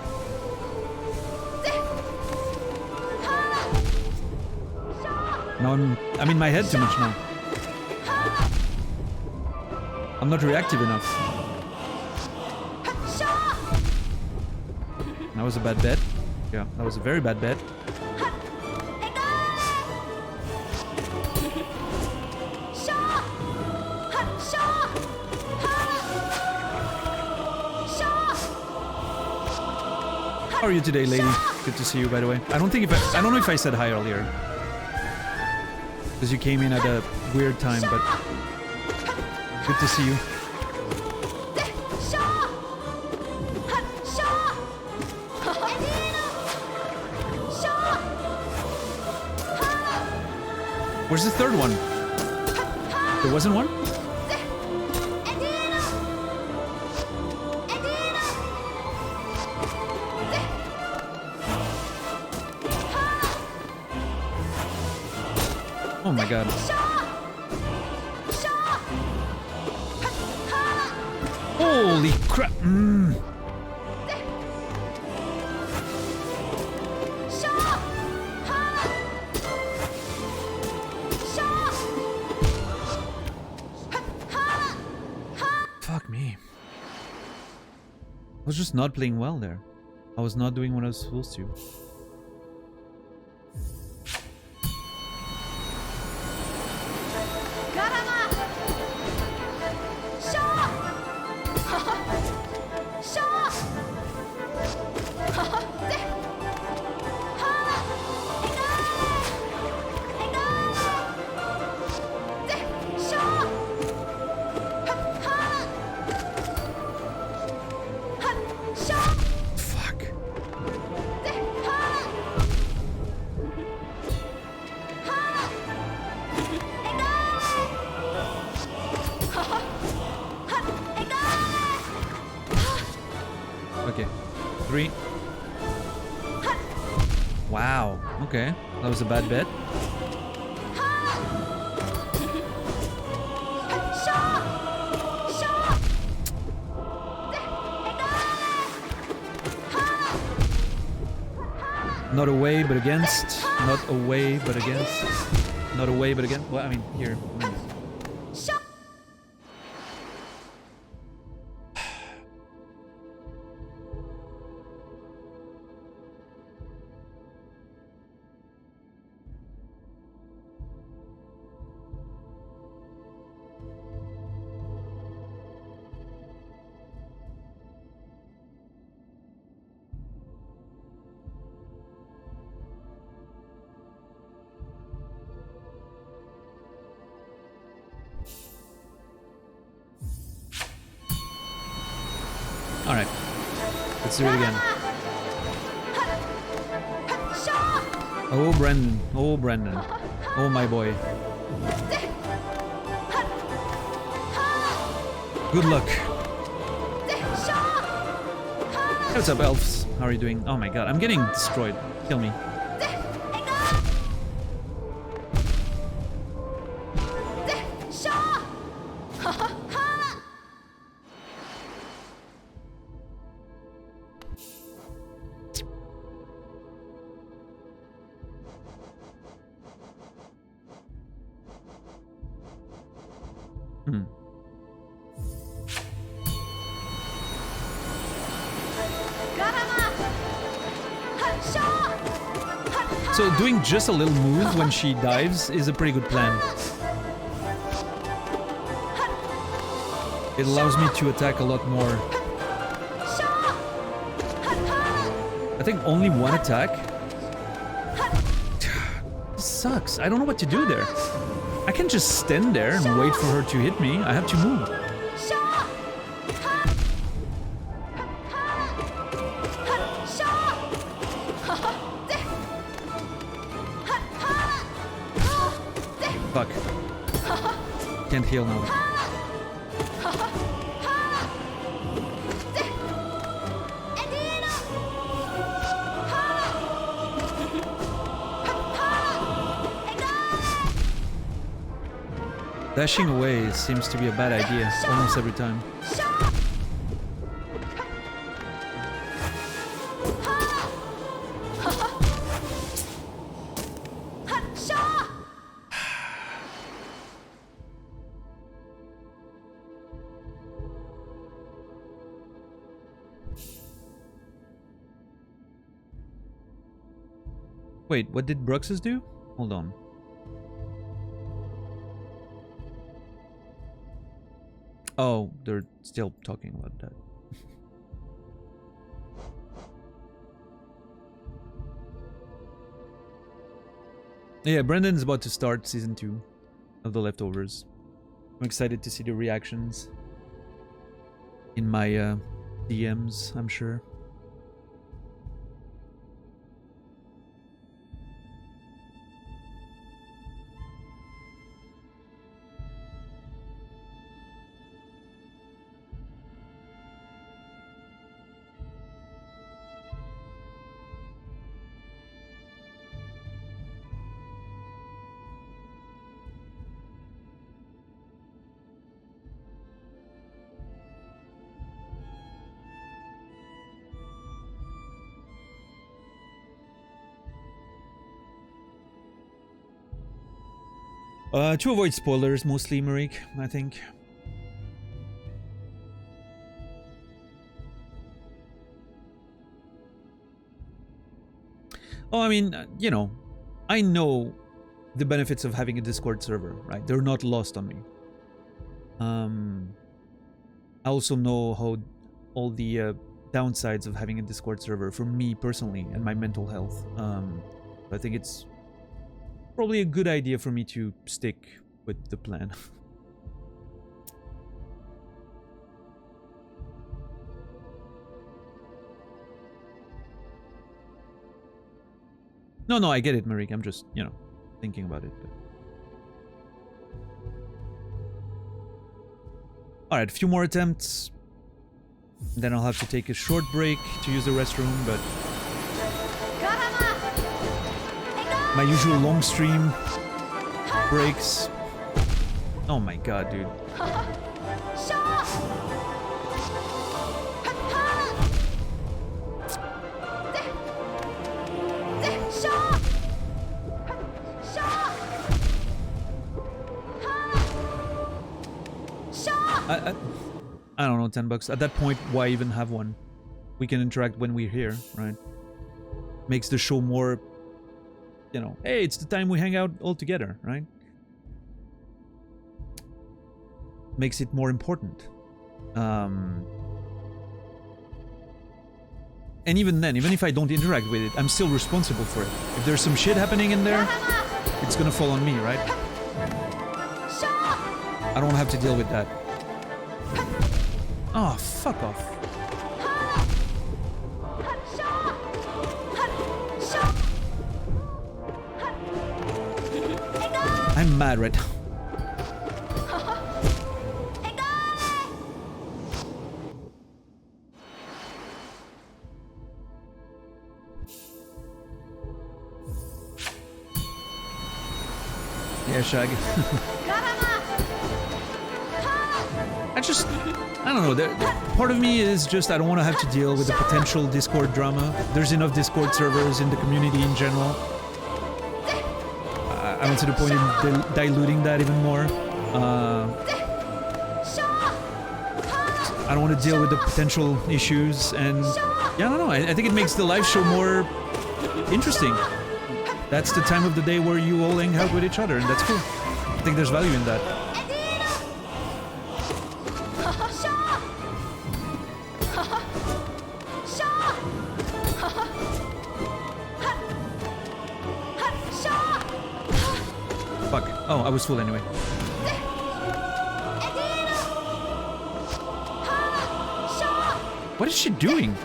Now I'm in my head too much now. I'm not reactive enough. That was a bad bet. Yeah, that was a very bad bet. How are you today, lady? Good to see you, by the way. I don't know if I said hi earlier. Because you came in at a weird time, but good to see you. Where's the third one? There wasn't one? Oh my god. Holy crap. Fuck me. I was just not playing well there. I was not doing what I was supposed to. 3. Wow. Okay. That was a bad bet. Not away, but against. Not away, but against. Not away, but against. Well, I mean, here. Alright. Let's do it again. Oh, Brendan. Oh, Brendan. Oh, my boy. Good luck. What's up, elves? How are you doing? Oh my god, I'm getting destroyed. Kill me. So doing just a little move when she dives is a pretty good plan. It allows me to attack a lot more. I think only one attack. Sucks. I don't know what to do there. I can just stand there and wait for her to hit me. I have to move. Fuck. Can't heal now. Dashing away seems to be a bad idea almost every time. Wait, what did Bruxus do? Hold on. Oh, they're still talking about that. Yeah, Brendan's about to start season 2 of The Leftovers. I'm excited to see the reactions in my DMs, I'm sure. To avoid spoilers, mostly, Marik, I think. Oh, I mean, you know, I know the benefits of having a Discord server, right? They're not lost on me. I also know how all the downsides of having a Discord server for me personally and my mental health. I think it's probably a good idea for me to stick with the plan. No, I get it, Marik. I'm just, you know, thinking about it. But... Alright, a few more attempts. Then I'll have to take a short break to use the restroom, but my usual long stream breaks. Oh my god, dude. I don't know, $10. At that point, why even have one? We can interact when we're here, right? Makes the show more, you know, hey, it's the time we hang out all together, right? Makes it more important. And even then, even if I don't interact with it, I'm still responsible for it. If there's some shit happening in there, it's gonna fall on me, right? I don't have to deal with that. Oh, fuck off. I'm mad right now. Yeah, Shag. I don't know, part of me is just I don't want to have to deal with the potential Discord drama. There's enough Discord servers in the community in general. I don't see the point in diluting that even more. I don't want to deal with the potential issues, and yeah, I don't know, I think it makes the live show more interesting. That's the time of the day where you all hang out with each other, and that's cool. I think there's value in that. Fuck. Oh, I was full anyway. What is she doing?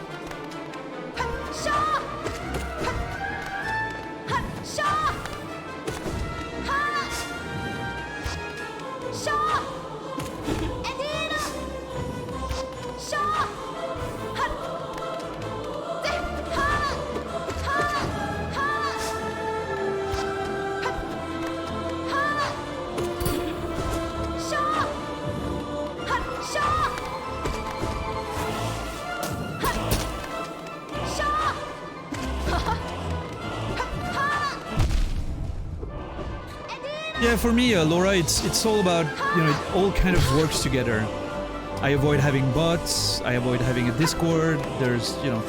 Yeah, for me, Laura, it's all about, you know, it all kind of works together. I avoid having bots, I avoid having a Discord, there's, you know,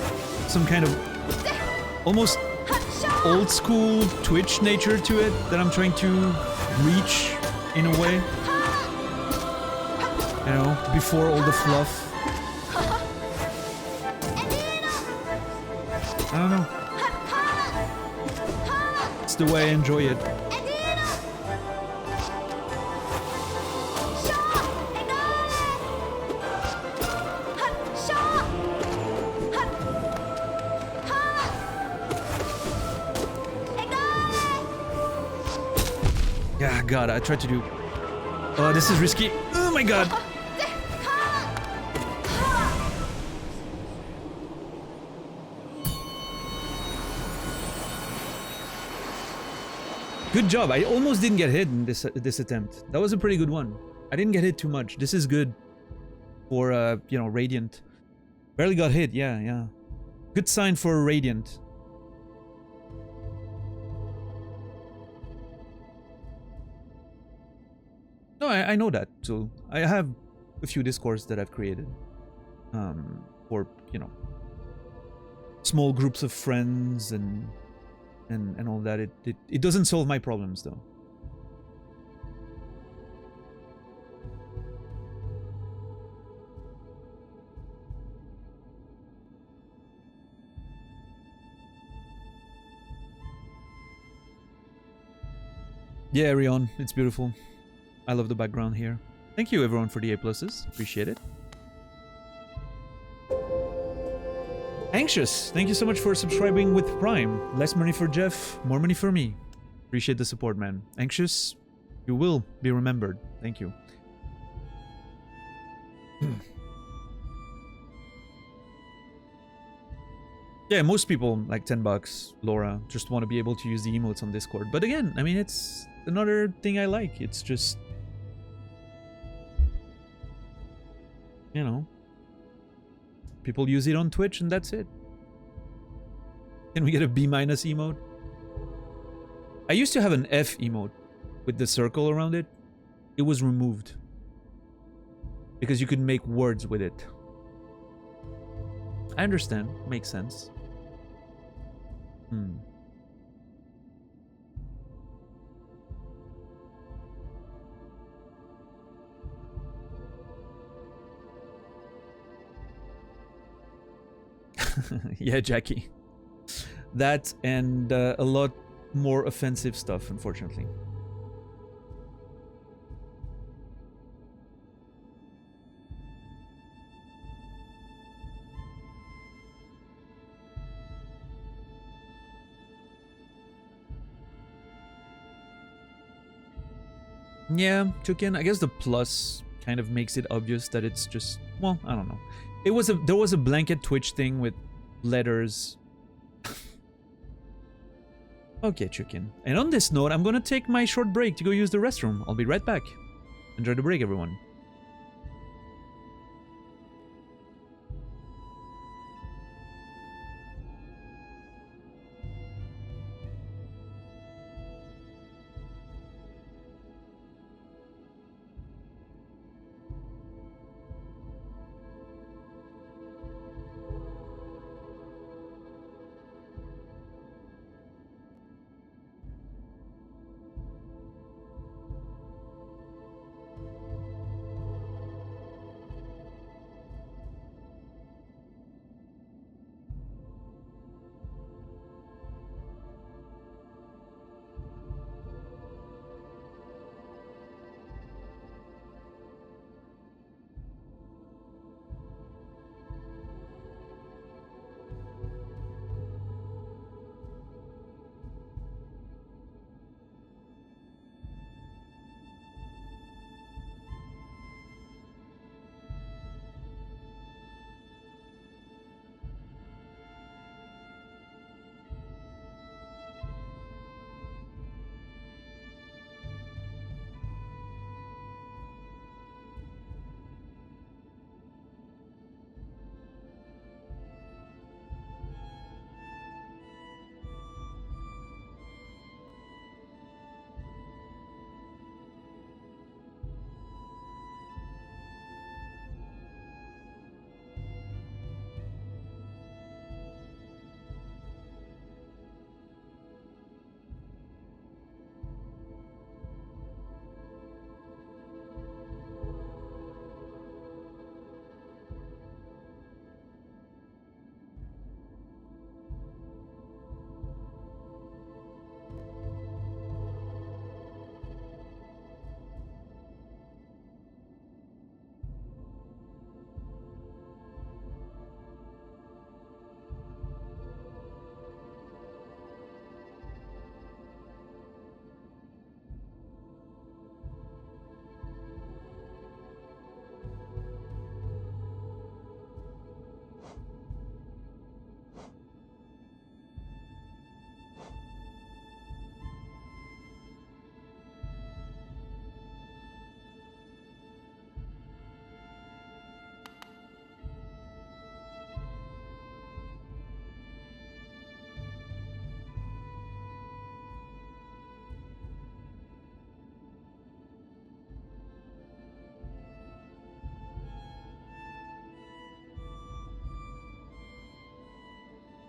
some kind of almost old school Twitch nature to it that I'm trying to reach in a way. You know, before all the fluff. I don't know. It's the way I enjoy it. Yeah, God, I tried to do... Oh, this is risky. Oh my God. Good job. I almost didn't get hit in this attempt. That was a pretty good one. I didn't get hit too much. This is good for, you know, Radiant. Barely got hit. Yeah, yeah. Good sign for Radiant. No, I know that. So I have a few Discords that I've created. For, you know, small groups of friends and all that. It doesn't solve my problems though. Yeah, Rion, it's beautiful. I love the background here. Thank you everyone for the A+. Appreciate it. Anxious, thank you so much for subscribing with Prime. Less money for Jeff, more money for me. Appreciate the support, man. Anxious, you will be remembered. Thank you. Yeah, most people like $10, Laura, just want to be able to use the emotes on Discord. But again, I mean, it's another thing I like. It's just, you know, people use it on Twitch and that's it. Can we get a B- emote? I used to have an F emote with the circle around it. It was removed because you could make words with it. I understand. Makes sense. Yeah, Jackie. That and a lot more offensive stuff, unfortunately. Yeah, Chukin, I guess the plus kind of makes it obvious that it's just, well, I don't know. There was a blanket Twitch thing with letters. Okay, Chukin. And on this note, I'm gonna take my short break to go use the restroom. I'll be right back. Enjoy the break, everyone.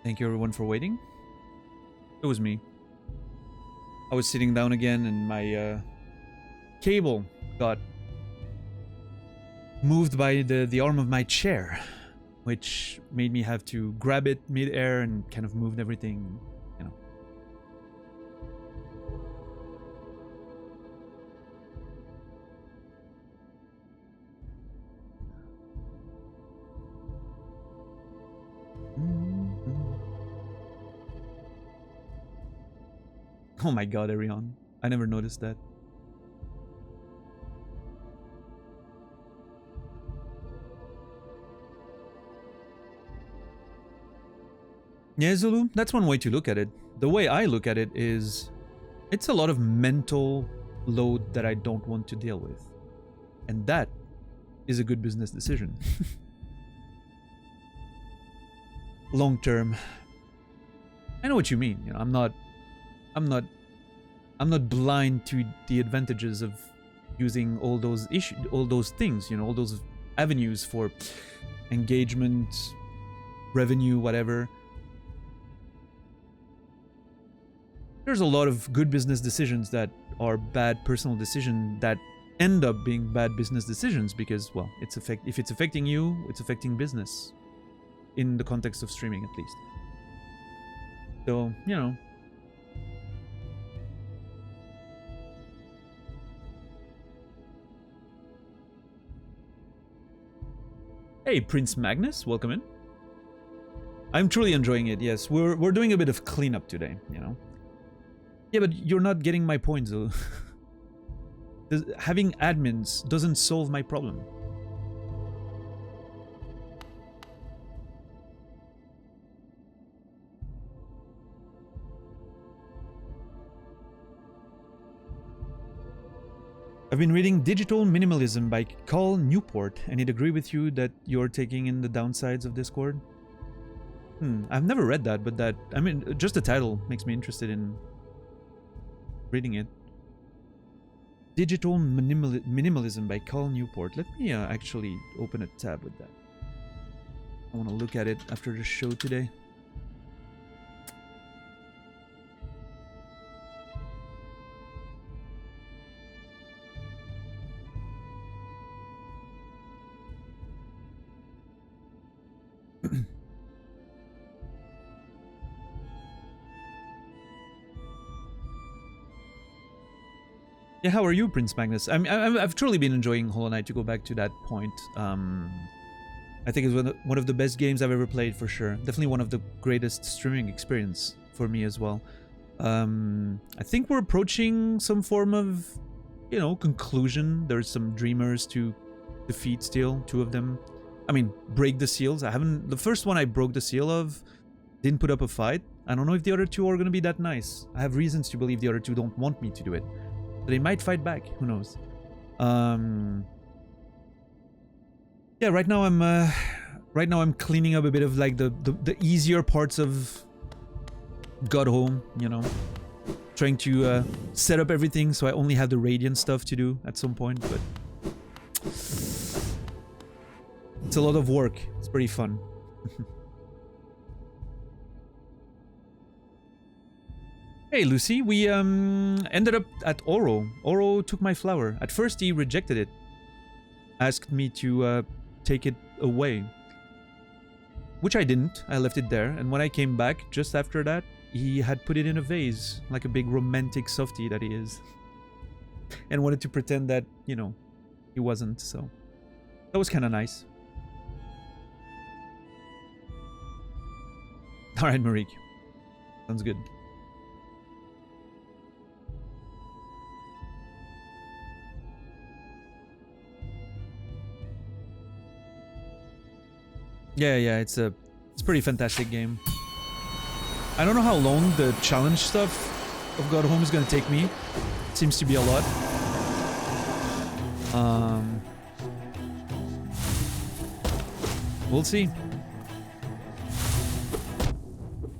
Thank you everyone for waiting. It was me. I was sitting down again and my cable got moved by the arm of my chair, which made me have to grab it mid-air and kind of moved everything, you know. Oh my god, Arion. I never noticed that. Yeah, Zulu, that's one way to look at it. The way I look at it is it's a lot of mental load that I don't want to deal with. And that is a good business decision. Long term. I know what you mean. You know, I'm not blind to the advantages of using all those things, you know, all those avenues for engagement, revenue, whatever. There's a lot of good business decisions that are bad personal decisions that end up being bad business decisions because, well, if it's affecting you, it's affecting business in the context of streaming, at least. So, you know. Hey, Prince Magnus, welcome in. I'm truly enjoying it. Yes, we're doing a bit of cleanup today, you know. Yeah, but you're not getting my point, though. Having admins doesn't solve my problem. I've been reading Digital Minimalism by Cal Newport, and he'd agree with you that you're taking in the downsides of Discord. I've never read that, but I mean, just the title makes me interested in reading it. Digital Minimalism by Cal Newport. Let me actually open a tab with that. I want to look at it after the show today. Yeah, how are you, Prince Magnus? I've truly been enjoying Hollow Knight, to go back to that point. I think it's one of the best games I've ever played, for sure. Definitely one of the greatest streaming experience for me as well. I think we're approaching some form of, you know, conclusion. There's some dreamers to defeat still, 2 of them. I mean, break the seals. The first one I broke the seal of didn't put up a fight. I don't know if the other 2 are going to be that nice. I have reasons to believe the other 2 don't want me to do it. They might fight back. Who knows? Yeah, right now I'm cleaning up a bit of like the easier parts of God Home. You know, trying to set up everything so I only have the Radiant stuff to do at some point. But it's a lot of work. It's pretty fun. Hey Lucy, we ended up at Oro. Oro took my flower. At first he rejected it. Asked me to take it away. Which I didn't. I left it there. And when I came back, just after that, he had put it in a vase. Like a big romantic softie that he is. And wanted to pretend that, you know, he wasn't. So that was kind of nice. Alright, Marique. Sounds good. Yeah, it's a pretty fantastic game. I don't know how long the challenge stuff of God Home is gonna take me. It seems to be a lot. We'll see.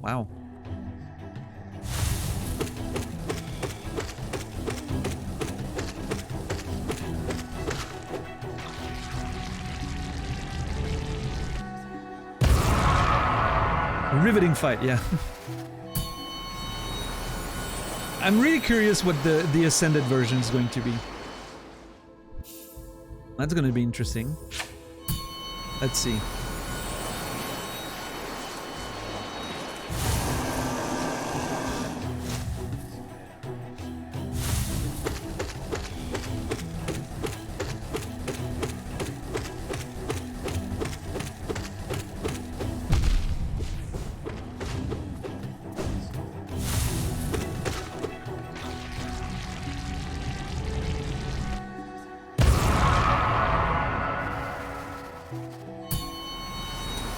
Wow. Riveting fight, yeah. I'm really curious what the Ascended version is going to be. That's going to be interesting. Let's see.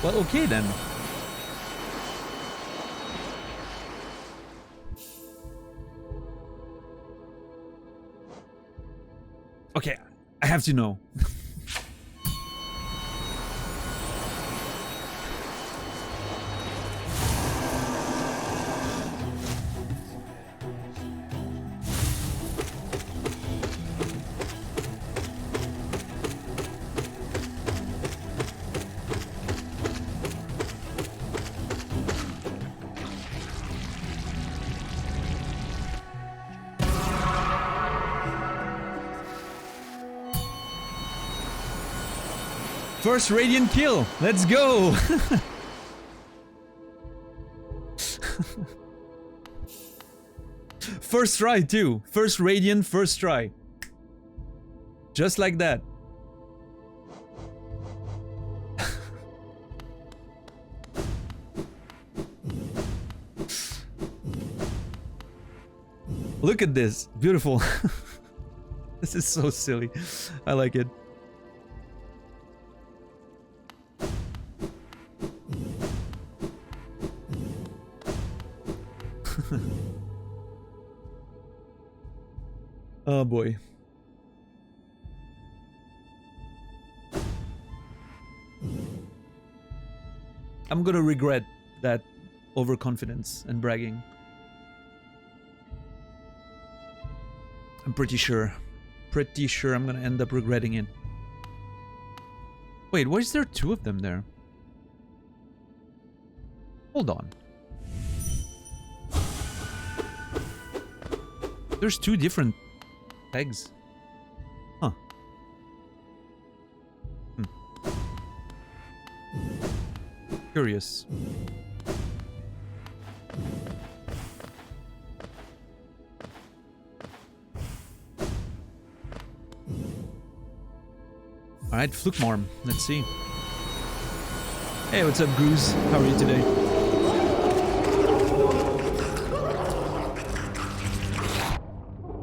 Well, okay then. Okay, I have to know. First Radiant kill! Let's go! First try too. First Radiant, first try. Just like that. Look at this. Beautiful. This is so silly. I like it. Oh boy. I'm gonna regret that overconfidence and bragging. I'm pretty sure. Pretty sure I'm gonna end up regretting it. Wait, why is there two of them there? Hold on. There's two different pegs. Huh. Curious. Alright, Flukmarm. Let's see. Hey, what's up, Goose? How are you today?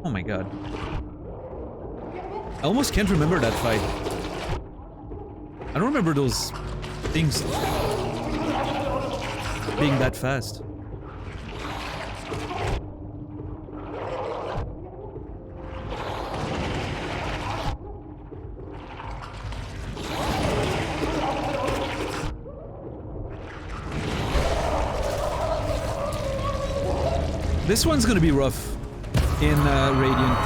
Oh my god. I almost can't remember that fight. I don't remember those things being that fast. This one's gonna be rough in Radiant.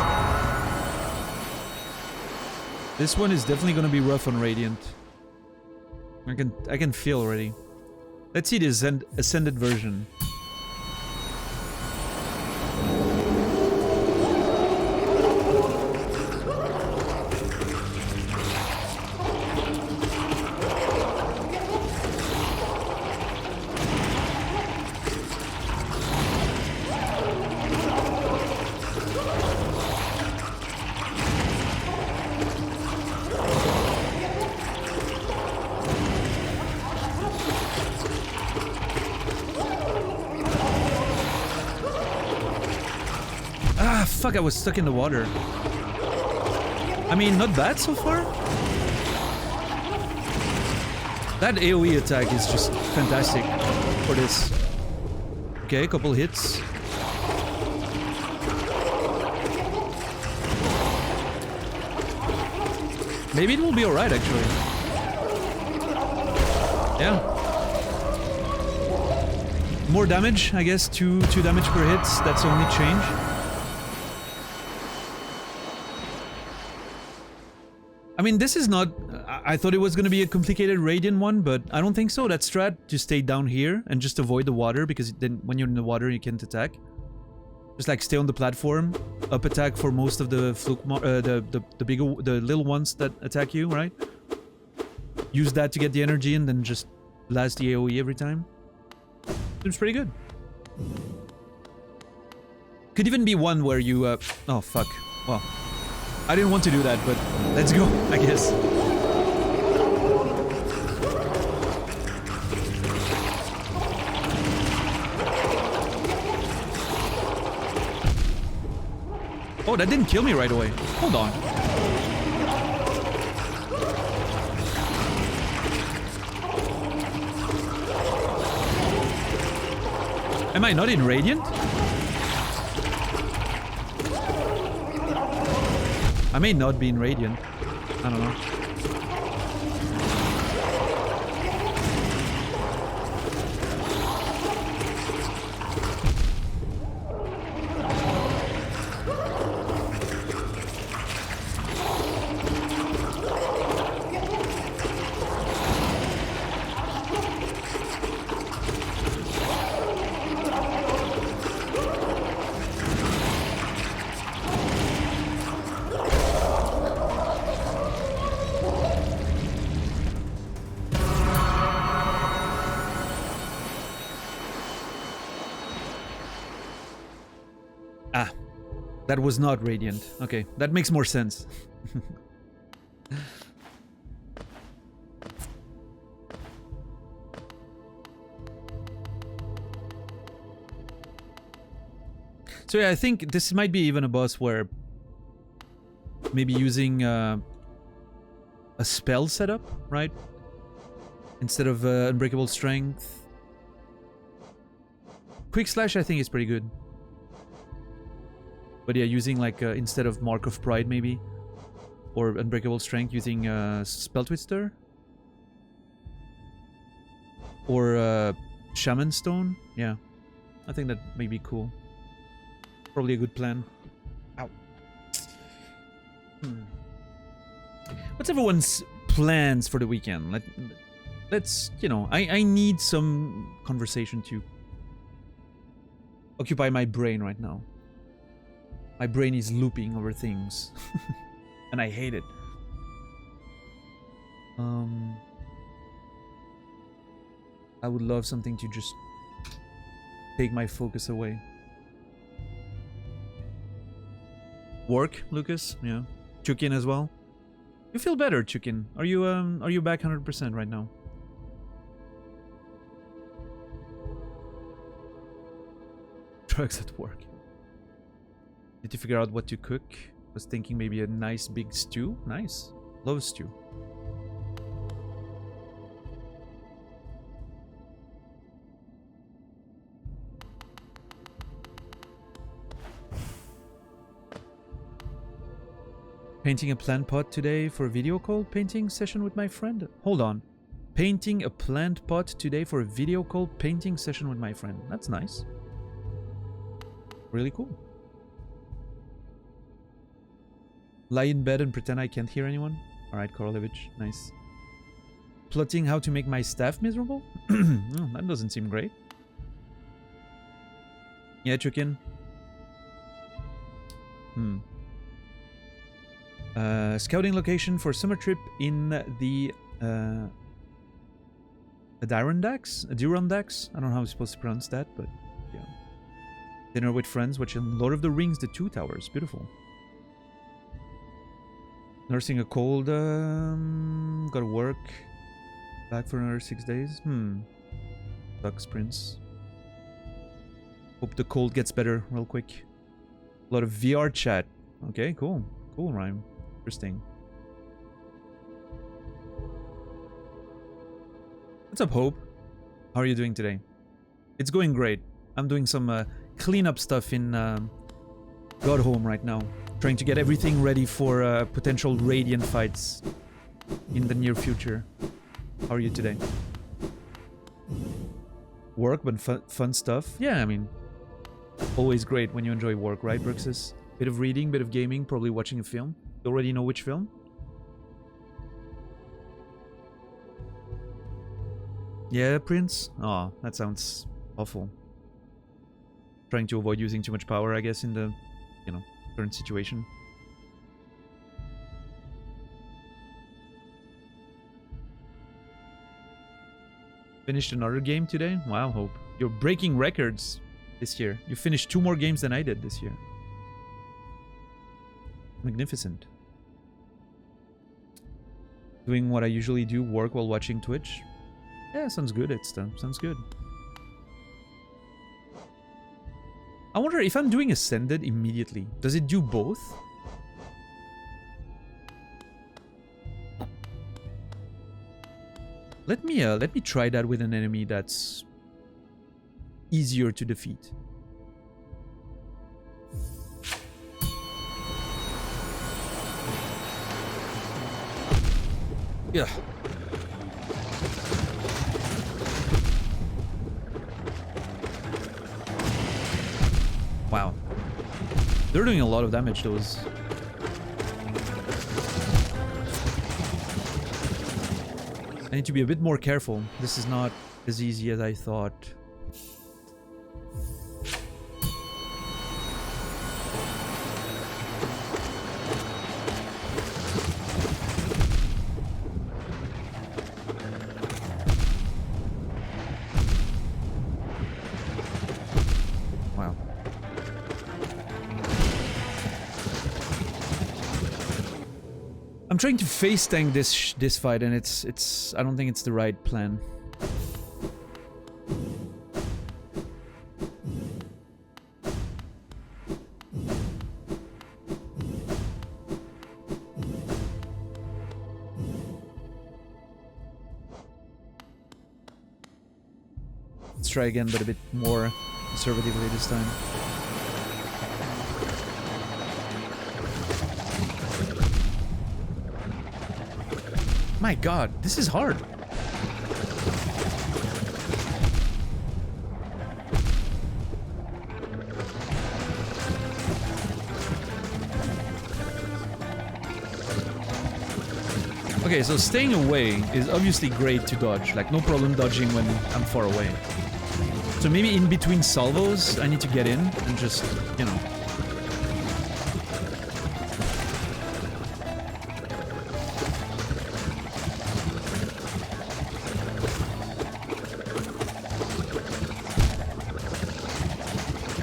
This one is definitely gonna be rough on Radiant. I can feel already. Let's see the ascended version. Fuck, I was stuck in the water. I mean, not bad so far. That AoE attack is just fantastic for this. Okay, a couple hits. Maybe it will be alright, actually. Yeah. More damage, I guess. Two damage per hit. That's the only change. I mean, this is not... I thought it was going to be a complicated Radiant one, but I don't think so. That strat, just stay down here and just avoid the water, because then when you're in the water, you can't attack. Just like stay on the platform, up attack for most of the the little ones that attack you, right? Use that to get the energy and then just blast the AoE every time. Seems pretty good. Could even be one where you... oh, fuck. Well... I didn't want to do that, but let's go, I guess. Oh, that didn't kill me right away. Hold on. Am I not in I may not be in Radiant. I don't know. That was not Radiant. Okay, that makes more sense. So yeah, I think this might be even a boss where maybe using a spell setup, right? Instead of Unbreakable Strength. Quick Slash I think is pretty good. But yeah, using like instead of Mark of Pride maybe, or Unbreakable Strength, using Spell Twister, or Shaman Stone. Yeah, I think that may be cool. Probably a good plan. Ow. What's everyone's plans for the weekend? Let's you know, I need some conversation to occupy my brain right now. My brain is looping over things. And I hate it. I would love something to just take my focus away. Work, Lucas? Yeah. Chukin as well? You feel better, Chukin. Are you back 100% right now? Drugs at work. Did you figure out what to cook? Was thinking maybe a nice big stew. Nice. Love stew. Painting a plant pot today for a video call painting session with my friend. Hold on. Painting a plant pot today for a video call painting session with my friend. That's nice. Really cool. Lie in bed and pretend I can't hear anyone. Alright, Korolevich. Nice. Plotting how to make my staff miserable? Oh, that doesn't seem great. Yeah, Chukin. Scouting location for summer trip in the Adirondacks? Adirondacks? I don't know how I'm supposed to pronounce that, but yeah. Dinner with friends watching Lord of the Rings, The Two Towers. Beautiful. Nursing a cold, gotta work. Back for another 6 days. Sucks, Prince. Hope the cold gets better real quick. A lot of VR chat. Okay, cool. Cool, Rhyme. Interesting. What's up, Hope? How are you doing today? It's going great. I'm doing some cleanup stuff in Godhome right now. Trying to get everything ready for potential Radiant fights in the near future. How are you today? Work, but fun stuff? Yeah, I mean, always great when you enjoy work, right, Bruxus? Bit of reading, bit of gaming, probably watching a film. You already know which film? Yeah, Prince? Oh, that sounds awful. Trying to avoid using too much power, I guess, in the, you know, current situation. Finished another game today? Wow, Hope. You're breaking records this year. You finished 2 more games than I did this year. Magnificent. Doing what I usually do, work while watching Twitch. Yeah, sounds good. Sounds good. I wonder if I'm doing Ascended immediately. Does it do both? Let me try that with an enemy that's easier to defeat. Yeah. Wow. They're doing a lot of damage, those. I need to be a bit more careful. This is not as easy as I thought. Wow. I'm trying to face tank this fight, and it's I don't think it's the right plan. Let's try again, but a bit more conservatively this time. My god, this is hard. Okay, so staying away is obviously great to dodge. Like, no problem dodging when I'm far away. So maybe in between salvos, I need to get in and just, you know...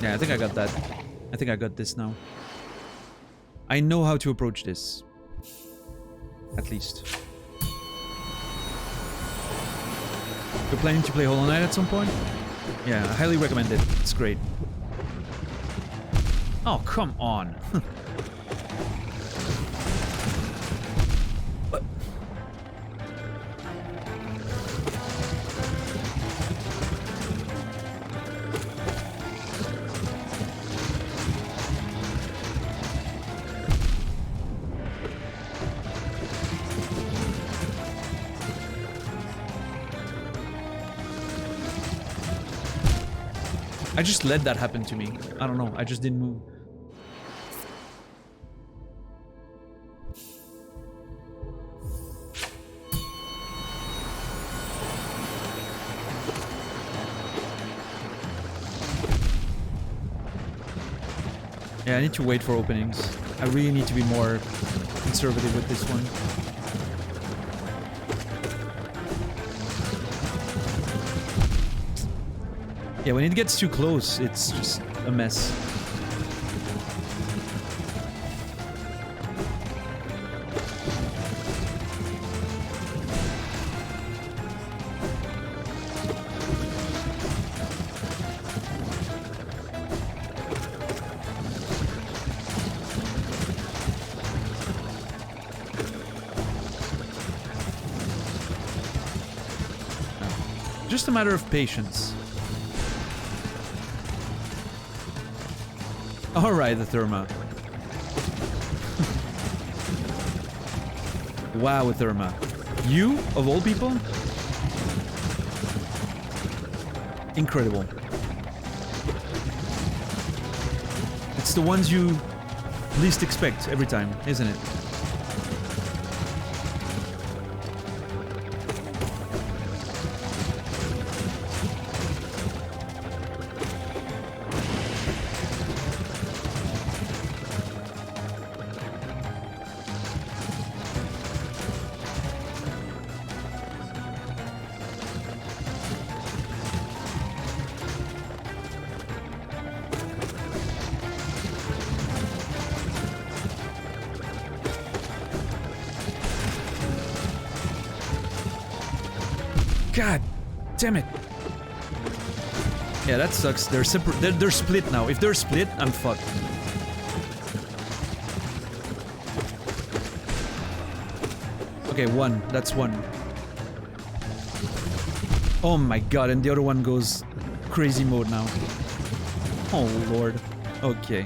Yeah, I think I got that. I think I got this now. I know how to approach this. At least. You're planning to play Hollow Knight at some point? Yeah, I highly recommend it. It's great. Oh, come on. What? I just let that happen to me. I don't know. I just didn't move. Yeah, I need to wait for openings. I really need to be more conservative with this one. Yeah, when it gets too close, it's just a mess. Just a matter of patience. Alright, the Therma. Wow, Therma. You, of all people? Incredible. It's the ones you least expect every time, isn't it? God damn it. Yeah, that sucks. They're separate. They're split now. If they're split, I'm fucked. Okay, one. That's one. Oh my god, and the other one goes crazy mode now. Oh lord. Okay.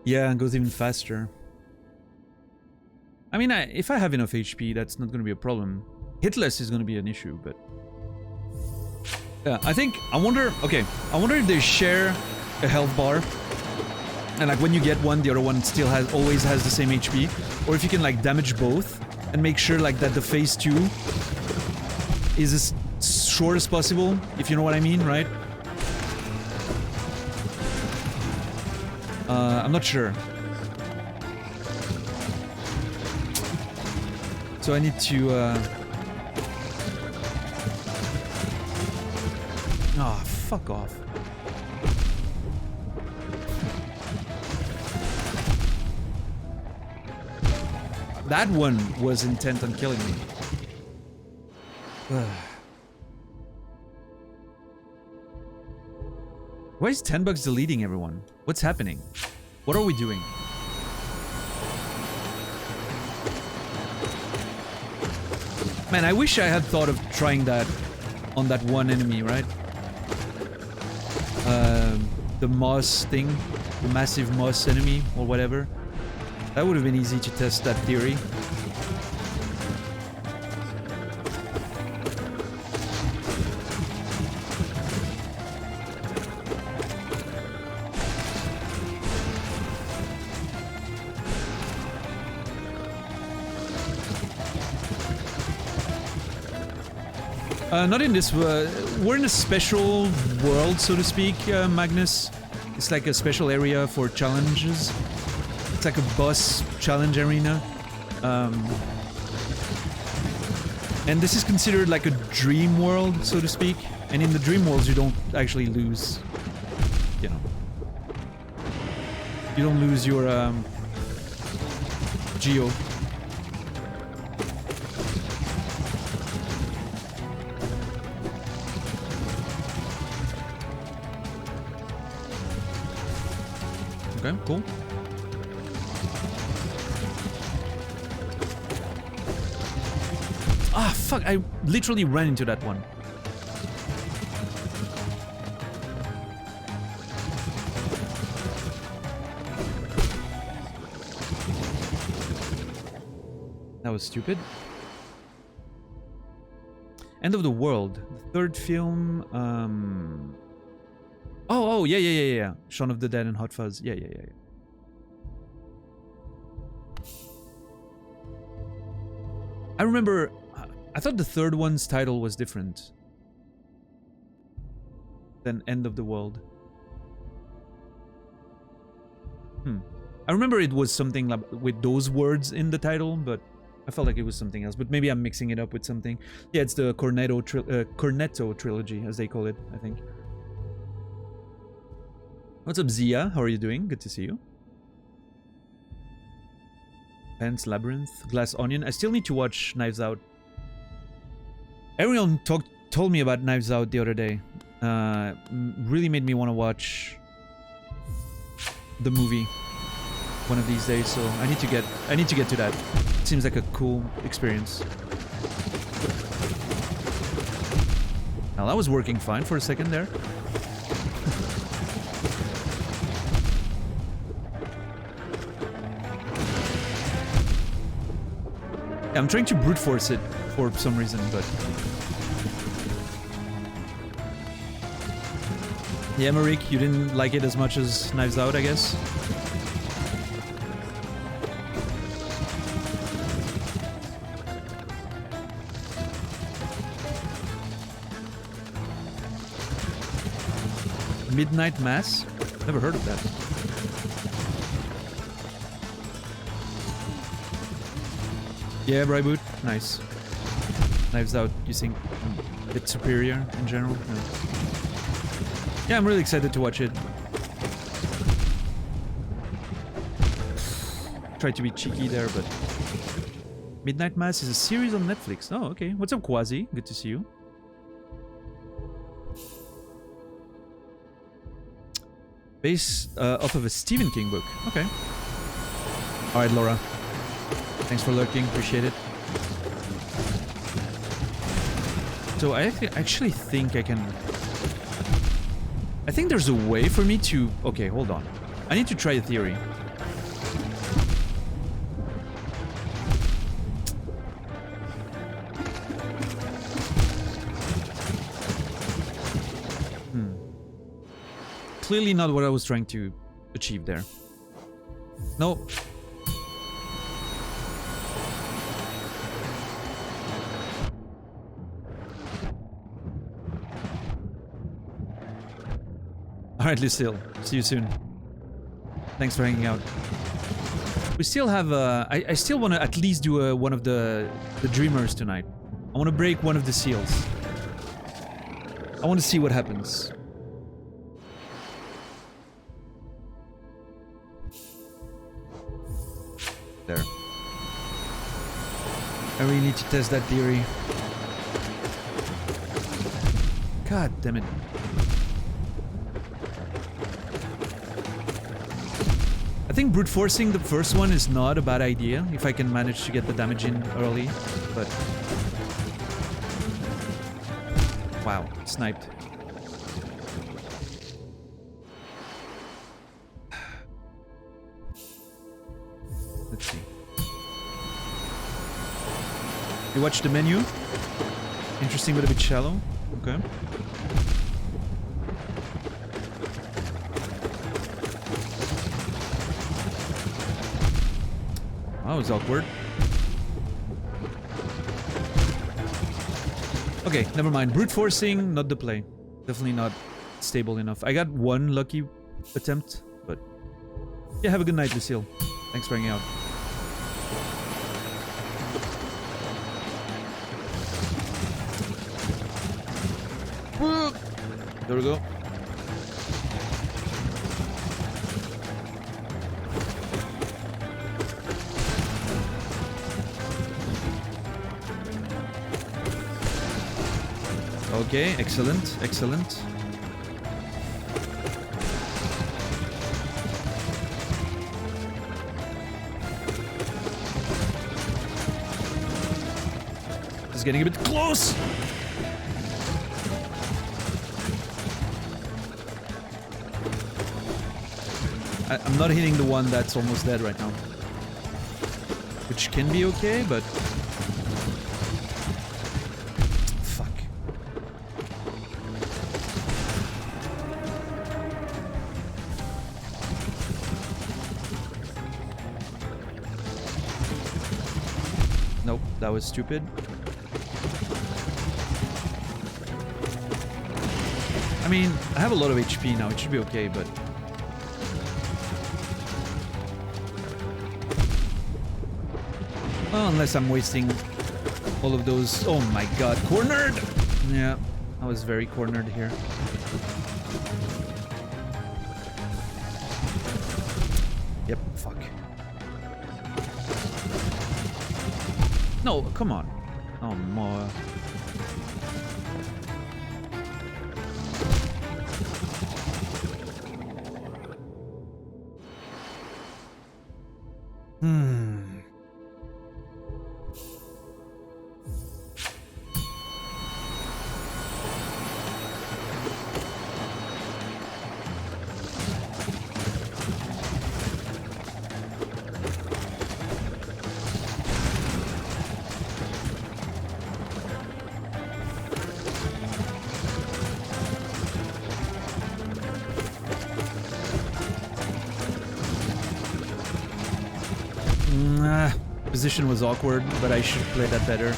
Yeah, and goes even faster. I mean, if I have enough HP, that's not going to be a problem. Hitless is going to be an issue, but... Yeah, I wonder if they share a health bar. And like when you get one, the other one still always has the same HP. Or if you can like damage both and make sure like that the phase 2 is as short as possible, if you know what I mean, right? I'm not sure. So I need to... Oh, fuck off. That one was intent on killing me. Why is 10 bucks deleting everyone? What's happening? What are we doing? Man, I wish I had thought of trying that on that one enemy, right? The moss thing, the massive moss enemy or whatever. That would have been easy to test that theory. Not in this. We're in a special world, so to speak, Magnus. It's like a special area for challenges. It's like a boss challenge arena. And this is considered like a dream world, so to speak. And in the dream worlds, you don't actually lose, you know. You don't lose your Geo. Okay, cool. Ah, fuck, I literally ran into that one. That was stupid. End of the World. The third film, Oh, yeah. Shaun of the Dead and Hot Fuzz. Yeah. I remember, I thought the third one's title was different than End of the World. I remember it was something like with those words in the title, but I felt like it was something else. But maybe I'm mixing it up with something. Yeah, it's the Cornetto trilogy, as they call it, I think. What's up, Zia? How are you doing? Good to see you. Pan's Labyrinth, Glass Onion. I still need to watch Knives Out. Everyone told me about Knives Out the other day. Really made me want to watch the movie one of these days. So I need to get to that. It seems like a cool experience. Now that was working fine for a second there. I'm trying to brute force it for some reason, but... Yeah, Marik, you didn't like it as much as Knives Out, I guess? Midnight Mass? Never heard of that. Yeah, Bryboot. Nice. Knives Out, you think a bit superior in general? No. Yeah, I'm really excited to watch it. Tried to be cheeky there, but... Midnight Mass is a series on Netflix. Oh, okay. What's up, Quasi? Good to see you. Based off of a Stephen King book. Okay. Alright, Laura. Thanks for lurking, appreciate it. So I actually think I can... I think there's a way for me to... Okay, hold on. I need to try a theory. clearly not what I was trying to achieve there. No. Alright, Lucille. See you soon. Thanks for hanging out. We still have I still want to at least do one of the dreamers tonight. I want to break one of the seals. I want to see what happens. There. I really need to test that theory. God damn it. I think brute forcing the first one is not a bad idea if I can manage to get the damage in early, but... Wow, sniped. Let's see. You watch the menu? Interesting but a bit shallow. Okay. That was awkward. Okay, never mind. Brute forcing, not the play. Definitely not stable enough. I got one lucky attempt, but... Yeah, have a good night, Lucille. Thanks for hanging out. There we go. Okay, excellent, excellent. It's getting a bit close. I'm not hitting the one that's almost dead right now. Which can be okay, but... Fuck. Nope, that was stupid. I mean, I have a lot of HP now, it should be okay, but... Oh, unless I'm wasting all of those... Oh my god, cornered! Yeah, I was very cornered here. Yep, fuck. No, come on. Oh, more. Position was awkward, but I should play that better.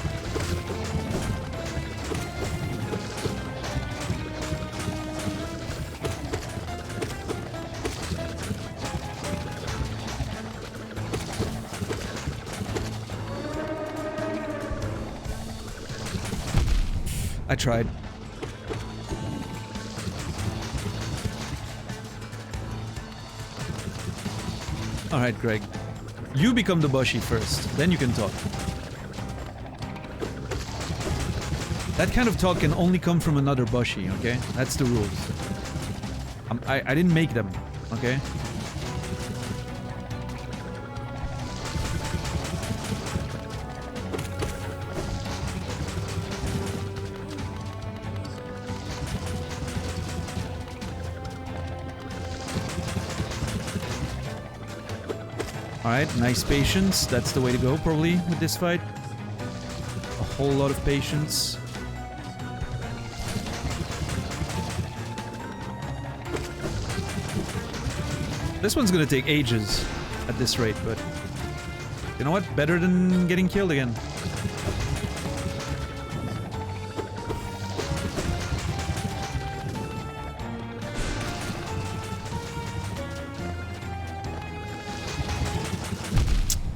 I tried. All right, Greg. You become the Boshi first, then you can talk. That kind of talk can only come from another Boshi, okay? That's the rules. I didn't make them, okay? Alright, nice patience. That's the way to go, probably, with this fight. A whole lot of patience. This one's gonna take ages at this rate, but you know what? Better than getting killed again.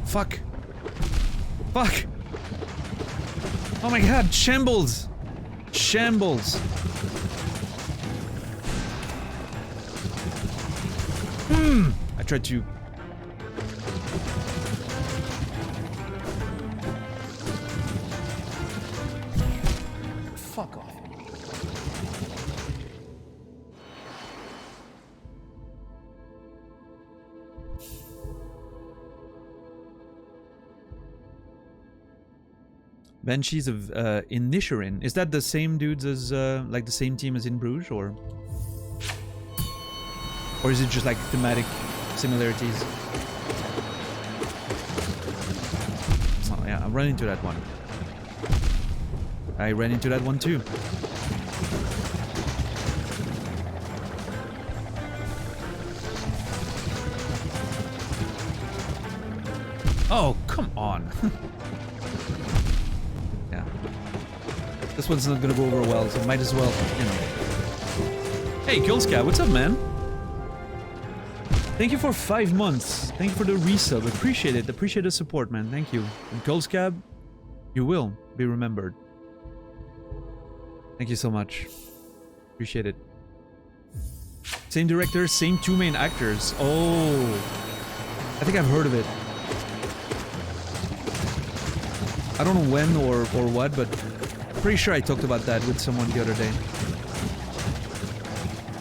Fuck. Fuck. Oh my god, shambles. Shambles. I tried to... Fuck off. Banshees of Inisherin. Is that the same dudes as like the same team as in Bruges, or is it just like thematic similarities? Oh yeah, I ran into that one. I ran into that one too. Oh, come on. Yeah. This one's not gonna go over well, so might as well, you know. Hey, Killscat, what's up, man? Thank you for 5 months. Thank you for the resub. Appreciate it. Appreciate the support, man. Thank you. And Killscab, you will be remembered. Thank you so much. Appreciate it. Same director, same 2 main actors. Oh, I think I've heard of it. I don't know when or what, but pretty sure I talked about that with someone the other day.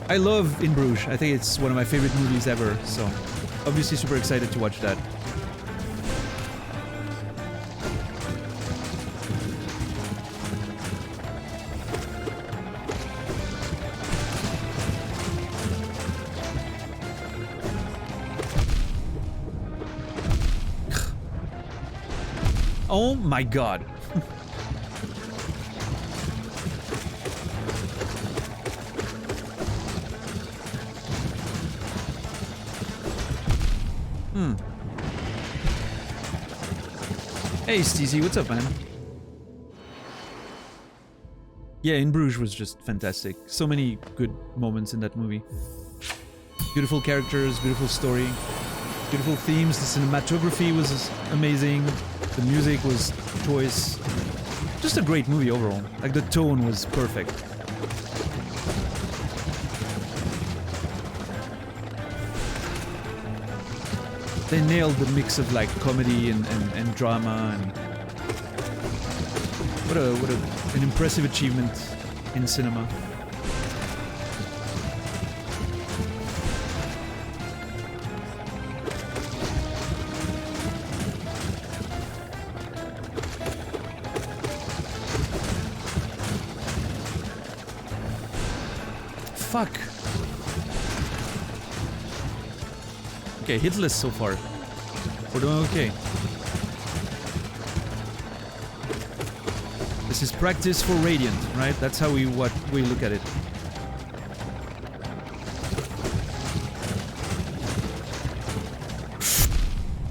I love In Bruges. I think it's one of my favorite movies ever, so obviously super excited to watch that. Oh my god. Hey Steezy, what's up, man? Yeah, In Bruges was just fantastic. So many good moments in that movie. Beautiful characters, beautiful story, beautiful themes. The cinematography was amazing. The music was choice. Just a great movie overall. Like, the tone was perfect. They nailed the mix of like comedy and drama, and what an impressive achievement in cinema. Fuck. Okay, hitless so far. We're doing okay. This is practice for Radiant, right? That's how we look at it.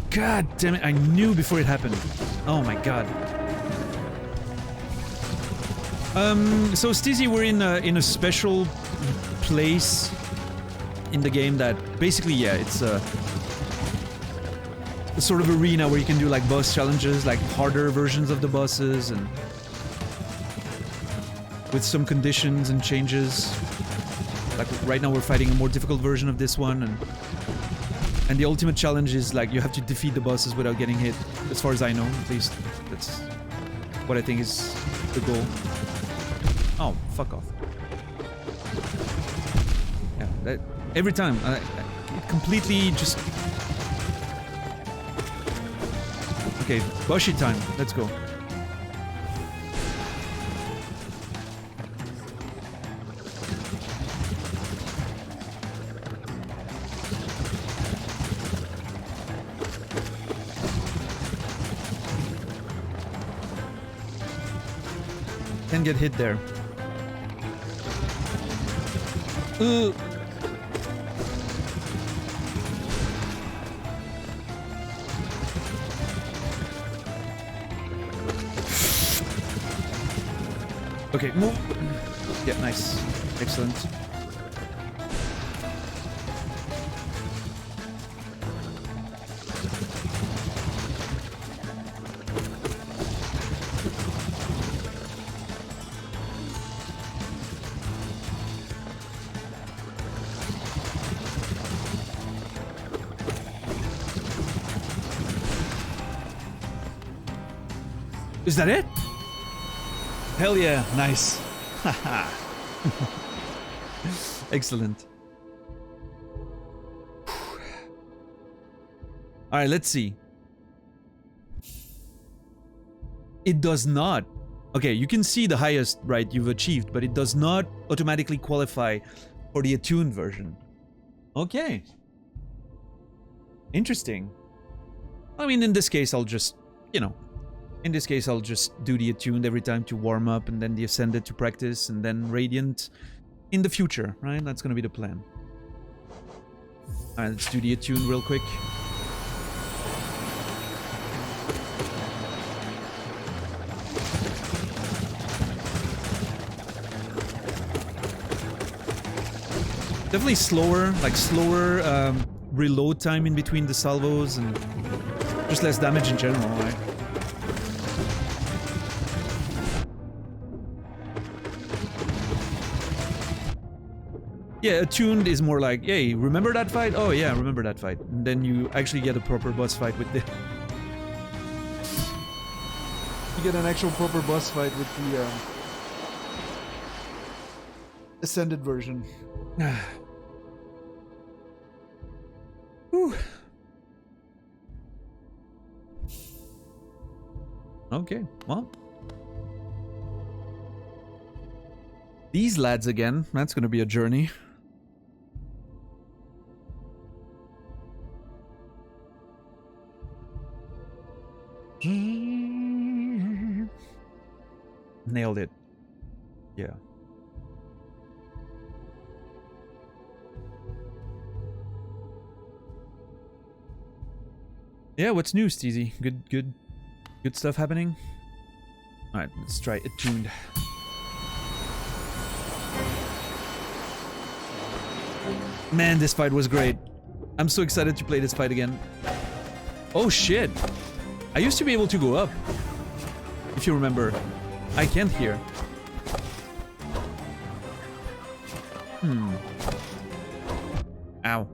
God damn it, I knew before it happened. Oh my god. So Steezy, we're in a special place in the game that basically, yeah, it's a sort of arena where you can do like boss challenges, like harder versions of the bosses, and with some conditions and changes. Like right now we're fighting a more difficult version of this one, and the ultimate challenge is like you have to defeat the bosses without getting hit, as far as I know, at least. That's what I think is the goal. Oh, fuck off. Yeah, that, every time, it completely just... Okay, Boshi time, let's go. Can get hit there. Okay, move. Yeah, nice. Excellent. Is that it? Hell yeah, nice. Haha. Excellent. Alright, let's see. It does not. Okay, you can see the highest, right, you've achieved, but it does not automatically qualify for the attuned version. Okay. Interesting. I mean, in this case, I'll just, you know, in this case, I'll just do the attuned every time to warm up, and then the ascended to practice, and then radiant in the future, right? That's gonna be the plan. Alright, let's do the attuned real quick. Definitely slower, like slower reload time in between the salvos, and just less damage in general, right? Yeah, attuned is more like, hey, remember that fight? Oh yeah, remember that fight. And then you actually get a proper boss fight with the... You get an actual proper boss fight with the ascended version. Whew. Okay, well. These lads again, that's gonna be a journey. Nailed it. Yeah. Yeah, what's new, Steezy? Good stuff happening? Alright, let's try attuned. Man, this fight was great. I'm so excited to play this fight again. Oh shit! I used to be able to go up. If you remember. I can't here. Ow.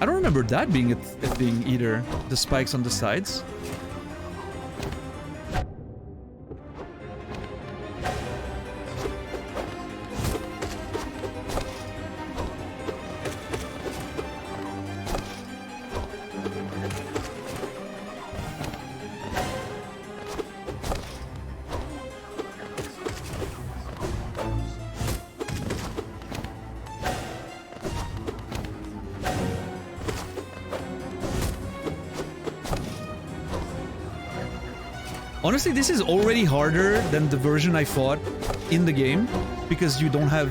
I don't remember that being a thing either. The spikes on the sides. Honestly, this is already harder than the version I fought in the game, because you don't have...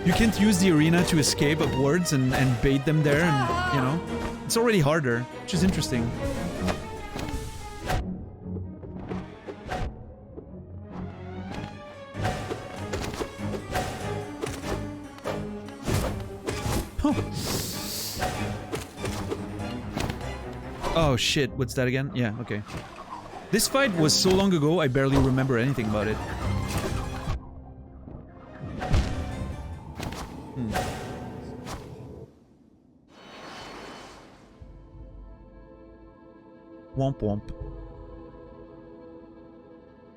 You can't use the arena to escape upwards and bait them there, and, you know? It's already harder, which is interesting. Huh. Oh shit, what's that again? Yeah, okay. This fight was so long ago, I barely remember anything about it. Womp womp.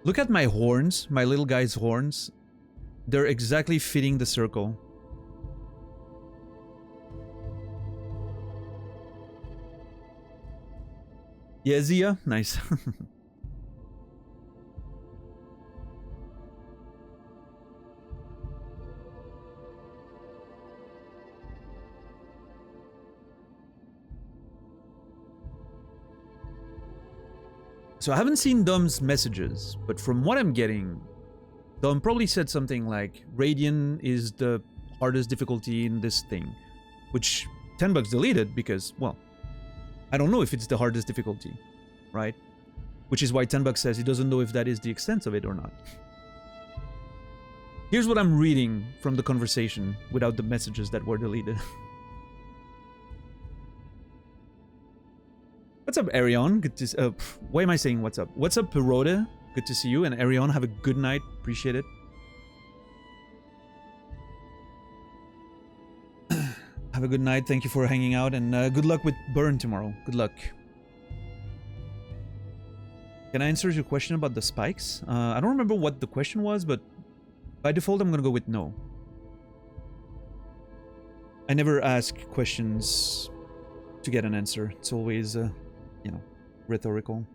Look at my horns, my little guy's horns. They're exactly fitting the circle. Yeah, Zia? Nice. So I haven't seen Dom's messages, but from what I'm getting, Dom probably said something like, Radiant is the hardest difficulty in this thing, which 10 bucks deleted because, well, I don't know if it's the hardest difficulty, right? Which is why 10 bucks says he doesn't know if that is the extent of it or not. Here's what I'm reading from the conversation without the messages that were deleted. What's up, Arion? Good to why am I saying what's up? What's up, Perode? Good to see you. And Arion, have a good night. Appreciate it. Have a good night. Thank you for hanging out. And good luck with Burn tomorrow. Good luck. Can I answer your question about the spikes? I don't remember what the question was, but by default, I'm gonna go with no. I never ask questions to get an answer. It's always, you know, rhetorical.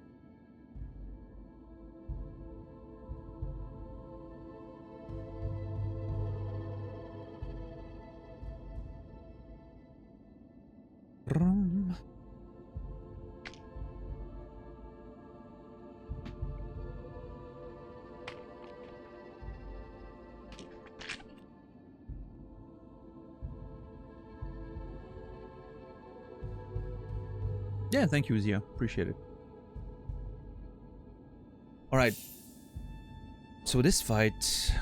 Yeah, thank you, Zia. Appreciate it. Alright. So this fight...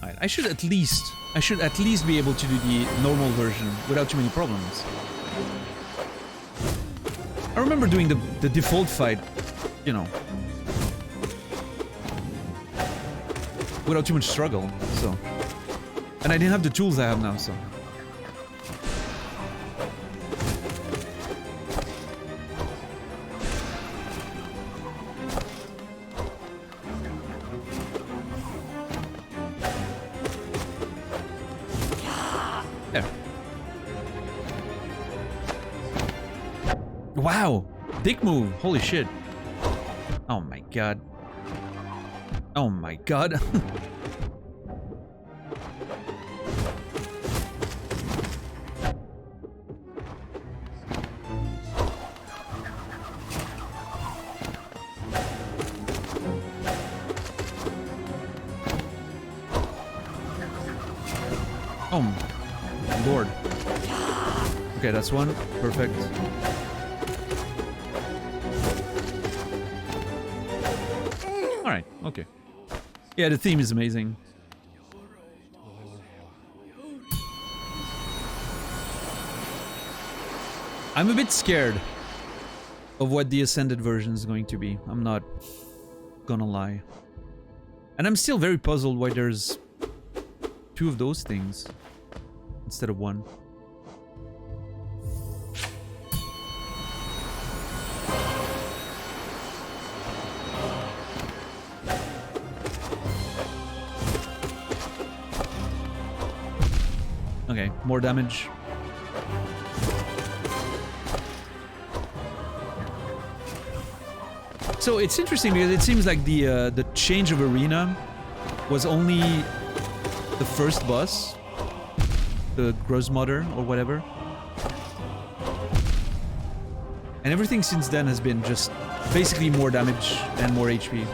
Alright, I should at least be able to do the normal version without too many problems. I remember doing the default fight, you know, without too much struggle, so... And I didn't have the tools I have now, so... There. Wow! Dick move! Holy shit. Oh my god. Oh my god. Lord. Okay, that's one. Perfect. Alright, okay. Yeah, the theme is amazing. I'm a bit scared of what the Ascended version is going to be. I'm not gonna lie. And I'm still very puzzled why there's two of those things instead of one. Okay, more damage. So it's interesting because it seems like the change of arena was only the first boss, the Grossmother or whatever, and everything since then has been just basically more damage and more HP.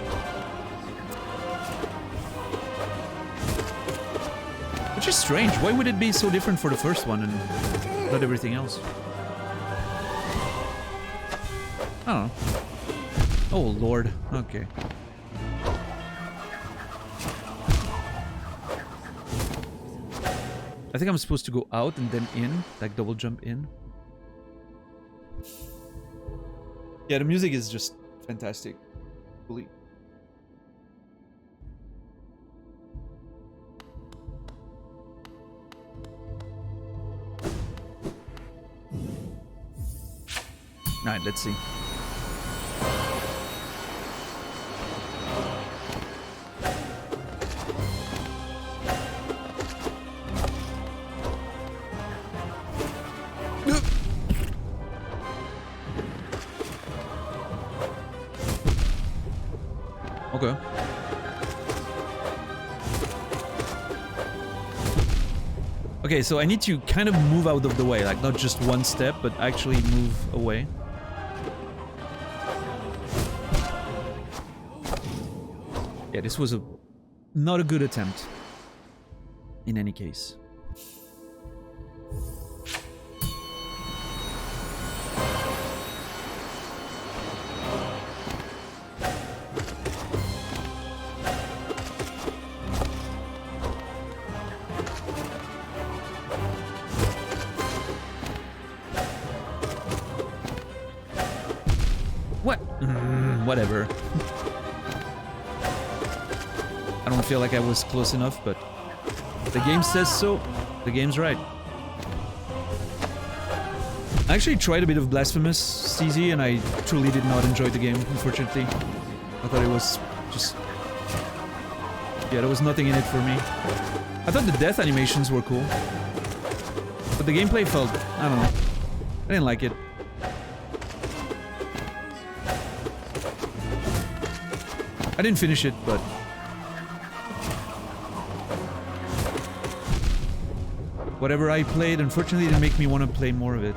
Which is strange. Why would it be so different for the first one and not everything else? I don't know. Oh lord. Okay. I think I'm supposed to go out and then in, like double jump in. Yeah, the music is just fantastic. Fully. Alright, let's see. Okay. Okay, so I need to kind of move out of the way, like not just one step, but actually move away. Yeah, this was not a good attempt. in any case. What? Whatever. I don't feel like I was close enough, but the game says so. The game's right. I actually tried a bit of Blasphemous CZ and I truly did not enjoy the game, unfortunately. I thought it was just... yeah, there was nothing in it for me. I thought the death animations were cool. But the gameplay felt... I don't know. I didn't like it. I didn't finish it, but... whatever I played, unfortunately, didn't make me want to play more of it.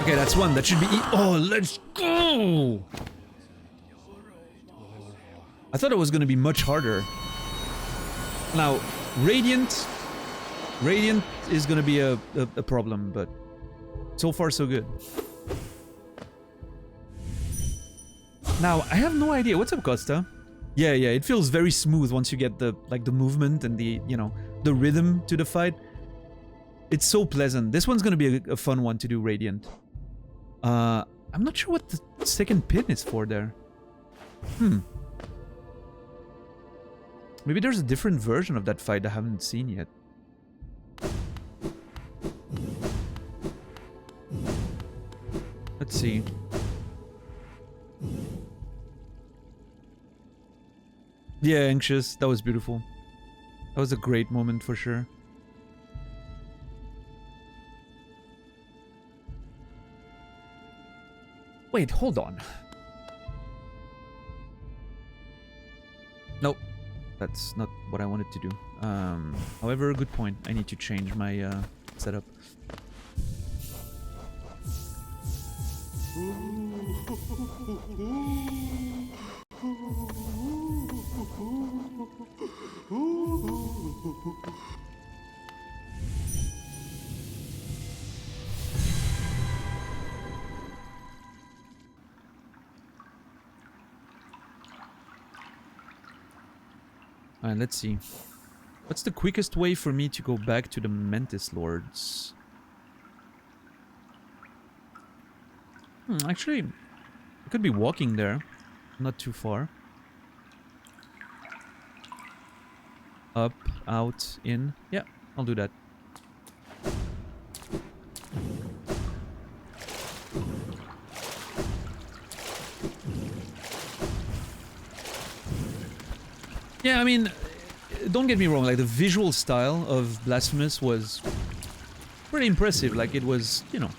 Okay, that's one. That should be... oh, let's go! I thought it was going to be much harder. Now, Radiant is going to be a problem, but so far so good. Now, I have no idea. What's up, Costa? Yeah, it feels very smooth once you get the movement and the, you know, the rhythm to the fight. It's so pleasant. This one's going to be a fun one to do, Radiant. I'm not sure what the second pin is for there. Maybe there's a different version of that fight I haven't seen yet. Let's see. Yeah, Anxious. That was beautiful. That was a great moment for sure. Wait, hold on. Nope. That's not what I wanted to do. However, good point. I need to change my setup. Alright, let's see. What's the quickest way for me to go back to the Mantis Lords? Actually, I could be walking there. Not too far. Up, out, in. Yeah, I'll do that. Yeah, I mean, don't get me wrong, like the visual style of Blasphemous was pretty impressive. Like it was, you know,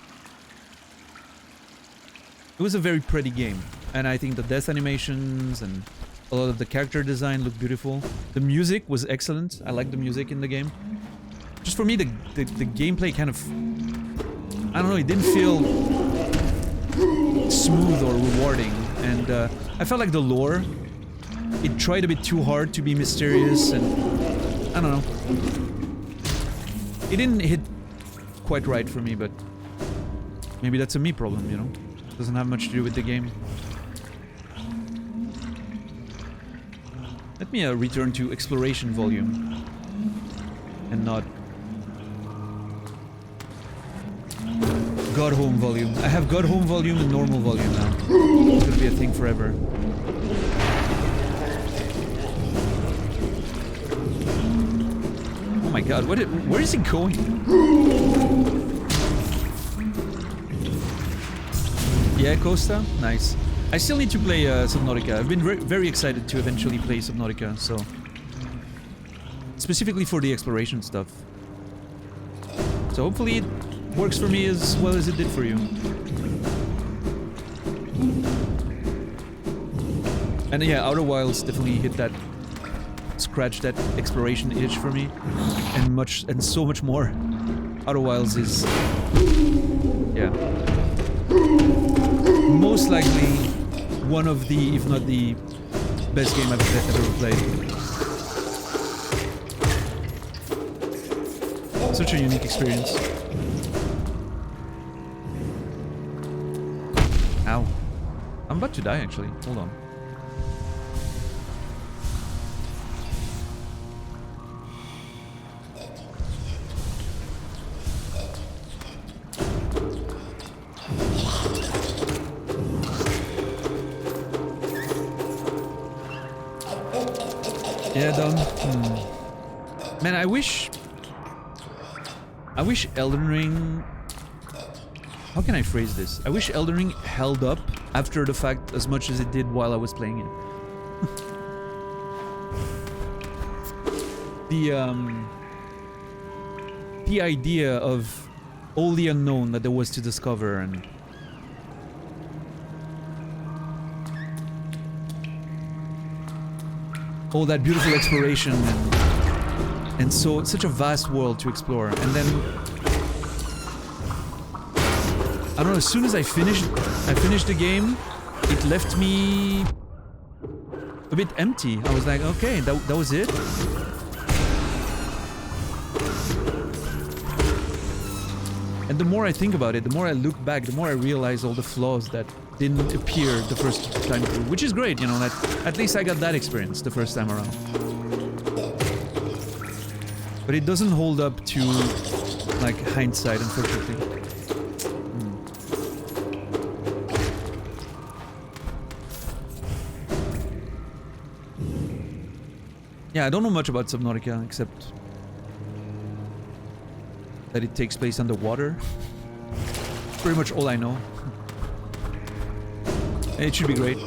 it was a very pretty game. And I think the death animations and a lot of the character design looked beautiful. The music was excellent. I like the music in the game. Just for me, the gameplay kind of, I don't know, it didn't feel smooth or rewarding. And I felt like the lore, it tried a bit too hard to be mysterious, and I don't know. It didn't hit quite right for me, but maybe that's a me problem, you know? Doesn't have much to do with the game. Let me return to exploration volume and not God Home volume. I have God Home volume and normal volume now. It's gonna be a thing forever. Oh my god, where is he going? Yeah, Costa? Nice. I still need to play Subnautica. I've been very excited to eventually play Subnautica, so... specifically for the exploration stuff. So hopefully it works for me as well as it did for you. And yeah, Outer Wilds definitely hit that... scratch that exploration itch for me. And so much more. Outer Wilds is... yeah. most likely one of the, if not the best game I've ever played. Such a unique experience. Ow. I'm about to die actually. Hold on. Yeah, done. Man, I wish Elden Ring... How can I phrase this? I wish Elden Ring held up after the fact as much as it did while I was playing it. The idea of all the unknown that there was to discover and... all that beautiful exploration and so such a vast world to explore, and then I don't know, as soon as I finished the game, it left me a bit empty. I was like, okay, that was it. And the more I think about it, the more I look back, the more I realize all the flaws that didn't appear the first time through, which is great, you know, that at least I got that experience the first time around. But it doesn't hold up to, like, hindsight, unfortunately. Yeah, I don't know much about Subnautica, except that it takes place underwater. Pretty much all I know. It should be great.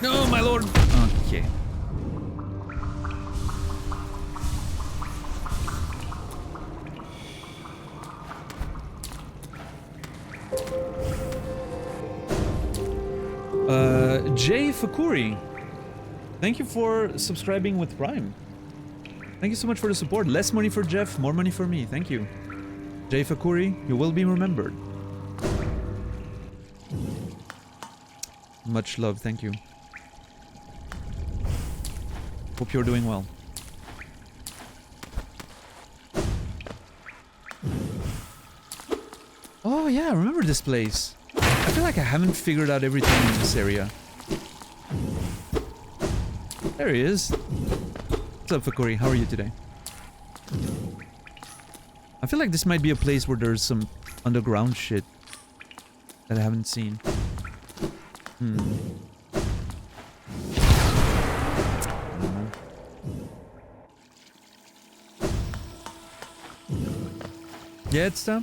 No, my lord. Okay. Jay Fakuri, thank you for subscribing with Prime. Thank you so much for the support. Less money for Jeff, more money for me. Thank you. Jay Fakuri, you will be remembered. Much love, thank you. Hope you're doing well. Oh yeah, I remember this place. I feel like I haven't figured out everything in this area. There he is. What's up, Fakuri? How are you today? I feel like this might be a place where there's some underground shit that I haven't seen. I don't know. Yeah, it's I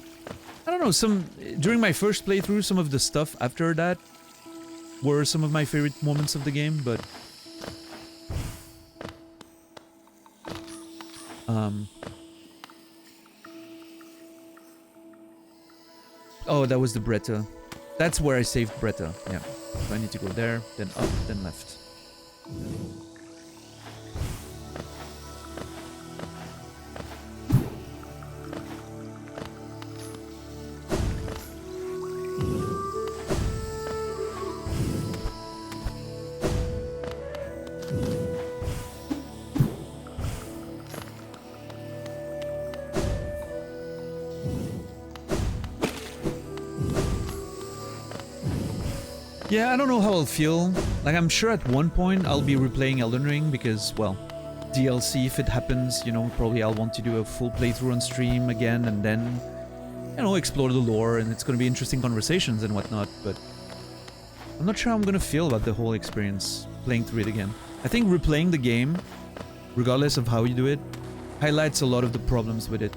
don't know, during my first playthrough, some of the stuff after that were some of my favorite moments of the game, but oh, that was the Bretta. That's where I saved Bretta, yeah. So I need to go there, then up, then left. Yeah, I don't know how I'll feel. Like, I'm sure at one point I'll be replaying Elden Ring because, well, DLC, if it happens, you know, probably I'll want to do a full playthrough on stream again and then, you know, explore the lore, and it's gonna be interesting conversations and whatnot, but I'm not sure how I'm gonna feel about the whole experience playing through it again. I think replaying the game, regardless of how you do it, highlights a lot of the problems with it.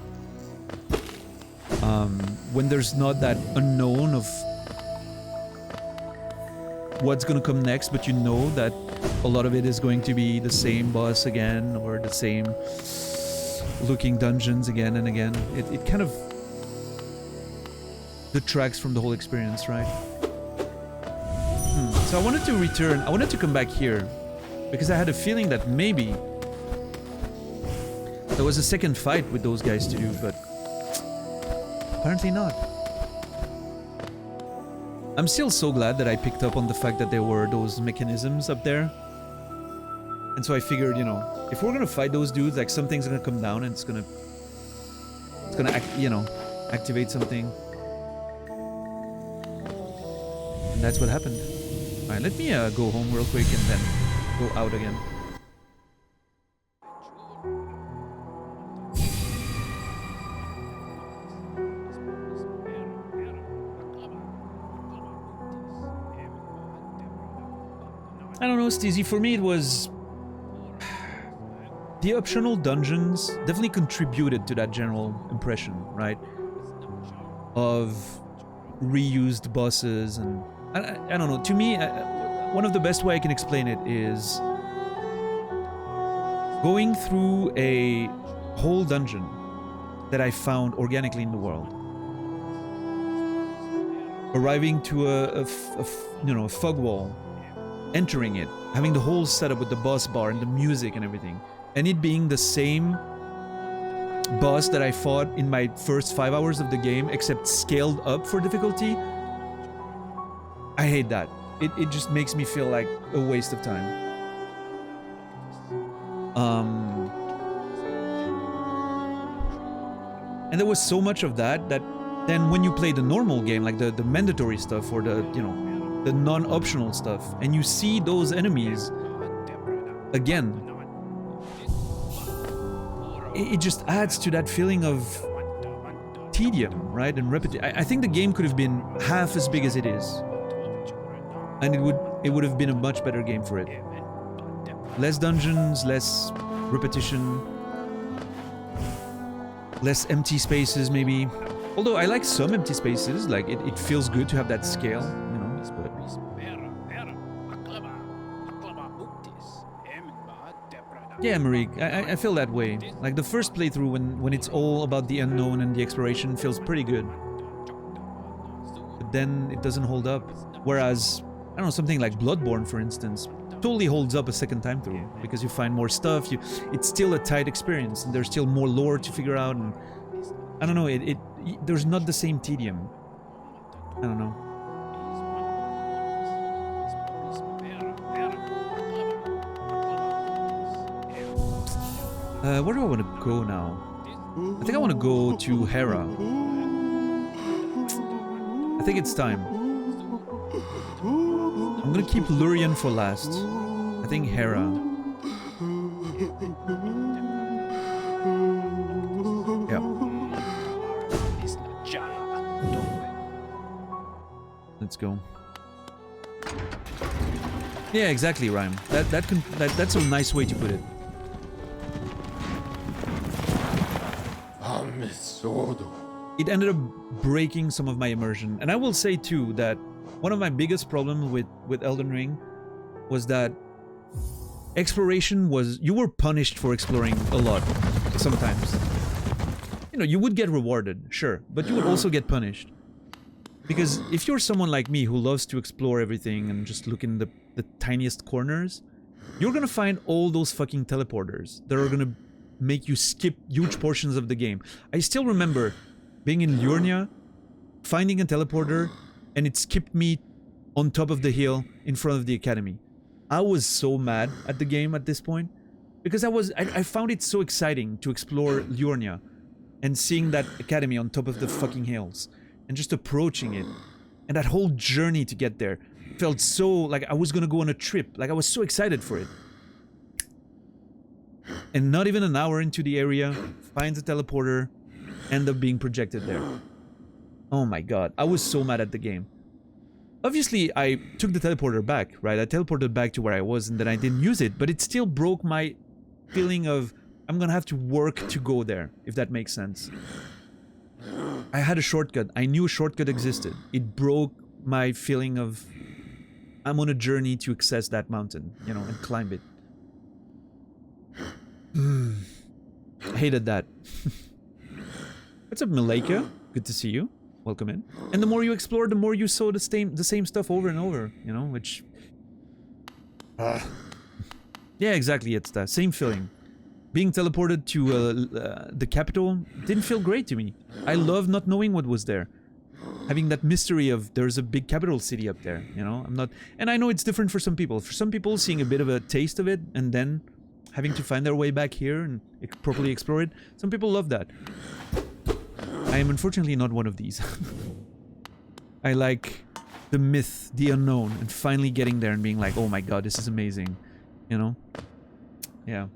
When there's not that unknown of what's gonna come next, but you know that a lot of it is going to be the same boss again, or the same looking dungeons again and again. It kind of detracts from the whole experience, right? So I wanted to return. I wanted to come back here because I had a feeling that maybe there was a second fight with those guys to do, but apparently not. I'm still so glad that I picked up on the fact that there were those mechanisms up there. And so I figured, you know, if we're gonna fight those dudes, like something's gonna come down and it's gonna activate something. And that's what happened. Alright, let me go home real quick and then go out again. I don't know, Steezy, for me it was... The optional dungeons definitely contributed to that general impression, right? Of reused bosses and... I don't know, to me, one of the best way I can explain it is... going through a whole dungeon that I found organically in the world. Arriving to a fog wall. Entering it, having the whole setup with the boss bar and the music and everything, and it being the same boss that I fought in my first 5 hours of the game, except scaled up for difficulty. I hate that. It just makes me feel like a waste of time. And there was so much of that then when you play the normal game, like the mandatory stuff or the, you know, the non-optional stuff, and you see those enemies again, it just adds to that feeling of tedium, right? And repetition. I think the game could have been half as big as it is, and it would have been a much better game for it. Less dungeons, less repetition, less empty spaces, maybe. Although I like some empty spaces, like it feels good to have that scale, you know. But yeah, Marie, I feel that way. Like the first playthrough, when it's all about the unknown and the exploration, feels pretty good. But then it doesn't hold up. Whereas, I don't know, something like Bloodborne, for instance, totally holds up a second time through because you find more stuff. It's still a tight experience, and there's still more lore to figure out. And I don't know, there's not the same tedium. I don't know. Where do I want to go now? I think I want to go to Hera. I think it's time. I'm gonna keep Lurien for last. I think Hera. Yeah. Let's go. Yeah, exactly, Rhyme. That's a nice way to put it. It ended up breaking some of my immersion. And I will say too that one of my biggest problems with Elden Ring was that exploration was... You were punished for exploring a lot, sometimes. You know, you would get rewarded, sure, but you would also get punished. Because if you're someone like me who loves to explore everything and just look in the tiniest corners, you're gonna find all those fucking teleporters that are gonna make you skip huge portions of the game. I still remember being in Liurnia, finding a teleporter, and it skipped me on top of the hill in front of the academy. I was so mad at the game at this point because I found it so exciting to explore Liurnia and seeing that academy on top of the fucking hills and just approaching it, and that whole journey to get there felt so like I was gonna go on a trip. Like I was so excited for it. And not even an hour into the area, finds a teleporter, end up being projected there. Oh my god, I was so mad at the game. Obviously, I took the teleporter back, right? I teleported back to where I was and then I didn't use it, but it still broke my feeling of I'm gonna have to work to go there, if that makes sense. I had a shortcut. I knew a shortcut existed. It broke my feeling of I'm on a journey to access that mountain, you know, and climb it. I hated that. What's up, Malika? Good to see you. welcome in. And the more you explore, the more you saw the same stuff over and over, you know, which... Yeah, exactly, it's that same feeling. Being teleported to the capital didn't feel great to me. I love not knowing what was there. Having that mystery of there's a big capital city up there, you know? I'm not... And I know it's different for some people. For some people, seeing a bit of a taste of it and then having to find their way back here and properly explore it, some people love that. I am unfortunately not one of these. I like the myth, the unknown, and finally getting there and being like, oh my god, this is amazing. You know? Yeah.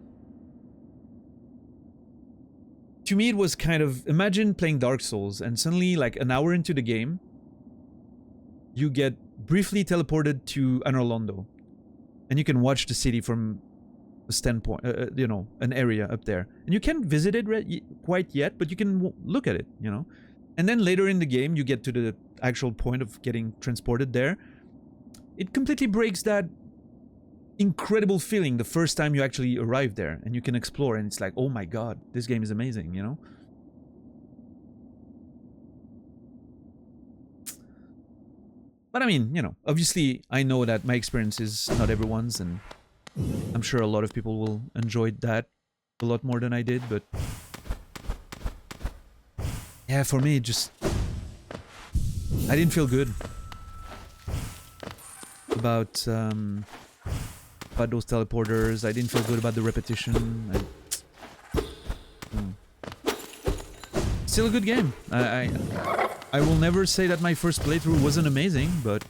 To me, it was kind of... Imagine playing Dark Souls and suddenly, like, an hour into the game, you get briefly teleported to Anor Londo. And you can watch the city from a standpoint, you know, an area up there. And you can't visit it quite yet, but you can look at it, you know? And then later in the game, you get to the actual point of getting transported there. It completely breaks that incredible feeling the first time you actually arrive there and you can explore and it's like, oh my god, this game is amazing, you know? But I mean, you know, obviously I know that my experience is not everyone's and I'm sure a lot of people will enjoy that a lot more than I did, but yeah, for me, just... I didn't feel good about those teleporters. I didn't feel good about the repetition. Still a good game. I will never say that my first playthrough wasn't amazing, but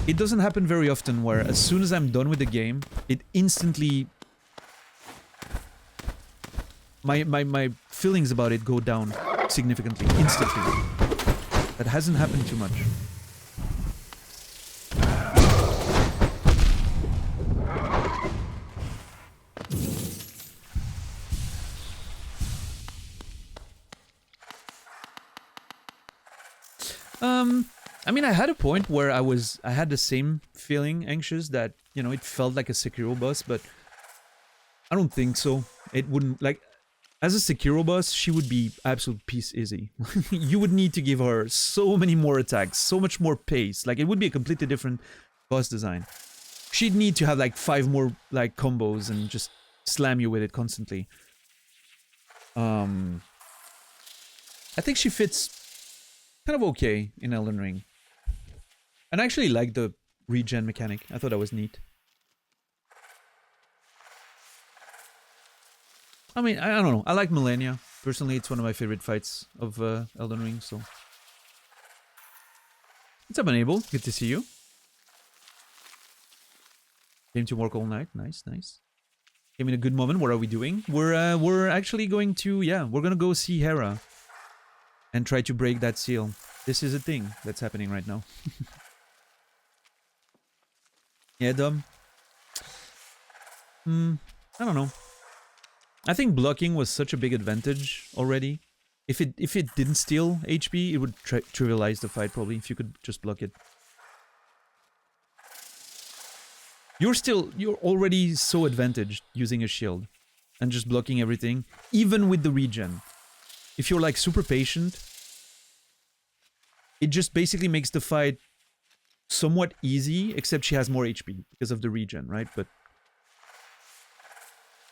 it doesn't happen very often where as soon as I'm done with the game, it instantly... My feelings about it go down significantly, instantly. That hasn't happened too much. I mean, I had a point where I had the same feeling anxious that, you know, it felt like a Sekiro boss, but I don't think so. It wouldn't, like, as a Sekiro boss, she would be absolute piece easy. You would need to give her so many more attacks, so much more pace. Like, it would be a completely different boss design. She'd need to have, like, 5 more, like, combos and just slam you with it constantly. I think she fits kind of okay in Elden Ring. And I actually like the regen mechanic. I thought that was neat. I mean, I don't know. I like Malenia. Personally, it's one of my favorite fights of Elden Ring, so... What's up, Enable? Good to see you. Came to work all night. Nice, nice. Came in a good moment. What are we doing? We're actually going to... Yeah, we're gonna go see Hera. And try to break that seal. This is a thing that's happening right now. Yeah, Dom. I don't know. I think blocking was such a big advantage already. If it didn't steal HP, it would trivialize the fight probably, if you could just block it. You're already so advantaged using a shield and just blocking everything, even with the regen. If you're like super patient, it just basically makes the fight somewhat easy, except she has more HP because of the regen, right? But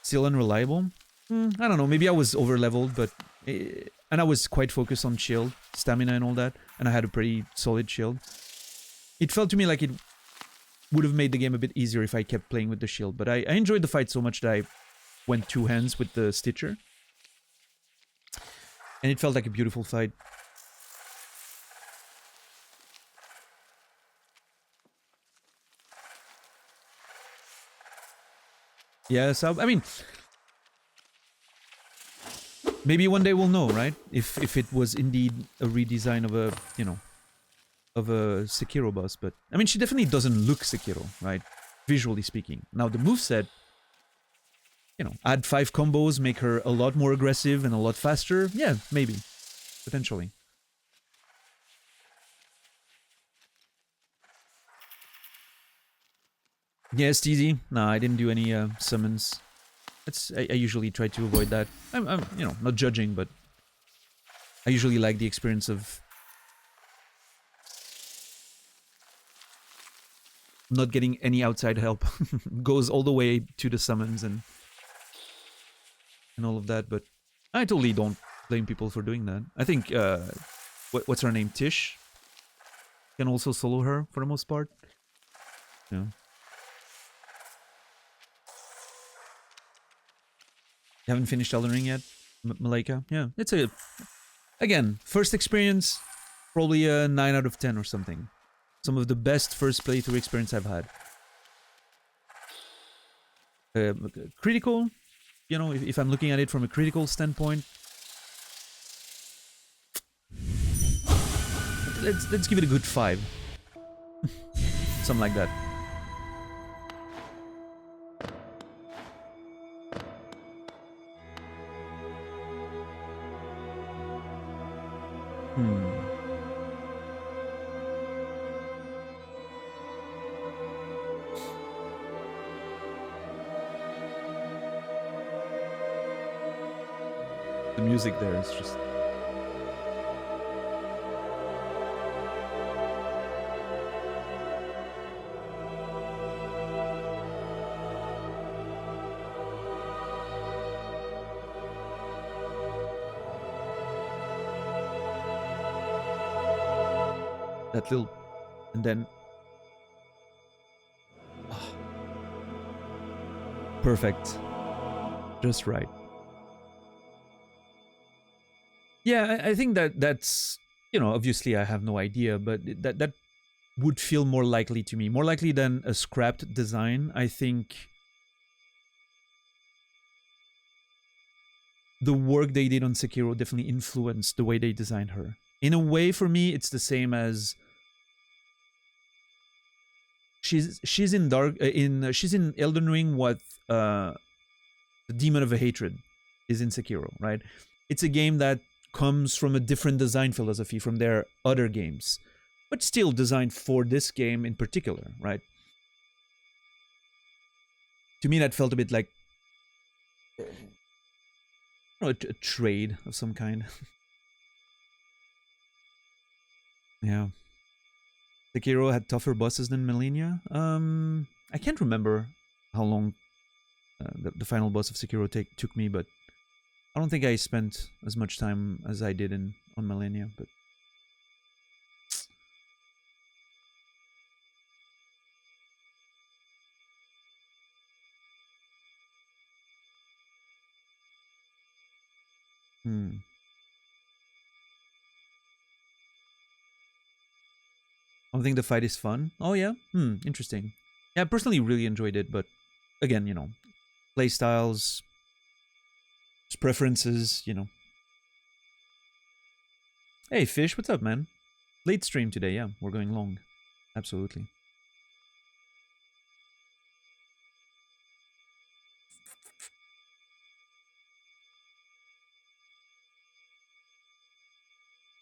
still unreliable. I don't know, maybe I was over leveled, but and I was quite focused on shield, stamina and all that, and I had a pretty solid shield. It felt to me like it would have made the game a bit easier if I kept playing with the shield, but I enjoyed the fight so much that I went 2 hands with the Stitcher. And it felt like a beautiful fight. Yeah, so, I mean... Maybe one day we'll know, right? If it was indeed a redesign of a, you know, of a Sekiro boss, but... I mean, she definitely doesn't look Sekiro, right? Visually speaking. Now, the moveset... You know, add 5 combos, make her a lot more aggressive and a lot faster. Yeah, maybe. Potentially. Yeah, Steezy. Nah, I didn't do any summons. I usually try to avoid that. I'm, you know, not judging, but I usually like the experience of not getting any outside help. Goes all the way to the summons and all of that, but I totally don't blame people for doing that. I think what's her name, Tish, can also solo her for the most part. Yeah. You haven't finished Elden Ring yet, Malaika? Yeah, it's a, again, first experience, probably a 9 out of 10 or something. Some of the best first playthrough experience I've had. Critical, you know, if I'm looking at it from a critical standpoint, let's give it a good 5. Something like that. The music there is just... that little... and then... oh. Perfect. Just right. Yeah, I think that's, you know, obviously I have no idea, but that would feel more likely to me. More likely than a scrapped design. I think the work they did on Sekiro definitely influenced the way they designed her. In a way, for me, it's the same as she's in she's in Elden Ring what the Demon of a Hatred is in Sekiro, right? It's a game that comes from a different design philosophy from their other games, but still designed for this game in particular, right? To me, that felt a bit like a trade of some kind. Yeah. Sekiro had tougher bosses than Malenia. I can't remember how long the final boss of Sekiro took me, but I don't think I spent as much time as I did on Malenia, but... I don't think the fight is fun. Oh yeah? Interesting. Yeah, I personally really enjoyed it, but again, you know, playstyles, preferences, you know. Hey, Fish, what's up, man? Late stream today, yeah. We're going long. Absolutely.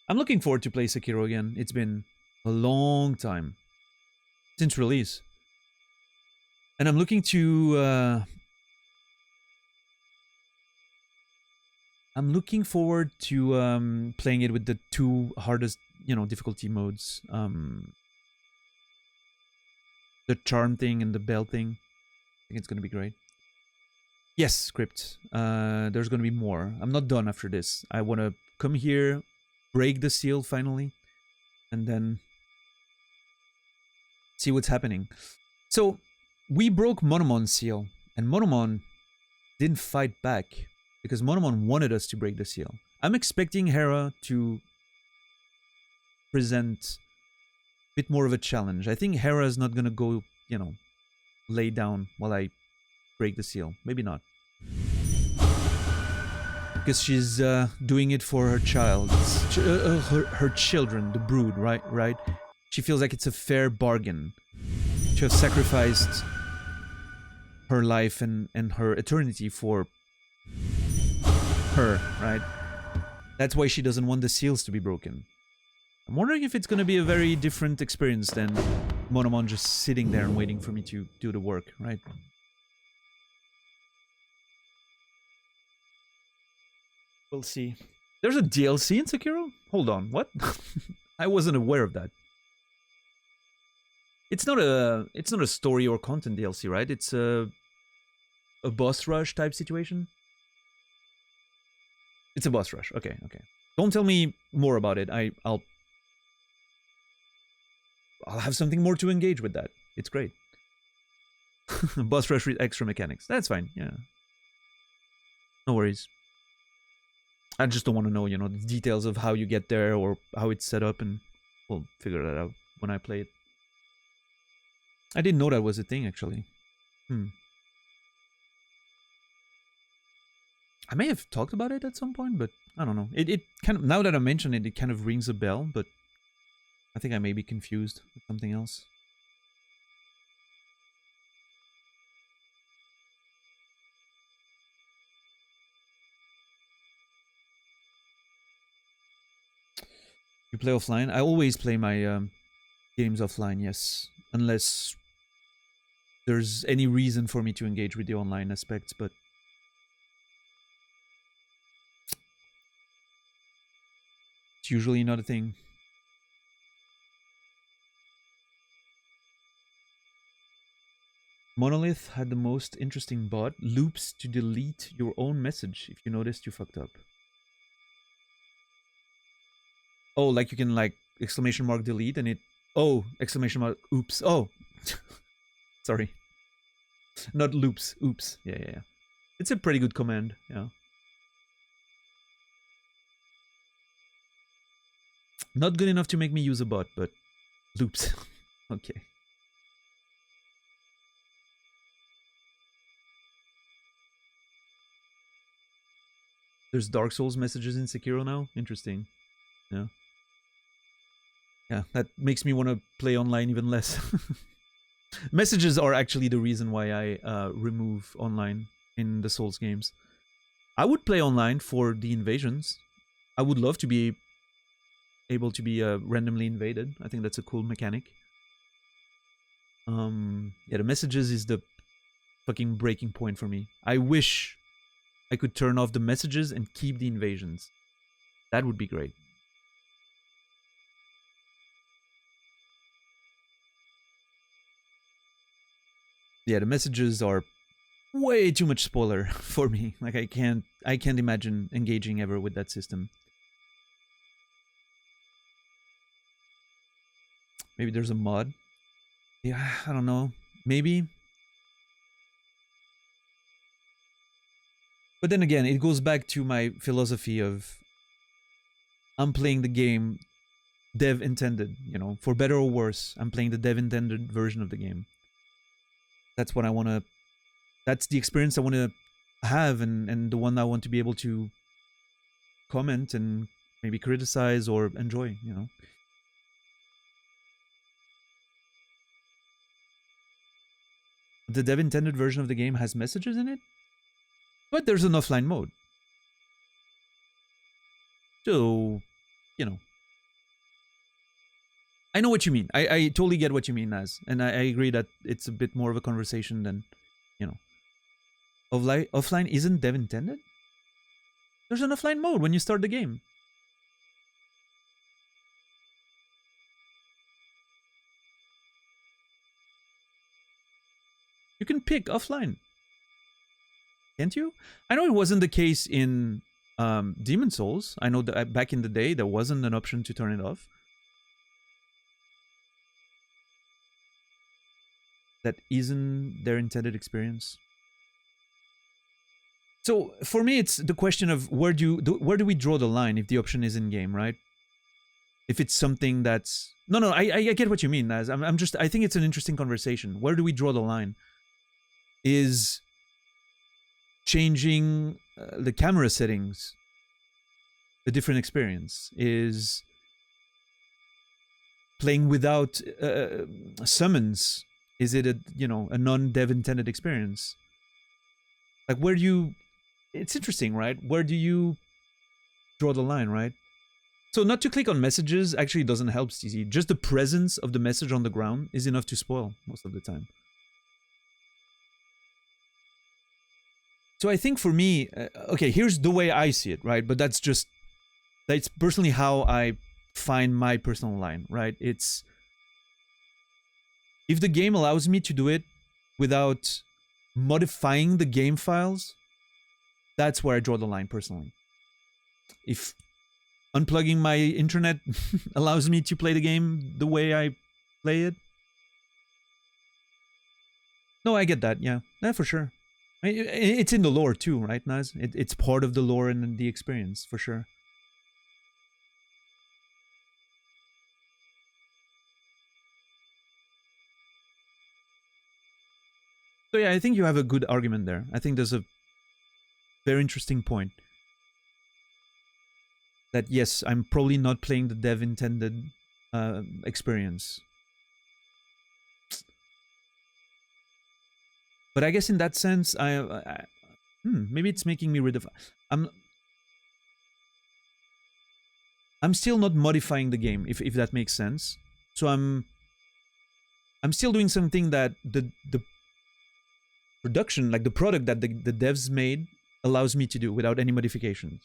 I'm looking forward to play Sekiro again. It's been a long time since release. And I'm looking to... I'm looking forward to playing it with the 2 hardest, you know, difficulty modes. The charm thing and the bell thing. I think it's going to be great. Yes, script. There's going to be more. I'm not done after this. I want to come here, break the seal finally, and then see what's happening. So, we broke Monomon's seal, and Monomon didn't fight back because Monomon wanted us to break the seal. I'm expecting Hera to present a bit more of a challenge. I think Hera is not going to go, you know, lay down while I break the seal. Maybe not. Because she's doing it for her child. Her children, the brood, right? She feels like it's a fair bargain to have sacrificed her life and her eternity for her, right? That's why she doesn't want the seals to be broken. I'm wondering if it's going to be a very different experience than Monomon just sitting there and waiting for me to do the work, right? We'll see. There's a DLC in Sekiro? Hold on, what? I wasn't aware of that. It's not a story or content DLC, right? It's a boss rush type situation. It's a boss rush. Okay, okay. Don't tell me more about it. I'll have something more to engage with that. It's great. Boss rush with extra mechanics. That's fine. Yeah. No worries. I just don't want to know, you know, the details of how you get there or how it's set up, and we'll figure that out when I play it. I didn't know that was a thing, actually. I may have talked about it at some point, but I don't know. It kind of, now that I mention it, it kind of rings a bell, but I think I may be confused with something else. You play offline? I always play my games offline, yes. Unless there's any reason for me to engage with the online aspects, but it's usually not a thing. Monolith had the most interesting bot. Loops to delete your own message if you noticed you fucked up. Oh, like you can like exclamation mark delete and it... Oh, exclamation mark oops. Oh, sorry. Not loops. Oops. Yeah, yeah, yeah. It's a pretty good command, yeah. Not good enough to make me use a bot, but loops. Okay. There's Dark Souls messages in Sekiro now? Interesting. Yeah. Yeah, that makes me want to play online even less. Messages are actually the reason why I remove online in the Souls games. I would play online for the invasions. I would love to be able to be randomly invaded. I think that's a cool mechanic. Yeah, the messages is the fucking breaking point for me. I wish I could turn off the messages and keep the invasions. That would be great. Yeah, the messages are way too much spoiler for me. Like I can't imagine engaging ever with that system. Maybe there's a mod. Yeah, I don't know. Maybe. But then again, it goes back to my philosophy of I'm playing the game dev intended, you know, for better or worse. I'm playing the dev intended version of the game. That's what I want to... That's the experience I want to have, and the one I want to be able to comment and maybe criticize or enjoy, you know. The dev intended version of the game has messages in it, but there's an offline mode. So, you know. I know what you mean. I totally get what you mean, Naz. And I agree that it's a bit more of a conversation than, you know. Offline isn't dev intended? There's an offline mode when you start the game. You can pick offline. Can't you? I know it wasn't the case in Demon Souls. I know that back in the day there wasn't an option to turn it off. That isn't their intended experience. So for me, it's the question of where do we draw the line if the option is in game, right? If it's something that's... No, I get what you mean, Naz. I think it's an interesting conversation. Where do we draw the line? Is changing the camera settings a different experience? Is playing without summons, is it a, you know, a non-dev intended experience? Like, where do you... It's interesting, right? Where do you draw the line, right? So not to click on messages actually doesn't help, CZ. Just the presence of the message on the ground is enough to spoil most of the time. So I think for me, okay, here's the way I see it, right? But that's just That's personally how I find my personal line, right? It's if the game allows me to do it without modifying the game files, that's where I draw the line personally. If unplugging my internet allows me to play the game the way I play it, no, I get that. Yeah, for sure. It's in the lore too, right, Naz? It's part of the lore and the experience, for sure. So yeah, I think you have a good argument there. I think there's a very interesting point. That yes, I'm probably not playing the dev intended experience. But I guess in that sense, maybe it's making me I'm still not modifying the game, if that makes sense. So I'm still doing something that the production, like the product that the devs made, allows me to do without any modifications.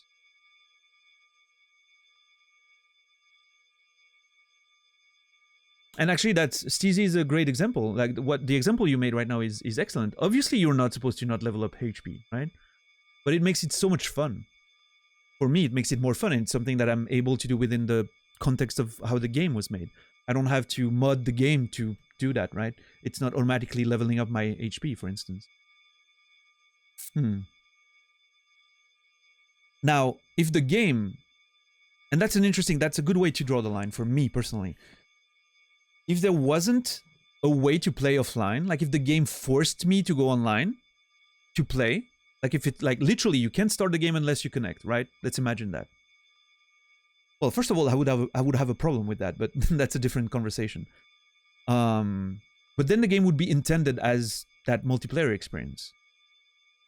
And actually, that's Steezy is a great example. Like what the example you made right now is excellent. Obviously, you're not supposed to not level up HP, right? But it makes it so much fun. For me, it makes it more fun, and it's something that I'm able to do within the context of how the game was made. I don't have to mod the game to do that, right? It's not automatically leveling up my HP, for instance. Now, if the game, and that's a good way to draw the line for me personally. If there wasn't a way to play offline, like if the game forced me to go online to play, like if it, like literally you can't start the game unless you connect, right? Let's imagine that. Well, first of all, I would have a problem with that, but that's a different conversation. But then the game would be intended as that multiplayer experience.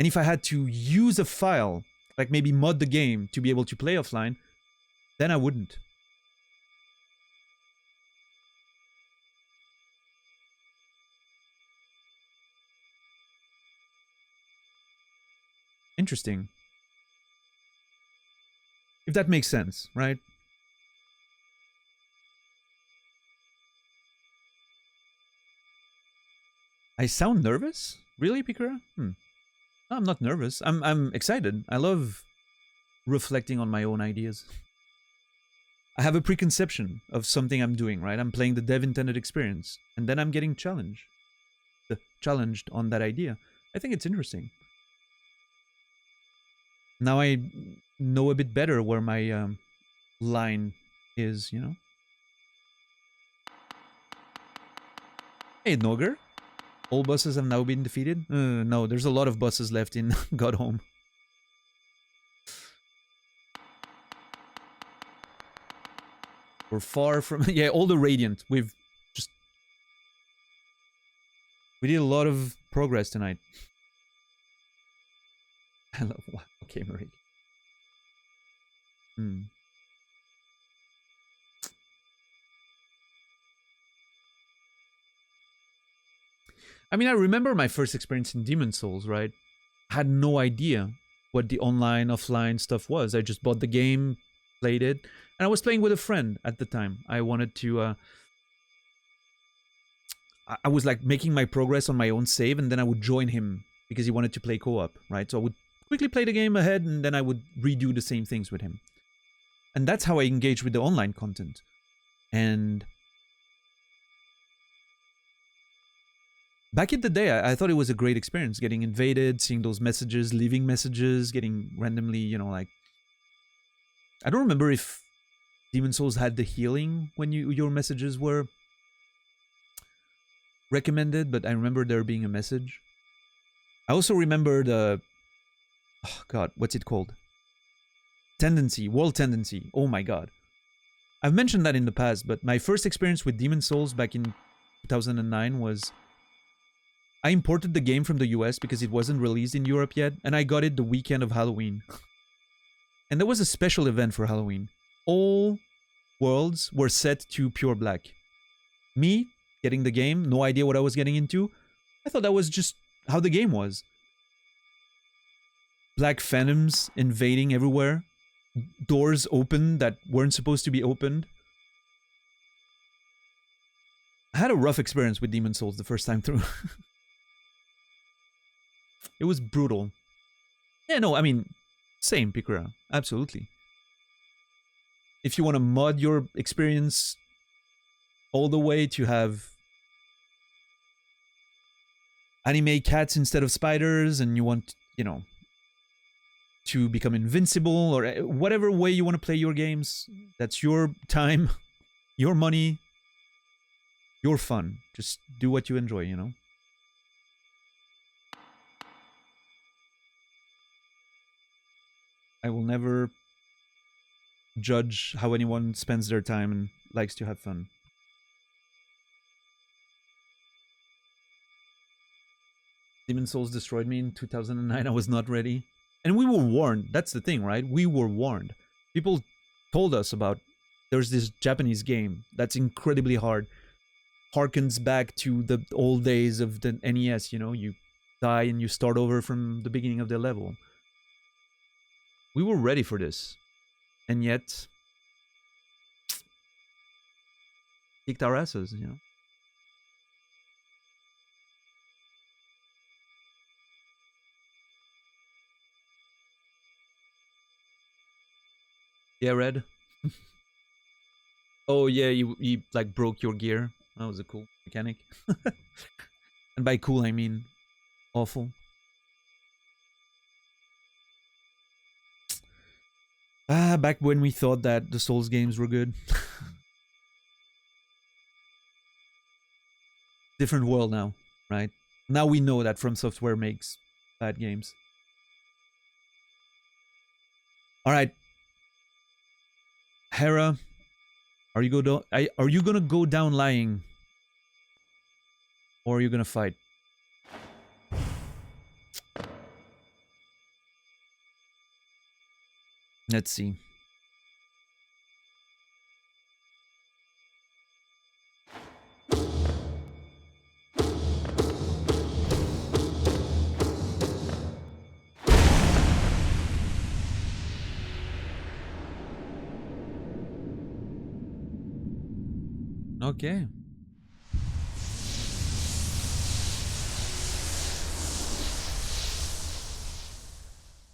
And if I had to use a file, like maybe mod the game to be able to play offline, then I wouldn't. Interesting. If that makes sense, right? I sound nervous? Really, Pikura? No, I'm not nervous. I'm excited. I love reflecting on my own ideas. I have a preconception of something I'm doing, right? I'm playing the dev intended experience, and then I'm getting challenged on that idea. I think it's interesting. Now I know a bit better where my line is, you know? Hey, Noger. All bosses have now been defeated? No, there's a lot of bosses left in God Home. We're far from... Yeah, all the Radiant. We did a lot of progress tonight. I love... Okay, Marie. I mean, I remember my first experience in Demon Souls, right? I had no idea what the online, offline stuff was. I just bought the game, played it, and I was playing with a friend at the time. I wanted to... I was like making my progress on my own save, and then I would join him because he wanted to play co-op, right? So I would quickly play the game ahead, and then I would redo the same things with him. And that's how I engaged with the online content. And back in the day, I thought it was a great experience, getting invaded, seeing those messages, leaving messages, getting randomly, you know, like... I don't remember if Demon Souls had the healing when your messages were recommended, but I remember there being a message. I also remember the... Oh god, what's it called? Tendency, World Tendency. Oh my god. I've mentioned that in the past, but my first experience with Demon Souls back in 2009 was... I imported the game from the US because it wasn't released in Europe yet, and I got it the weekend of Halloween. And there was a special event for Halloween. All worlds were set to pure black. Me, getting the game, no idea what I was getting into. I thought that was just how the game was. Black phantoms invading everywhere. doors open that weren't supposed to be opened. I had a rough experience with Demon Souls the first time through. It was brutal. Yeah, no, I mean, same, Pikura. Absolutely. If you want to mod your experience all the way to have anime cats instead of spiders, and you want, you know, to become invincible, or whatever way you want to play your games, that's your time, your money, your fun. Just do what you enjoy, you know? I will never judge how anyone spends their time and likes to have fun. Demon Souls destroyed me in 2009. I was not ready. And we were warned. That's the thing, right? We were warned. People told us about there's this Japanese game that's incredibly hard. Harkens back to the old days of the NES, you know? You die and you start over from the beginning of the level. We were ready for this. And yet, kicked our asses, you know? Yeah, Red. Oh yeah, you like broke your gear. That was a cool mechanic. And by cool I mean awful. Back when we thought that the Souls games were good. Different world now, right? Now we know that From Software makes bad games. All right, Hera, are you gonna go down lying, or are you gonna fight? Let's see. Okay.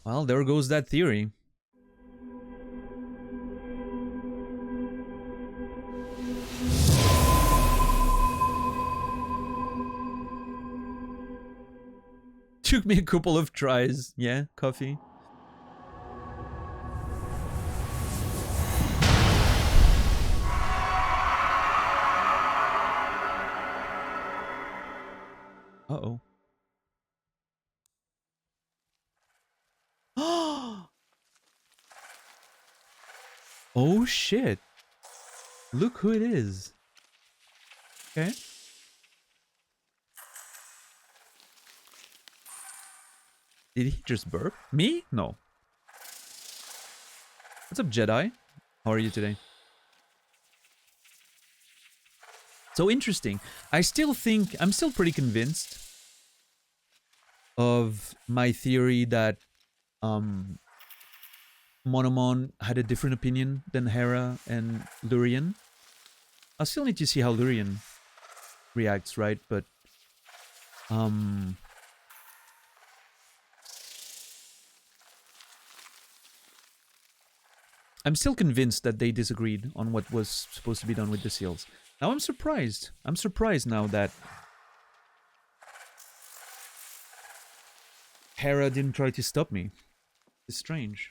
Well, there goes that theory. Took me a couple of tries. Yeah, coffee. Uh-oh. Oh shit. Look who it is. Okay. Did he just burp? Me? No. What's up, Jedi? How are you today? So interesting. I'm still pretty convinced of my theory that Monomon had a different opinion than Hera and Lurien. I still need to see how Lurien reacts, right? But I'm still convinced that they disagreed on what was supposed to be done with the seals. Now I'm surprised. I'm surprised now that Hera didn't try to stop me. It's strange.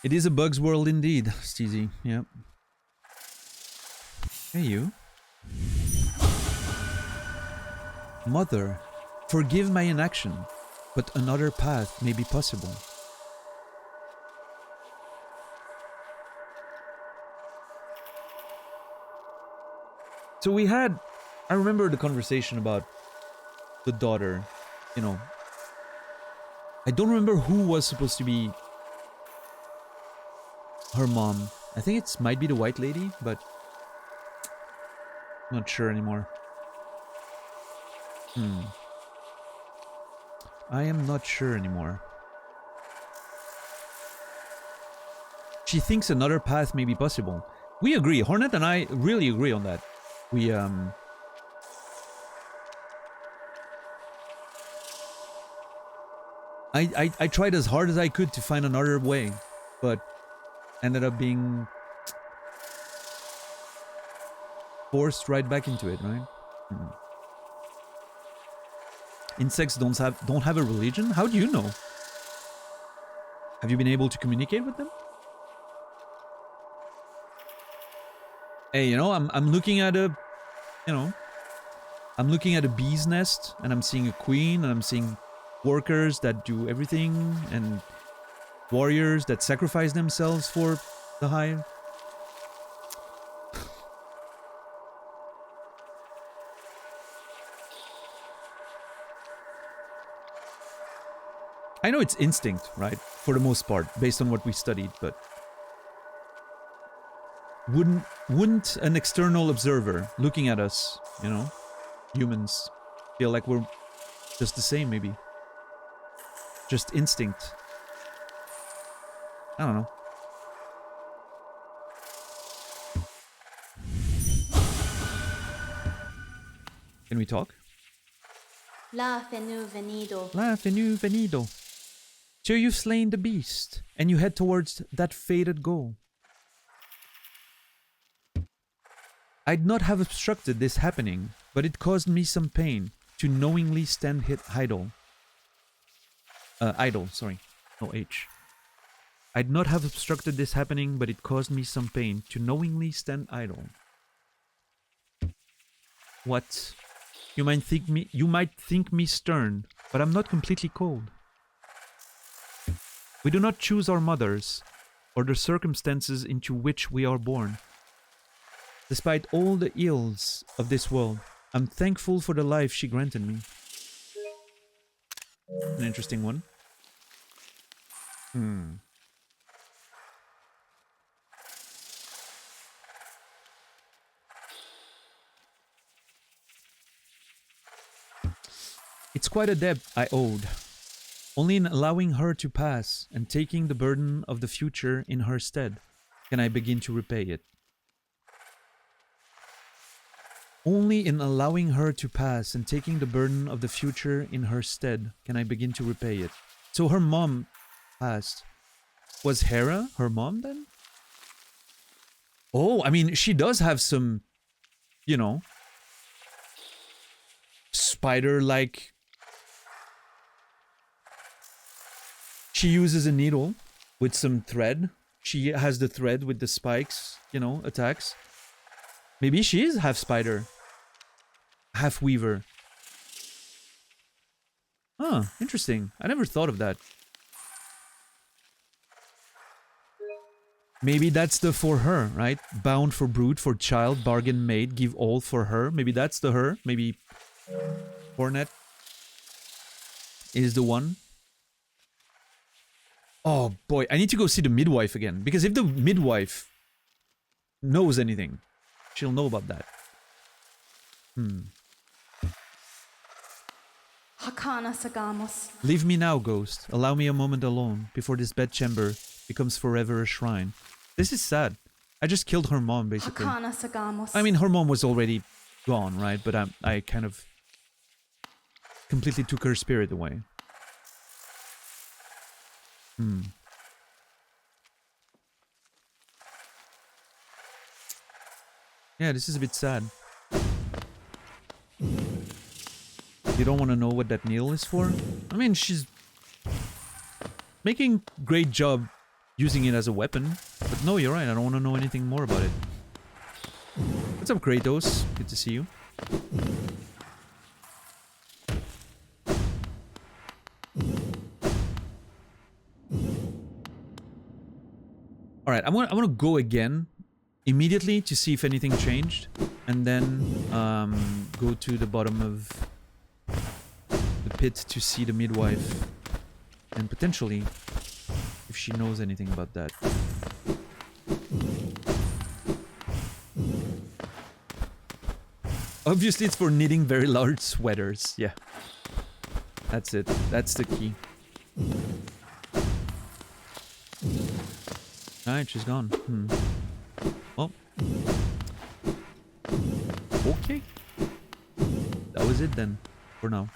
It is a bug's world indeed, Steezy. Yep. Hey, you. Mother, forgive my inaction, but another path may be possible. So we had... I remember the conversation about the daughter, you know. I don't remember who was supposed to be her mom. I think it might be the white lady, but Not sure anymore. I am not sure anymore. She thinks another path may be possible. We agree. Hornet and I really agree on that. We, I tried as hard as I could to find another way, but ended up being forced right back into it, right? Insects don't have a religion? How do you know? Have you been able to communicate with them? Hey, you know, I'm looking at a, you know, I'm looking at a bee's nest, and I'm seeing a queen, and I'm seeing workers that do everything, and warriors that sacrifice themselves for the hive. I know it's instinct, right? For the most part, based on what we studied, but wouldn't an external observer looking at us, you know, humans, feel like we're just the same, maybe? Just instinct. I don't know. Can we talk? La fenu venido. La fenu venido. So you've slain the beast, and you head towards that fated goal. I'd not have obstructed this happening, but it caused me some pain to knowingly stand idle. Idle, sorry. No H. I'd not have obstructed this happening, but it caused me some pain to knowingly stand idle. What? You might think me stern, but I'm not completely cold. We do not choose our mothers, or the circumstances into which we are born. Despite all the ills of this world, I'm thankful for the life she granted me. An interesting one. It's quite a debt I owed. Only in allowing her to pass and taking the burden of the future in her stead can I begin to repay it. Only in allowing her to pass and taking the burden of the future in her stead can I begin to repay it. So her mom passed. Was Hera her mom then? Oh, I mean, she does have some, you know, spider-like. She uses a needle with some thread. She has the thread with the spikes, you know, attacks. Maybe she is half spider, half weaver. Huh, interesting. I never thought of that. Maybe that's the for her, right? Bound for brood, for child, bargain made, give all for her. Maybe that's the her. Maybe Hornet is the one. Oh boy, I need to go see the midwife again. Because if the midwife knows anything, she'll know about that. Hakana sagamos. Leave me now, ghost. Allow me a moment alone before this bedchamber becomes forever a shrine. This is sad. I just killed her mom, basically. Hakana sagamos. I mean, her mom was already gone, right? But I kind of completely took her spirit away. Yeah, this is a bit sad. You don't want to know what that needle is for? I mean, she's making great job using it as a weapon. But no, you're right. I don't want to know anything more about it. What's up, Kratos? Good to see you. Alright, I'm gonna go again immediately to see if anything changed. And then go to the bottom of the pit to see the midwife. And potentially, if she knows anything about that. Obviously, it's for knitting very large sweaters. Yeah. That's it. That's the key. Alright, she's gone. Well. Okay. That was it then. For now.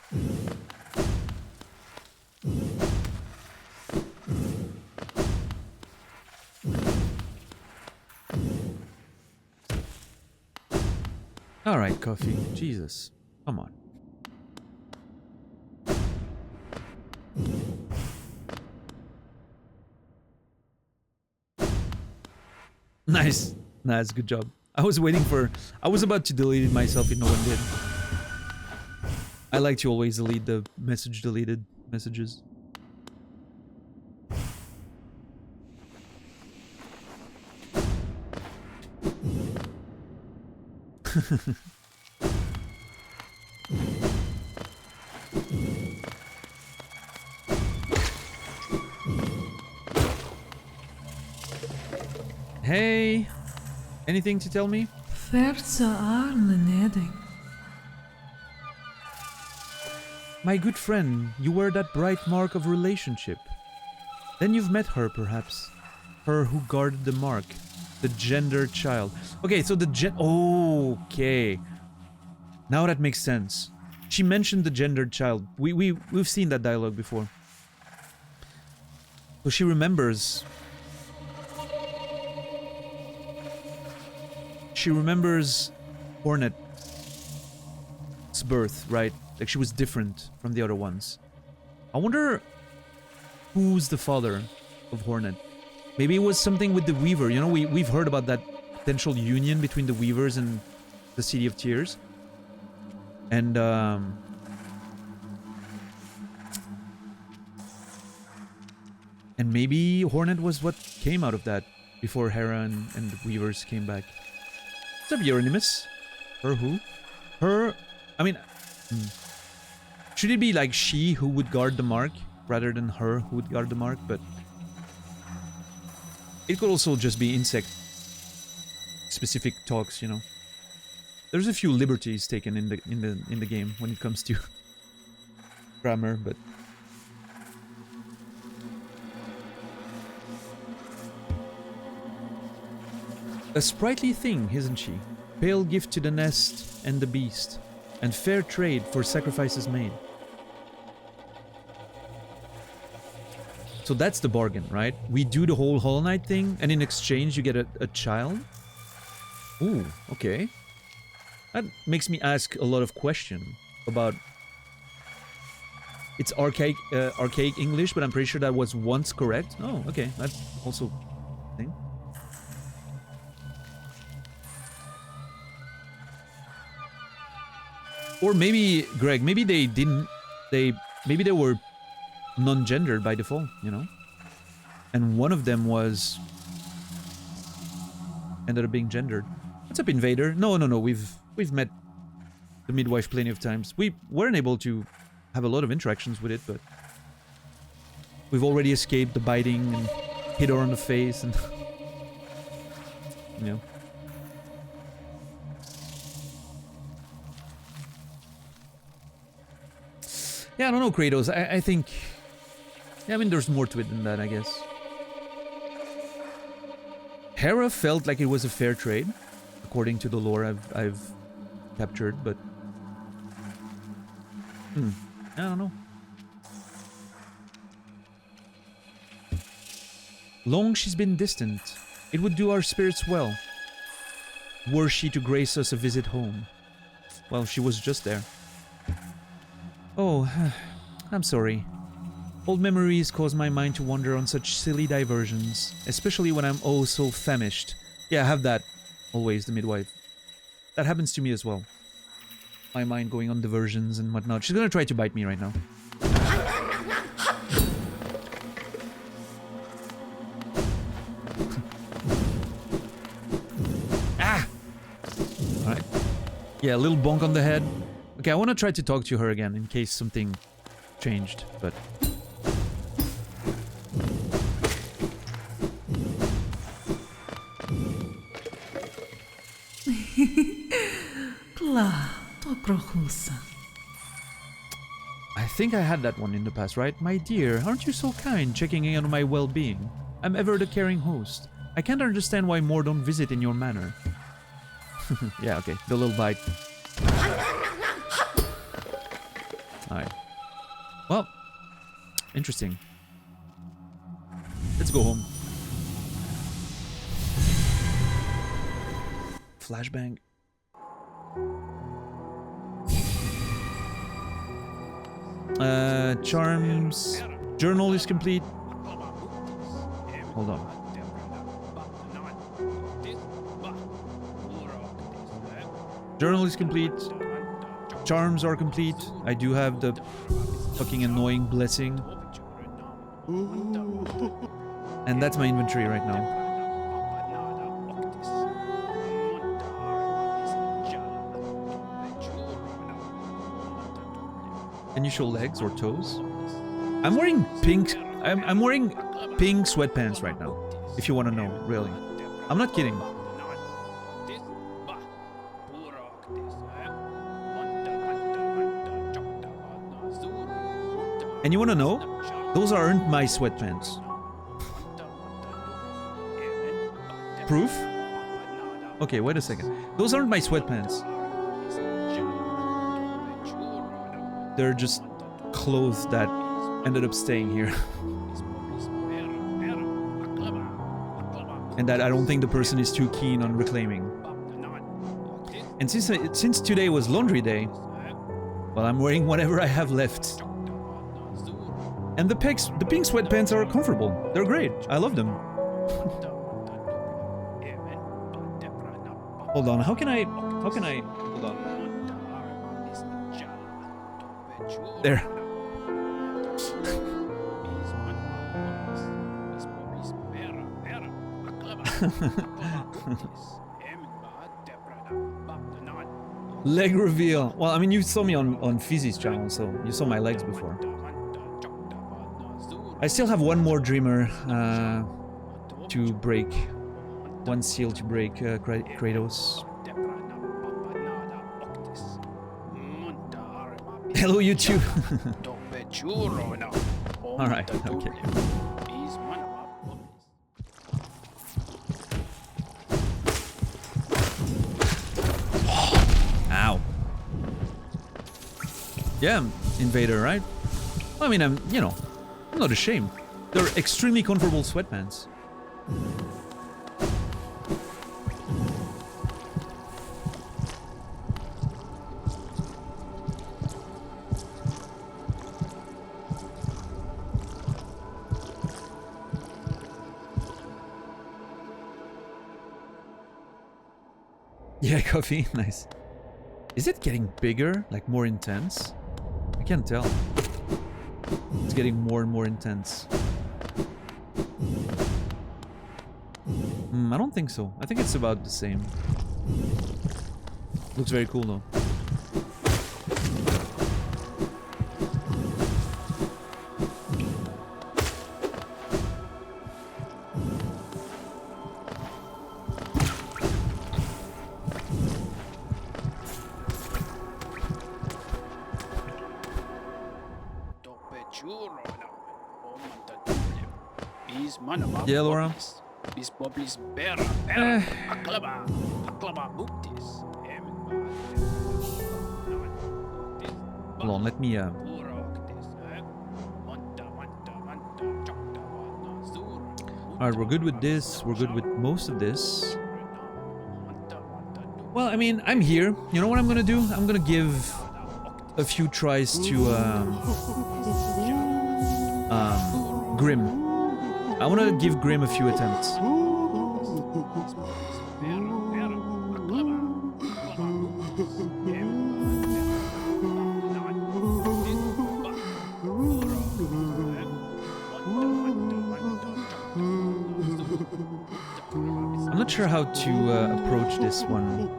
Alright, coffee. Jesus. Come on. Nice. Nice, good job. I was about to delete it myself if no one did. I like to always delete the deleted messages. Hey, anything to tell me? Verse Arleneding. My good friend, you were that bright mark of relationship. Then you've met her, perhaps. Her who guarded the mark. The gendered child. Okay, so the okay. Now that makes sense. She mentioned the gendered child. We've seen that dialogue before. So she remembers. She remembers Hornet's birth, right? Like she was different from the other ones. I wonder who's the father of Hornet. Maybe it was something with the Weaver. You know, we've heard about that potential union between the Weavers and the City of Tears. And maybe Hornet was what came out of that before Hera and the Weavers came back. What's up, Euronymous? Her who? Her... I mean... Should it be like she who would guard the mark rather than her who would guard the mark? But it could also just be insect specific talks, you know. There's a few liberties taken in the game when it comes to grammar, but a sprightly thing, isn't she? Pale gift to the nest and the beast, and fair trade for sacrifices made. So that's the bargain, right? We do the whole Hollow Knight thing, and in exchange you get a child? Ooh, okay. That makes me ask a lot of questions about... It's archaic English, but I'm pretty sure that was once correct. Oh, okay. That's also a thing. Or maybe, Greg, maybe they didn't... Maybe they were non-gendered by default, you know? And one of them was... ended up being gendered. What's up, Invader? No. We've met the midwife plenty of times. We weren't able to have a lot of interactions with it, but... we've already escaped the biting and hit her on the face and... you know. Yeah, I don't know, Kratos. I think... yeah, I mean, there's more to it than that, I guess. Hera felt like it was a fair trade, according to the lore I've captured, but... I don't know. Long she's been distant. It would do our spirits well, were she to grace us a visit home. Well, she was just there. Oh, I'm sorry. Old memories cause my mind to wander on such silly diversions, especially when I'm oh so famished. Yeah, I have that. Always, the midwife. That happens to me as well. My mind going on diversions and whatnot. She's gonna try to bite me right now. Ah! Alright. Yeah, a little bonk on the head. Okay, I want to try to talk to her again in case something changed, but... Klar. Prochusa. I think I had that one in the past, right? My dear, aren't you so kind, checking in on my well-being? I'm ever the caring host. I can't understand why more don't visit in your manner. Yeah, okay, the little bite. Alright. Well, interesting. Let's go home. Flashbang. Charms. Journal is complete. Hold on. Journal is complete. Charms are complete. I do have the fucking annoying blessing. And that's my inventory right now. Can you show legs or toes? I'm wearing pink. I'm wearing pink sweatpants right now. If you want to know, really. I'm not kidding. And you want to know? Those aren't my sweatpants. Proof? Okay, wait a second. Those aren't my sweatpants. They're just clothes that ended up staying here. And that I don't think the person is too keen on reclaiming. And since today was laundry day, well, I'm wearing whatever I have left. And the pink sweatpants are comfortable. They're great. I love them. Hold on. How can I? Hold on. There. Leg reveal. Well, I mean, you saw me on Fizzy's channel, so you saw my legs before. I still have one more dreamer to break. One seal to break, Kratos. Hello, YouTube. Alright, okay. Ow. Yeah, Invader, right? I mean, I'm not ashamed. They're extremely comfortable sweatpants. Yeah, coffee, nice. Is it getting bigger, like more intense? I can't tell. It's getting more and more intense. I don't think so. I think it's about the same. Looks very cool though. Yeah, Laura. Hold on, let me Alright, we're good with this. We're good with most of this. Well, I mean, I'm here. You know what I'm gonna do? I'm gonna give a few tries to Grim. I want to give Grim a few attempts. I'm not sure how to approach this one.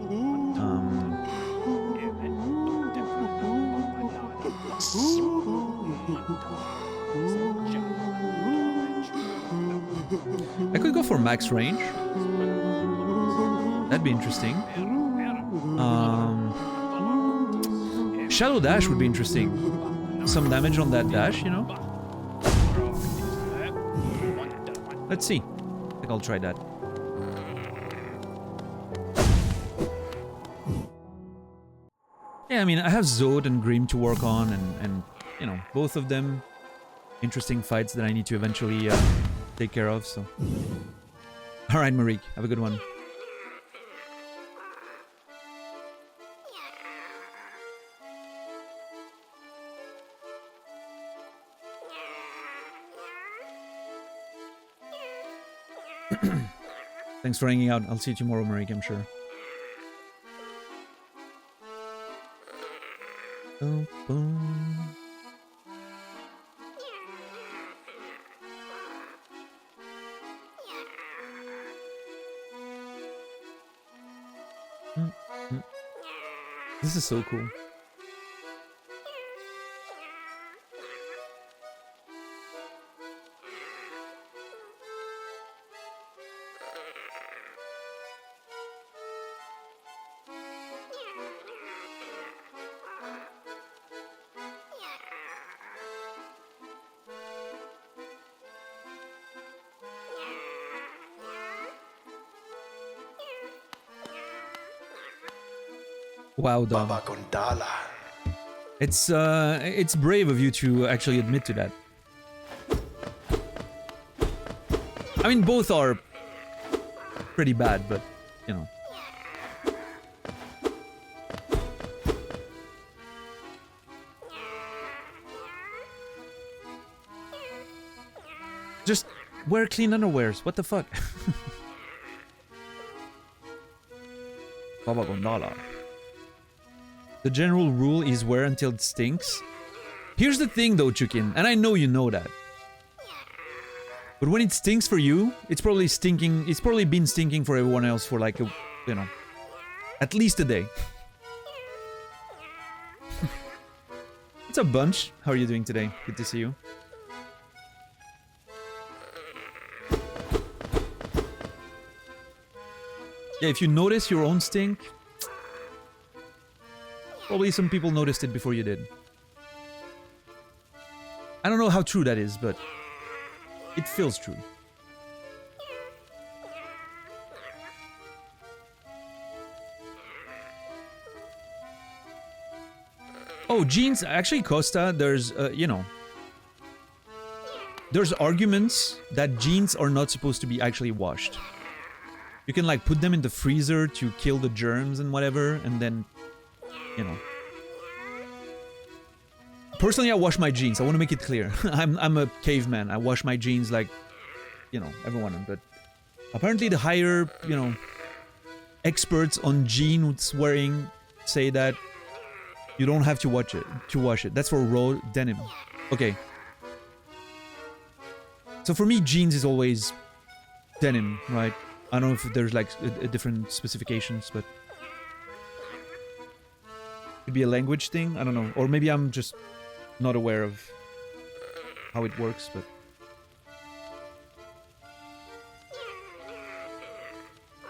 I could go for max range. That'd be interesting. Shadow dash would be interesting. Some damage on that dash, you know? Let's see. I think I'll try that. Yeah, I mean, I have Zod and Grim to work on, and you know, both of them interesting fights that I need to eventually take care of, so... Alright, Marik, have a good one. Thanks for hanging out. I'll see you tomorrow, Marik, I'm sure. Boom, boom. This is so cool. Wow, Dom. Baba Gondala. It's brave of you to actually admit to that. I mean, both are pretty bad, but, you know. Just wear clean underwears. What the fuck? Baba Gondala. The general rule is wear until it stinks. Here's the thing though, Chukin, and I know you know that. But when it stinks for you, it's probably stinking, it's probably been stinking for everyone else for like a, you know, at least a day. What's up, Bunch? How are you doing today? Good to see you. Yeah, if you notice your own stink, probably some people noticed it before you did. I don't know how true that is, but it feels true. Oh, jeans. Actually, Costa, there's, you know, there's arguments that jeans are not supposed to be actually washed. You can, like, put them in the freezer to kill the germs and whatever, and then, you know. Personally, I wash my jeans. I want to make it clear. I'm a caveman. I wash my jeans like, you know, everyone. But apparently the higher, you know, experts on jeans wearing say that you don't have to wash it. That's for raw denim. Okay. So for me, jeans is always denim, right? I don't know if there's like a different specifications, but could be a language thing. I don't know, or maybe I'm just not aware of how it works. But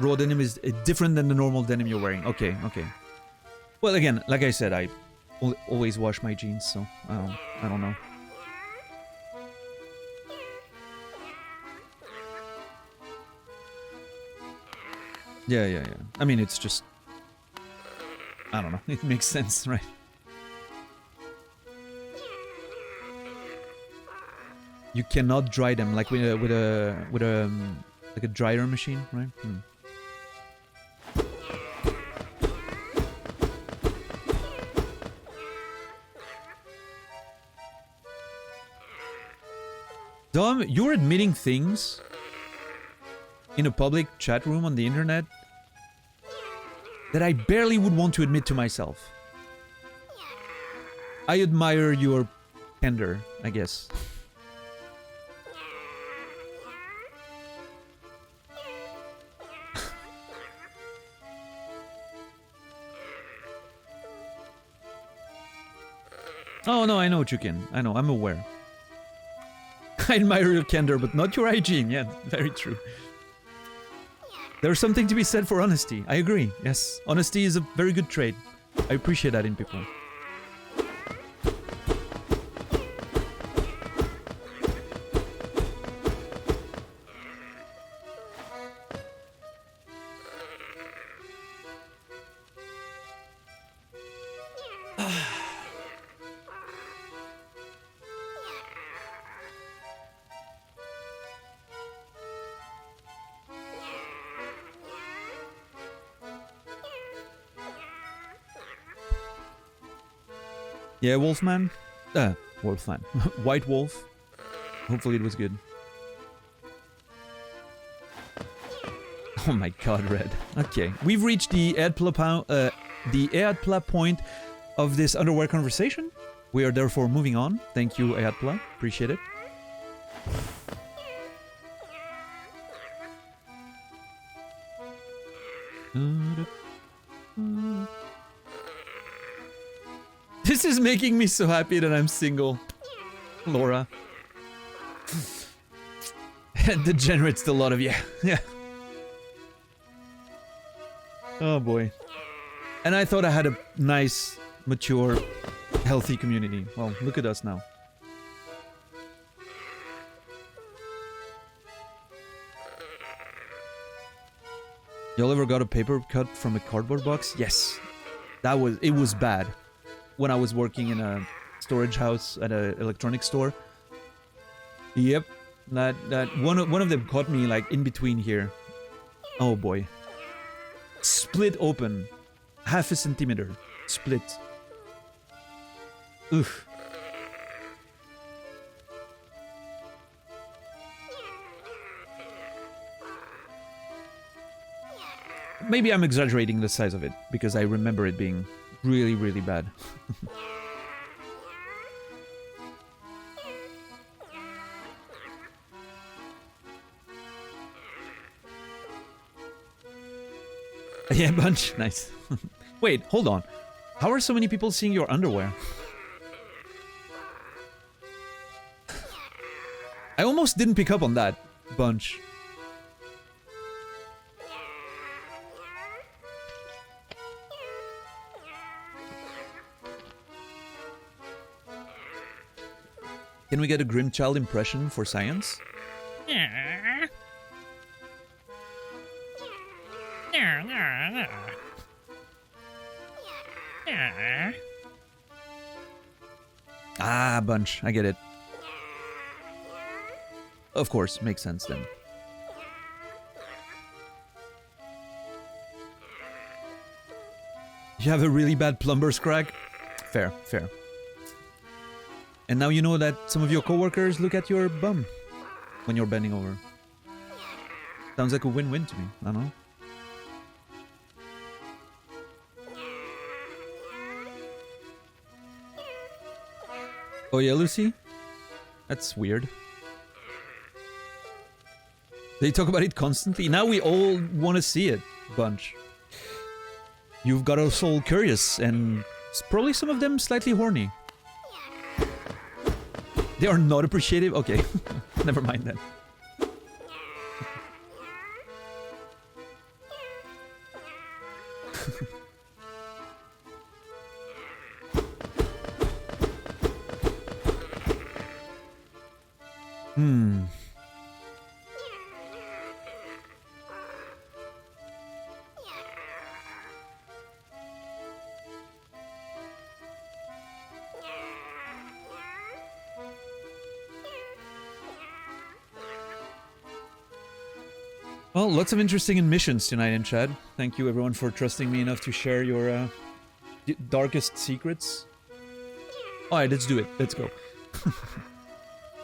raw denim is different than the normal denim you're wearing. Okay, okay. Well, again, like I said, I always wash my jeans, so I don't know. Yeah. I mean, it's just, I don't know. It makes sense, right? You cannot dry them like with a like a dryer machine, right? Dom, you're admitting things in a public chat room on the internet that I barely would want to admit to myself. I admire your candor, I guess. Oh no, I know, Chukin. I know, I'm aware. I admire your candor, but not your hygiene. Yeah, very true. There's something to be said for honesty. I agree. Yes, honesty is a very good trait. I appreciate that in people. Yeah, Wolfman. Wolfman. White Wolf. Hopefully it was good. Oh my god, Red. Okay, we've reached the Eadpla point of this underwear conversation. We are therefore moving on. Thank you, Eadpla. Appreciate it. This is making me so happy that I'm single, Laura. Degenerates the lot of you. Yeah. Oh boy. And I thought I had a nice, mature, healthy community. Well, look at us now. Y'all ever got a paper cut from a cardboard box? Yes. It was bad. When I was working in a storage house at an electronics store. Yep. That one of them caught me like in between here. Oh boy. Split open. Half a centimeter. Split. Oof. Maybe I'm exaggerating the size of it, because I remember it being really, really bad. Yeah, bunch. Nice. Wait, hold on. How are so many people seeing your underwear? I almost didn't pick up on that, bunch. Can we get a Grimchild impression for science? Ah, bunch. I get it. Of course, makes sense then. You have a really bad plumber's crack? Fair, fair. And now you know that some of your coworkers look at your bum when you're bending over. Sounds like a win-win to me. I don't know. Oh yeah, Lucy? That's weird. They talk about it constantly. Now we all want to see it, bunch. You've got us all curious, and probably some of them slightly horny. They are not appreciative? Okay. Never mind then. Well, lots of interesting admissions tonight in chat. Thank you everyone for trusting me enough to share your darkest secrets. Alright, let's do it. Let's go.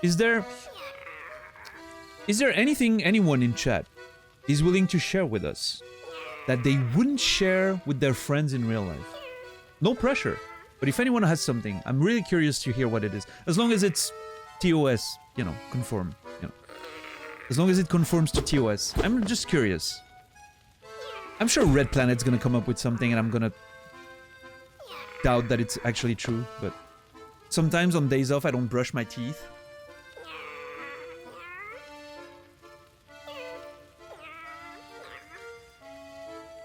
Is there anything anyone in chat is willing to share with us that they wouldn't share with their friends in real life? No pressure. But if anyone has something, I'm really curious to hear what it is. As long as it's TOS, you know, conform, you know. As long as it conforms to TOS. I'm just curious. I'm sure Red Planet's gonna come up with something and I'm gonna doubt that it's actually true, but sometimes on days off I don't brush my teeth.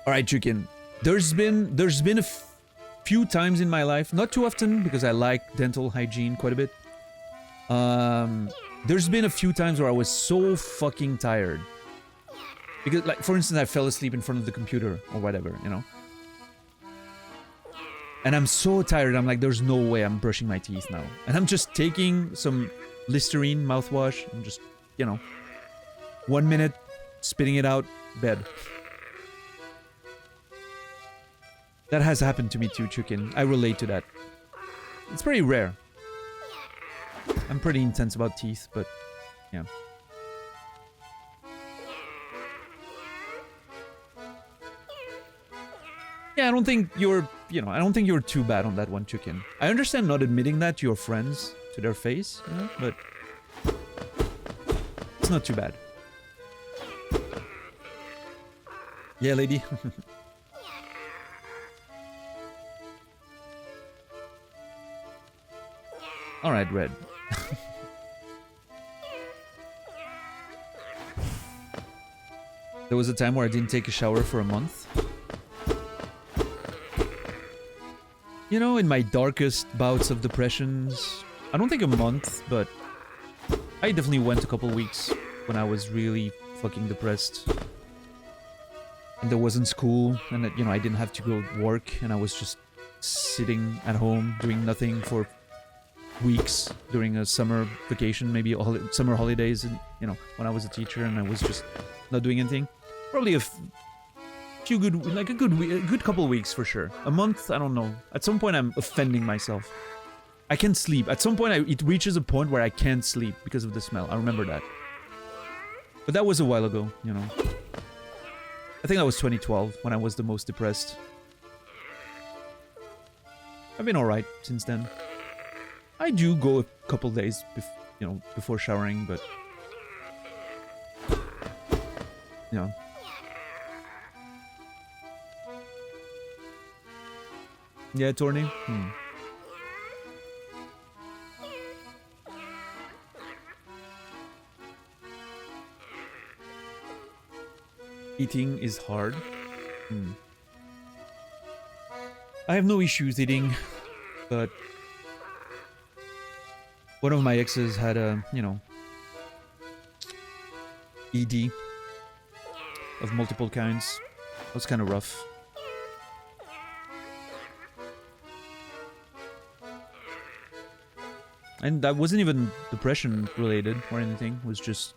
Alright, Chicken. There's been a few times in my life, not too often because I like dental hygiene quite a bit. There's been a few times where I was so fucking tired. Because, like, for instance, I fell asleep in front of the computer or whatever, you know? And I'm so tired, I'm like, there's no way I'm brushing my teeth now. And I'm just taking some Listerine mouthwash and just, you know, 1 minute, spitting it out, bed. That has happened to me too, Chicken. I relate to that. it's pretty rare. I'm pretty intense about teeth, but yeah. Yeah, I don't think you're, I don't think you're too bad on that one, Chicken. I understand not admitting that to your friends, to their face, but it's not too bad. Yeah, lady. Alright, Red. There was a time where I didn't take a shower for a month. You know, in my darkest bouts of depressions, I don't think a month, but I definitely went a couple weeks when I was really fucking depressed. And there wasn't school, and I didn't have to go work, and I was just sitting at home doing nothing for weeks during a summer vacation, maybe summer holidays, and when I was a teacher and I was just not doing anything. Probably a good couple weeks for sure. A month, I don't know. At some point I'm offending myself. I can't sleep. At some point it reaches a point where I can't sleep because of the smell. I remember that. But that was a while ago, I think that was 2012 when I was the most depressed. I've been alright since then. I do go a couple days before showering, but Yeah, Torny? Eating is hard. I have no issues eating, but one of my exes had a, ED of multiple kinds. It was kind of rough. And that wasn't even depression related or anything. It was just,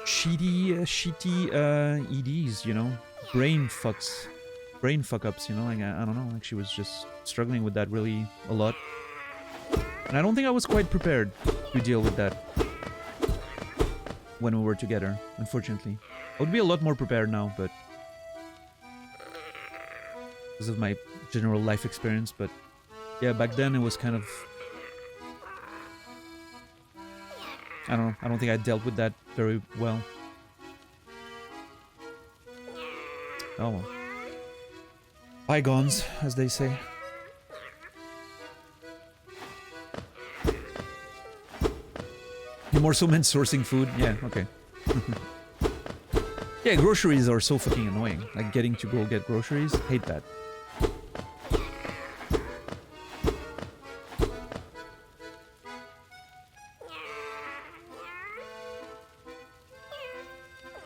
shitty EDs, brain fuck-ups, like, I don't know, like she was just struggling with that really a lot. And I don't think I was quite prepared to deal with that when we were together, unfortunately. I would be a lot more prepared now, but because of my general life experience, but yeah, back then it was kind of, I don't know, I don't think I dealt with that very well. Oh well. Bygones, as they say. You more so meant sourcing food? Yeah, okay. Yeah, groceries are so fucking annoying. Like getting to go get groceries, hate that.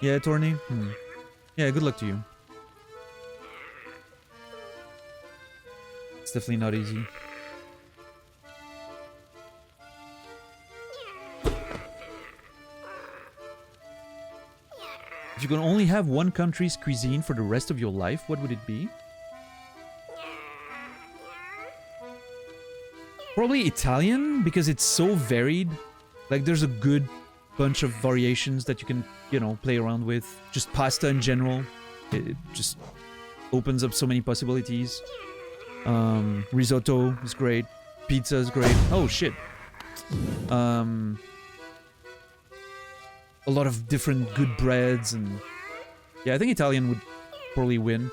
Yeah, Torny? Yeah, good luck to you. It's definitely not easy. If you could only have one country's cuisine for the rest of your life, what would it be? Probably Italian, because it's so varied. Like, there's a good bunch of variations that you can, play around with. Just pasta in general. It just opens up so many possibilities. Risotto is great. Pizza is great. Oh, shit. A lot of different good breads and... Yeah, I think Italian would probably win.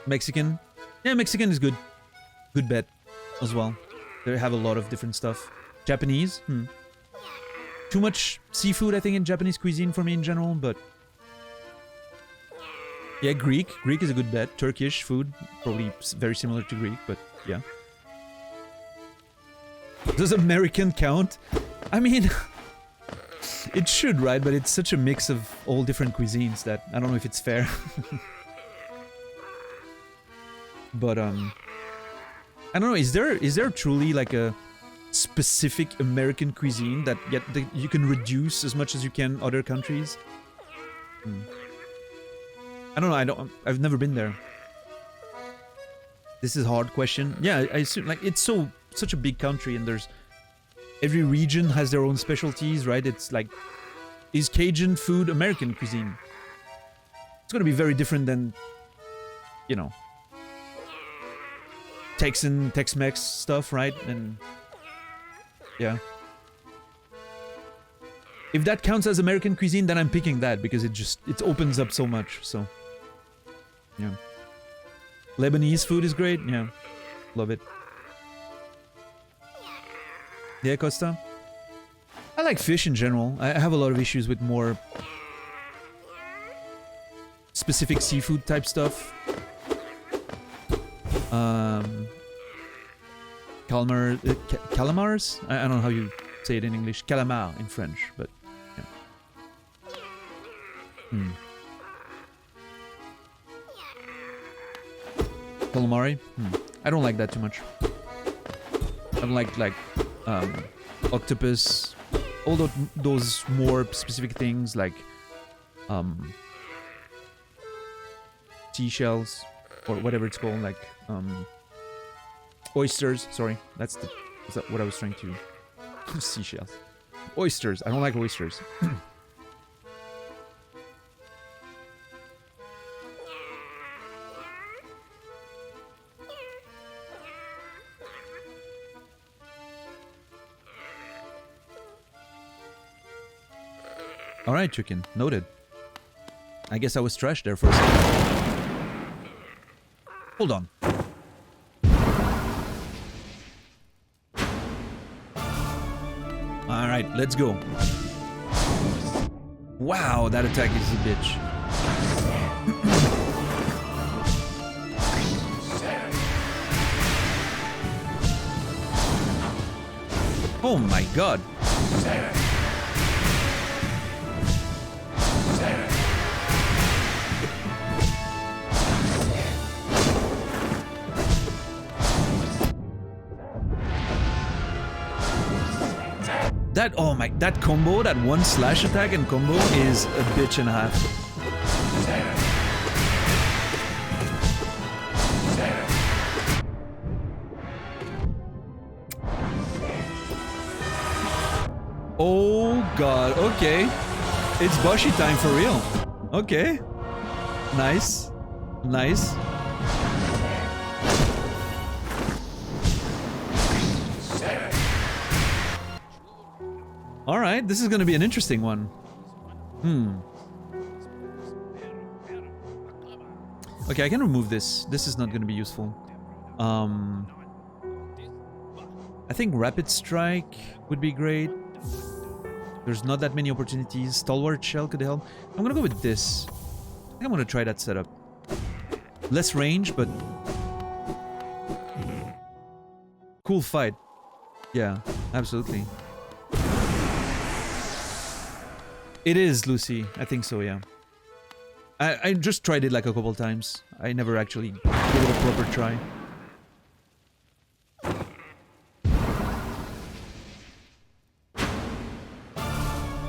Mexican? Yeah, Mexican is good. Good bet as well. They have a lot of different stuff. Japanese? Too much seafood, I think, in Japanese cuisine for me in general, but... Yeah, Greek. Greek is a good bet. Turkish food, probably very similar to Greek, but yeah. Does American count? I mean... it should, right? But it's such a mix of all different cuisines that I don't know if it's fair. But, I don't know, is there truly like a specific American cuisine that you can reduce as much as you can other countries. I don't know. I've never been there. This is a hard question. Yeah, I assume like it's such a big country, and there's every region has their own specialties, right? It's like, is Cajun food American cuisine? It's gonna be very different than, you know, Tex-Mex stuff, right? And yeah. If that counts as American cuisine, then I'm picking that because it opens up so much. So yeah. Lebanese food is great. Yeah. Love it. Yeah, Costa? I like fish in general. I have a lot of issues with more specific seafood type stuff. Calamars? I don't know how you say it in English. Calamar in French, but yeah. Calamari? I don't like that too much. I don't like octopus. All those more specific things like seashells or whatever it's called, like oysters. Sorry, is that what I was trying to? Seashells, oysters. I don't like oysters. All right, chicken. Noted. I guess I was trash there for a second. Hold on. All right, let's go. Wow, that attack is a bitch. Oh my god. That combo, that one slash attack and combo is a bitch and a half. Oh god, okay. It's Bushi time for real. Okay. Nice. Nice. Alright, this is gonna be an interesting one. Okay, I can remove this. This is not gonna be useful. I think Rapid Strike would be great. There's not that many opportunities. Stalwart Shell could help. I'm gonna go with this. I think I'm gonna try that setup. Less range, but cool fight. Yeah, absolutely. It is, Lucy. I think so, yeah. I just tried it like a couple times. I never actually gave it a proper try.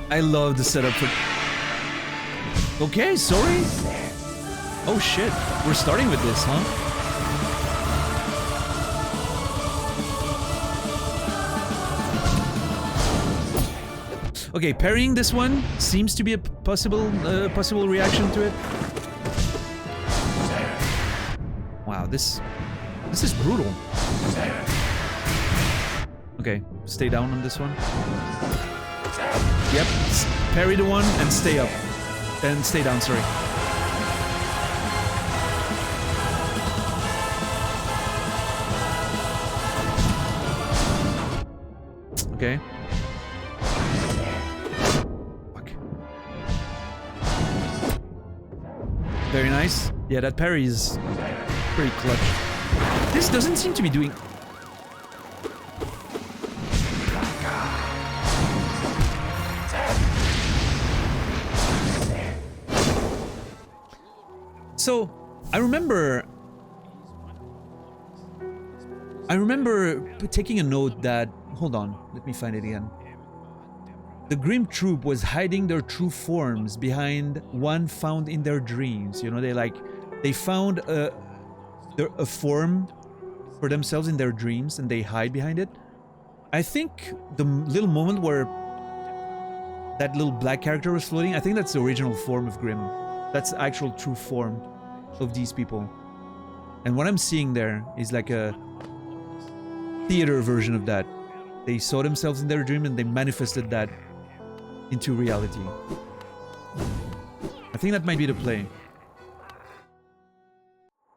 I love the setup for... Okay, sorry. Oh shit, we're starting with this, huh? Okay, parrying this one seems to be a possible reaction to it. Wow, this is brutal. Okay, stay down on this one. Yep, parry the one and stay up. And stay down, sorry. Okay. Very nice. Yeah, that parry is pretty clutch. This doesn't seem to be doing... So, I remember... I remember taking a note that... Hold on, let me find it again. The Grim Troop was hiding their true forms behind one found in their dreams. You know, they found a form for themselves in their dreams and they hide behind it. I think the little moment where that little black character was floating, I think that's the original form of Grim. That's the actual true form of these people. And what I'm seeing there is like a theater version of that. They saw themselves in their dream and they manifested that into reality. I think that might be the play.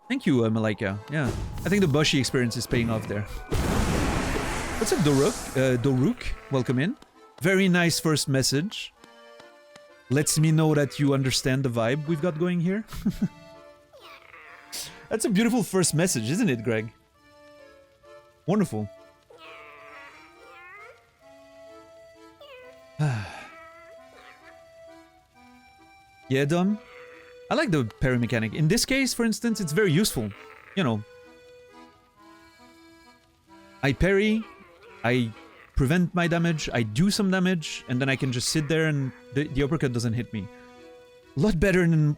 Thank you, Malika. Yeah, I think the Bushi experience is paying off there. What's up, Doruk? Welcome in. Very nice first message. Lets me know that you understand the vibe we've got going here. That's a beautiful first message, isn't it, Greg? Wonderful. Yeah, Dom. I like the parry mechanic. In this case, for instance, it's very useful. You know, I parry, I prevent my damage, I do some damage, and then I can just sit there and the uppercut doesn't hit me. A lot better than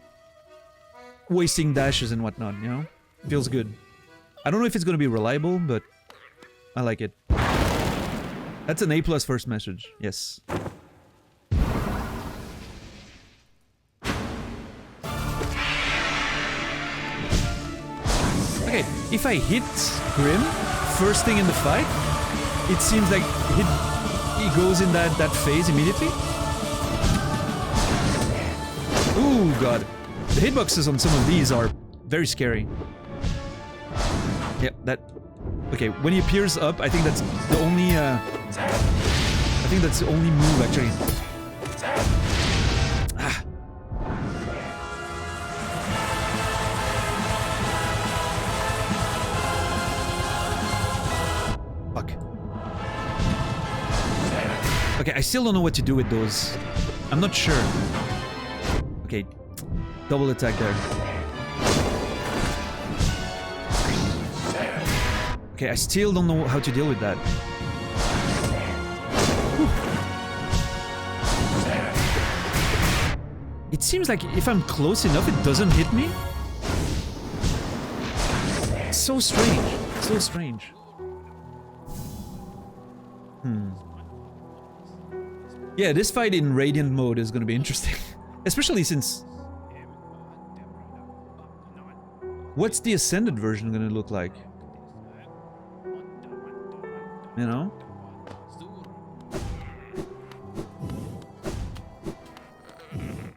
wasting dashes and whatnot, you know? Feels good. I don't know if it's gonna be reliable, but I like it. That's an A+ first message, yes. Okay, if I hit Grim first thing in the fight, it seems like he goes in that phase immediately. Ooh, God. The hitboxes on some of these are very scary. Yeah, that... Okay, when he appears up, I think that's the only... I think that's the only move, actually. Ah. Fuck. Okay, I still don't know what to do with those. I'm not sure. Okay, double attack there. Okay, I still don't know how to deal with that. Whew. It seems like if I'm close enough, it doesn't hit me. So strange. So strange. Yeah, this fight in Radiant mode is gonna be interesting. Especially since... What's the Ascended version gonna look like? You know?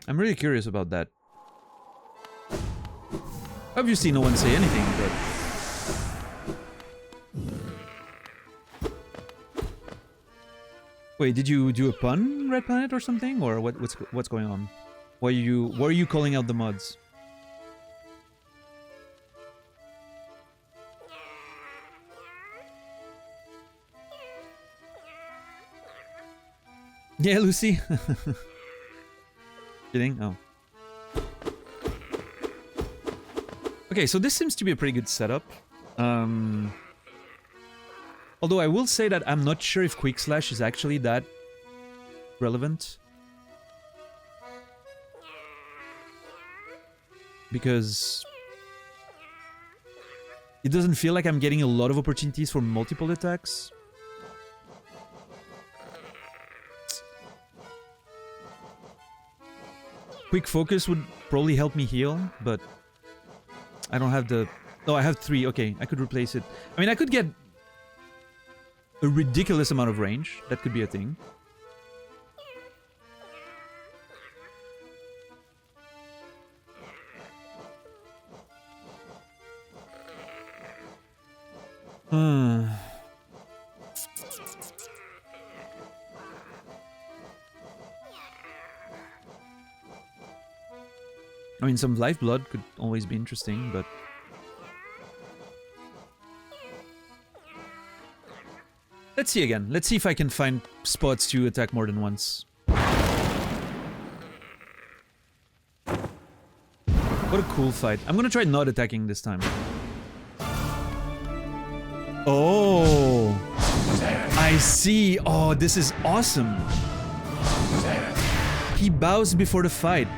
I'm really curious about that. Obviously no one say anything, but... Wait, did you do a pun, Red Planet, or something? Or what's going on? Why are you calling out the mods? Yeah, Lucy. Kidding? Oh. Okay, so this seems to be a pretty good setup. Although I will say that I'm not sure if Quick Slash is actually that relevant. Because it doesn't feel like I'm getting a lot of opportunities for multiple attacks. Quick focus would probably help me heal, but I don't have the... Oh, I have 3. Okay, I could replace it. I mean, I could get a ridiculous amount of range. That could be a thing. I mean, some lifeblood could always be interesting, but... Let's see again. Let's see if I can find spots to attack more than once. What a cool fight. I'm gonna try not attacking this time. Oh, I see. Oh, this is awesome. He bows before the fight.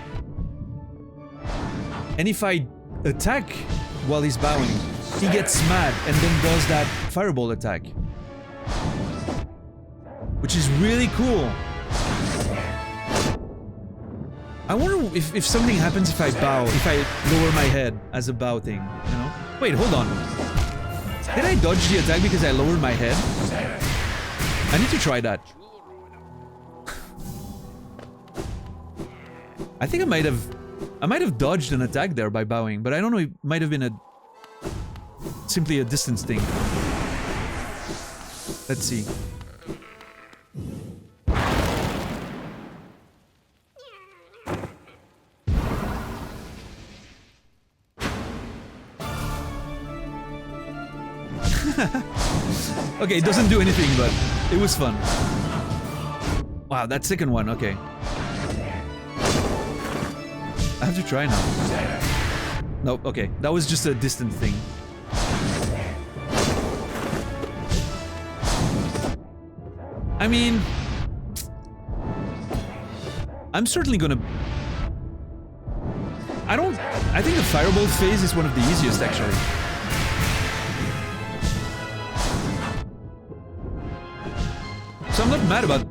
And if I attack while he's bowing, he gets mad and then does that fireball attack. Which is really cool. I wonder if something happens if I bow, if I lower my head as a bow thing, you know? Wait, hold on. Did I dodge the attack because I lowered my head? I need to try that. I think I might have dodged an attack there by bowing, but I don't know, it might have been simply a distance thing. Let's see. Okay, it doesn't do anything, but it was fun. Wow, that second one, okay. I have to try now. Nope, okay. That was just a distant thing. I mean... I'm certainly gonna... I think the fireball phase is one of the easiest, actually. So I'm not mad about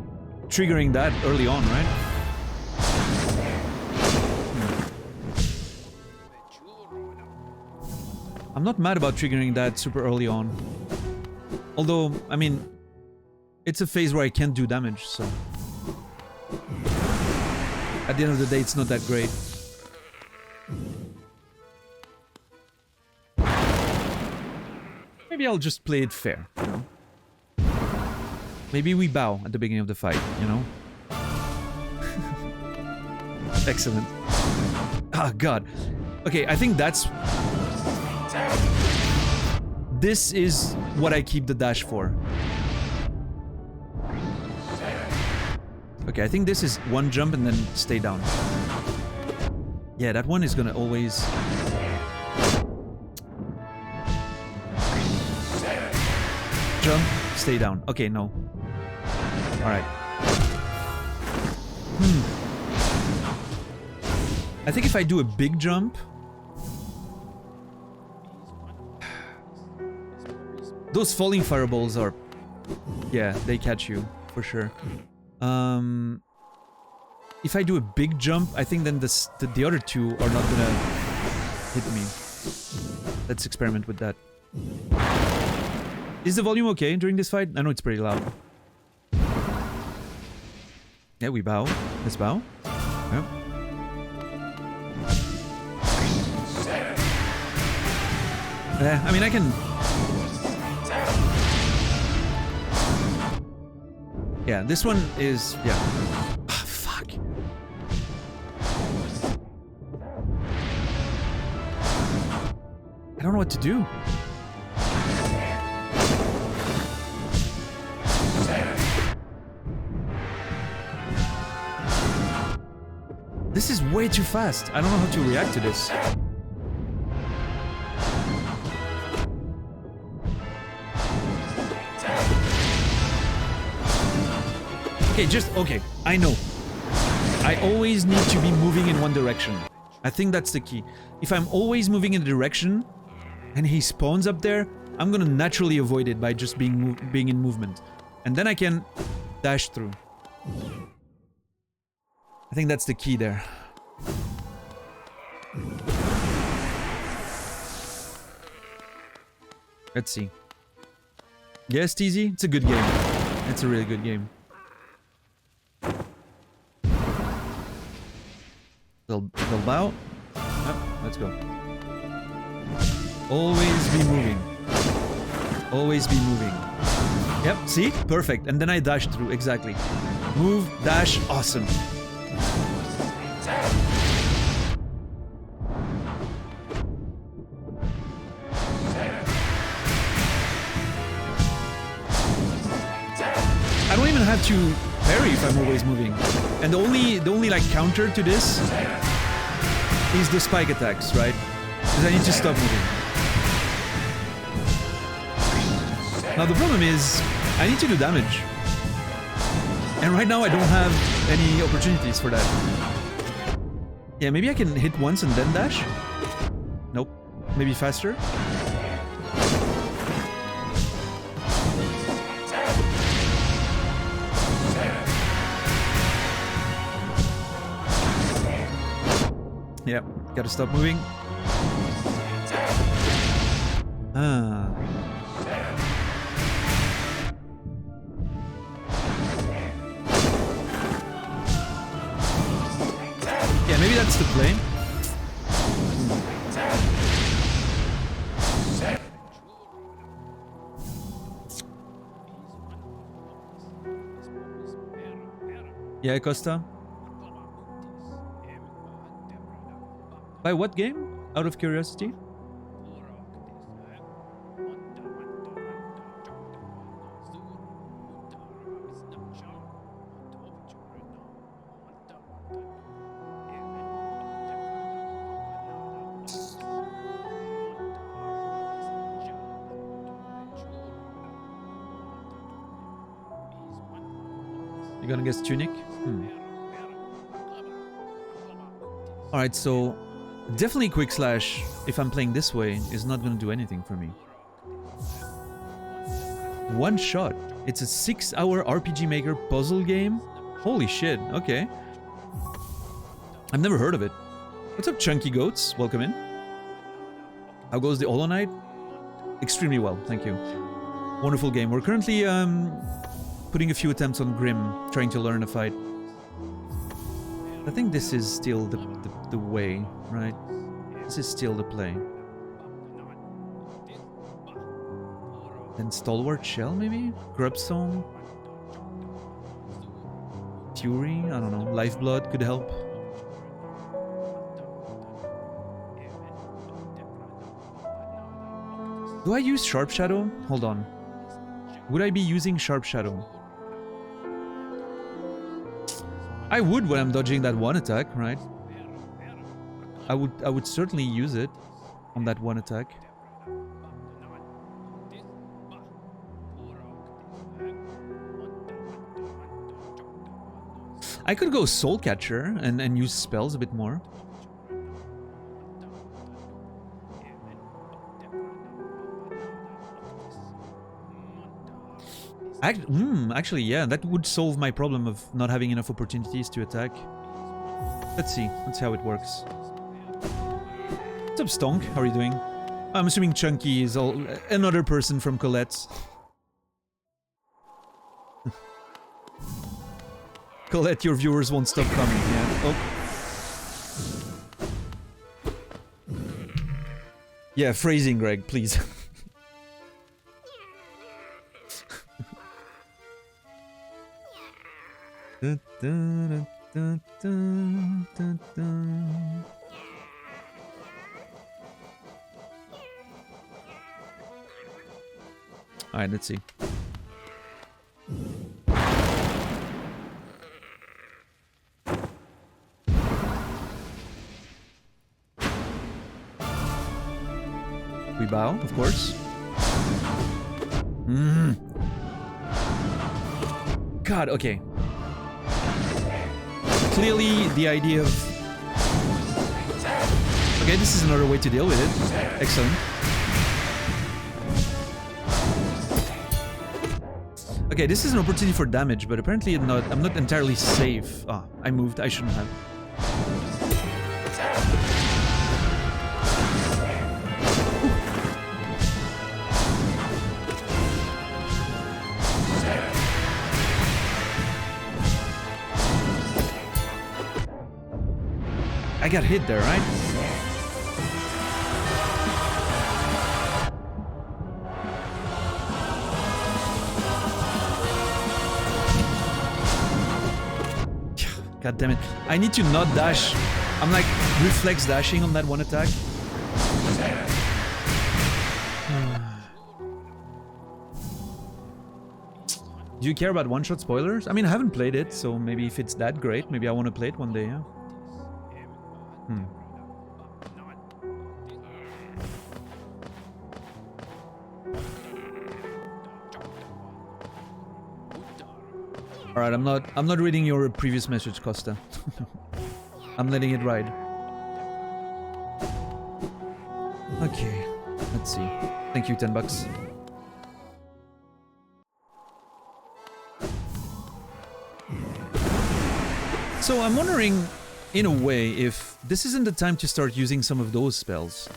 triggering that early on, right? I'm not mad about triggering that super early on. Although, I mean, it's a phase where I can't do damage, so... At the end of the day, it's not that great. Maybe I'll just play it fair, you know? Maybe we bow at the beginning of the fight, you know? Excellent. Ah, God. Okay, I think that's... This is what I keep the dash for. Okay, I think this is one jump and then stay down. Yeah, that one is gonna always... Jump, stay down. Okay, no. Alright. I think if I do a big jump... Those falling fireballs are... Yeah, they catch you, for sure. If I do a big jump, I think then the other two are not gonna hit me. Let's experiment with that. Is the volume okay during this fight? I know it's pretty loud. Yeah, we bow. Let's bow. Yep. I mean, I can... Yeah, this one is... Yeah. Ah, fuck. I don't know what to do. This is way too fast. I don't know how to react to this. Okay, okay, I know. I always need to be moving in one direction. I think that's the key. If I'm always moving in a direction and he spawns up there, I'm gonna naturally avoid it by just being in movement. And then I can dash through. I think that's the key there. Let's see. Yes, TZ? It's a good game. It's a really good game. They'll bow. Oh, let's go. Always be moving. Always be moving. Yep, see? Perfect. And then I dash through. Exactly. Move, dash, awesome. I don't even have to parry if I'm always moving. And the only like counter to this is the spike attacks, right? Because I need to stop moving. Now the problem is, I need to do damage. And right now I don't have any opportunities for that. Yeah, maybe I can hit once and then dash? Nope. Maybe faster? Yeah, gotta stop moving. Ah. Yeah, maybe that's the play. Yeah, Costa. By what game? Out of curiosity? You gonna guess Tunic? Alright, so definitely Quick Slash, if I'm playing this way, is not gonna do anything for me. One shot. It's a 6-hour RPG Maker puzzle game? Holy shit, okay. I've never heard of it. What's up, Chunky Goats? Welcome in. How goes the Hollow Knight? Extremely well, thank you. Wonderful game. We're currently putting a few attempts on Grim, trying to learn a fight. I think this is still the way, right? This is still the play. Then Stalwart Shell, maybe? Grubstone? Fury? I don't know. Lifeblood could help. Do I use Sharp Shadow? Hold on. Would I be using Sharp Shadow? I would when I'm dodging that one attack, right? I would certainly use it on that one attack. I could go Soul Catcher and use spells a bit more. Actually, yeah, that would solve my problem of not having enough opportunities to attack. Let's see. Let's see how it works. What's up, Stonk? How are you doing? I'm assuming Chunky is another person from Colette's. Colette, your viewers won't stop coming, yeah. Oh. Yeah, phrasing, Greg, please. Alright, let's see. We bow, of course. God, okay. Clearly, the idea of... Okay, this is another way to deal with it. Excellent. Okay, this is an opportunity for damage, but apparently I'm not entirely safe. Ah, I moved. I shouldn't have. I got hit there, right? God damn it. I need to not dash. I'm like reflex dashing on that one attack. Do you care about one-shot spoilers? I mean, I haven't played it, so maybe if it's that great, maybe I want to play it one day, yeah? Alright, I'm not reading your previous message, Costa. I'm letting it ride. Okay, let's see. Thank you, $10. So I'm wondering, in a way, if this isn't the time to start using some of those spells.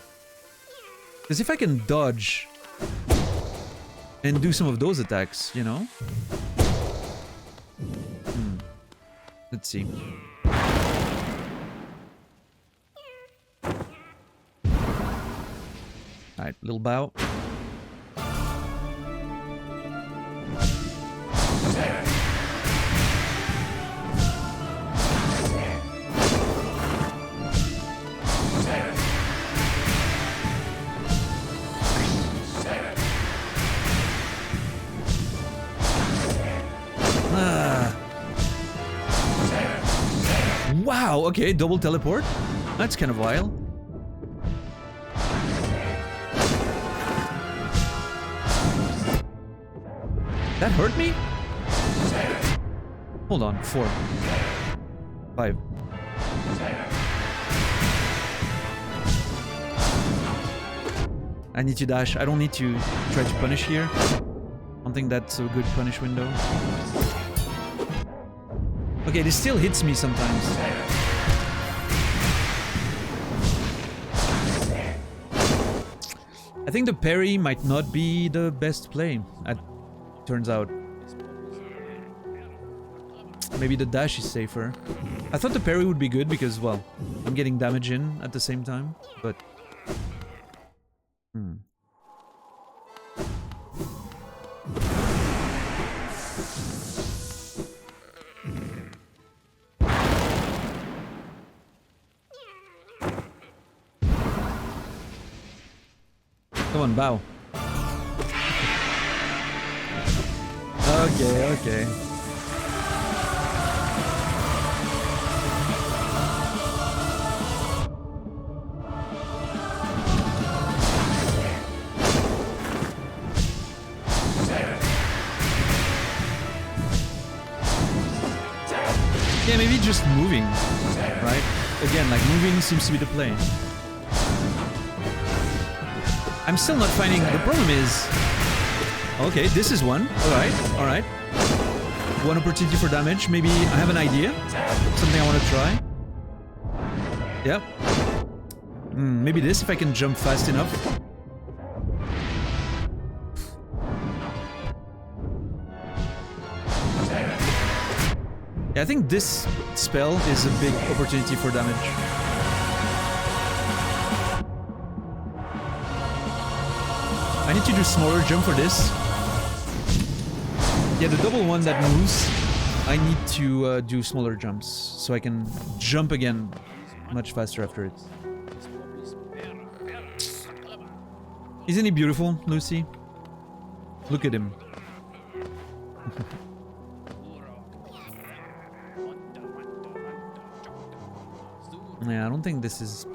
Because if I can dodge and do some of those attacks, you know? Let's see. Alright, little bow. Wow, okay, double teleport. That's kind of wild. That hurt me? Hold on, 4. 5. I need to dash. I don't need to try to punish here. I don't think that's a good punish window. Okay, this still hits me sometimes. I think the parry might not be the best play, it turns out. Maybe the dash is safer. I thought the parry would be good because, well, I'm getting damage in at the same time, but... Come on, bow. Okay, okay. Yeah, maybe just moving, right? Again, like moving seems to be the play. I'm still not finding... The problem is... Okay, this is one. Alright, alright. One opportunity for damage. Maybe I have an idea. Something I want to try. Yep. Maybe this, if I can jump fast enough. Yeah, I think this spell is a big opportunity for damage. I need to do smaller jump for this. Yeah, the double one that moves, I need to do smaller jumps so I can jump again much faster after it. Isn't he beautiful, Lucy? Look at him. Yeah, I don't think this is...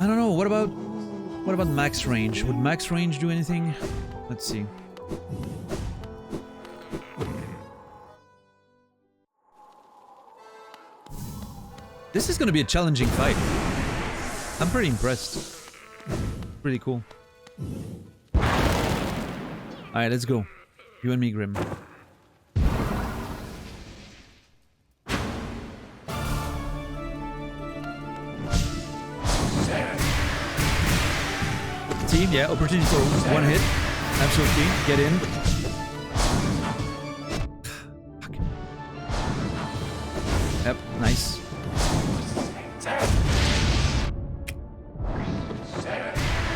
I don't know, what about max range? Would max range do anything? Let's see. This is gonna be a challenging fight. I'm pretty impressed. Pretty cool. Alright, let's go. You and me, Grim. Team, yeah, opportunity for one hit. Absolutely. Get in. Fuck. Yep, nice.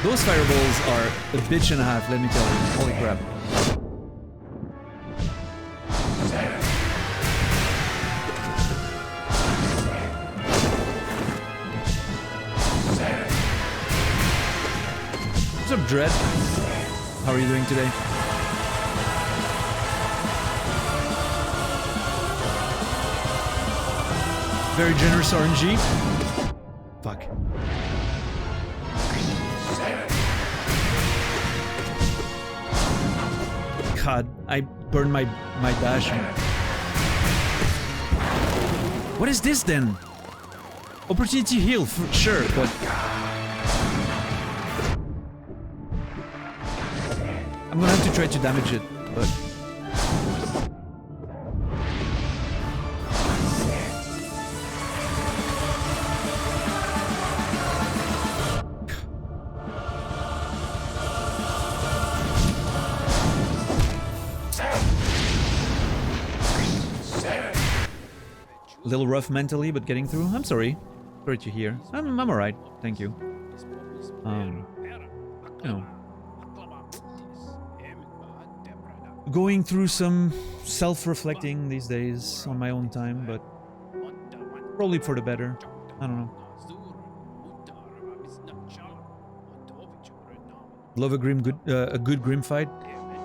Those fireballs are a bitch and a half, let me tell you. Holy crap. What's up, Dread? How are you doing today? Very generous RNG. Fuck. God, I burned my dash. What is this then? Opportunity heal, for sure, but I'm gonna have to try to damage it, but a little rough mentally, but getting through. I'm sorry. Sorry to hear. I'm alright. Thank you. You know, going through some self-reflecting these days on my own time, but probably for the better. I don't know. Love a good Grim fight.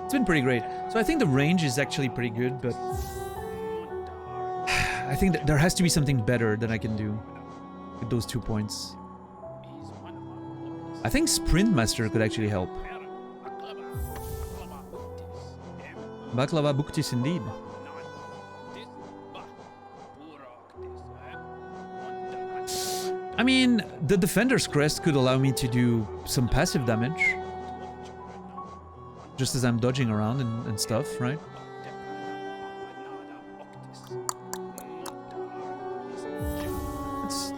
It's been pretty great. So I think the range is actually pretty good, but I think that there has to be something better that I can do with those 2 points. I think Sprint Master could actually help. Baklava Buktis indeed. I mean, the Defender's Crest could allow me to do some passive damage. Just as I'm dodging around and stuff, right?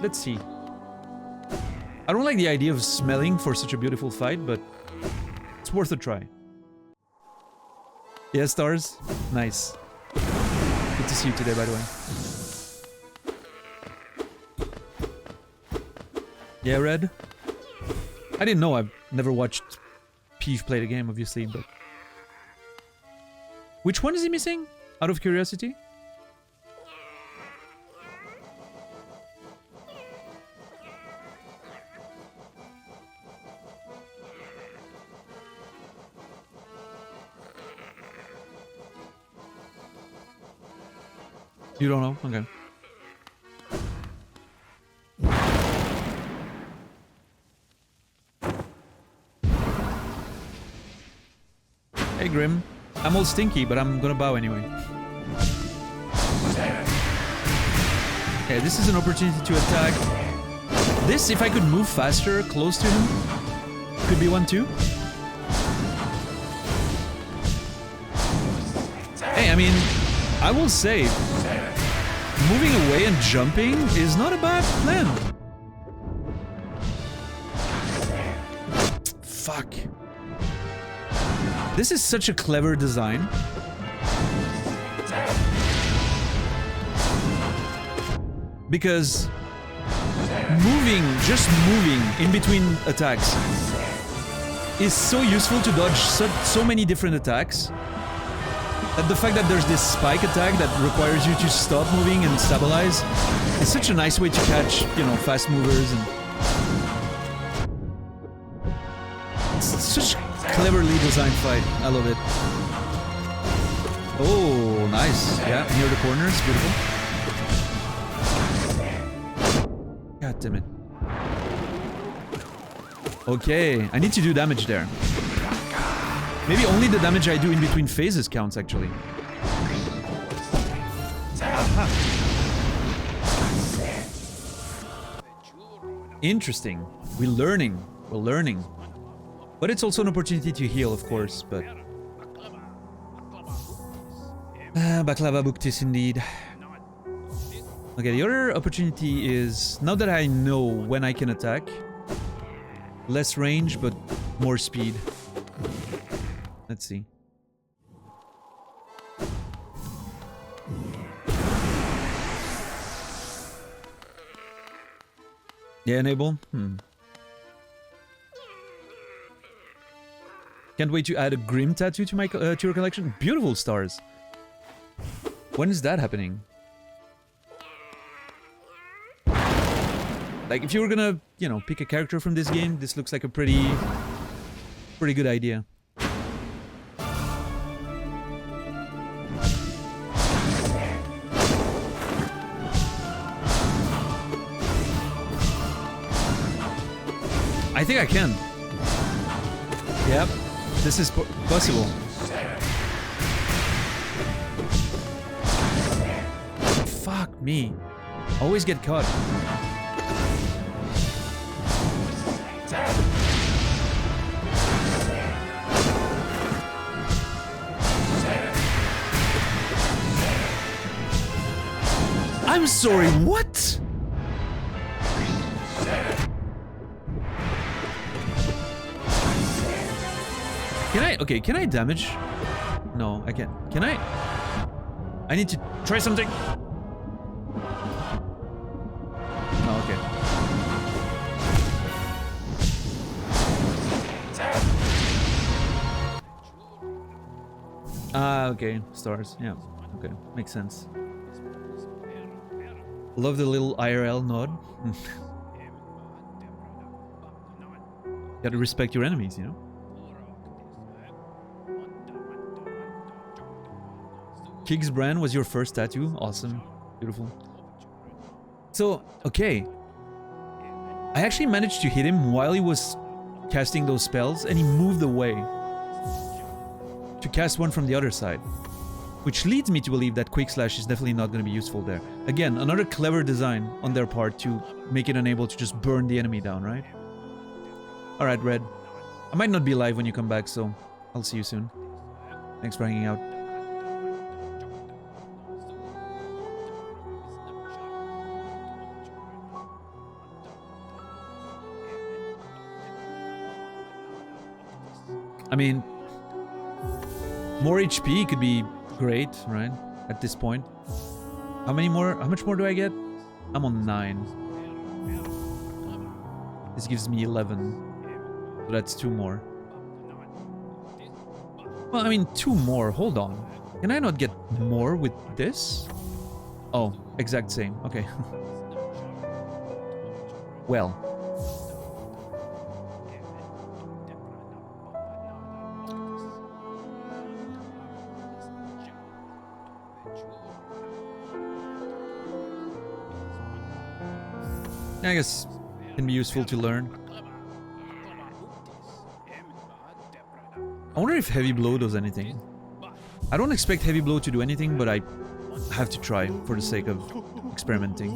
Let's see. I don't like the idea of smelling for such a beautiful fight, but it's worth a try. Yeah, stars? Nice. Good to see you today, by the way. Yeah, Red? I didn't know. I've never watched Peeve play the game, obviously, but... Which one is he missing? Out of curiosity? You don't know? Okay. Hey Grim, I'm all stinky, but I'm gonna bow anyway. Yeah, this is an opportunity to attack. This, if I could move faster, close to him, could be one too. Hey, I mean, I will say, moving away and jumping is not a bad plan. Fuck. This is such a clever design. Because just moving in between attacks is so useful to dodge so many different attacks. That the fact that there's this spike attack that requires you to stop moving and stabilize is such a nice way to catch, you know, fast movers and... It's such a cleverly designed fight. I love it. Oh, nice. Yeah, near the corners. Beautiful. God damn it. Okay, I need to do damage there. Maybe only the damage I do in between phases counts, actually. Aha. Interesting. We're learning. We're learning. But it's also an opportunity to heal, of course, but... Baklava Buktis, indeed. Okay, the other opportunity is... Now that I know when I can attack, less range, but more speed. Let's see. Yeah, enable? Can't wait to add a Grim tattoo to my to your collection. Beautiful stars. When is that happening? Like, if you were gonna, you know, pick a character from this game, this looks like a pretty good idea. I think I can. Yep. This is possible. Fuck me. Always get caught. I'm sorry, what? Can I damage? No, I can't. Can I? I need to try something. Oh, okay. Ah, okay. Stars. Yeah. Okay. Makes sense. Love the little IRL nod. Gotta respect your enemies, you know? Kig's brand was your first tattoo? Awesome. Beautiful. So, okay. I actually managed to hit him while he was casting those spells, and he moved away to cast one from the other side. Which leads me to believe that Quick Slash is definitely not going to be useful there. Again, another clever design on their part to make it unable to just burn the enemy down, right? Alright, Red. I might not be alive when you come back, so I'll see you soon. Thanks for hanging out. I mean, more HP could be great, right? At this point. How much more do I get? I'm on 9. This gives me 11. So that's 2 more. Well, I mean, 2 more. Hold on. Can I not get more with this? Oh, exact same. Okay. Well. I guess it can be useful to learn. I wonder if Heavy Blow does anything. I don't expect Heavy Blow to do anything, but I have to try for the sake of experimenting.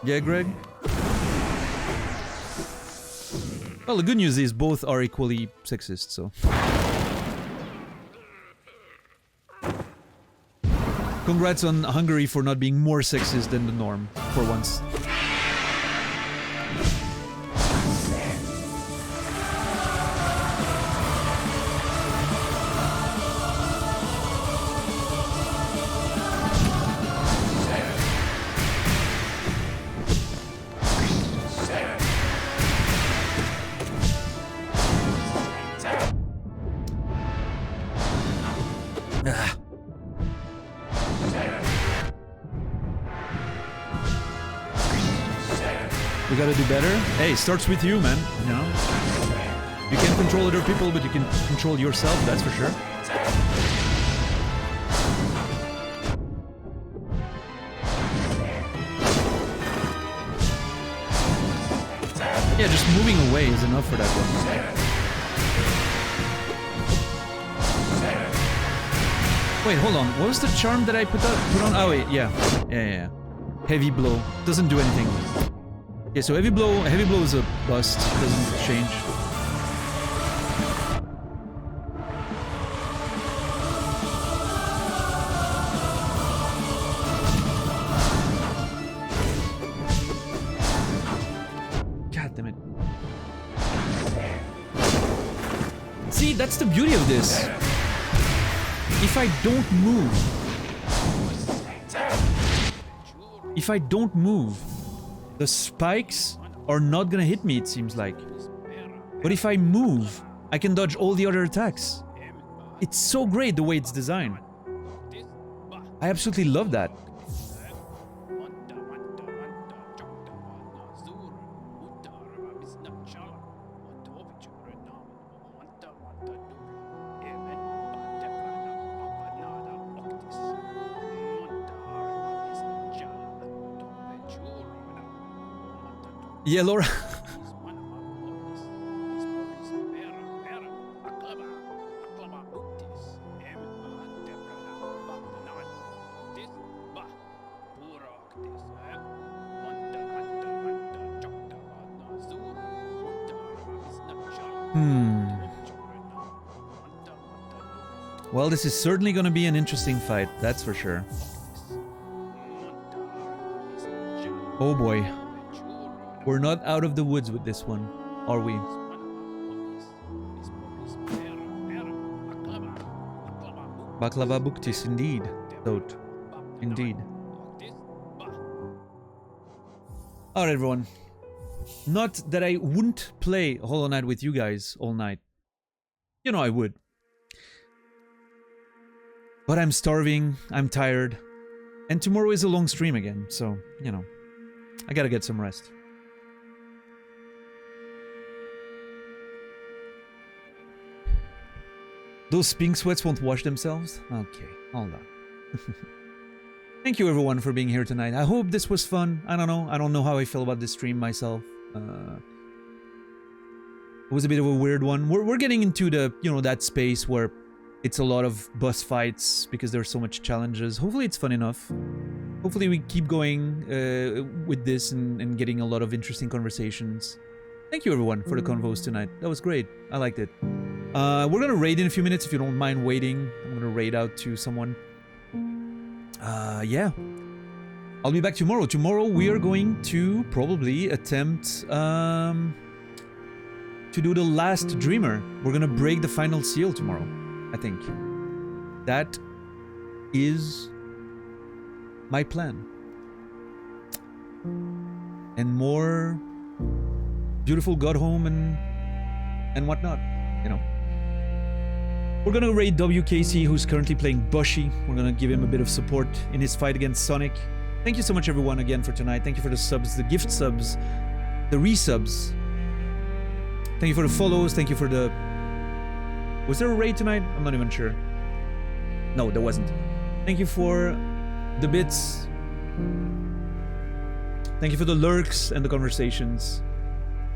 Yeah, Greg? Well, the good news is both are equally sexist, so... Congrats on Hungary for not being more sexist than the norm, for once. We gotta do better. Hey, starts with you, man. You know? You can't control other people, but you can control yourself, that's for sure. Yeah, just moving away is enough for that one. Wait, hold on. What was the charm that I put on? Oh, wait, yeah. Yeah. Heavy Blow. Doesn't do anything. Yeah, so Heavy Blow is a bust, doesn't change. God damn it. See, that's the beauty of this. If I don't move, the spikes are not gonna hit me, it seems like. But if I move, I can dodge all the other attacks. It's so great the way it's designed. I absolutely love that. Yeah, Laura. Well, this is certainly going to be an interesting fight, that's for sure. Oh boy. We're not out of the woods with this one, are we? Baklava Buktis, indeed. Thoth. Indeed. Alright, everyone. Not that I wouldn't play Hollow Knight with you guys all night. You know I would. But I'm starving, I'm tired, and tomorrow is a long stream again, so, you know, I gotta get some rest. Those pink sweats won't wash themselves? Okay, hold on. Thank you everyone for being here tonight. I hope this was fun. I don't know how I feel about this stream myself. It was a bit of a weird one. We're getting into the, you know, that space where it's a lot of boss fights because there's so much challenges. Hopefully it's fun enough. Hopefully we keep going with this and getting a lot of interesting conversations. Thank you everyone for the convos tonight. That was great. I liked it. We're gonna raid in a few minutes if you don't mind waiting. I'm gonna raid out to someone. Yeah. I'll be back tomorrow. Tomorrow we are going to probably attempt to do the last Dreamer. We're gonna break the final seal tomorrow, I think. That is my plan. And more beautiful Godhome and whatnot, you know. We're gonna raid WKC, who's currently playing Bushi. We're gonna give him a bit of support in his fight against Sonic. Thank you so much everyone again for tonight. Thank you for the subs, the gift subs, the resubs. Thank you for the follows, thank you for the... Was there a raid tonight? I'm not even sure. No, there wasn't. Thank you for the bits. Thank you for the lurks and the conversations.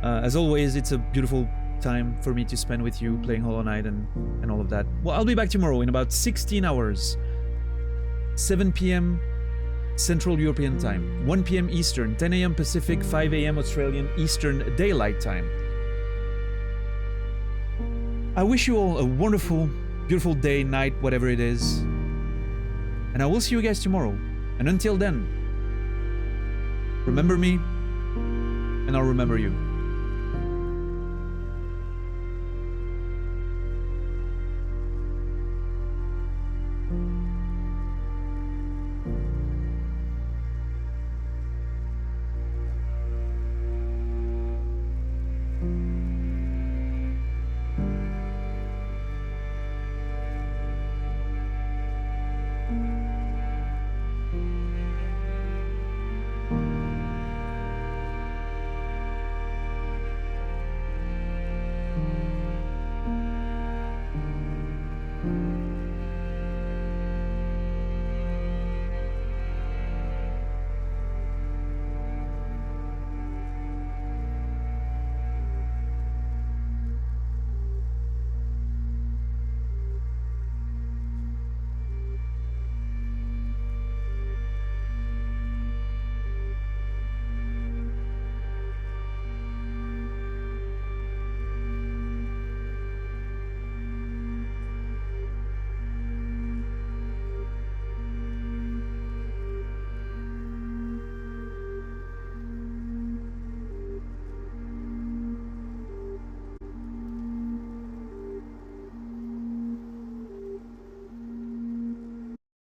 As always, it's a beautiful time for me to spend with you playing Hollow Knight and all of that. Well, I'll be back tomorrow in about 16 hours. 7 p.m. Central European Time, 1 p.m. Eastern, 10 a.m. Pacific, 5 a.m. Australian Eastern Daylight Time. I wish you all a wonderful, beautiful day, night, whatever it is. And I will see you guys tomorrow. And until then, remember me, and I'll remember you.